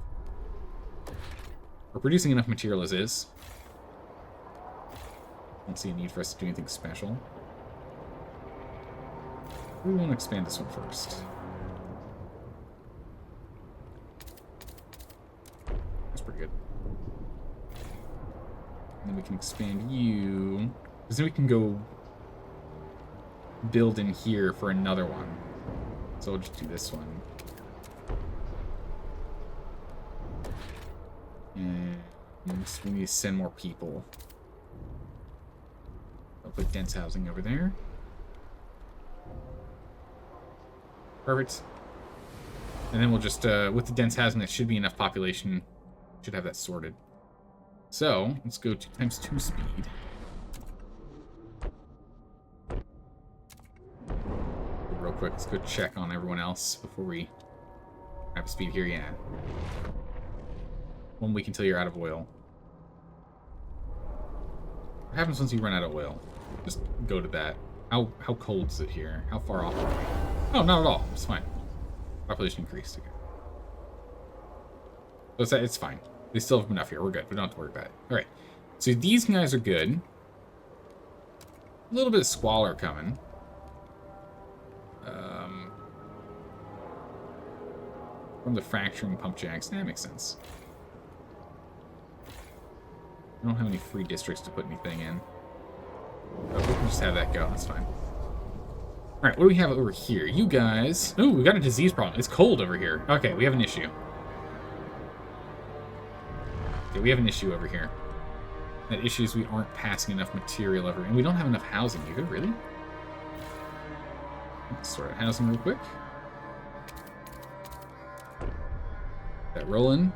A: We're producing enough material as is. Don't see a need for us to do anything special. We want to expand this one first. That's pretty good. And then we can expand you. Because then we can go build in here for another one. So we'll just do this one. And we need to send more people. I'll put dense housing over there. Perfect. And then we'll just, with the dense housing, that should be enough population. Should have that sorted. So, let's go to ×2 speed. Real quick, let's go check on everyone else before we have speed here. Yeah. 1 week until you're out of oil. What happens once you run out of oil? Just go to that. How cold is it here? How far off are we? Oh, not at all. It's fine. Population increased. Okay. So it's fine. They still have enough here. We're good. We don't have to worry about it. Alright. So these guys are good. A little bit of squalor coming. From the fracturing pump jacks. That makes sense. I don't have any free districts to put anything in. But we can just have that go. That's fine. Alright, what do we have over here? You guys... Ooh, we got a disease problem. It's cold over here. Okay, we have an issue. Okay, we have an issue over here. That issue is we aren't passing enough material over. And we don't have enough housing either, really? Let's sort out housing real quick. That rolling.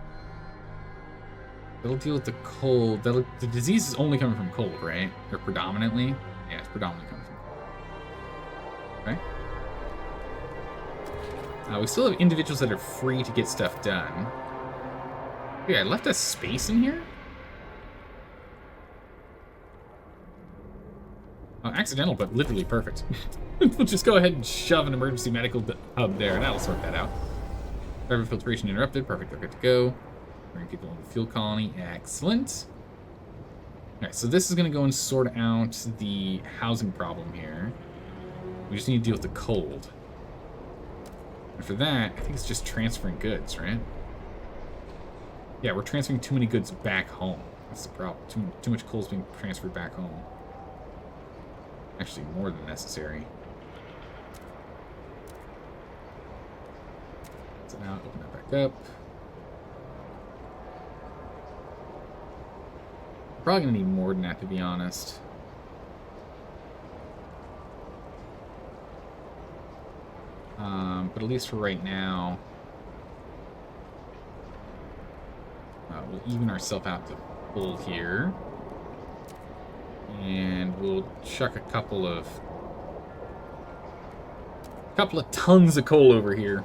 A: That'll deal with the cold. The disease is only coming from cold, right? Or predominantly? Yeah, it's predominantly coming from cold. Okay. We still have individuals that are free to get stuff done. Yeah, I left us space in here? Accidental, but literally perfect. We'll just go ahead and shove an emergency medical hub there, and that'll sort that out. Driver filtration interrupted. Perfect, they're good to go. Bring people in the fuel colony. Excellent. Alright, so this is going to go and sort out the housing problem here. We just need to deal with the cold. And for that, I think it's just transferring goods, right? Yeah, we're transferring too many goods back home. That's the problem. Too much coal is being transferred back home. Actually, more than necessary. So now, open that back up. Probably gonna need more than that, to be honest. But at least for right now, we'll even ourselves out to full here, and we'll chuck a couple of tons of coal over here.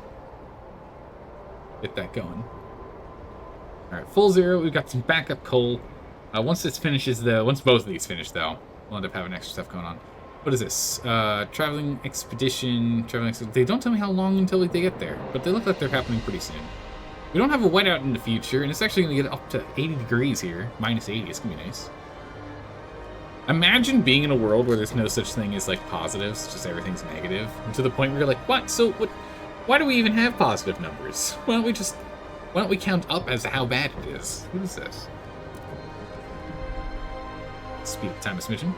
A: Get that going. All right, full zero. We've got some backup coal. Once this finishes, though, once both of these finish, though, we'll end up having extra stuff going on. What is this? Traveling expedition. They don't tell me how long until they get there, but they look like they're happening pretty soon. We don't have a whiteout in the future, and it's actually going to get up to 80 degrees here. Minus 80. It's going to be nice. Imagine being in a world where there's no such thing as, like, positives. Just everything's negative. And to the point where you're like, what? So, what? Why do we even have positive numbers? Why don't we count up as to how bad it is? What is this? Speed of time of mission.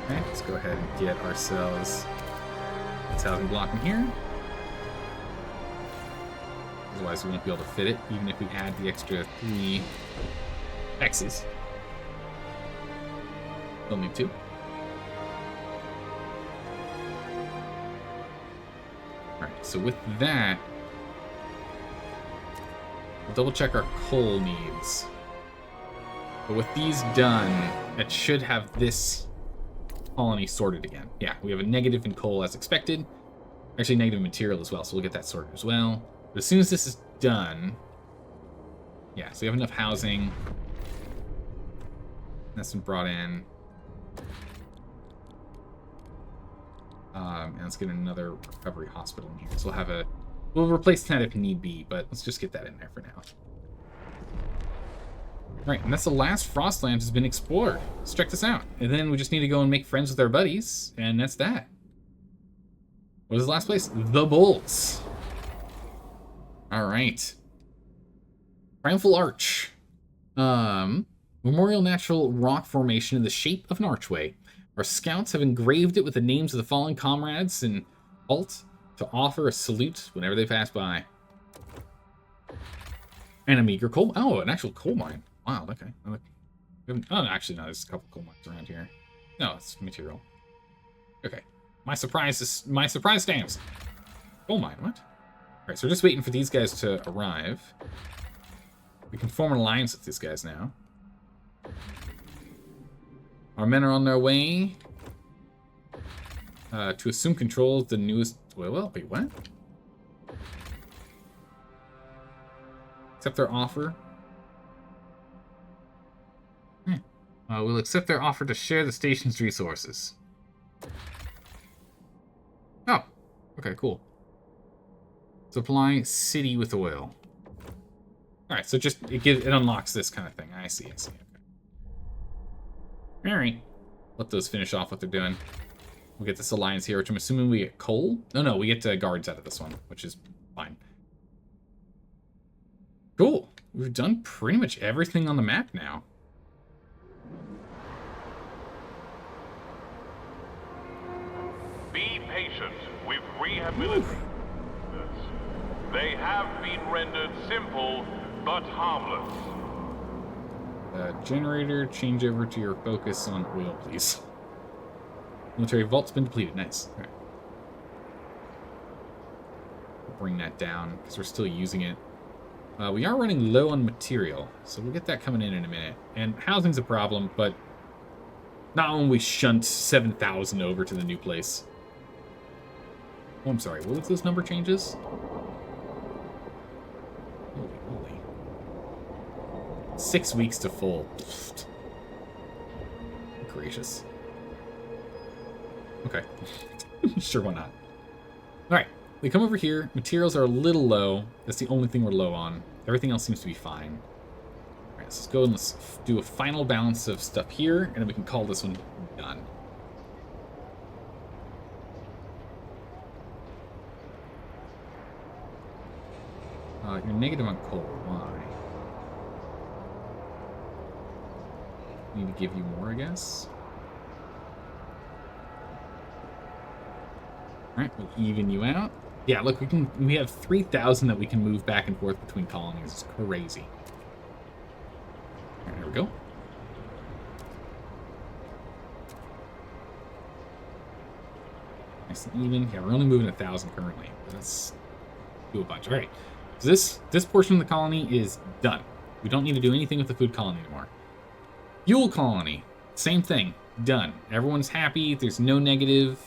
A: Okay, let's go ahead and get ourselves this housing block in here. Otherwise, we won't be able to fit it, even if we add the extra 3 X's. We'll need 2. Alright, so with that, we'll double check our coal needs. But with these done, it should have this colony sorted again. Yeah, we have a negative in coal as expected. Actually, negative material as well, so we'll get that sorted as well. But as soon as this is done, yeah, so we have enough housing. That's been brought in. And let's get another recovery hospital in here. So we'll replace that if need be, but let's just get that in there for now. Right, and that's the last Frostland has been explored. Let's check this out. And then we just need to go and make friends with our buddies, and that's that. What is the last place? The Bulls. Alright. Triumphal Arch. Memorial natural rock formation in the shape of an archway. Our scouts have engraved it with the names of the fallen comrades and halt to offer a salute whenever they pass by. And a meager coal... Oh, an actual coal mine. Wow, okay. Oh, actually, no, there's a couple coal mines around here. No, it's material. Okay. My surprise stamps. Coal mine, what? Alright, so we're just waiting for these guys to arrive. We can form an alliance with these guys now. Our men are on their way to assume control of the newest... Well, wait, what? Accept their offer. We'll accept their offer to share the station's resources. Oh, okay, cool. Supply city with oil. Alright, so just it unlocks this kind of thing. I see. Okay. Alright. Let those finish off what they're doing. We'll get this alliance here, which I'm assuming we get coal? No, we get guards out of this one, which is fine. Cool. We've done pretty much everything on the map now.
B: Be patient with rehabilitation. They have been rendered simple but harmless.
A: Generator, change over to your focus on oil, please. Military vault's been depleted. Nice. All right. We'll bring that down because we're still using it. We are running low on material, so we'll get that coming in a minute. And housing's a problem, but not when we shunt 7,000 over to the new place. Oh, I'm sorry. What was those number changes? Holy moly. 6 weeks to full. Gracious. Okay. Sure, why not? Alright, we come over here. Materials are a little low. That's the only thing we're low on. Everything else seems to be fine. Alright, so let's go and let's do a final balance of stuff here, and then we can call this one done. You're negative on coal. Why? Need to give you more, I guess. Alright, we'll even you out. Yeah, look, we have 3,000 that we can move back and forth between colonies. It's crazy. Alright, there we go. Nice and even. Yeah, we're only moving 1,000 currently. Let's do a bunch. Alright. So this portion of the colony is done. We don't need to do anything with the food colony anymore. Fuel colony, same thing, done. Everyone's happy. There's no negative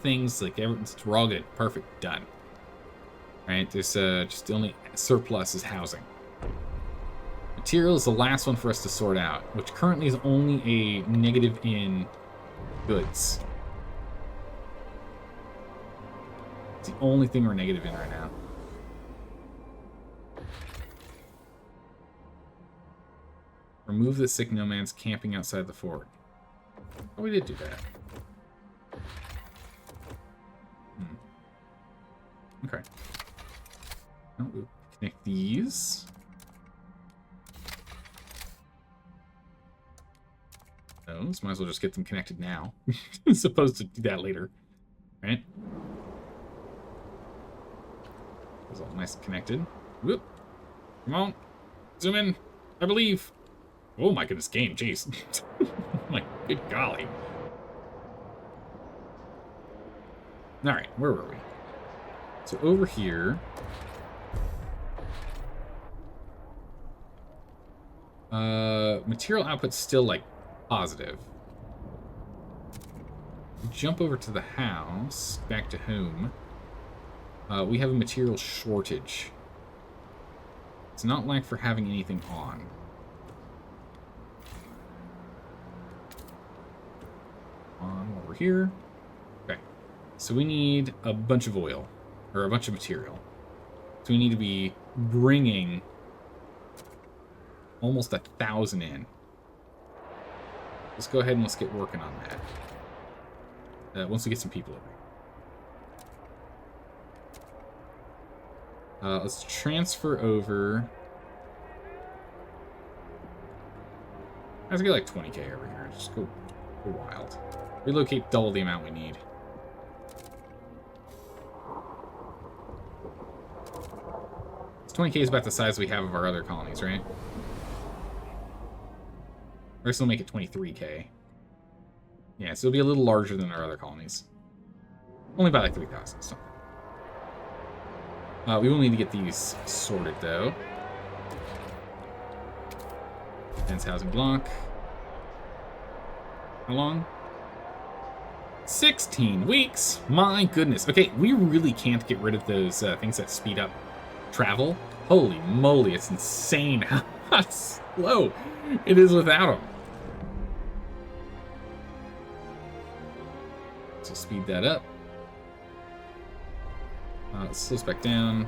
A: things. Like we're all good, perfect, done. Right? There's just the only surplus is housing. Material is the last one for us to sort out, which currently is only a negative in goods. It's the only thing we're negative in right now. Remove the sick nomads camping outside the fort. Oh, we did do that. Okay. Oh, we'll connect these. Those. Might as well just get them connected now. As opposed to do that later. Right? It's all nice and connected. Whoop. Come on. Zoom in. I believe. Oh my goodness, game, jeez. My good golly. Alright, where were we? So over here... material output's still, like, positive. Jump over to the house, back to home. We have a material shortage. It's not like for having anything on. Over here. Okay. So we need a bunch of oil, or a bunch of material. So we need to be bringing almost 1,000 in. Let's go ahead and let's get working on that. Once we get some people over. Let's transfer over. Let's get like 20k over here. Just go wild. Relocate double the amount we need. This 20k is about the size we have of our other colonies, right? Or still make it 23k. Yeah, so it'll be a little larger than our other colonies. Only by like 3,000, so. We will need to get these sorted, though. Dense housing block. How long? 16 weeks! My goodness. Okay, we really can't get rid of those things that speed up travel. Holy moly, it's insane how slow it is without them. So speed that up. Let's slow this back down.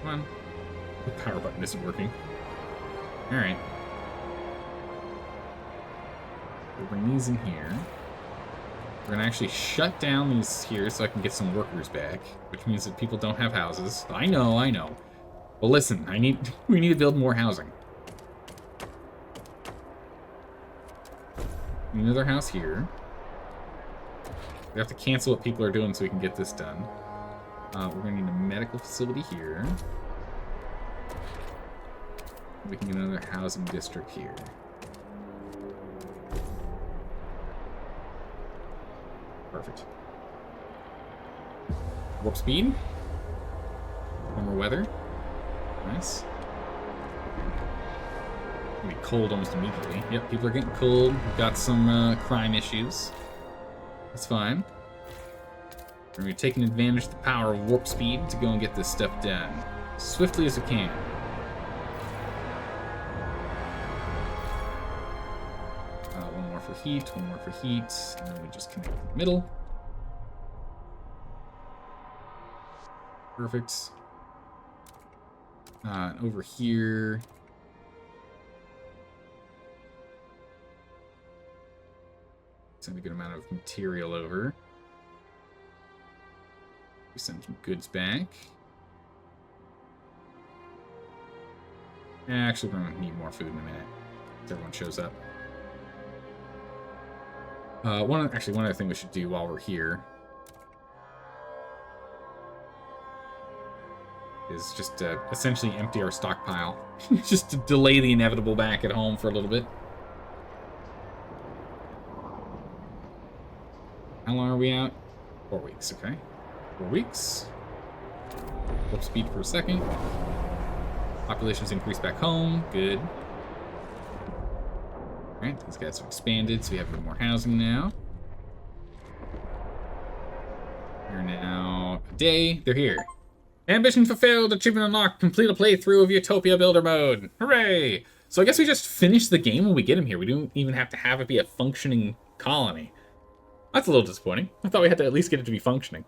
A: Come on. The power button isn't working. Alright. We'll bring these in here. We're going to actually shut down these here so I can get some workers back, which means that people don't have houses. I know. But listen, we need to build more housing. Another house here. We have to cancel what people are doing so we can get this done. We're going to need a medical facility here. We can get another housing district here. Perfect. Warp speed. Warmer weather. Nice. It'll be cold almost immediately. Yep, people are getting cold. We've got some crime issues. That's fine. We're going to be taking advantage of the power of warp speed to go and get this stuff done as swiftly as we can. One more for heat, one more for heat, and then we just connect in the middle. Perfect. Over here. Send a good amount of material over. We send some goods back. Actually, we're gonna need more food in a minute if everyone shows up. One other thing we should do while we're here is just essentially empty our stockpile, just to delay the inevitable back at home for a little bit. How long are we out? 4 weeks, okay. 4 weeks. Warp speed per second. Population's increased back home. Good. Alright, these guys have expanded, so we have more housing now. They're now a day. They're here. Ambition fulfilled, achievement unlocked, complete a playthrough of Utopia Builder Mode. Hooray! So I guess we just finish the game when we get him here. We don't even have to have it be a functioning colony. That's a little disappointing. I thought we had to at least get it to be functioning.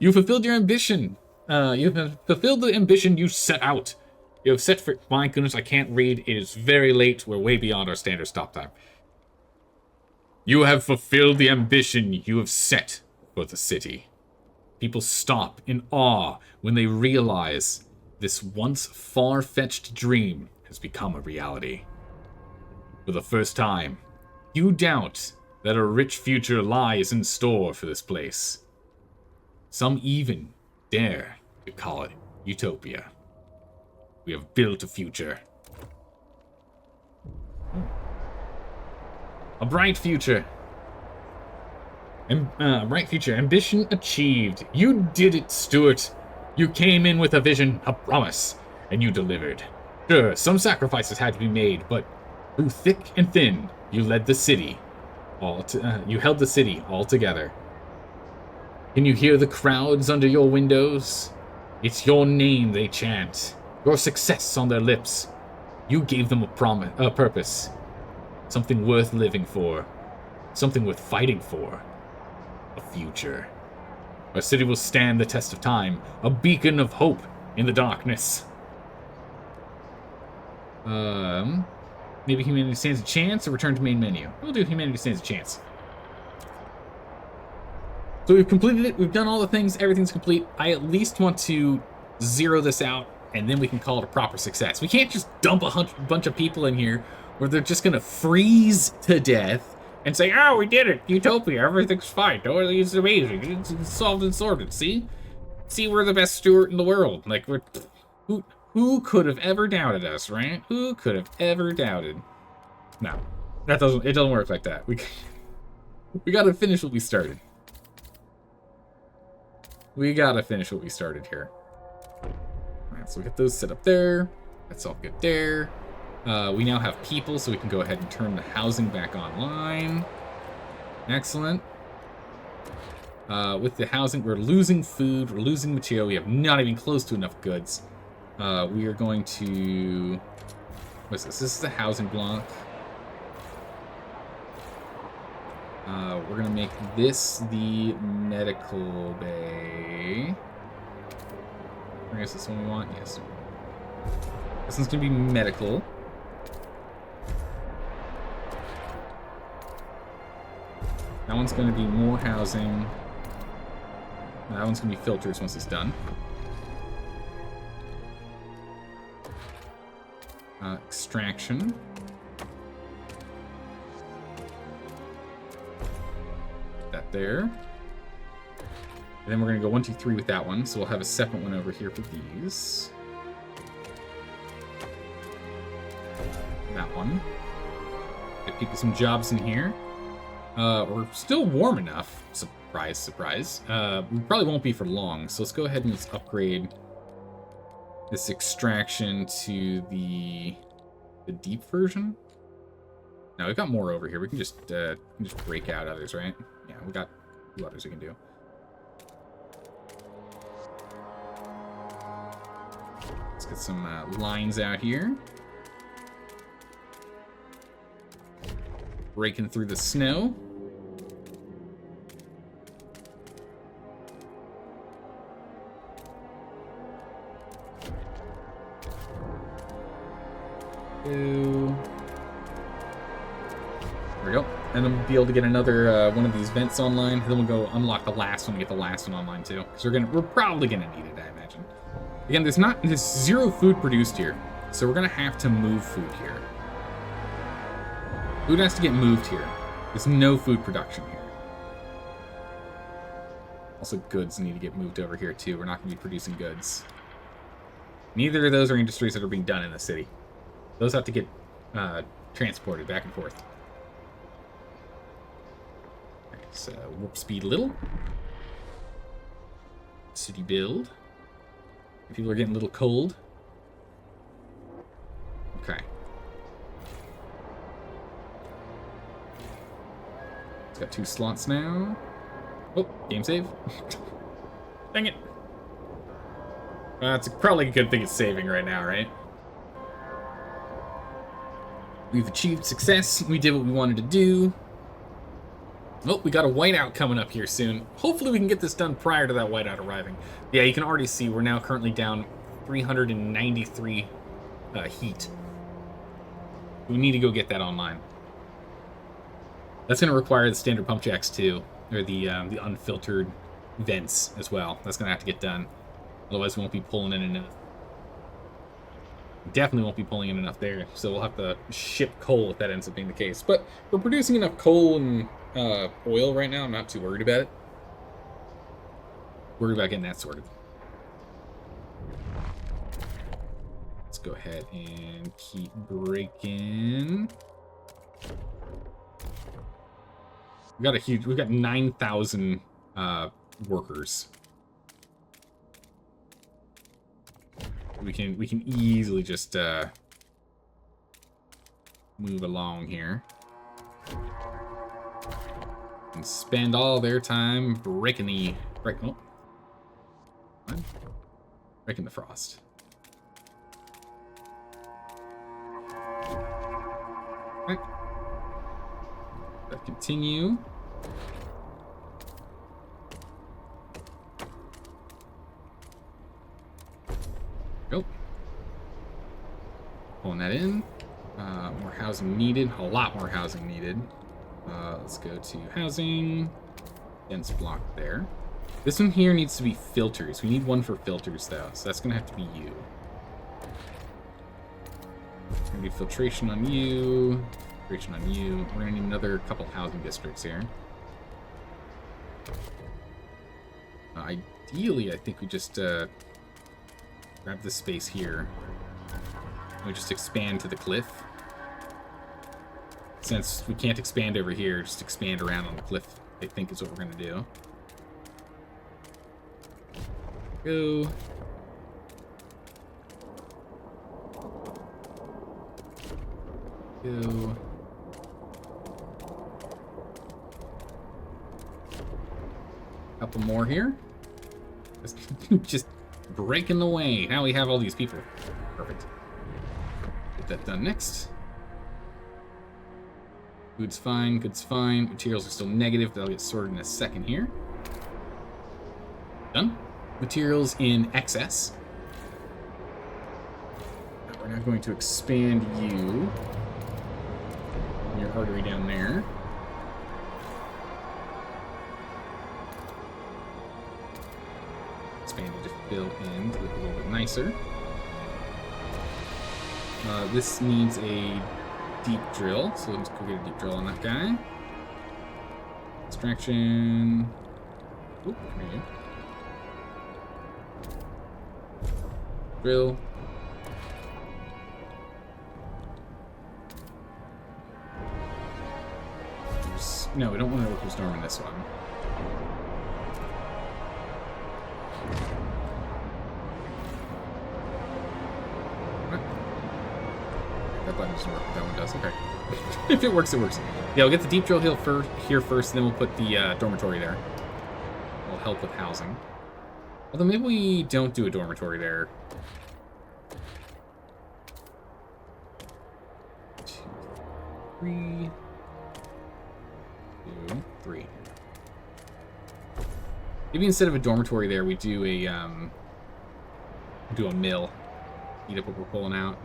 A: You fulfilled your ambition. You have fulfilled the ambition you set out. You have set for... My goodness, I can't read. It is very late. We're way beyond our standard stop time. You have fulfilled the ambition you have set for the city. People stop in awe when they realize this once far-fetched dream has become a reality. For the first time, you doubt that a rich future lies in store for this place. Some even dare to call it Utopia. We have built a future. A bright future. Right feature, ambition achieved. You did it, Stuart. You came in with a vision, a promise, and you delivered. Sure, some sacrifices had to be made, but through thick and thin, you led the city. You held the city all together. Can you hear the crowds under your windows? It's your name they chant, your success on their lips. You gave them a purpose, something worth living for, something worth fighting for, a future. Our city will stand the test of time, a beacon of hope in the darkness. Maybe humanity stands a chance, or return to main menu. We'll do humanity stands a chance. So we've completed it. We've done all the things. Everything's complete. I at least want to zero this out, and then we can call it a proper success. We can't just dump a bunch of people in here where they're just going to freeze to death and say, oh, we did it. Utopia. Everything's fine. Oh, it's amazing. It's solved and sorted. See, we're the best steward in the world. Like, who could have ever doubted us, right? Who could have ever doubted? No, it doesn't work like that. We got to finish what we started. We gotta finish what we started here. Alright, so we get those set up there. That's all good there. We now have people, so we can go ahead and turn the housing back online. Excellent. With the housing, we're losing food, we're losing material, we have not even close to enough goods. We are going to... What's this? This is the housing block. We're gonna make this the medical bay. I guess that's what we want. Yes. This one's gonna be medical. That one's gonna be more housing. That one's gonna be filters once it's done. Extraction. That there. And then we're going to go 1, 2, 3 with that one. So we'll have a separate one over here for these. That one. Get people some jobs in here. We're still warm enough. Surprise, surprise. We probably won't be for long. So let's go ahead and let's upgrade this extraction to the deep version. No, we've got more over here. We can just break out others, right? Yeah, we got 2 others we can do. Let's get some lines out here. Breaking through the snow. There we go. And then we'll be able to get another one of these vents online. Then we'll go unlock the last one and get the last one online too. Because we're probably gonna need it, I imagine. Again, there's 0 food produced here, so we're gonna have to move food here. Food has to get moved here. There's no food production here. Also, goods need to get moved over here too. We're not gonna be producing goods. Neither of those are industries that are being done in the city. Those have to get transported back and forth. So warp speed a little. City build. People are getting a little cold. Okay. It's got 2 slots now. Oh, game save. Dang it. It's probably a good thing it's saving right now, right? We've achieved success. We did what we wanted to do. Oh, we got a whiteout coming up here soon. Hopefully we can get this done prior to that whiteout arriving. Yeah, you can already see we're now currently down 393 heat. We need to go get that online. That's going to require the standard pump jacks too, or the unfiltered vents as well. That's going to have to get done. Otherwise we won't be pulling in enough. Definitely won't be pulling in enough there, so we'll have to ship coal if that ends up being the case. But we're producing enough coal and oil right now. I'm not too worried about it. Worried about getting that sorted. Let's go ahead and keep breaking. We've got 9,000 workers. We can easily just move along here and spend all their time breaking the frost. Right. Let's continue. Go. Pulling that in. More housing needed. A lot more housing needed. Let's go to housing. Dense block there. This one here needs to be filters. We need one for filters, though. So that's going to have to be you. We're going to do filtration on you. Filtration on you. We're going to need another couple housing districts here. Ideally, I think we just grab this space here. We just expand to the cliff. Since we can't expand over here, just expand around on the cliff, I think is what we're going to do. Go. Go. Couple more here. Just breaking the way. Now we have all these people. Perfect. Get that done next. Food's fine, good's fine. Materials are still negative. That'll get sorted in a second here. Done. Materials in excess. We're now going to expand you. Your artery down there. Expand it to fill in to look a little bit nicer. This needs a deep drill, so let's go get a deep drill on that guy. Extraction. Oop, come here. Drill. No, we don't want to work with storm in this one. That button doesn't work, that one does. Okay. If it works, it works. Yeah, we'll get the deep drill here first, and then we'll put the dormitory there. It'll help with housing. Although maybe we don't do a dormitory there. 2, 3. 2, 3. Maybe instead of a dormitory there, we do a mill. Eat up what we're pulling out.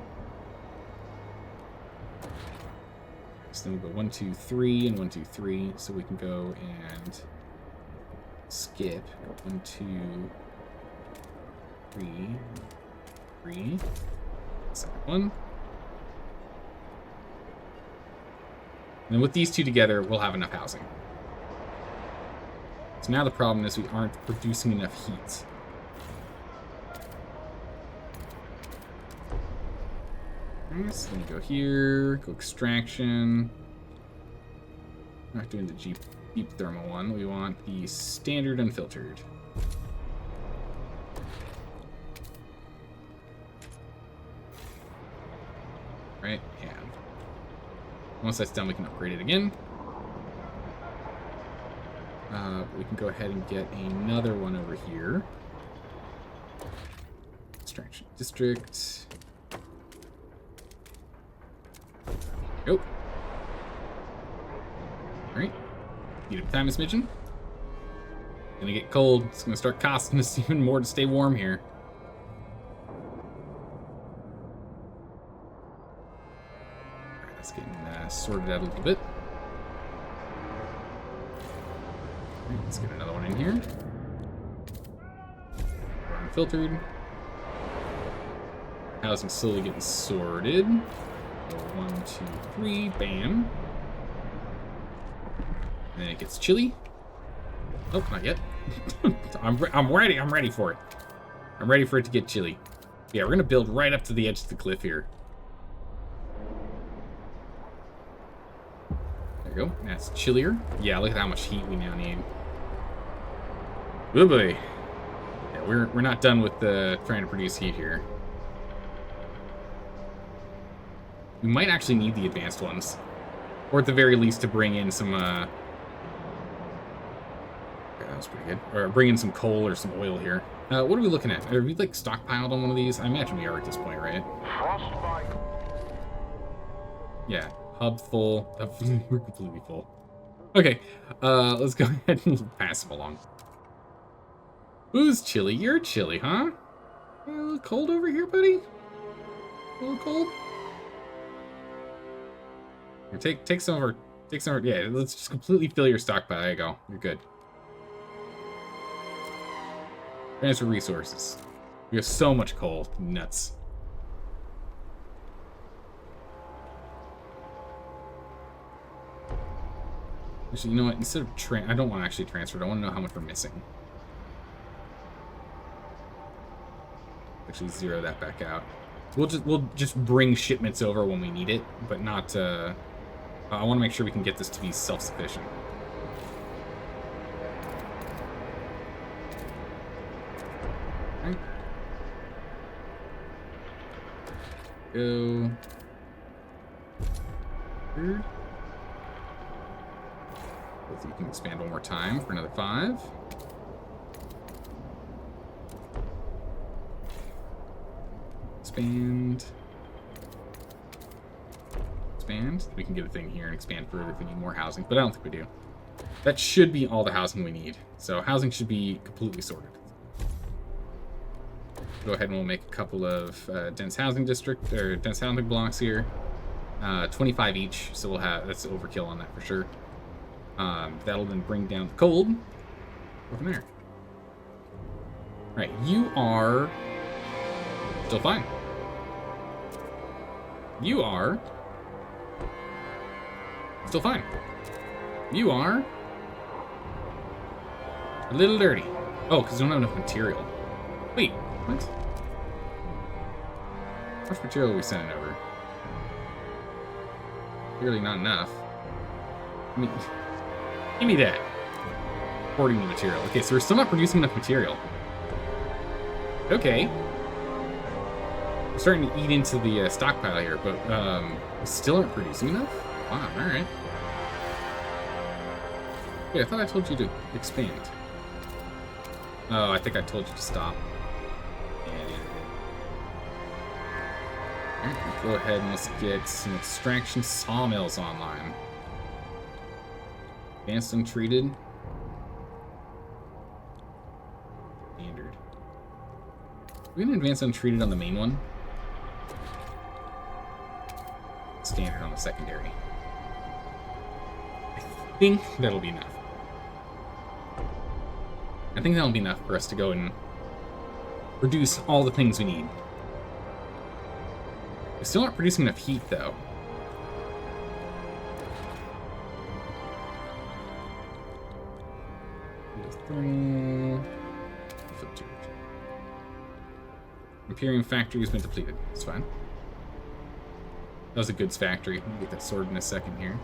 A: So then we'll go 1, 2, 3, and 1, 2, 3. So we can go and skip 1, 2, 3, 3. Second one. And then with these two together, we'll have enough housing. So now the problem is we aren't producing enough heat. So then go here, go extraction. We're not doing the deep thermal one. We want the standard unfiltered. Right? Yeah. Once that's done, we can upgrade it again. We can go ahead and get another one over here. Extraction district. Go. Alright. Heat up time a smidgen. Gonna get cold. It's gonna start costing us even more to stay warm here. Alright, that's getting sorted out a little bit. Alright, let's get another one in here. Unfiltered. Housing slowly getting sorted. 1, 2, 3, bam. And then it gets chilly. Oh, not yet. I'm ready for it. I'm ready for it to get chilly. Yeah, we're gonna build right up to the edge of the cliff here. we go. That's chillier. Yeah, look at how much heat we now need. Oh boy. Yeah, we're not done with trying to produce heat here. We might actually need the advanced ones. Or at the very least to bring in some, okay, that was pretty good. Or bring in some coal or some oil here. What are we looking at? Are we, like, stockpiled on one of these? I imagine we are at this point, right?
B: Frostpunk.
A: Yeah, hub full. We're completely full. Okay, let's go ahead and pass them along. Who's chilly? You're chilly, huh? A little cold over here, buddy? A little cold? Here, take some of our, yeah, let's just completely fill your stockpile. There you go. You're good. Transfer resources. We have so much coal. Nuts. Actually, you know what? Instead of I don't want to actually transfer it. I want to know how much we're missing. Actually, zero that back out. We'll just bring shipments over when we need it, but not. I want to make sure we can get this to be self-sufficient. Okay. Go. Third. Hopefully you can expand one more time for another 5. Expand. Expand. We can get a thing here and expand further if we need more housing, but I don't think we do. That should be all the housing we need. So housing should be completely sorted. Go ahead and we'll make a couple of dense housing blocks here. 25 each, so we'll have, that's overkill on that for sure. That'll then bring down the cold. Go from there. Right, you are still fine. You are still fine. You are a little dirty. Oh, because we don't have enough material. Wait, what? How much material are we sending over? Clearly not enough. I mean, give me that. Hoarding the material. Okay, so we're still not producing enough material. Okay. We're starting to eat into the stockpile here, but we still aren't producing enough? Wow, alright. Yeah, I thought I told you to expand. Oh, I think I told you to stop. Yeah. Alright, go ahead and let's get some extraction sawmills online. Advanced untreated. Standard. We're gonna advance untreated on the main one. Standard on the secondary. I think that'll be enough. I think that'll be enough for us to go and produce all the things we need. We're still not producing enough heat, though. Imperium factory has been depleted. It's fine. That was a goods factory. We'll get that sorted in a second here.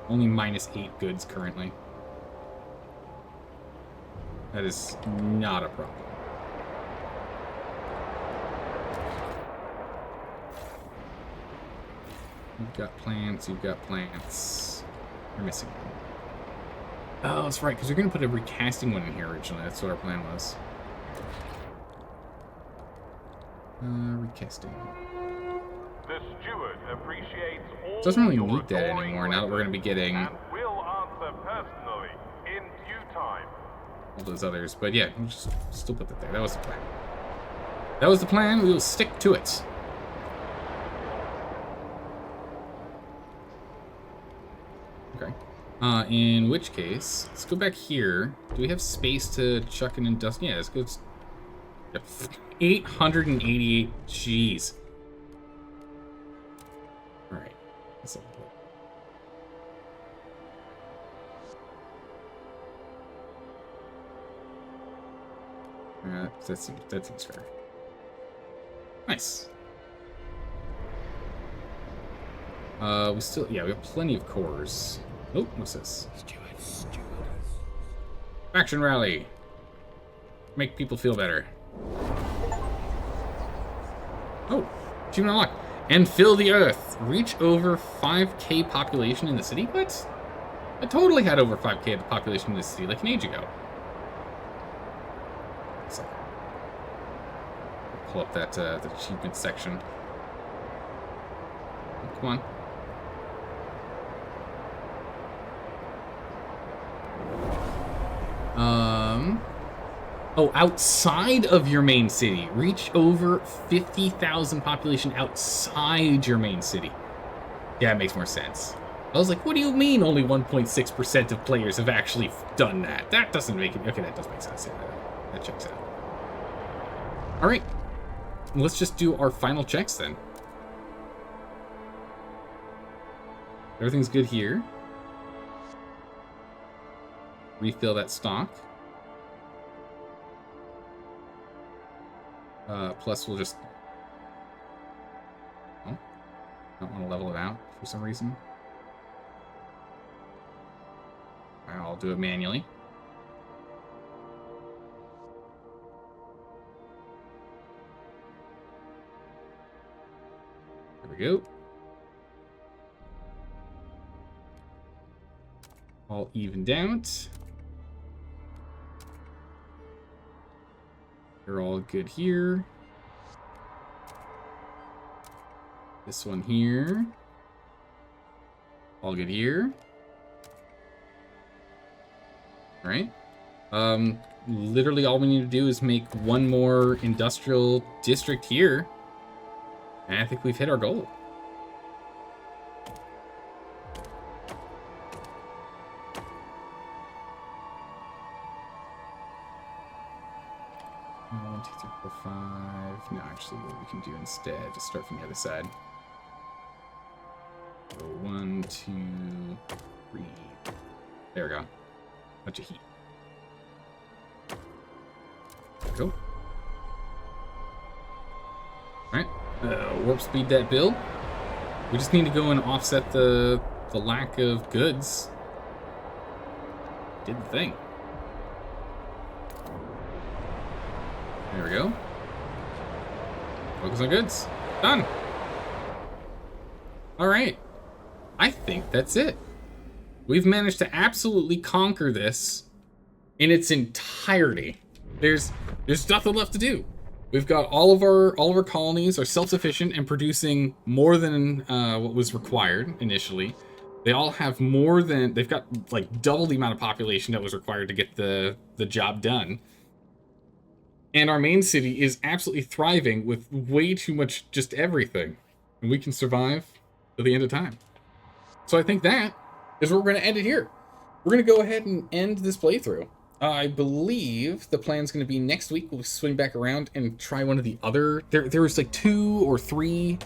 A: Only -8 goods currently. That is not a problem. You've got plants, you've got plants. You're missing one. Oh, that's right, because you're going to put a recasting one in here originally. That's what our plan was. Recasting.
B: The steward appreciates all
A: Doesn't really
B: your
A: need that
B: adoring
A: anymore now that we're going to be getting
B: and will answer personally in due time.
A: all those others. But yeah, we'll just still put that there. That was the plan. That was the plan. We will stick to it. Okay. In which case, let's go back here. Do we have space to chuck an industrial? Yeah, let's go. Yep. 888. Jeez. All right. That's a lot. That seems fair. Nice. We still, yeah, we have plenty of cores. Oh, what's this? Faction rally. Make people feel better. Oh, achievement unlocked. And fill the earth. Reach over 5k population in the city? What? I totally had over 5k population in this city like an age ago. So, pull up that the achievement section. Oh, come on. Oh, outside of your main city. Reach over 50,000 population outside your main city. Yeah, it makes more sense. I was like, what do you mean only 1.6% of players have actually done that? That doesn't make it... Okay, that does make sense. Yeah, that checks out. All right. Let's just do our final checks then. Everything's good here. Refill that stock. Plus we'll just... Oh, don't want to level it out for some reason. I'll do it manually. There we go. All evened out. You're all good here. This one here. All good here. All right. Literally all we need to do is make one more industrial district here. And I think we've hit our goal. No, actually, what we can do instead, just start from the other side. So 1, 2, 3. There we go. Bunch of heat. Go. Alright. Warp speed that build. We just need to go and offset the lack of goods. Did the thing. There we go. Focus on goods. Done. All right. I think that's it. We've managed to absolutely conquer this in its entirety. There's nothing left to do. We've got all of our colonies are self-sufficient and producing more than what was required initially. They all have more than, they've got like double the amount of population that was required to get the job done. And our main city is absolutely thriving with way too much just everything. And we can survive to the end of time. So I think that is where we're going to end it here. We're going to go ahead and end this playthrough. I believe the plan's going to be next week we'll swing back around and try one of the other... There was like 2 or 3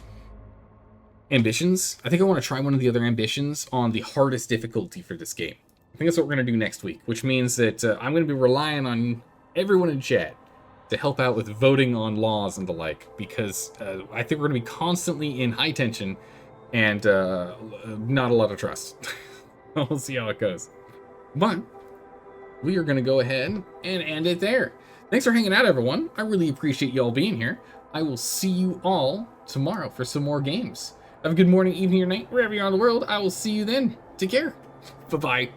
A: ambitions. I think I want to try one of the other ambitions on the hardest difficulty for this game. I think that's what we're going to do next week, which means that I'm going to be relying on everyone in chat to help out with voting on laws and the like, because I think we're going to be constantly in high tension and not a lot of trust. We'll see how it goes. But we are going to go ahead and end it there. Thanks for hanging out, everyone. I really appreciate you all being here. I will see you all tomorrow for some more games. Have a good morning, evening, or night, wherever you are in the world. I will see you then. Take care. Bye-bye.